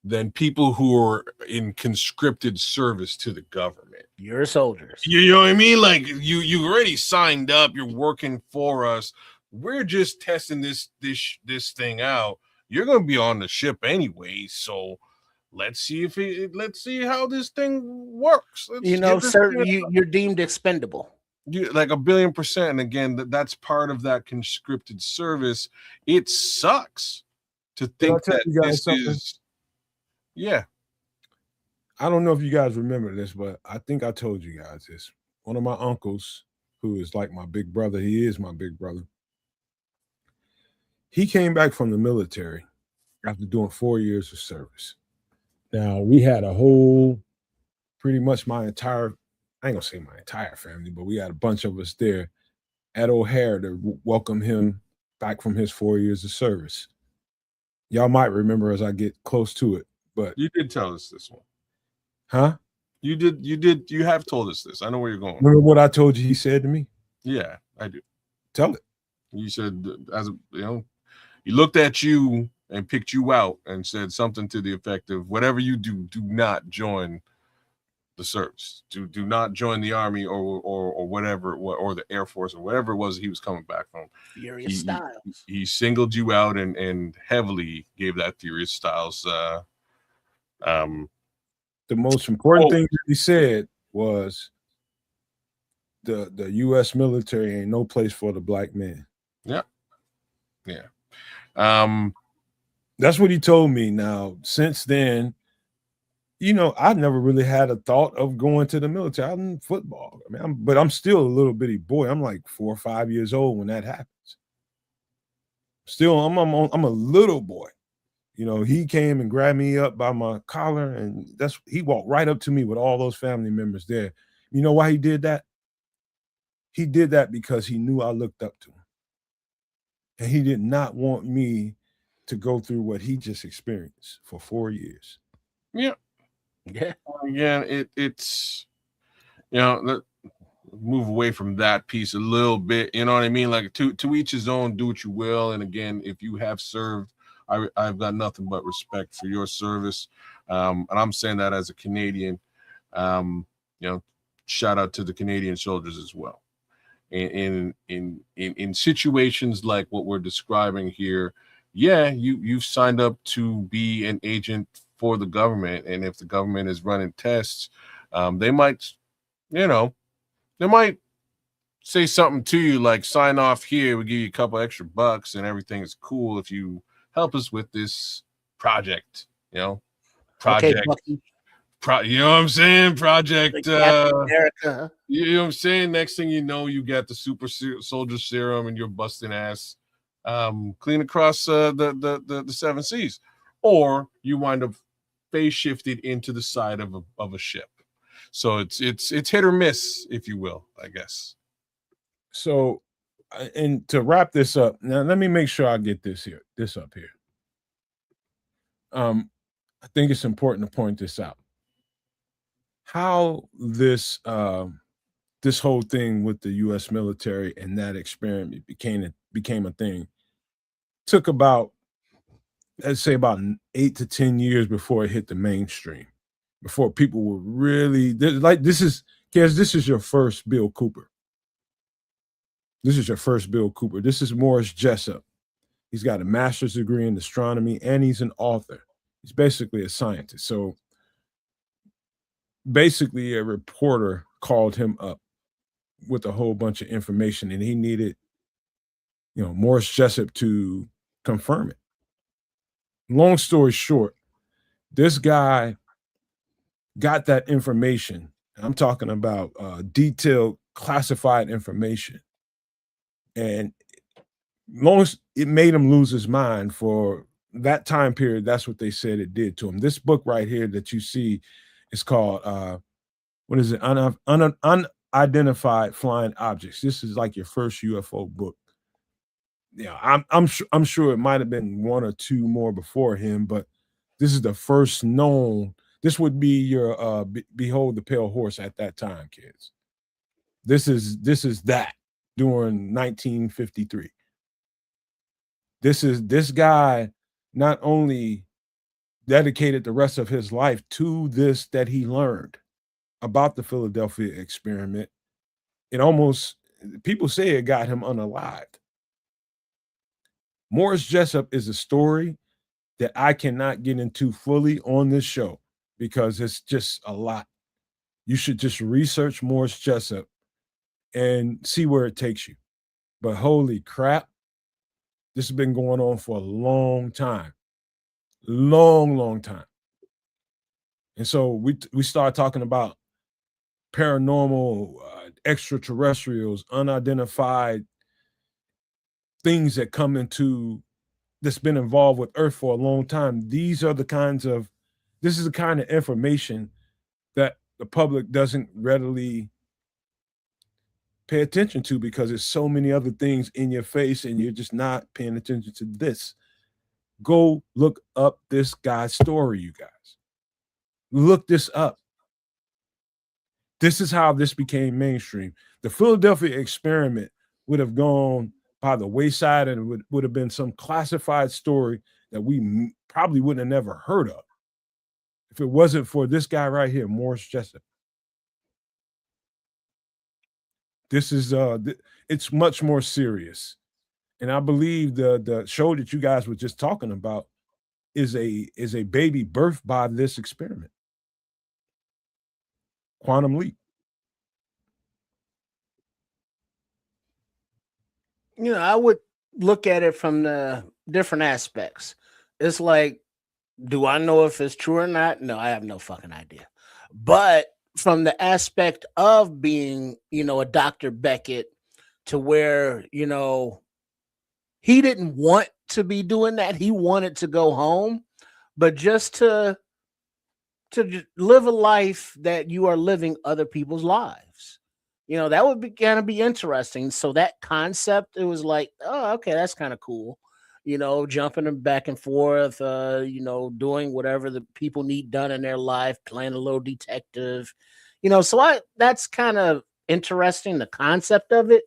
than people who are in conscripted service to the government? You're soldiers. You know what I mean? Like you already signed up. You're working for us. We're just testing this thing out. You're gonna be on the ship anyway, so let's see how this thing works. Sir, you're deemed expendable. You like 1,000,000,000%. And again, that's part of that conscripted service. It sucks to think that this is. Yeah. I don't know if you guys remember this, but I think I told you guys this. One of my uncles, who is like my big brother, he is my big brother. He came back from the military after doing 4 years of service. Now, we had pretty much I ain't gonna say my entire family, but we had a bunch of us there at O'Hare to welcome him back from his 4 years of service. Y'all might remember as I get close to it, but you did tell us this one. Huh? You have told us this. I know where you're going. Remember what I told you he said to me? Yeah, I do. Tell it. You said, he looked at you and picked you out and said something to the effect of, whatever you do, do not join the service. Do not join the army or whatever, or the Air Force or whatever it was he was coming back from. Furious Styles. He singled you out and heavily gave that Furious Styles. The most important thing that he said was the U.S. military ain't no place for the black man. Yeah. That's what he told me. Now, since then, I never really had a thought of going to the military. I'm in football. But I'm still a little bitty boy. I'm like 4 or 5 years old when that happens. Still, I'm a little boy. He came and grabbed me up by my collar, and he walked right up to me with all those family members there. You know why he did that? He did that because he knew I looked up to him. And he did not want me to go through what he just experienced for 4 years. Yeah. Again, it's move away from that piece a little bit. You know what I mean? Like to each his own, do what you will. And again, if you have served, I've got nothing but respect for your service. And I'm saying that as a Canadian. Shout out to the Canadian soldiers as well. In situations like what we're describing here, you've signed up to be an agent for the government, and if the government is running tests, they might say something to you like, sign off here, we give you a couple extra bucks and everything is cool if you help us with this project. Project. Okay, you know what I'm saying? Project. America. You know what I'm saying? Next thing you know, you got the super soldier serum and you're busting ass clean across the 7 seas, or you wind up phase shifted into the side of a ship. So it's hit or miss, if you will, I guess. So, and to wrap this up, now let me make sure I get this up here. I think it's important to point this out. How this whole thing with the U.S. military and that experiment became a thing took about, let's say, about 8 to 10 years before it hit the mainstream, before people were really this is your first Bill Cooper. This is your first Bill Cooper. This is Morris Jessup. He's got a master's degree in astronomy, and he's an author. He's basically a scientist. So basically, a reporter called him up with a whole bunch of information, and he needed, Morris Jessup to confirm it. Long story short, this guy got that information. I'm talking about detailed, classified information, and it made him lose his mind for that time period. That's what they said it did to him. This book right here that you see is called what is it? Unidentified Flying Objects. This is like your first UFO book. Yeah, I'm sure it might have been one or two more before him, but this is the first known. This would be your Behold the Pale Horse at that time, kids. This is that during 1953. This guy not only dedicated the rest of his life to this that he learned about the Philadelphia experiment. People say it got him unalived. Morris Jessup is a story that I cannot get into fully on this show because it's just a lot. You should just research Morris Jessup and see where it takes you. But holy crap, this has been going on for a long time. Long time. And so we start talking about paranormal, extraterrestrials, unidentified things that come into that's been involved with Earth for a long time. This is the kind of information that the public doesn't readily pay attention to because there's so many other things in your face and you're just not paying attention to this. Go look up this guy's story, you guys. Look this up. This is how this became mainstream. The Philadelphia experiment would have gone by the wayside and it would have been some classified story that we probably wouldn't have never heard of if it wasn't for this guy right here, Morris Jessup. This is it's much more serious. And I believe the show that you guys were just talking about is a baby birthed by this experiment. Quantum Leap. I would look at it from the different aspects. It's like, do I know if it's true or not? No, I have no fucking idea. But from the aspect of being, a Dr. Beckett to where, he didn't want to be doing that. He wanted to go home, but just to live a life that you are living other people's lives. That would be kind of be interesting. So that concept, it was like, oh, okay, that's kind of cool. Jumping back and forth, doing whatever the people need done in their life, playing a little detective, so that's kind of interesting, the concept of it,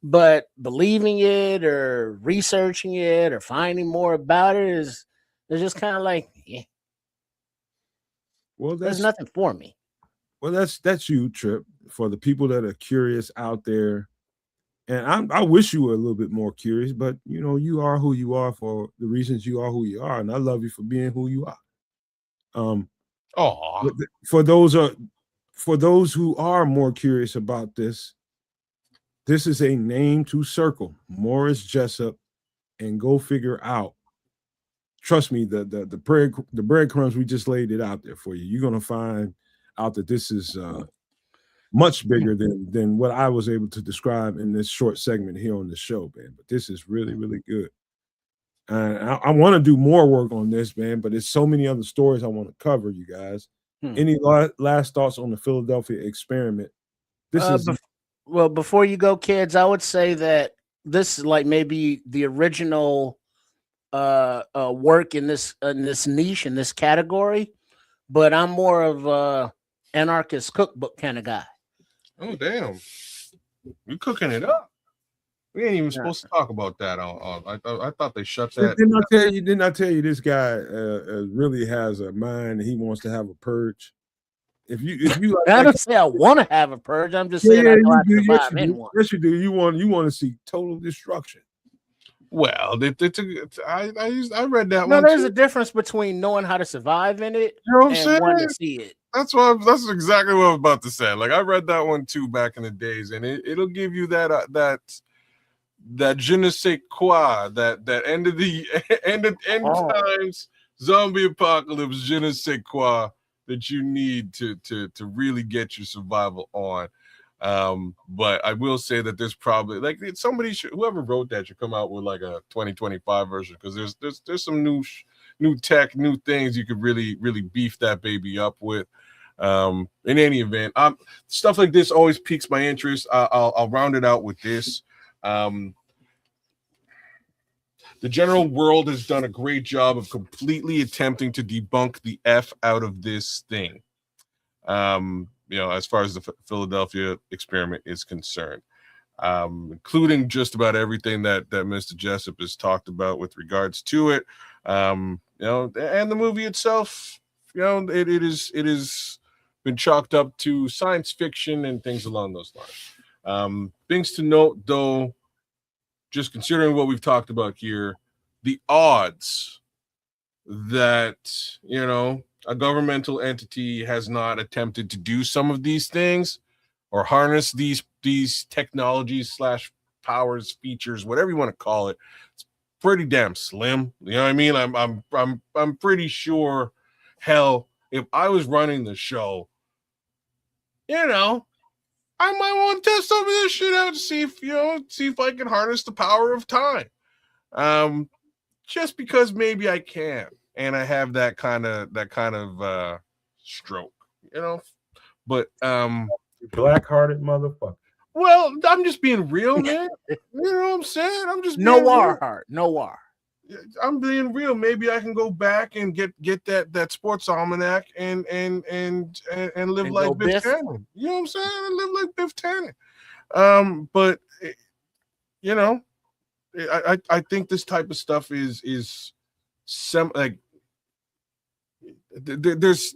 but believing it or researching it or finding more about it is just kind of like, yeah. Well, there's nothing for me. Well, that's you, Trip. For the people that are curious out there, and I wish you were a little bit more curious, but you are who you are for the reasons you are who you are, and I love you for being who you are. For those who are more curious about this is a name to circle, Morris Jessup, and go figure out. Trust me, the breadcrumbs, we just laid it out there for you. You're gonna find out that this is much bigger than what I was able to describe in this short segment here on the show, man. But this is really, really good. And I want to do more work on this, man, but there's so many other stories I want to cover, you guys. Any last thoughts on the Philadelphia experiment? Well, before you go, kids, I would say that this is like maybe the original work in this niche, in this category, but I'm more of a anarchist cookbook kind of guy. Oh, damn. You're cooking it up. We ain't even supposed to talk about that. I thought they shut that. Didn't I tell you this guy really has a mind and he wants to have a purge? If you I don't say I want to have a purge. I'm just saying I know how to survive in one. Yes, you do. You want to see total destruction. Well, I read that No, one there's too. a difference between knowing how to survive in it You know what I'm and wanting saying? to see it. That's exactly what I was about to say. Like I read that one too back in the days, and it'll give you that je ne sais quoi, that end of the end times zombie apocalypse je ne sais quoi that you need to really get your survival on. But I will say that there's probably like somebody should, whoever wrote that should come out with like a 2025 version, because there's some new tech, new things you could really beef that baby up with. In any event, stuff like this always piques my interest. I'll round it out with this. The general world has done a great job of completely attempting to debunk the F out of this thing. As far as the Philadelphia experiment is concerned, including just about everything that Mr. Jessup has talked about with regards to it. And the movie itself, it is been chalked up to science fiction and things along those lines. Things to note, though, just considering what we've talked about here, the odds that, a governmental entity has not attempted to do some of these things or harness these technologies / powers, features, whatever you want to call it, it's pretty damn slim. You know what I mean? I'm pretty sure, hell, if I was running the show, I might want to test some of this shit out to see if I can harness the power of time. Just because maybe I can, and I have that kind of stroke, But Black-hearted motherfucker. well, I'm just being real, man. You know what I'm saying? I'm just being Noir real. heart, noir. I'm being real. Maybe I can go back and get that sports almanac and live And like go Biff Biff. Tannen. You know what I'm saying? And live like Biff Tannen. But I think this type of stuff is there's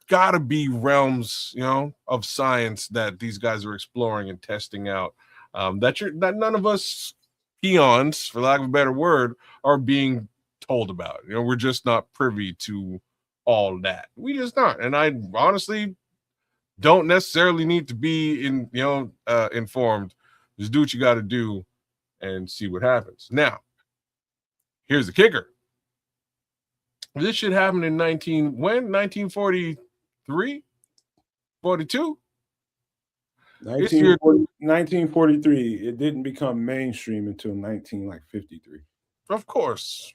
got to be realms, of science that these guys are exploring and testing out, that none of us peons, for lack of a better word, are being told about. We're just not privy to all that. We just not. And I honestly don't necessarily need to be informed. Just do what you got to do and see what happens. Now, here's the kicker. This shit happened in 1943, 42. 1943. It didn't become mainstream until 1953. Of course,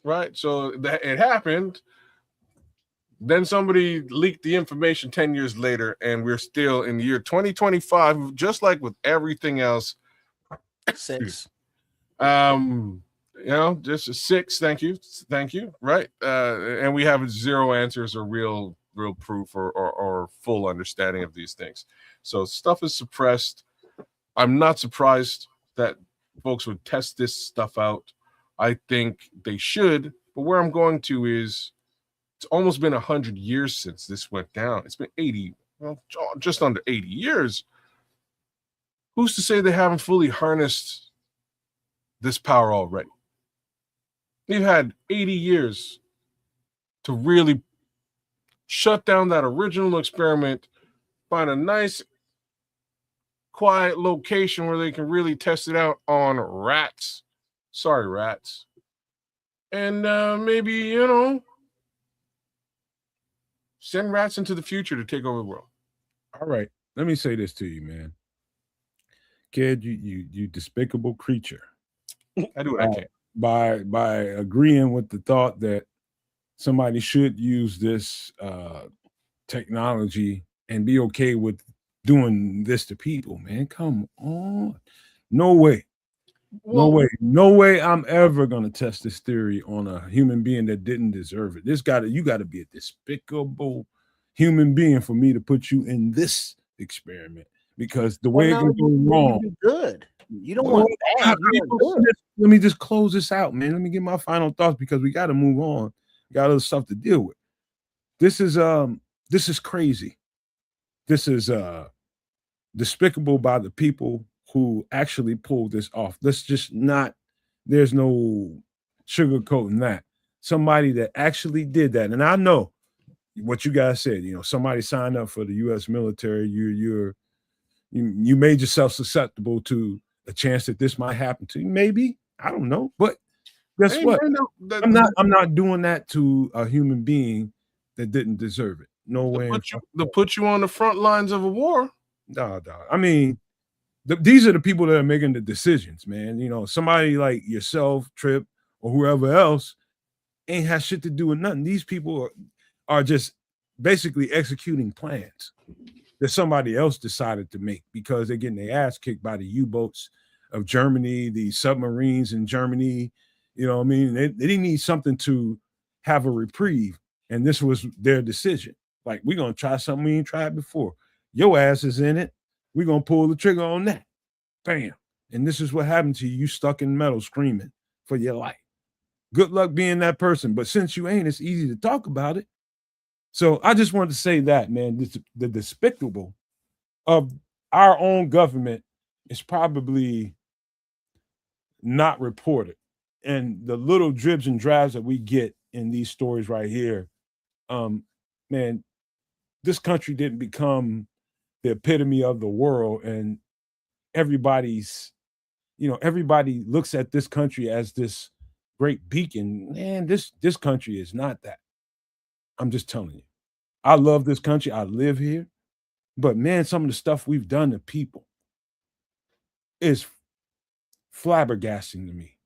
right? So it happened. Then somebody leaked the information 10 years later, and we're still in the year 2025, just like with everything else. 6. Just a 6. Thank you. Right. And we have 0 answers or real proof or full understanding of these things. So stuff is suppressed. I'm not surprised that folks would test this stuff out. I think they should. But where I'm going to is, it's almost been 100 years since this went down. It's been 80, just under 80 years. Who's to say they haven't fully harnessed this power already? They've had 80 years to really shut down that original experiment, find a nice, quiet location where they can really test it out on rats. Sorry, rats. And maybe, send rats into the future to take over the world. All right. Let me say this to you, man. Kid, you despicable creature. I do what I can. By agreeing with the thought that somebody should use this technology and be okay with doing this to people, man. Come on. No way. No way I'm ever gonna test this theory on a human being that didn't deserve it. You gotta be a despicable human being for me to put you in this experiment, because the way it can go wrong. Good. You don't want bad. You want good. Let me just close this out, man. Let me get my final thoughts, because we got to move on. We got other stuff to deal with. This is crazy. This is despicable by the people who actually pulled this off. Let's just not There's no sugarcoating that. Somebody that actually did that, and I know what you guys said. Somebody signed up for the U.S. military. You made yourself susceptible to a chance that this might happen to you. Maybe, I don't know, but guess Hey, what? man, I'm not doing that to a human being that didn't deserve it. No way. To put you on the front lines of a war. No. I mean, these are the people that are making the decisions, man. Somebody like yourself, Trip, or whoever else ain't has shit to do with nothing. These people are just basically executing plans that somebody else decided to make because they're getting their ass kicked by the U-boats of Germany, the submarines in Germany. You know what I mean? They didn't need something to have a reprieve, and this was their decision. Like, we're going to try something we ain't tried before. Your ass is in it. We're going to pull the trigger on that. Bam. And this is what happened to you. You stuck in metal screaming for your life. Good luck being that person. But since you ain't, it's easy to talk about it. So I just wanted to say that, man, the despicable of our own government is probably not reported. And the little dribs and drabs that we get in these stories right here, man, this country didn't become the epitome of the world. And everybody looks at this country as this great beacon. Man, this country is not that. I'm just telling you. I love this country. I live here. But man, some of the stuff we've done to people is flabbergasting to me.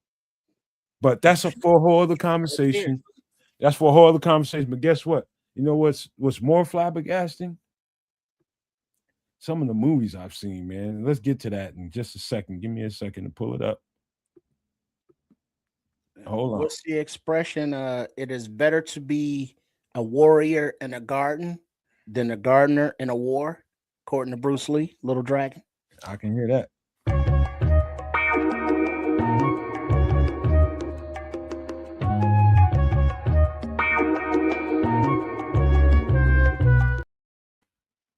But that's for a whole other conversation. That's for a whole other conversation. But guess what? You know what's more flabbergasting? Some of the movies I've seen, man. Let's get to that in just a second. Give me a second to pull it up. Hold on. What's the expression? It is better to be a warrior in a garden than a gardener in a war, according to Bruce Lee, Little Dragon. I can hear that.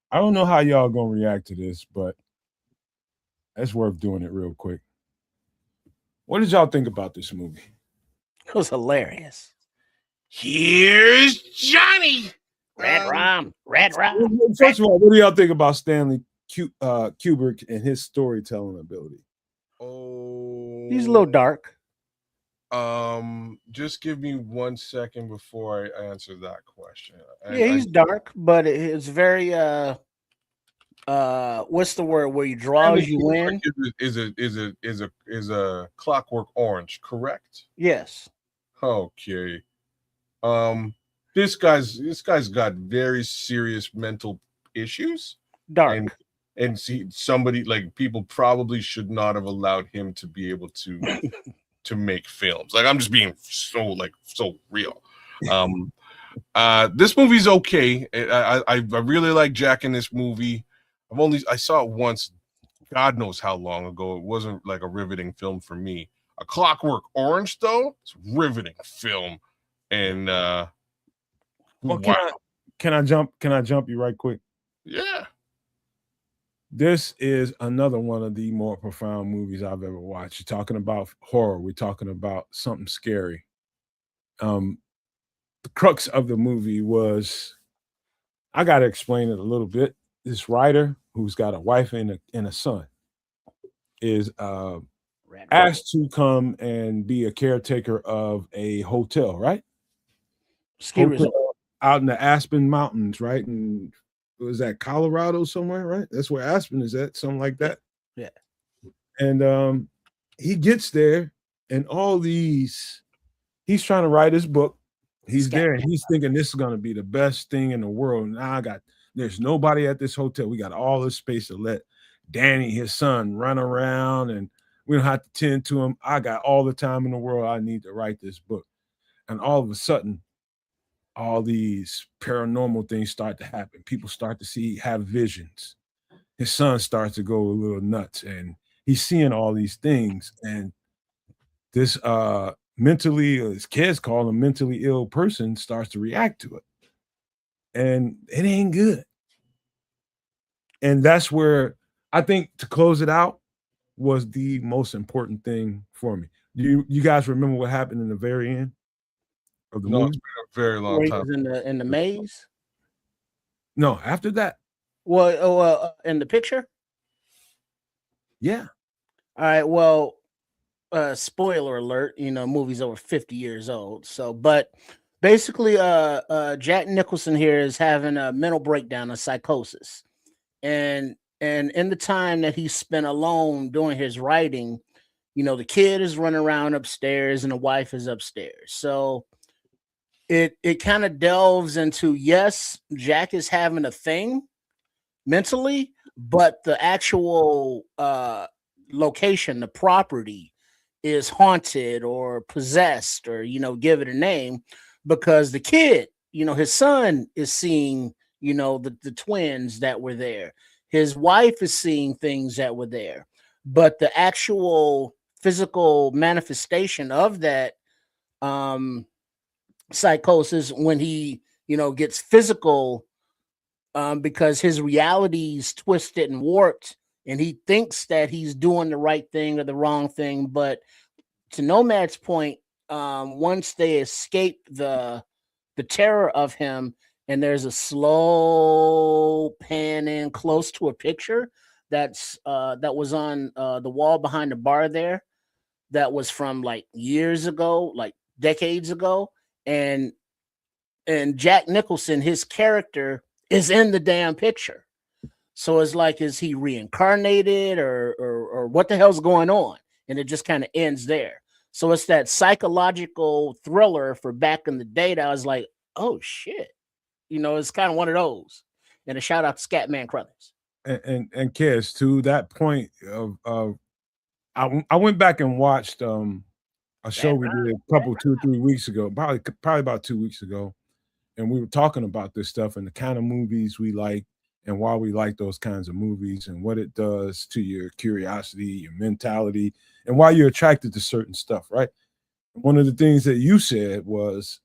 I don't know how y'all gonna react to this, but it's worth doing it real quick. What did y'all think about this movie? It was hilarious. Here's Johnny. Red Rum. First of all, what do y'all think about Stanley Kubrick and his storytelling ability? Oh, He's a little dark. Just give me 1 second before I answer that question. He's dark, but it's very what's the word where he draws you in? Is a Clockwork Orange, correct? Yes. Okay. This guy's got very serious mental issues. Dark. And see, somebody like people probably should not have allowed him to be able to to make films. Like, I'm just being so real. This movie's okay. I really like Jack in this movie. I saw it once, God knows how long ago. It wasn't like a riveting film for me. A Clockwork Orange, though, it's a riveting film. And well, wow. Can I jump you right quick? Yeah. This is another one of the more profound movies I've ever watched. You're talking about horror. We're talking about something scary. The crux of the movie was, I got to explain it a little bit. This writer who's got a wife and a son is asked to come and be a caretaker of a hotel, right? Ski resort. Out in the Aspen Mountains, right? And was that Colorado somewhere, right? That's where Aspen is at, something like that. Yeah. And he gets there, and he's trying to write his book. He's there, and he's thinking this is going to be the best thing in the world. Now there's nobody at this hotel. We got all this space to let Danny, his son, run around, and we don't have to tend to him. I got all the time in the world I need to write this book. And all of a sudden, all these paranormal things start to happen. People start to have visions. His son starts to go a little nuts, and he's seeing all these things. And this his kids call him mentally ill person starts to react to it. And it ain't good. And that's where I think, to close it out, was the most important thing for me. Do you guys remember what happened in the very end of the No, movie? it's been a very long Where he time. was in the maze. No, after that. Well, in the picture. Yeah. All right. Well, spoiler alert. Movie's over 50 years old. So, but basically, Jack Nicholson here is having a mental breakdown, a psychosis, and in the time that he spent alone doing his writing, the kid is running around upstairs and the wife is upstairs. So it kind of delves into, yes, Jack is having a thing mentally, but the actual location, the property, is haunted or possessed, or give it a name, because the kid, his son, is seeing the twins that were there. His wife is seeing things that were there, but the actual physical manifestation of that psychosis, when he gets physical, because his reality's twisted and warped, and he thinks that he's doing the right thing or the wrong thing. But to Nomad's point, once they escape the terror of him, and there's a slow pan in close to a picture that was on the wall behind the bar there, that was from like years ago, like decades ago, and Jack Nicholson, his character, is in the damn picture. So it's like, is he reincarnated, or what the hell's going on? And it just kind of ends there. So it's that psychological thriller for back in the day that I was like, oh shit. It's kind of one of those. And a shout out to Scatman Crothers. And Kes, to that point of I went back and watched a show we did a couple 2 or 3 weeks ago, probably about 2 weeks ago, and we were talking about this stuff and the kind of movies we like and why we like those kinds of movies and what it does to your curiosity, your mentality, and why you're attracted to certain stuff, right? One of the things that you said was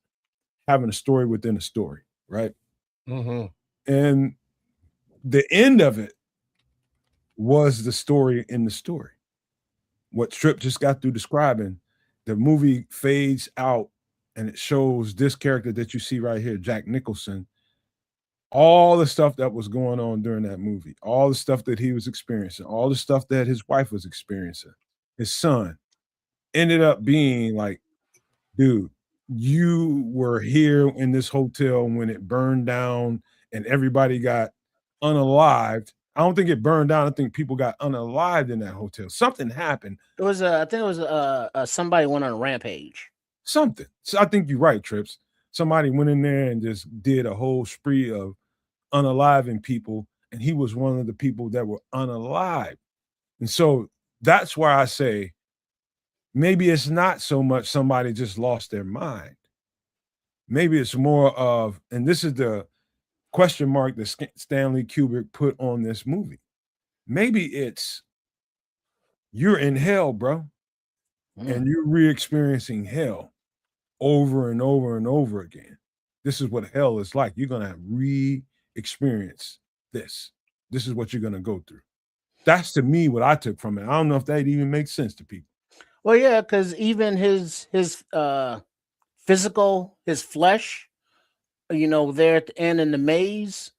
having a story within a story, right? Mm-hmm. And the end of it was the story in the story. What Trip just got through describing, the movie fades out and it shows this character that you see right here, Jack Nicholson, all the stuff that was going on during that movie, all the stuff that he was experiencing, all the stuff that his wife was experiencing, his son, ended up being like, dude, you were here in this hotel when it burned down and everybody got unalived. I don't think it burned down. I think people got unalived in that hotel. Something happened. It was I think it was somebody went on a rampage. Something. So I think you're right, Trips. Somebody went in there and just did a whole spree of unaliving people, and he was one of the people that were unalived. And so that's why I say maybe it's not so much somebody just lost their mind. Maybe it's more of, and this is the question mark that Stanley Kubrick put on this movie. Maybe it's you're in hell, bro, and you're re-experiencing hell over and over and over again. This is what hell is like. You're gonna re-experience this. This is what you're gonna go through. That's to me what I took from it. I don't know if that even makes sense to people. Well, yeah, because even his physical, his flesh, there at the end in the maze,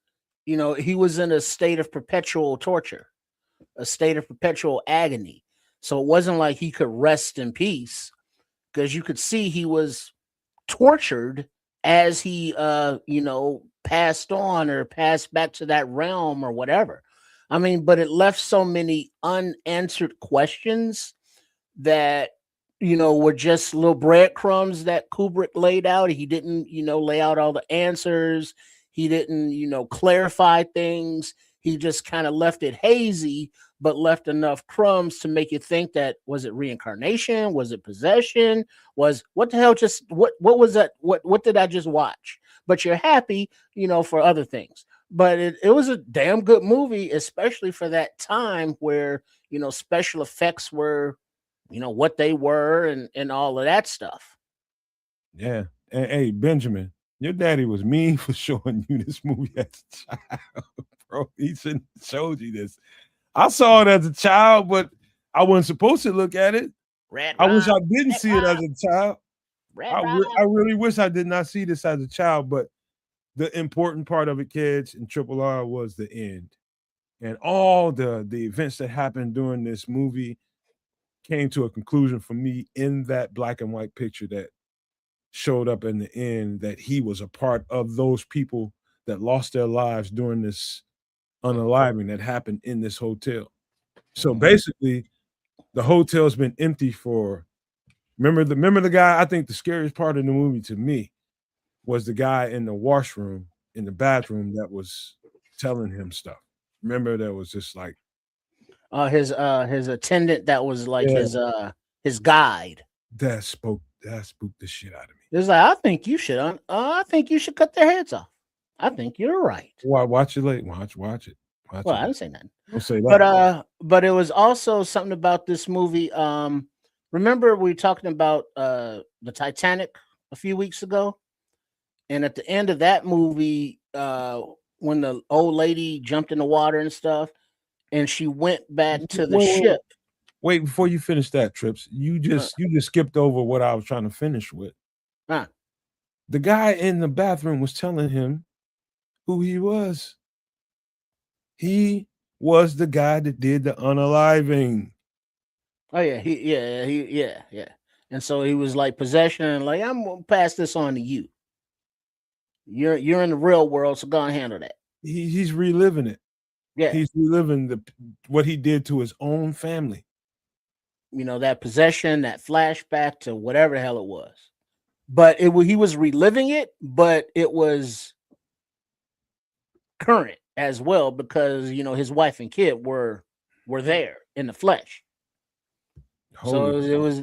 he was in a state of perpetual torture, a state of perpetual agony. So it wasn't like he could rest in peace, because you could see he was tortured as he passed on or passed back to that realm or whatever. I mean, but it left so many unanswered questions that were just little breadcrumbs that Kubrick laid out. He didn't lay out all the answers. He didn't clarify things. He just kind of left it hazy, but left enough crumbs to make you think that, was it reincarnation? Was it possession? Was what the hell? Just what was that? What did I just watch? But you're happy, for other things. But it was a damn good movie, especially for that time where special effects were what they were, and all of that stuff. Yeah. And hey, Benjamin, your daddy was mean for showing you this movie as a child, bro. He shouldn't have showed you this. I saw it as a child, but I wasn't supposed to look at it. Red I wish Rum, I didn't Red see it as Rum, a child. Red I Rum. really wish I did not see this as a child, but the important part of it, kids, in Triple R was the end. And all the events that happened during this movie came to a conclusion for me in that black and white picture that showed up in the end, that he was a part of those people that lost their lives during this unaliving that happened in this hotel. So basically, the hotel's been empty for remember the guy. I think the scariest part of the movie to me was the guy in the washroom in the bathroom that was telling him stuff. Remember, that was just like His attendant that was like yeah, his guide. that spooked the shit out of me. It was like, I think you should cut their heads off. I think you're right. Watch it late. Watch it. Well, I didn't say nothing. Don't say that. But it was also something about this movie. Remember we were talking about the Titanic a few weeks ago, and at the end of that movie, when the old lady jumped in the water and stuff, and she went back to the ship. Wait, before you finish that, Trips, you just skipped over what I was trying to finish with. Huh. The guy in the bathroom was telling him who he was. He was the guy that did the unaliving. Oh yeah, yeah. And so he was like possession, and like, I'm gonna pass this on to you. You're in the real world, so go and handle that. He's reliving it. Yeah, he's reliving what he did to his own family. You know, that possession, that flashback to whatever the hell it was. But he was reliving it, but it was current as well, because you know his wife and kid were there in the flesh. So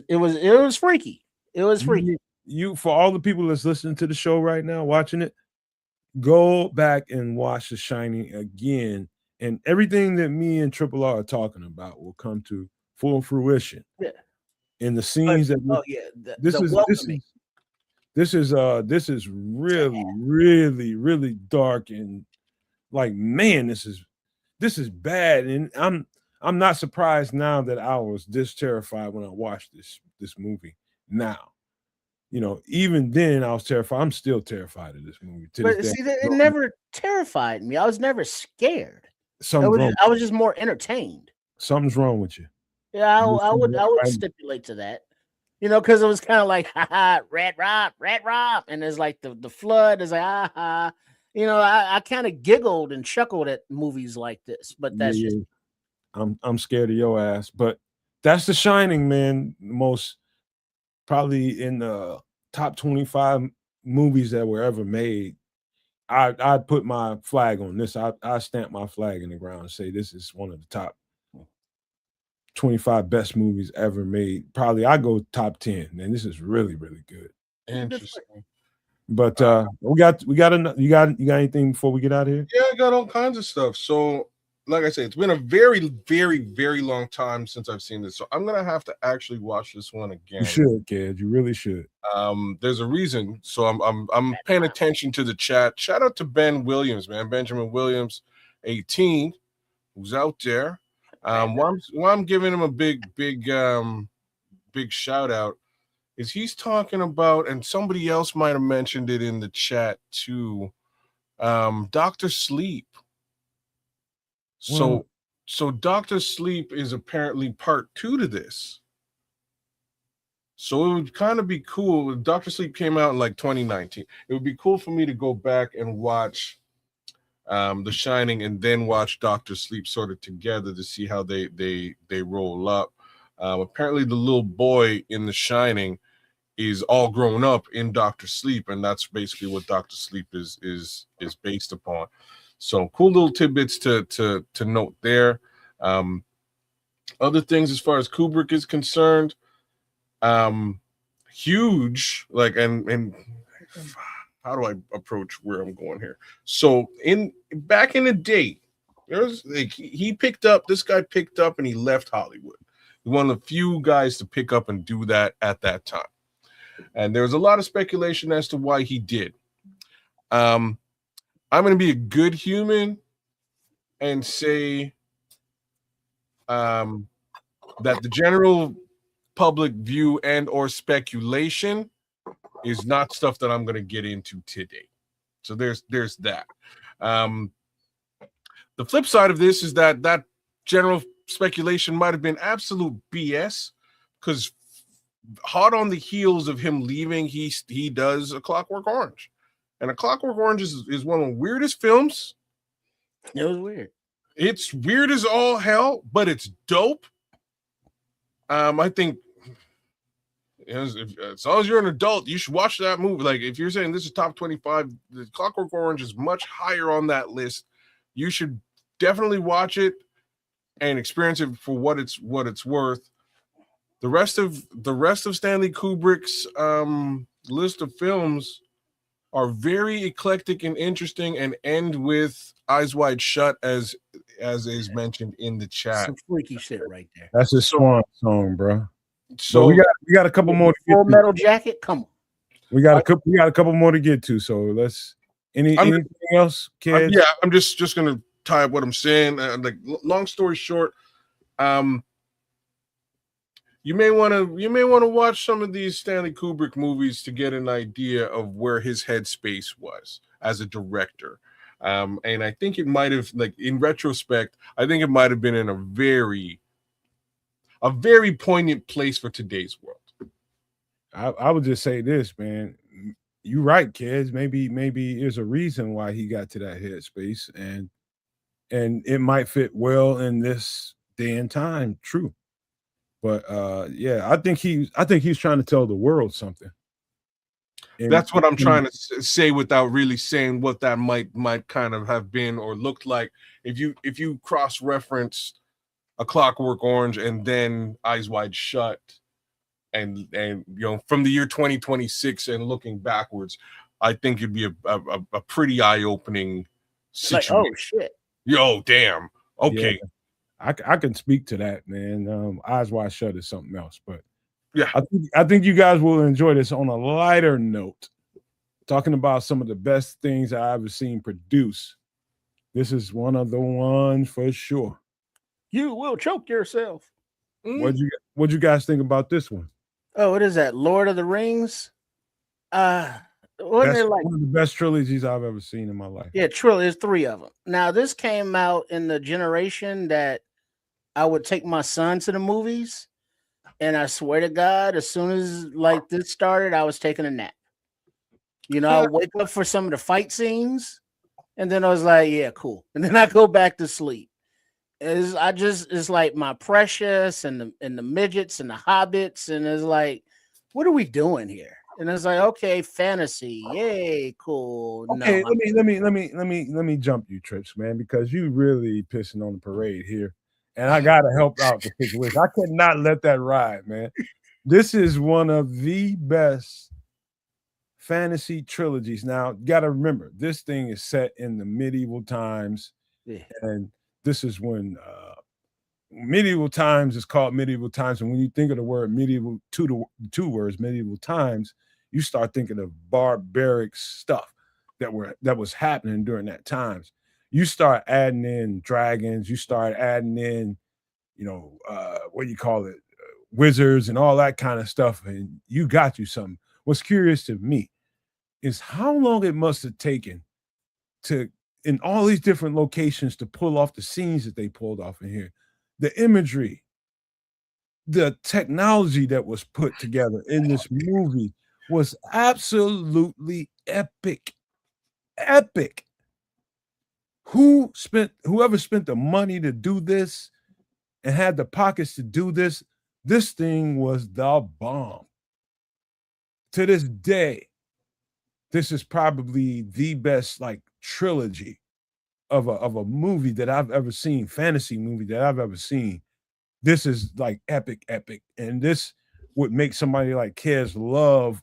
it was freaky. It was freaky. You for all the people that's listening to the show right now, watching it, go back and watch The Shining again, and everything that me and Triple R are talking about will come to full fruition. Yeah. In the scenes this is really, really dark, and like, man, this is bad. And I'm not surprised now that I was this terrified when I watched this movie. Now, you know, even then I was terrified. I'm still terrified of this movie. But see, it never terrified me. I was never scared. I was just more entertained. Something's wrong with you. Yeah, I would stipulate to that. You know, because it was kind of like, red rob, and there's like the flood is like, you know, I kind of giggled and chuckled at movies like this, but that's just I'm scared of your ass. But that's The Shining, man. Most probably in the top 25 movies that were ever made. I'd put my flag on this. I stamp my flag in the ground and say this is one of the top 25 best movies ever made. Probably I go top 10, and this is really, really good. Interesting. But you got anything before we get out of here? Yeah, I got all kinds of stuff. So, like I said, it's been a very, very, very long time since I've seen this. So I'm gonna have to actually watch this one again. You should, kid. You really should. There's a reason. So I'm paying attention to the chat. Shout out to Ben Williams, man. Benjamin Williams, 18, who's out there. Why I'm giving him a big shout out is he's talking about, and somebody else might have mentioned it in the chat too, Dr. Sleep. So Dr. Sleep is apparently part 2 to this. So it would kind of be cool. Dr. Sleep came out in like 2019. It would be cool for me to go back and watch The Shining and then watch Dr. Sleep sort of together to see how they roll up. Apparently the little boy in The Shining is all grown up in Dr. Sleep, and that's basically what Dr. Sleep is based upon. So cool little tidbits to note there. Other things as far as Kubrick is concerned, huge, like, and how do I approach where I'm going here? So back in the day, there's like this guy picked up and he left Hollywood. He's one of the few guys to pick up and do that at that time. And there was a lot of speculation as to why he did. I'm going to be a good human and say that the general public view and or speculation is not stuff that I'm going to get into today. So there's that. The flip side of this is that general speculation might have been absolute BS, because hot on the heels of him leaving, he does A Clockwork Orange. And A Clockwork Orange is one of the weirdest films. It was weird. It's weird as all hell, but it's dope. I think as long as you're an adult, you should watch that movie. Like, if you're saying this is top 25, the Clockwork Orange is much higher on that list. You should definitely watch it and experience it for what it's worth. The rest of Stanley Kubrick's list of films are very eclectic and interesting, and end with Eyes Wide Shut, as is mentioned in the chat. Some freaky shit right there. That's a swan song, bro. So we got a couple more. Full Metal Jacket, come on. We got a couple more to get to. So let's. Anything else, kids? I'm just gonna tie up what I'm saying. Like, long story short, you may want to watch some of these Stanley Kubrick movies to get an idea of where his headspace was as a director. And I think it might have, like, in retrospect, I think it might have been in a very poignant place for today's world. I would just say this, man. You're right, kids. Maybe there's a reason why he got to that headspace, and it might fit well in this day and time. True. But I think he's trying to tell the world something. And that's what I'm trying to say without really saying what that might kind of have been or looked like. If you cross-reference A Clockwork Orange and then Eyes Wide Shut, and from the year 2026 and looking backwards, I think it'd be a pretty eye-opening situation. Like, oh shit. Yo, damn. Okay. Yeah. I can speak to that, man. Eyes Wide Shut is something else, but yeah, I think you guys will enjoy this on a lighter note, talking about some of the best things I've ever seen produced. This is one of the ones for sure. You will choke yourself. What'd you guys think about this one? Oh, what is that? Lord of the Rings? Wasn't it like one of the best trilogies I've ever seen in my life? Yeah, trilogy. There's 3 of them. Now, this came out in the generation that I would take my son to the movies, and I swear to God, as soon as like this started, I was taking a nap. I wake up for some of the fight scenes, and then I was like, yeah, cool. And then I go back to sleep. It's like my Precious and the midgets and the hobbits, and it's like, what are we doing here? And it's like, okay, fantasy, yay, cool. Okay, let me jump you, Trips, man, because you really pissing on the parade here, and I gotta help out the situation. I cannot let that ride, man. This is one of the best fantasy trilogies. Now, you gotta remember, this thing is set in the medieval times, and this is when medieval times is called medieval times. And when you think of the word medieval, two words, medieval times, you start thinking of barbaric stuff that was happening during that times. You start adding in dragons, you start adding in, what do you call it, wizards and all that kind of stuff, and you got you something. What's curious to me is how long it must have taken to, in all these different locations, to pull off the scenes that they pulled off in here. The imagery, the technology that was put together in this movie was absolutely epic. Epic. Whoever spent the money to do this and had the pockets to do this thing was the bomb. To this day, this is probably the best trilogy of a movie that I've ever seen, fantasy movie that I've ever seen. This is like epic, and this would make somebody like Kez love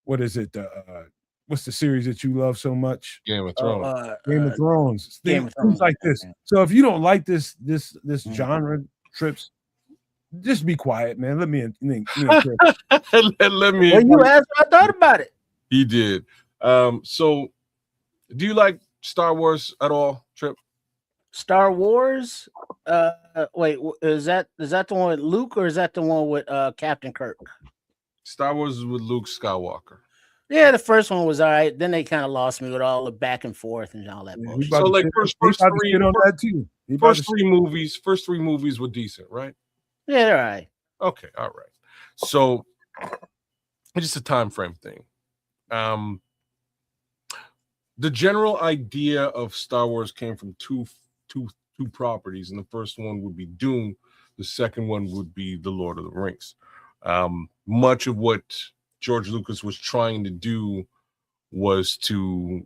what is it? What's the series that you love so much? Game of Thrones. Game of Thrones. Things like this. So if you don't like this genre, Trips, just be quiet, man. Let me. Let me. Well, you asked. I thought about it. He did. So, do you like Star Wars at all, Trip? Star Wars. Wait, is that the one with Luke or is that the one with Captain Kirk? Star Wars is with Luke Skywalker. Yeah, the first one was all right. Then they kind of lost me with all the back and forth and all that bullshit. So like first three movies were decent, right? Yeah, they're all right. Okay, all right. So it's just a time frame thing. The general idea of Star Wars came from two properties, and the first one would be Dune. The second one would be The Lord of the Rings. Much of what George Lucas was trying to do was to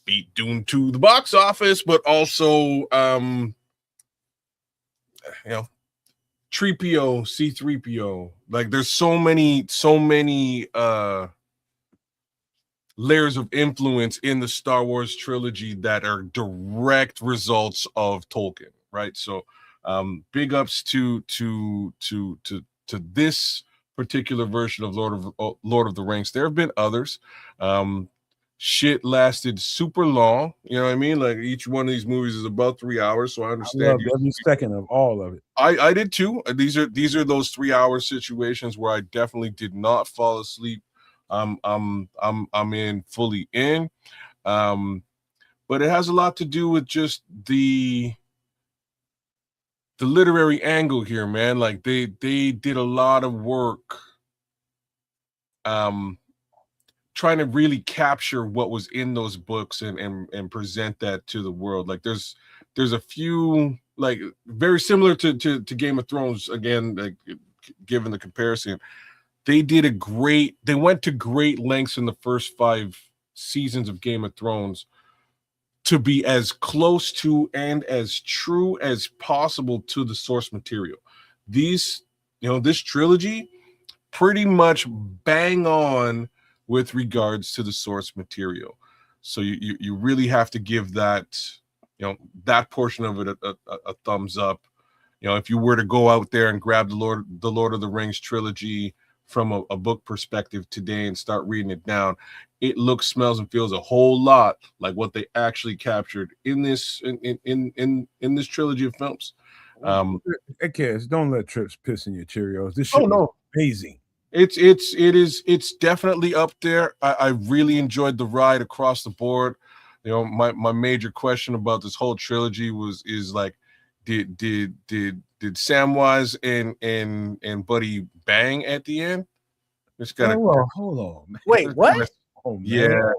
beat Dune to the box office, but also Tripio, C-3PO. Like there's so many layers of influence in the Star Wars trilogy that are direct results of Tolkien, right? So big ups to this particular version of Lord of the Rings. There have been others. Shit lasted super long. You know what I mean? Like each one of these movies is about 3 hours. So I understand. I loved every second of all of it. I did too. These are those 3 hour situations where I definitely did not fall asleep. I'm in fully in. But it has a lot to do with just the literary angle here, man. Like they did a lot of work trying to really capture what was in those books and present that to the world. Like there's a few like very similar to Game of Thrones, again, like given the comparison. They went to great lengths in the first 5 seasons of Game of Thrones to be as close to and as true as possible to the source material. This trilogy pretty much bang on with regards to the source material. So you really have to give that, that portion of it a thumbs up. If you were to go out there and grab the Lord of the Rings trilogy from a book perspective today and start reading it down, it looks, smells, and feels a whole lot like what they actually captured in this in this trilogy of films. Hey, kids, don't let Trips piss in your Cheerios. This shit is amazing. It's definitely up there. I really enjoyed the ride across the board. My major question about this whole trilogy is like, did Samwise and Buddy bang at the end? Just gotta hold on, man. Wait, what? Oh, man. Yeah.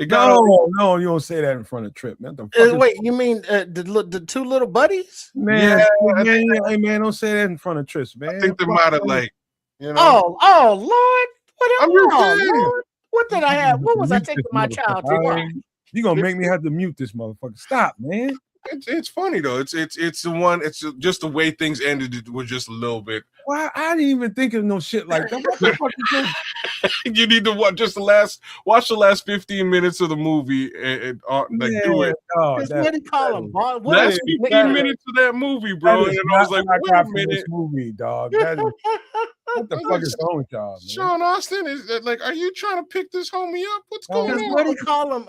No, you don't say that in front of Trip, man. Wait, you mean the 2 little buddies? Man, hey, man, don't say that in front of Trips, man. I think they might have like, Oh, Lord. I'm just saying. Lord? What did I have? What was I taking my child to watch? You're gonna make me have to mute this motherfucker. Stop, man. It's funny though. It's the one. It's just the way things ended. It was just a little bit. Why? I didn't even think of no shit like that. What the fuck is You need to watch the last 15 minutes of the movie and do it. What do you call them? That's 15 minutes of that movie, bro. And I was like, wait a minute, this movie, dog. What the fuck is wrong with y'all, man? Sean Austin is like, are you trying to pick this homie up? What's going on? What did he call him?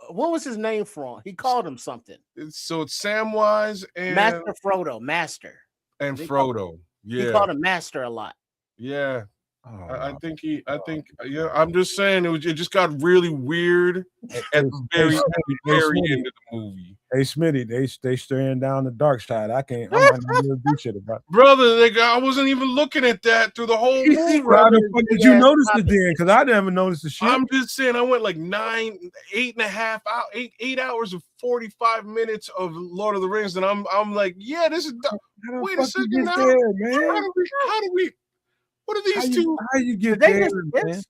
What was his name from? He called him something. So it's Samwise and Master Frodo. Master. And Frodo. Yeah. He called him Master a lot. Yeah. I think I'm just saying it just got really weird at the very end of the movie. Hey Smitty, they staring down the dark side. I might not be able to do shit about it. Brother, I wasn't even looking at that through the whole movie. How the fuck did you notice it then? Because I never noticed the shit. I'm just saying I went like 8 hours of 45 minutes of Lord of the Rings, and I'm like, yeah, this is wait a second now. There, man? How do we what are these two? How you get there, man?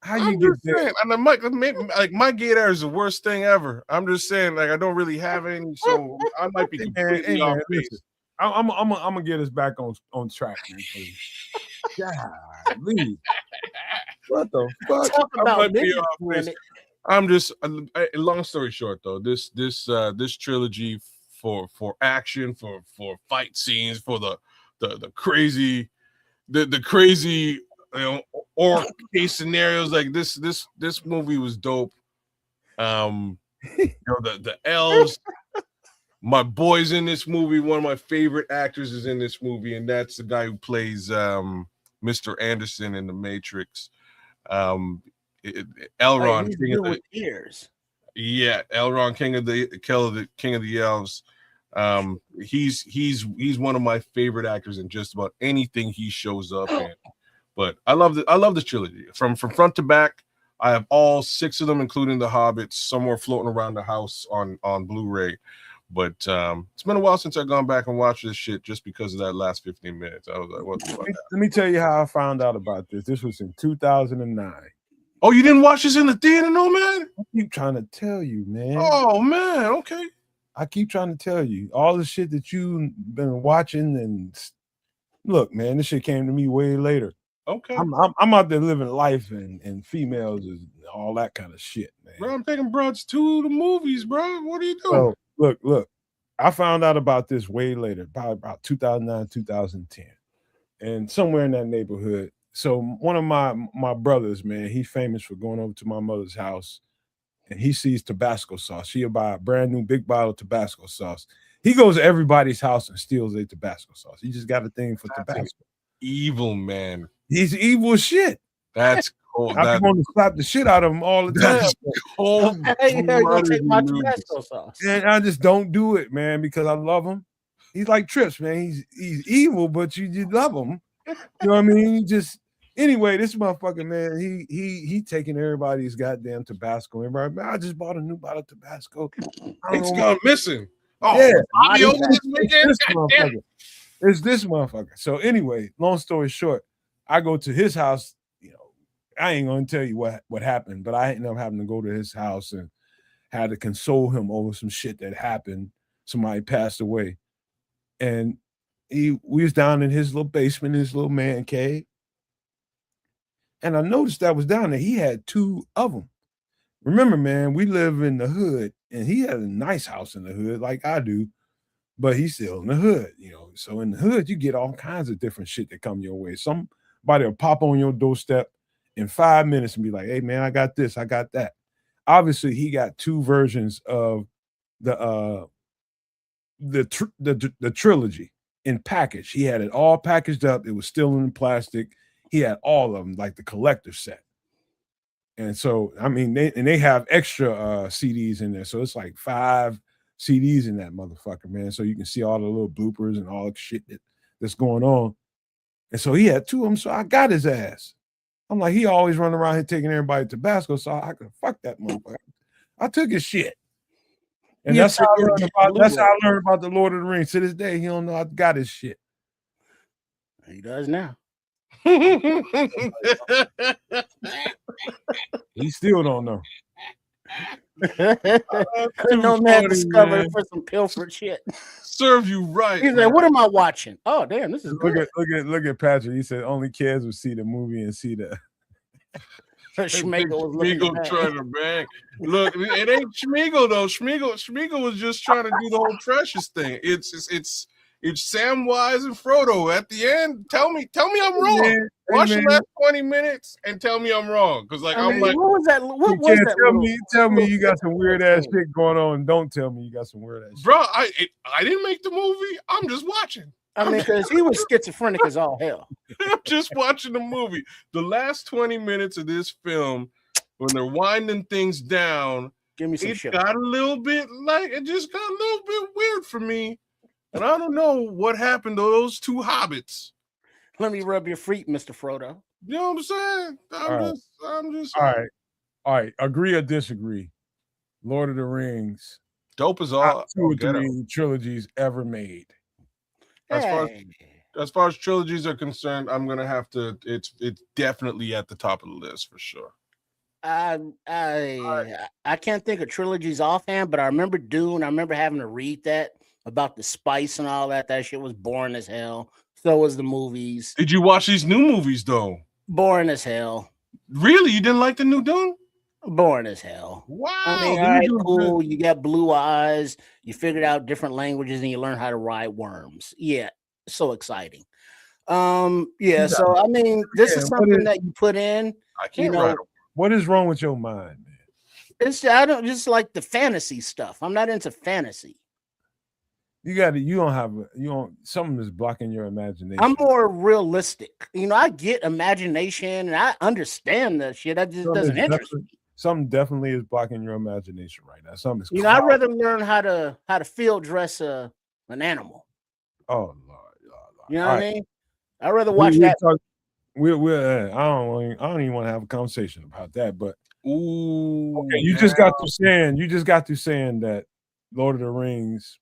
How you get there? And my gator is the worst thing ever. I'm just saying, like, I don't really have any, so I might be completely off base. I'm gonna get us back on track, man. Golly. What the fuck? Talk about I'm just long story short though. This trilogy for action, for fight scenes, for the crazy. The crazy, or case scenarios, like this movie was dope. The elves, My boy's in this movie. One of my favorite actors is in this movie, and that's the guy who plays Mr. Anderson in The Matrix. Elrond, he's King good of with the ears. yeah, Elrond, King of the Elves. He's one of my favorite actors in just about anything he shows up in. But I love the trilogy from front to back. I have all 6 of them, including The Hobbits, somewhere floating around the house on Blu-ray. But it's been a while since I've gone back and watched this shit just because of that last 15 minutes. I was like, what the fuck? Let me tell you how I found out about this. This was in 2009. Oh, you didn't watch this in the theater, no, man? I keep trying to tell you, man. Oh, man, okay. I keep trying to tell you all the shit that you've been watching. And look, man, this shit came to me way later. Okay. I'm out there living life and females and all that kind of shit, man. Bro, I'm taking broads to the movies, bro. What are you So, doing? look. I found out about this way later, about 2009, 2010, and somewhere in that neighborhood. So one of my brothers, man, he's famous for going over to my mother's house, and he sees Tabasco sauce. She'll buy a brand new big bottle of Tabasco sauce. He goes to everybody's house and steals a Tabasco sauce. He just got a thing for Tabasco. Evil man. He's evil as shit. That's cool. I want to slap the shit out of him all the time. That's cold. Hey, gonna take my Tabasco sauce. And I just don't do it, man, because I love him. He's like Trips, man. He's evil, but you just love him. You know what I mean? Anyway, this motherfucker, man, he taking everybody's goddamn Tabasco. Everybody, man, I just bought a new bottle of Tabasco. It's gone missing. Oh, yeah, this weekend. It's this motherfucker. So anyway, long story short, I go to his house. You know, I ain't gonna tell you what happened, but I ended up having to go to his house and had to console him over some shit that happened. Somebody passed away, and we was down in his little basement, his little man cave, and I noticed that was down there. He had 2 of them. Remember, man, we live in the hood, and he had a nice house in the hood like I do, but he's still in the hood, you know. So in the hood, you get all kinds of different shit that come your way. Somebody will pop on your doorstep in 5 minutes and be like, hey, man, I got this, I got that. Obviously, he got 2 versions of the trilogy in package. He had it all packaged up. It was still in plastic. He had all of them, like the collector set. And so, I mean, they have extra CDs in there. So it's like 5 CDs in that motherfucker, man. So you can see all the little bloopers and all the shit that's going on. And so he had 2 of them. So I got his ass. I'm like, he always running around here taking everybody Tabasco. So I could fuck that motherfucker. I took his shit. And that's how I learned about the Lord of the Rings. To this day, he don't know I got his shit. He does now. He still don't know. No man discovered for some pilfered shit. Serve you right. He's like, what am I watching? Oh, damn, this is good. Look at Patrick. He said only kids would see the movie and see the Schmiegel trying to bang. Look, it ain't Schmiegel though. Schmiegel was just trying to do the whole Precious thing. It's Samwise and Frodo at the end. Tell me I'm wrong. Watch the last 20 minutes and tell me I'm wrong. Because like I'm like, what was that? What was that? Tell me you got some weird ass shit going on. Don't tell me you got some weird ass shit. Bro, I didn't make the movie. I'm just watching. I mean, because he was schizophrenic as all hell. I'm just watching the movie. The last 20 minutes of this film, when they're winding things down, give me some shit. It just got a little bit weird for me. And I don't know what happened to those 2 hobbits. Let me rub your feet, Mr. Frodo. You know what I'm saying? I'm just all right. Agree or disagree? Lord of the Rings, dope as all 2 or 3 trilogies ever made. As far as trilogies are concerned, I'm gonna have to. It's definitely at the top of the list for sure. I can't think of trilogies offhand, but I remember Dune. I remember having to read that about the spice and all that. That shit was boring as hell. So was the movies. Did you watch these new movies though? Boring as hell. Really? You didn't like the new Dune? Boring as hell. Wow. I mean, all right, cool. You got blue eyes. You figured out different languages and you learn how to ride worms. Yeah. So exciting. Yeah. So, I mean, this is something that you put in. I can't ride. What is wrong with your mind, man? I don't just like the fantasy stuff. I'm not into fantasy. You got to. You don't have. You don't. Something is blocking your imagination. I'm more realistic. I get imagination and I understand that shit. That just doesn't interest me. Something definitely is blocking your imagination right now. Something is. I'd rather learn how to field dress an animal. Oh Lord. You know what I mean? I'd rather watch that. I don't even want to have a conversation about that. But okay, you just got through saying that Lord of the Rings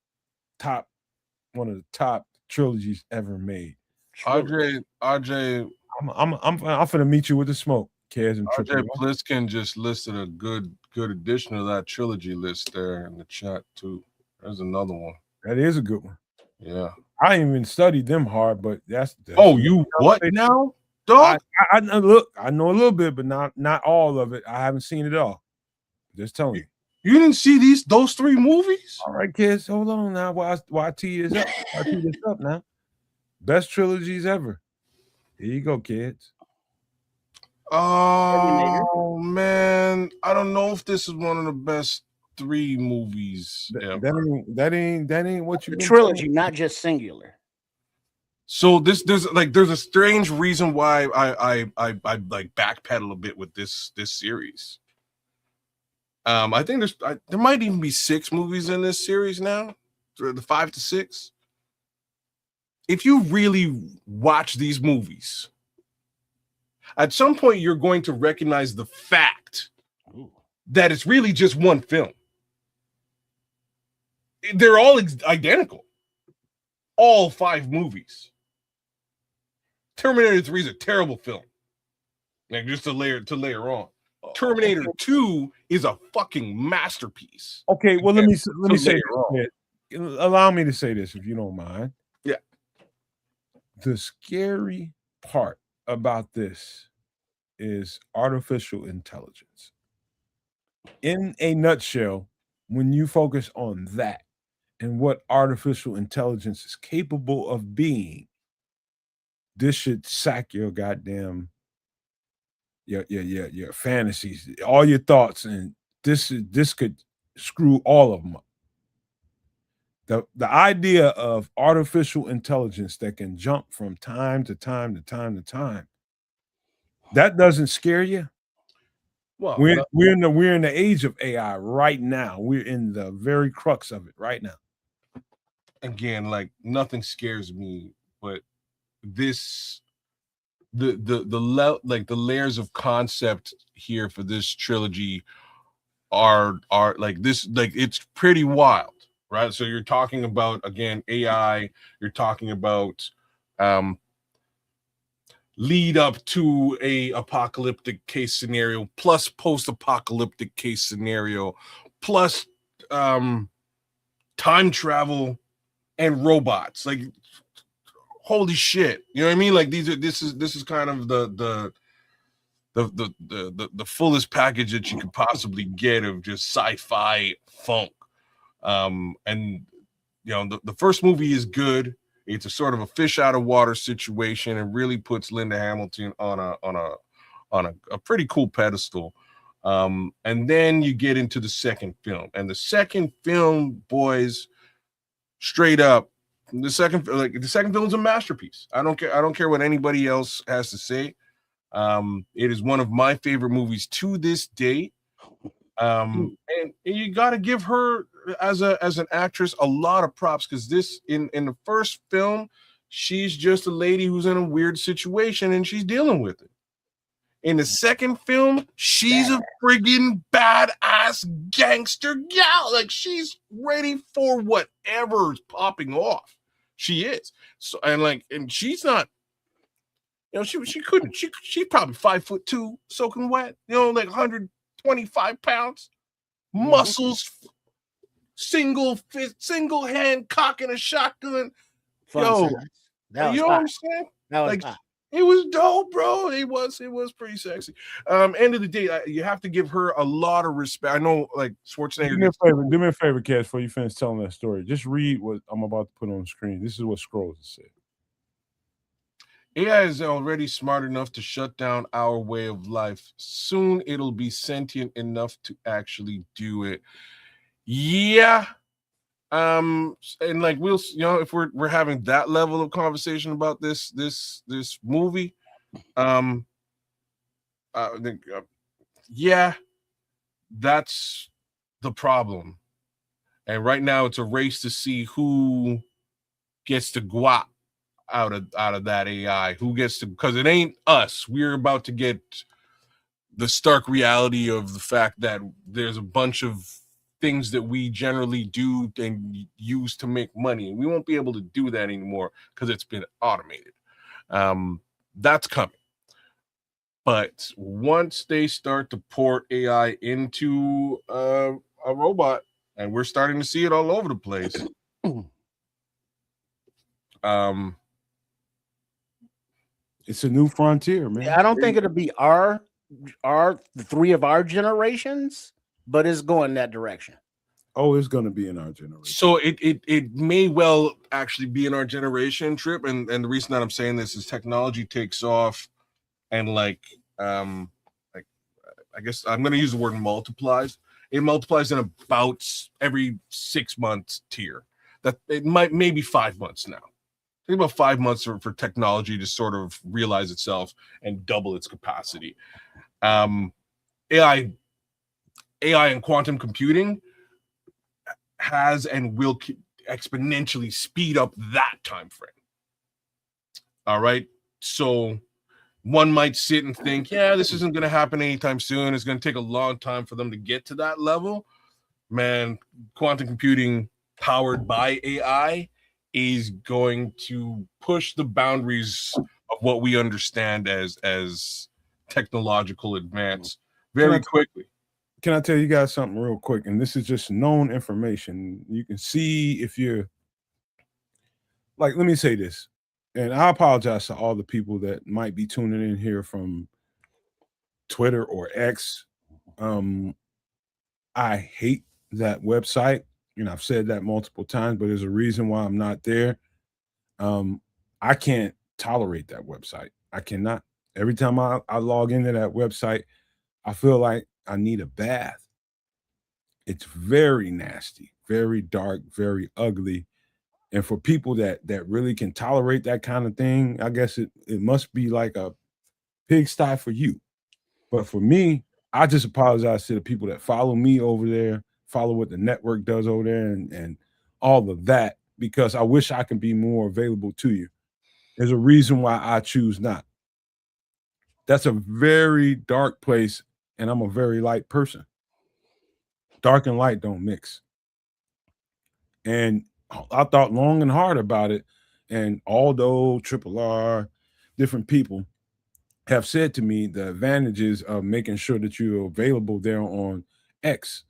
one of the top trilogies ever made. RJ, I'm finna meet you with the smoke. RJ Pliskin just listed a good addition to that trilogy list there in the chat too. There's another one. That is a good one. Yeah. I ain't even studied them hard, but that's you what now? Dog? I look, I know a little bit, but not all of it. I haven't seen it all. Just telling you. You didn't see those 3 movies? All right, kids, hold on now. Why tee this up? Why tee this up now? Best trilogies ever. Here you go, kids. Oh man, I don't know if this is one of the best 3 movies ever. That ain't what you trilogy, not just singular. So there's a strange reason why I like backpedal a bit with this series. I think there might even be 6 movies in this series now, the 5 to 6. If you really watch these movies, at some point you're going to recognize the fact that it's really just one film. They're all identical. All 5 movies. Terminator 3 is a terrible film. Like just to layer on. Terminator 2 is a fucking masterpiece. Okay, well let me say this. Allow me to say this if you don't mind. Yeah. The scary part about this is artificial intelligence. In a nutshell, when you focus on that and what artificial intelligence is capable of being, this should sack your goddamn your fantasies, all your thoughts, and this could screw all of them up. The idea of artificial intelligence that can jump from time to time to time to time, that doesn't scare you. Well, we're in the age of AI right now. We're in the very crux of it right now. Again, like nothing scares me, but this the layers of concept here for this trilogy are like this, like it's pretty wild, right? So you're talking about, again, AI, you're talking about lead up to a apocalyptic case scenario, plus post-apocalyptic case scenario, plus time travel and robots. Like, holy shit, you know what I mean? Like this is kind of the fullest package that you could possibly get of just sci-fi funk. And you know, the first movie is good. It's a sort of a fish out of water situation and really puts Linda Hamilton on a pretty cool pedestal. And then you get into the second film, and the second film, boys, straight up, the second film is a masterpiece. I don't care what anybody else has to say. It is one of my favorite movies to this day. And you got to give her as an actress a lot of props, because this in the first film, she's just a lady who's in a weird situation and she's dealing with it. In the second film, she's a friggin' badass gangster gal. Like, she's ready for whatever's popping off. She is. So, and she's not, you know, she's probably 5'2", soaking wet, you know, like 125 pounds, muscles, single hand cocking a shotgun. Yo, you know what I'm saying? Like, it was dope, bro. It was pretty sexy. End of the day, you have to give her a lot of respect. I know, like, Schwarzenegger. Do me a favor, Cash, before you finish telling that story. Just read what I'm about to put on the screen. This is what Scrolls said. AI is already smart enough to shut down our way of life. Soon it'll be sentient enough to actually do it. Yeah, And like we'll, if we're having that level of conversation about this movie, yeah, that's the problem. And right now it's a race to see who gets to guap out of that AI, who gets to, because it ain't us. We're about to get the stark reality of the fact that there's a bunch of things that we generally do and use to make money. We won't be able to do that anymore because it's been automated. That's coming. But once they start to port AI into a robot, and we're starting to see it all over the place, it's a new frontier, man. I don't think it'll be the three of our generations, but it's going that direction. Oh, it's going to be in our generation. So it may well actually be in our generation, Trip. And the reason that I'm saying this is technology takes off, and I guess I'm going to use the word multiplies. It multiplies in about every 6 months tier. That it maybe 5 months now. Think about 5 months for technology to sort of realize itself and double its capacity. AI and quantum computing has and will exponentially speed up that time frame. All right. So one might sit and think, yeah, this isn't going to happen anytime soon. It's going to take a long time for them to get to that level. Man, quantum computing powered by AI is going to push the boundaries of what we understand as technological advance very quickly. Can I tell you guys something real quick? And this is just known information. You can see if you're like, let me say this, and I apologize to all the people that might be tuning in here from Twitter or X. I hate that website, and I've said that multiple times, but there's a reason why I'm not there. I can't tolerate that website. I cannot. Every time I log into that website, I feel like I need a bath. It's very nasty, very dark, very ugly. And for people that really can tolerate that kind of thing, I guess it must be like a pigsty for you. But for me, I just apologize to the people that follow me over there, follow what the network does over there, and all of that, because I wish I could be more available to you. There's a reason why I choose not. That's a very dark place, and I'm a very light person. Dark and light don't mix. And I thought long and hard about it. And although Triple R, different people have said to me the advantages of making sure that you're available there on X.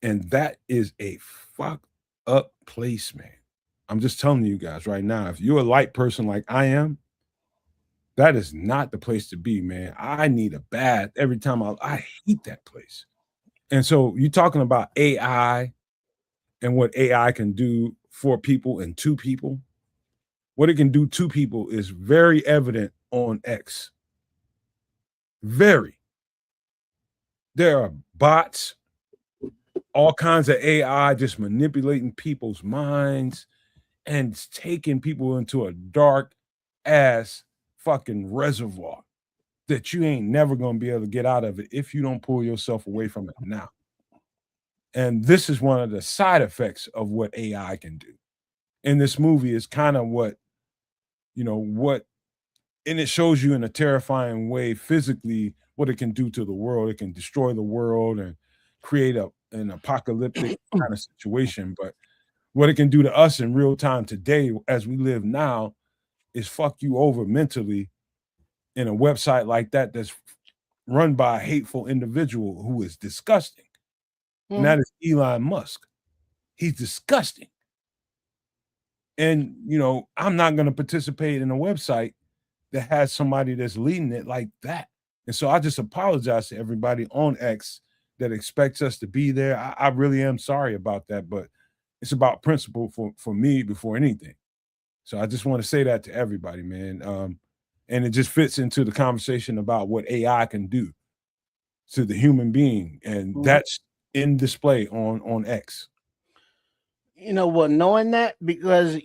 And that is a fucked up place, man. I'm just telling you guys right now, if you're a light person like I am, that is not the place to be, man. I need a bath every time. I hate that place. And so you're talking about AI and what AI can do for people and to people. What it can do to people is very evident on X. Very. There are bots, all kinds of AI just manipulating people's minds and taking people into a dark ass fucking reservoir that you ain't never going to be able to get out of it if you don't pull yourself away from it now. And this is one of the side effects of what AI can do. And this movie is kind of what, and it shows you in a terrifying way physically what it can do to the world. It can destroy the world and create an apocalyptic kind of situation. But what it can do to us in real time today, as we live now, is fuck you over mentally in a website like that that's run by a hateful individual who is disgusting. And that is Elon Musk. He's disgusting. And, I'm not going to participate in a website that has somebody that's leading it like that. And so I just apologize to everybody on X that expects us to be there. I really am sorry about that, but it's about principle for me before anything. So I just want to say that to everybody, man. And it just fits into the conversation about what AI can do to the human being. And that's in display on X. You know what? Knowing that because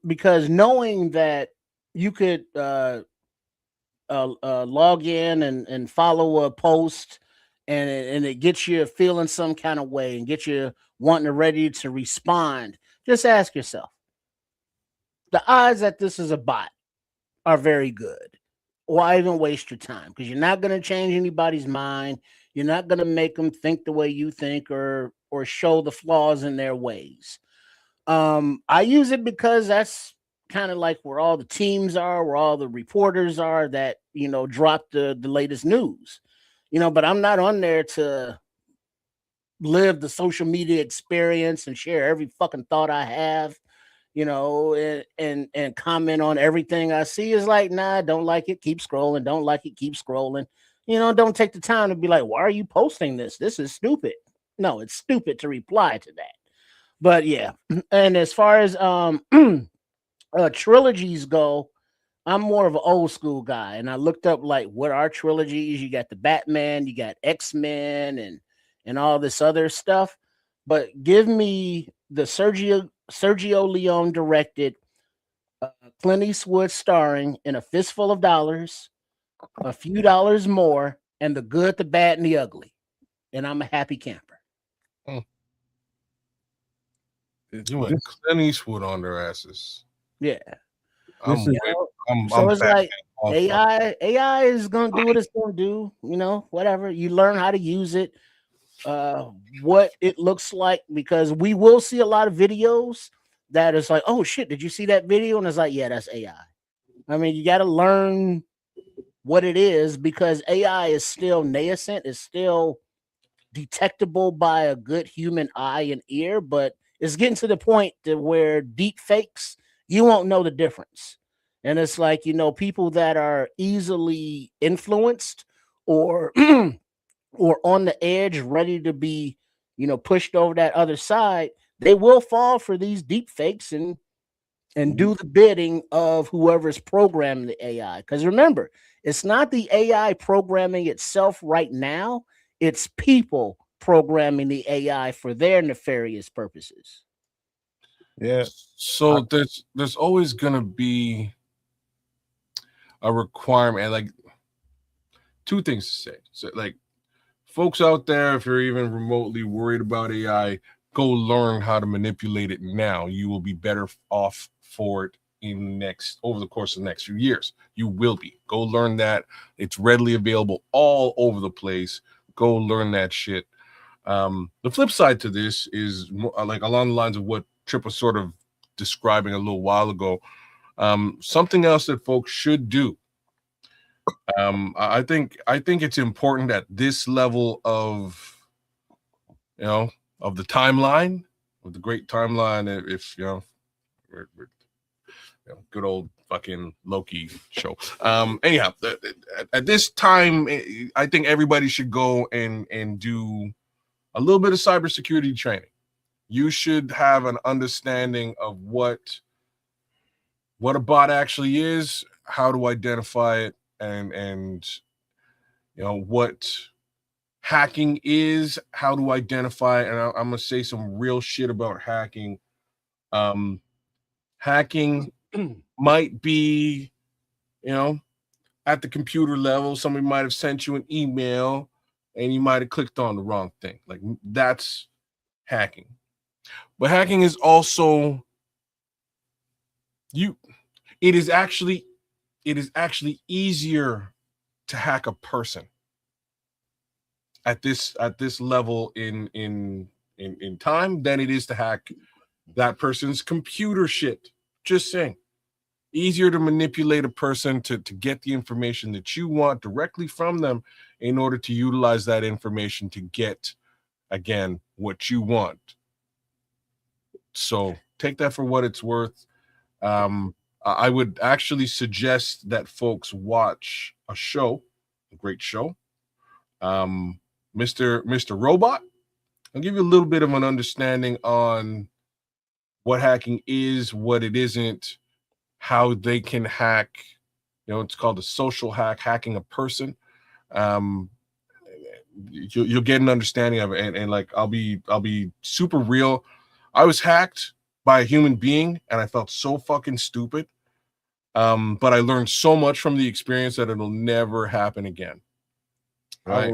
because knowing that you could log in and follow a post, and it gets you feeling some kind of way and get you wanting and ready to respond. Just ask yourself: the odds that this is a bot are very good. Why even waste your time? Because you're not going to change anybody's mind. You're not going to make them think the way you think, or show the flaws in their ways. I use it because that's kind of like where all the teams are, where all the reporters are that drop the latest news. But I'm not on there to live the social media experience and share every fucking thought I have, and comment on everything I see. Is like, nah, don't like it, keep scrolling. Don't like it, keep scrolling. Don't take the time to be like, why are you posting this? This is stupid. No, it's stupid to reply to that. But yeah, and as far as trilogies go, I'm more of an old school guy, and I looked up like what are trilogies. You got the Batman, you got X-Men, and all this other stuff. But give me the Sergio Leone directed, Clint Eastwood starring in A Fistful of Dollars, A Few Dollars More, and The Good, the Bad, and the Ugly, and I'm a happy camper. You went Clint Eastwood on their asses. Yeah. I'm it's like AI is gonna do what it's gonna do, whatever. You learn how to use it, what it looks like, because we will see a lot of videos that is like, oh shit, did you see that video? And it's like, yeah, that's AI. I mean, you gotta learn what it is, because AI is still nascent, it's still detectable by a good human eye and ear, but it's getting to the point to where deep fakes, you won't know the difference. And it's like, people that are easily influenced, or or on the edge, ready to be, pushed over that other side, they will fall for these deep fakes and do the bidding of whoever's programming the AI. Because remember, it's not the AI programming itself right now, it's people programming the AI for their nefarious purposes. Yeah. So there's always gonna be a requirement, like two things to say. So, like, folks out there, if you're even remotely worried about AI, go learn how to manipulate it now. You will be better off for it over the course of the next few years. You will be. Go learn that. It's readily available all over the place. Go learn that shit. The flip side to this is like along the lines of what Trip was sort of describing a little while ago. Something else that folks should do. I think it's important at this level of the timeline, of the great timeline. If we're good old fucking Loki show. Anyhow, at this time, I think everybody should go and do a little bit of cybersecurity training. You should have an understanding of what a bot actually is, how to identify it, and what hacking is, how to identify it. And I'm gonna say some real shit about hacking. Hacking might be, at the computer level. Somebody might have sent you an email and you might have clicked on the wrong thing. Like, that's hacking. But hacking is also it is actually easier to hack a person at this level in time than it is to hack that person's computer shit. Just saying. Easier to manipulate a person to get the information that you want directly from them in order to utilize that information to get, again, what you want. So take that for what it's worth. I would actually suggest that folks watch a great show, Mr. Robot. I'll give you a little bit of an understanding on what hacking is, what it isn't, how they can hack. It's called a social hack, hacking a person. You'll get an understanding of it, and like I'll be super real. I was hacked by a human being, and I felt so fucking stupid. But I learned so much from the experience that it'll never happen again. Right.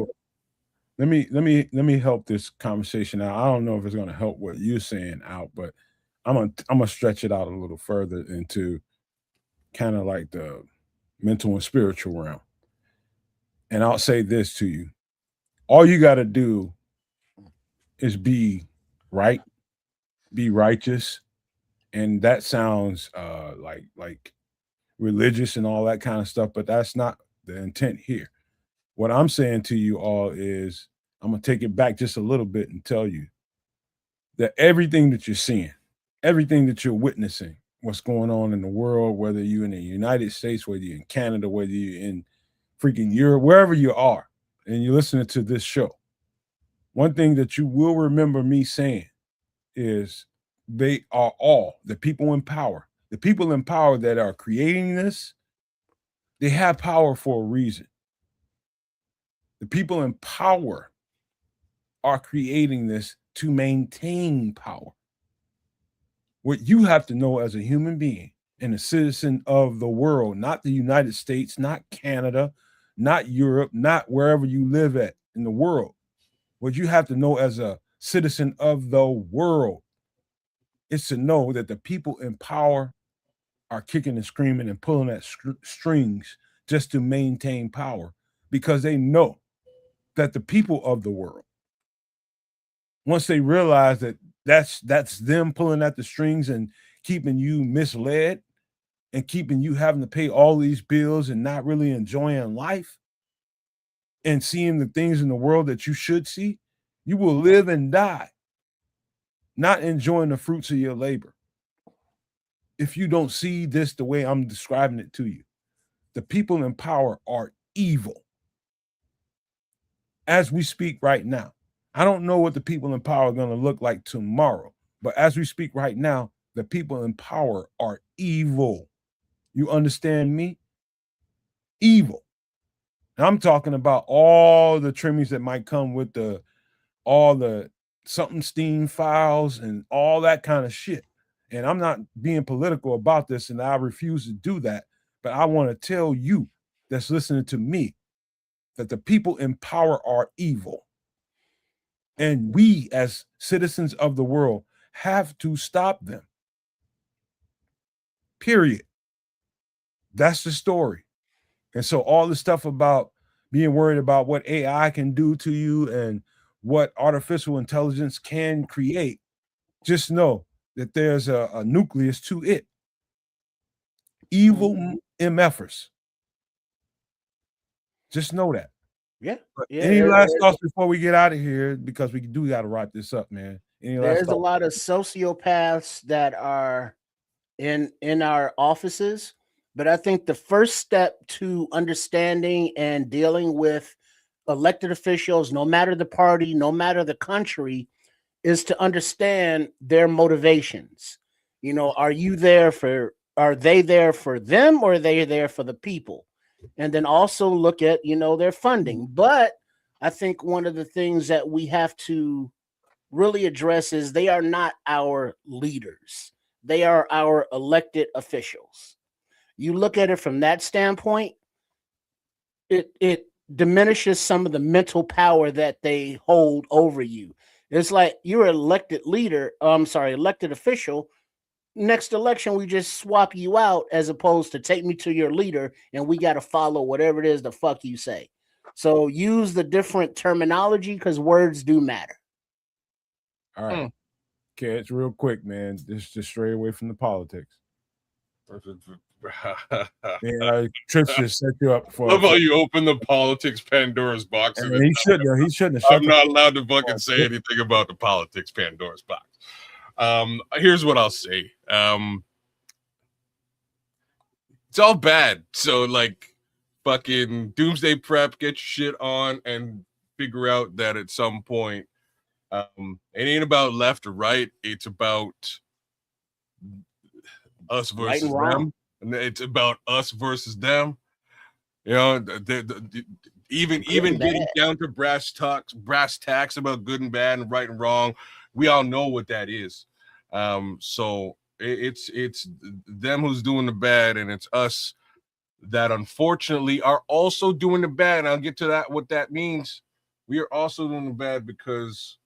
Let me help this conversation out. I don't know if it's going to help what you're saying out, but I'm gonna stretch it out a little further into kind of like the mental and spiritual realm. And I'll say this to you. All you got to do is be right, be righteous, and that sounds like religious and all that kind of stuff, but that's not the intent here. What I'm saying to you all is I'm going to take it back just a little bit and tell you that everything that you're seeing, everything that you're witnessing, what's going on in the world, whether you're in the United States, whether you're in Canada, whether you're in freaking Europe, wherever you are, and you're listening to this show, one thing that you will remember me saying is they are all the people in power. The people in power that are creating this, they have power for a reason. The people in power are creating this to maintain power. What you have to know as a human being and a citizen of the world, not the United States, not Canada, not Europe, not wherever you live at in the world, what you have to know as a citizen of the world is to know that the people in power are kicking and screaming and pulling at strings just to maintain power, because they know that the people of the world, once they realize that that's them pulling at the strings and keeping you misled and keeping you having to pay all these bills and not really enjoying life and seeing the things in the world that you should see, you will live and die not enjoying the fruits of your labor if you don't see this the way I'm describing it to you. The people in power are evil as we speak right now. I don't know what the people in power are going to look like tomorrow, but as we speak right now, the people in power are evil. You understand me? Evil. And I'm talking about all the trimmings that might come with all the something steam files and all that kind of shit. And I'm not being political about this, and I refuse to do that. But I want to tell you that's listening to me that the people in power are evil. And we, as citizens of the world, have to stop them. Period. That's the story. And so all the stuff about being worried about what AI can do to you and what artificial intelligence can create, just know that there's a nucleus to it. Evil MFers. Just know that. Yeah. Any last thoughts before we get out of here? Because we do got to wrap this up, man. There's a lot of sociopaths that are in our offices, but I think the first step to understanding and dealing with elected officials, no matter the party, no matter the country, is to understand their motivations. You know, are they there for them, or are they there for the people? And then also look at, their funding. But I think one of the things that we have to really address is they are not our leaders. They are our elected officials. You look at it from that standpoint, it diminishes some of the mental power that they hold over you. It's like you're an elected elected official. Next election, we just swap you out, as opposed to take me to your leader and we got to follow whatever it is the fuck you say. So use the different terminology, because words do matter. All right. Okay, it's real quick, man. Just stray away from the politics. Yeah, Trips just set you up for. Love how you open the politics Pandora's box. And he shouldn't have. I'm not allowed to fucking say anything about the politics Pandora's box. Here's what I'll say. It's all bad. So like, fucking doomsday prep, get your shit on, and figure out that at some point, it ain't about left or right. It's about us versus them, and it's about us versus them. You know, even getting down to brass tacks about good and bad and right and wrong. We all know what that is. So it's them who's doing the bad, and it's us that unfortunately are also doing the bad. And I'll get to that, what that means. We are also doing the bad because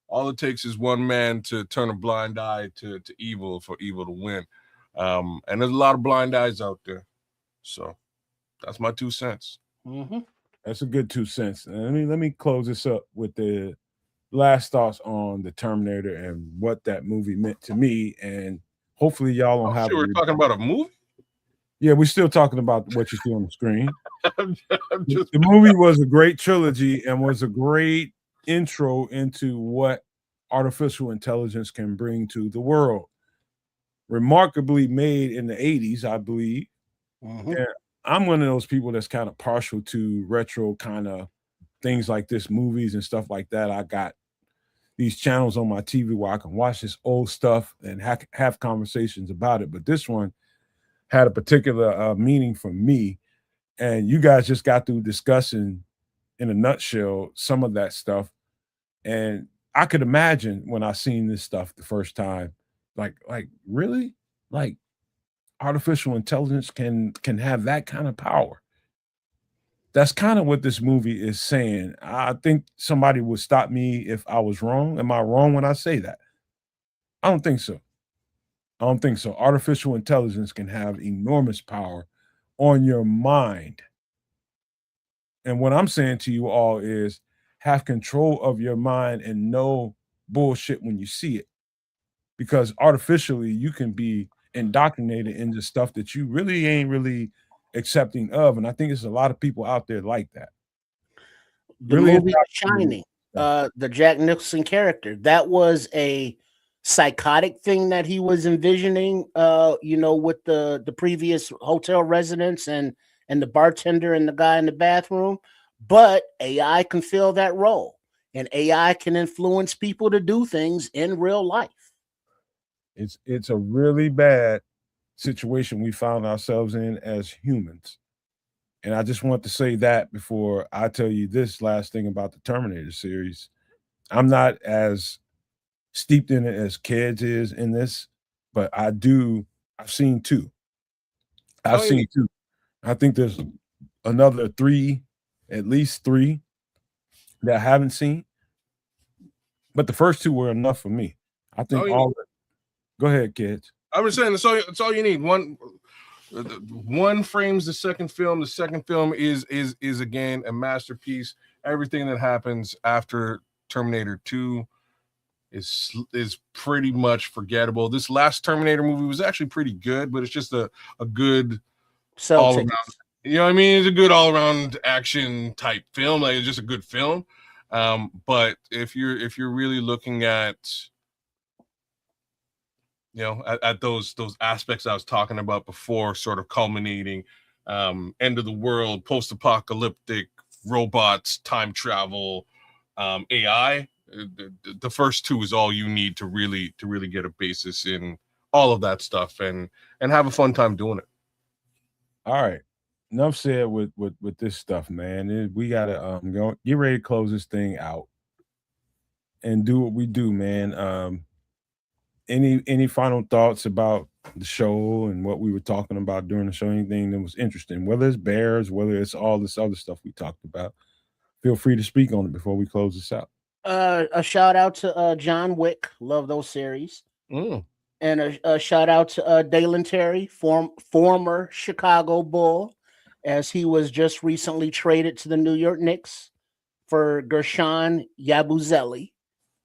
all it takes is one man to turn a blind eye to evil for evil to win. And there's a lot of blind eyes out there. So that's my 2 cents. Mm-hmm. That's a good 2 cents. Let me close this up with the last thoughts on the Terminator and what that movie meant to me. And hopefully y'all don't have. We're talking about a movie. Yeah, we're still talking about what you see on the screen. The movie was a great trilogy and was a great intro into what artificial intelligence can bring to the world. Remarkably made in the 80s, I believe. Mm-hmm. And I'm one of those people that's kind of partial to retro kind of things like this, movies and stuff like that. I got these channels on my TV where I can watch this old stuff and have conversations about it. But this one had a particular meaning for me. And you guys just got through discussing in a nutshell some of that stuff. And I could imagine when I seen this stuff the first time, like really? Like artificial intelligence can have that kind of power. That's kind of what this movie is saying. I think somebody would stop me if I was wrong. Am I wrong when I say that? I don't think so. I don't think so. Artificial intelligence can have enormous power on your mind. And what I'm saying to you all is have control of your mind and know bullshit when you see it. Because artificially, you can be indoctrinated into stuff that you really ain't really accepting of. And I think there's a lot of people out there like that. The Really movie Shining, the Jack Nicholson character, that was a psychotic thing that he was envisioning, with the previous hotel residents and the bartender and the guy in the bathroom. But AI can fill that role, and AI can influence people to do things in real life. It's a really bad situation we found ourselves in as humans. And I just want to say that before I tell you this last thing about the Terminator series. I'm not as steeped in it as Kids is in this, but I've seen two. I've seen two. I think there's another three, at least three, that I haven't seen. But the first two were enough for me. I think Go ahead, Kids. I was saying it's all you need. One frames the second film. The second film is again a masterpiece. Everything that happens after Terminator 2 is pretty much forgettable. This last Terminator movie was actually pretty good, but it's just a good all around. You know what I mean? It's a good all around action type film. Like it's just a good film. But if you're really looking at at those aspects I was talking about before, sort of culminating, end of the world, post-apocalyptic, robots, time travel, AI. The first two is all you need to really get a basis in all of that stuff and have a fun time doing it. All right. Enough said with this stuff, man. We gotta get ready to close this thing out and do what we do, man. Any final thoughts about the show and what we were talking about during the show? Anything that was interesting, whether it's bears, whether it's all this other stuff we talked about, feel free to speak on it before we close this out. A shout out to John Wick, love those series, and a shout out to Dalen Terry, former Chicago Bull, as he was just recently traded to the New York Knicks for Gershon Yabusele.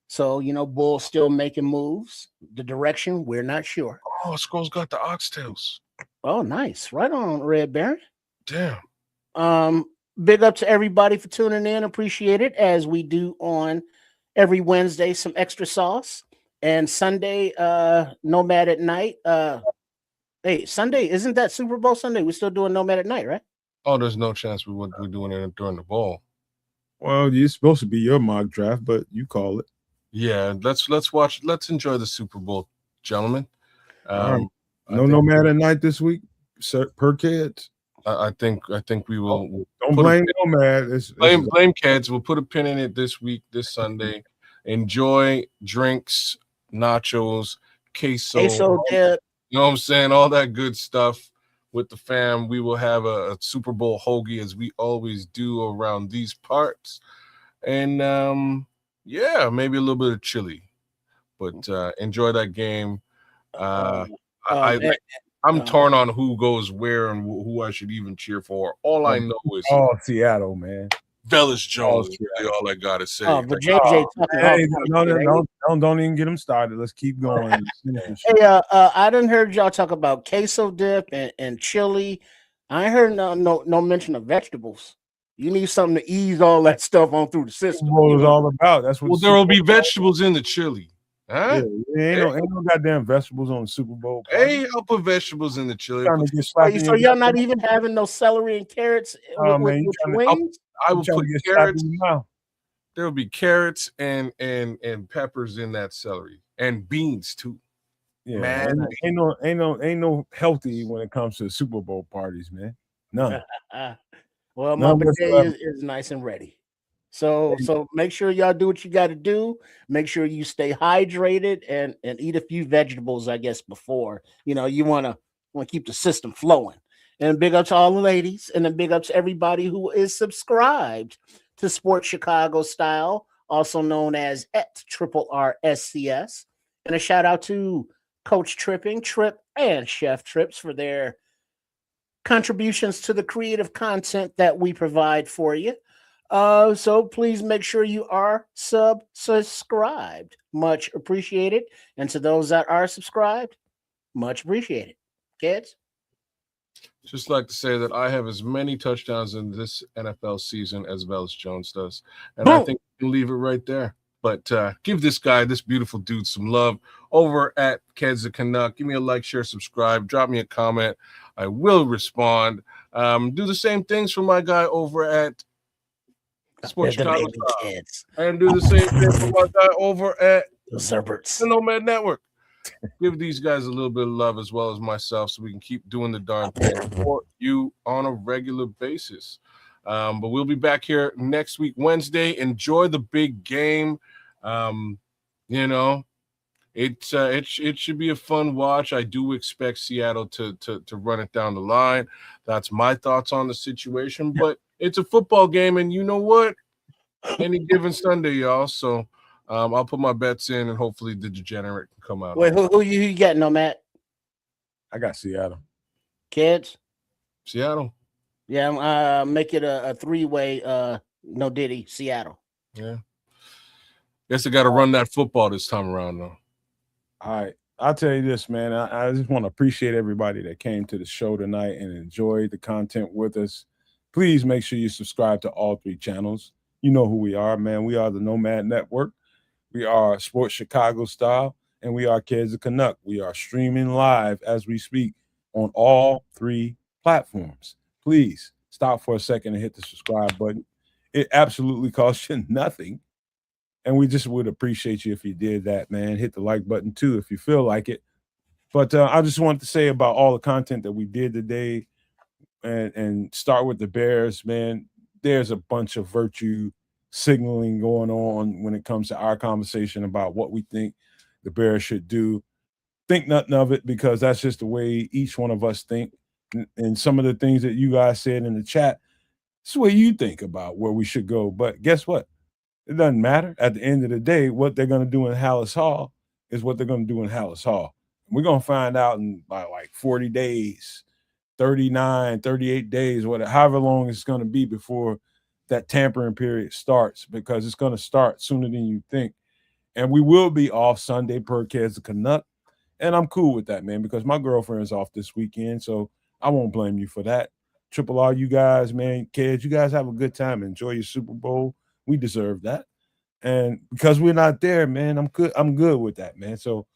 So, Bull's still making moves. The direction, we're not sure. Oh, Skull's got the oxtails. Oh, nice. Right on, Red Baron. Damn. Big up to everybody for tuning in. Appreciate it, as we do on every Wednesday, some extra sauce. And Sunday, Nomad at Night. Hey, Sunday, isn't that Super Bowl Sunday? We're still doing Nomad at Night, right? Oh, there's no chance we would be doing it during the bowl. Well, it's supposed to be your mock draft, but you call it. Yeah, let's watch. Let's enjoy the Super Bowl, gentlemen. No Nomad at Night this week, per Kids. I think we will. Don't blame Nomad. Blame Kids. We'll put a pin in it this week, this Sunday. Enjoy drinks, nachos, queso dip. You know what I'm saying? All that good stuff with the fam. We will have a Super Bowl hoagie as we always do around these parts. And yeah, maybe a little bit of chili. But enjoy that game. I'm torn on who goes where and who I should even cheer for. All I know is Seattle, man. Velus Jones is really all I gotta say. But JJ don't even get him started. Let's keep going. Hey, I didn't heard y'all talk about queso dip and chili. I ain't heard no mention of vegetables. You need something to ease all that stuff on through the system. What it's all about. That's what. Well, there will be vegetables in the chili. Huh? Yeah, ain't no goddamn vegetables on the Super Bowl. Hey, I'll put vegetables in the chili. So y'all not even having no celery and carrots with wings? I will put carrots. There will be carrots and peppers in that celery and beans too. Yeah, man, ain't no healthy when it comes to Super Bowl parties, man. None. Well, my bidet is nice and ready. So make sure y'all do what you got to do. Make sure you stay hydrated and eat a few vegetables, I guess, before you want to keep the system flowing. And big up to all the ladies, and then big up to everybody who is subscribed to Sports Chicago Style, also known as @RRSCS. And a shout out to Coach Trip, and Chef Trips for their contributions to the creative content that we provide for you. So please make sure you are subscribed. Much appreciated. And to those that are subscribed, much appreciated. Kids? Just like to say that I have as many touchdowns in this NFL season as Velus Jones does. And I think we can leave it right there. But give this beautiful dude, some love over at Keds Canuck. Give me a like, share, subscribe. Drop me a comment. I will respond. Do the same things for my guy over at Sports Chicago. And do the same thing for my guy over at the Nomad Network. Give these guys a little bit of love as well as myself so we can keep doing the darn thing for you on a regular basis. But we'll be back here next week, Wednesday. Enjoy the big game. It should be a fun watch. I do expect Seattle to run it down the line. That's my thoughts on the situation. But it's a football game, and you know what? Any given Sunday, y'all. So I'll put my bets in, and hopefully the degenerate can come out. Wait, who you getting on, Matt? I got Seattle. Kids? Seattle. Yeah, make it a three-way, no Diddy, Seattle. Yeah. Guess I got to run that football this time around, though. All right. I'll tell you this, man. I just want to appreciate everybody that came to the show tonight and enjoyed the content with us. Please make sure you subscribe to all 3 channels. You know who we are, man. We are the Nomad Network. We are Sports Chicago Style, and we are Kids of Canuck. We are streaming live as we speak on all 3 platforms. Please stop for a second and hit the subscribe button. It absolutely costs you nothing. And we just would appreciate you if you did that, man. Hit the like button too if you feel like it. But I just wanted to say about all the content that we did today and start with the Bears, man. There's a bunch of virtue signaling going on when it comes to our conversation about what we think the Bears should do. Think nothing of it because that's just the way each one of us think. And some of the things that you guys said in the chat, it's the way you think about where we should go. But guess what? It doesn't matter. At the end of the day, what they're going to do in Hallis Hall is what they're going to do in Hallis Hall. We're going to find out in about like 40 days, 39, 38 days, however long it's going to be before that tampering period starts, because it's going to start sooner than you think. And we will be off Sunday per Kids of Canuck. And I'm cool with that, man, because my girlfriend's off this weekend, so I won't blame you for that. Triple R, you guys, man, kids, you guys have a good time. Enjoy your Super Bowl. We deserve that. And because we're not there, man, I'm good with that, man. So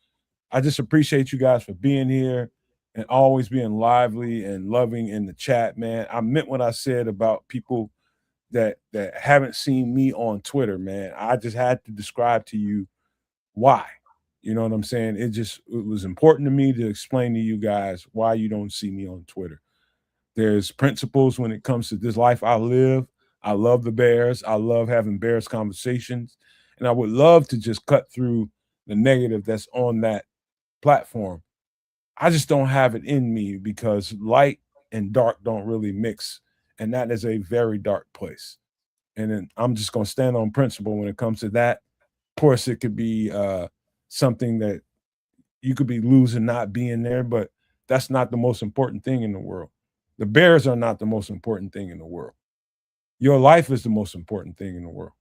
I just appreciate you guys for being here and always being lively and loving in the chat, man. I meant what I said about people that haven't seen me on Twitter, man. I just had to describe to you why. You know what I'm saying? It was important to me to explain to you guys why you don't see me on Twitter. There's principles when it comes to this life I live. I love the Bears. I love having Bears conversations. And I would love to just cut through the negative that's on that platform. I just don't have it in me because light and dark don't really mix. And that is a very dark place. And then I'm just going to stand on principle when it comes to that. Of course, it could be something that you could be losing not being there, but that's not the most important thing in the world. The Bears are not the most important thing in the world. Your life is the most important thing in the world.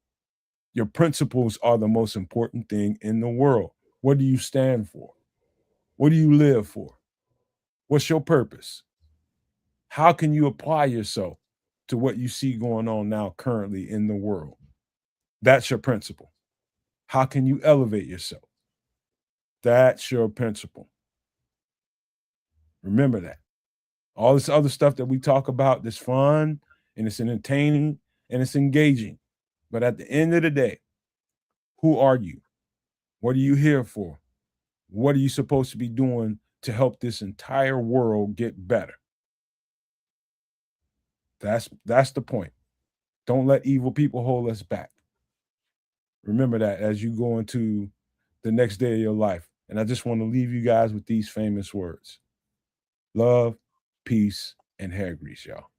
Your principles are the most important thing in the world. What do you stand for? What do you live for? What's your purpose? How can you apply yourself to what you see going on now currently in the world? That's your principle. How can you elevate yourself? That's your principle. Remember that. All this other stuff that we talk about, that's fun and it's entertaining and it's engaging. But at the end of the day, who are you? What are you here for? What are you supposed to be doing to help this entire world get better? That's the point. Don't let evil people hold us back. Remember that as you go into the next day of your life. And I just want to leave you guys with these famous words. Love, peace, and hair grease, y'all.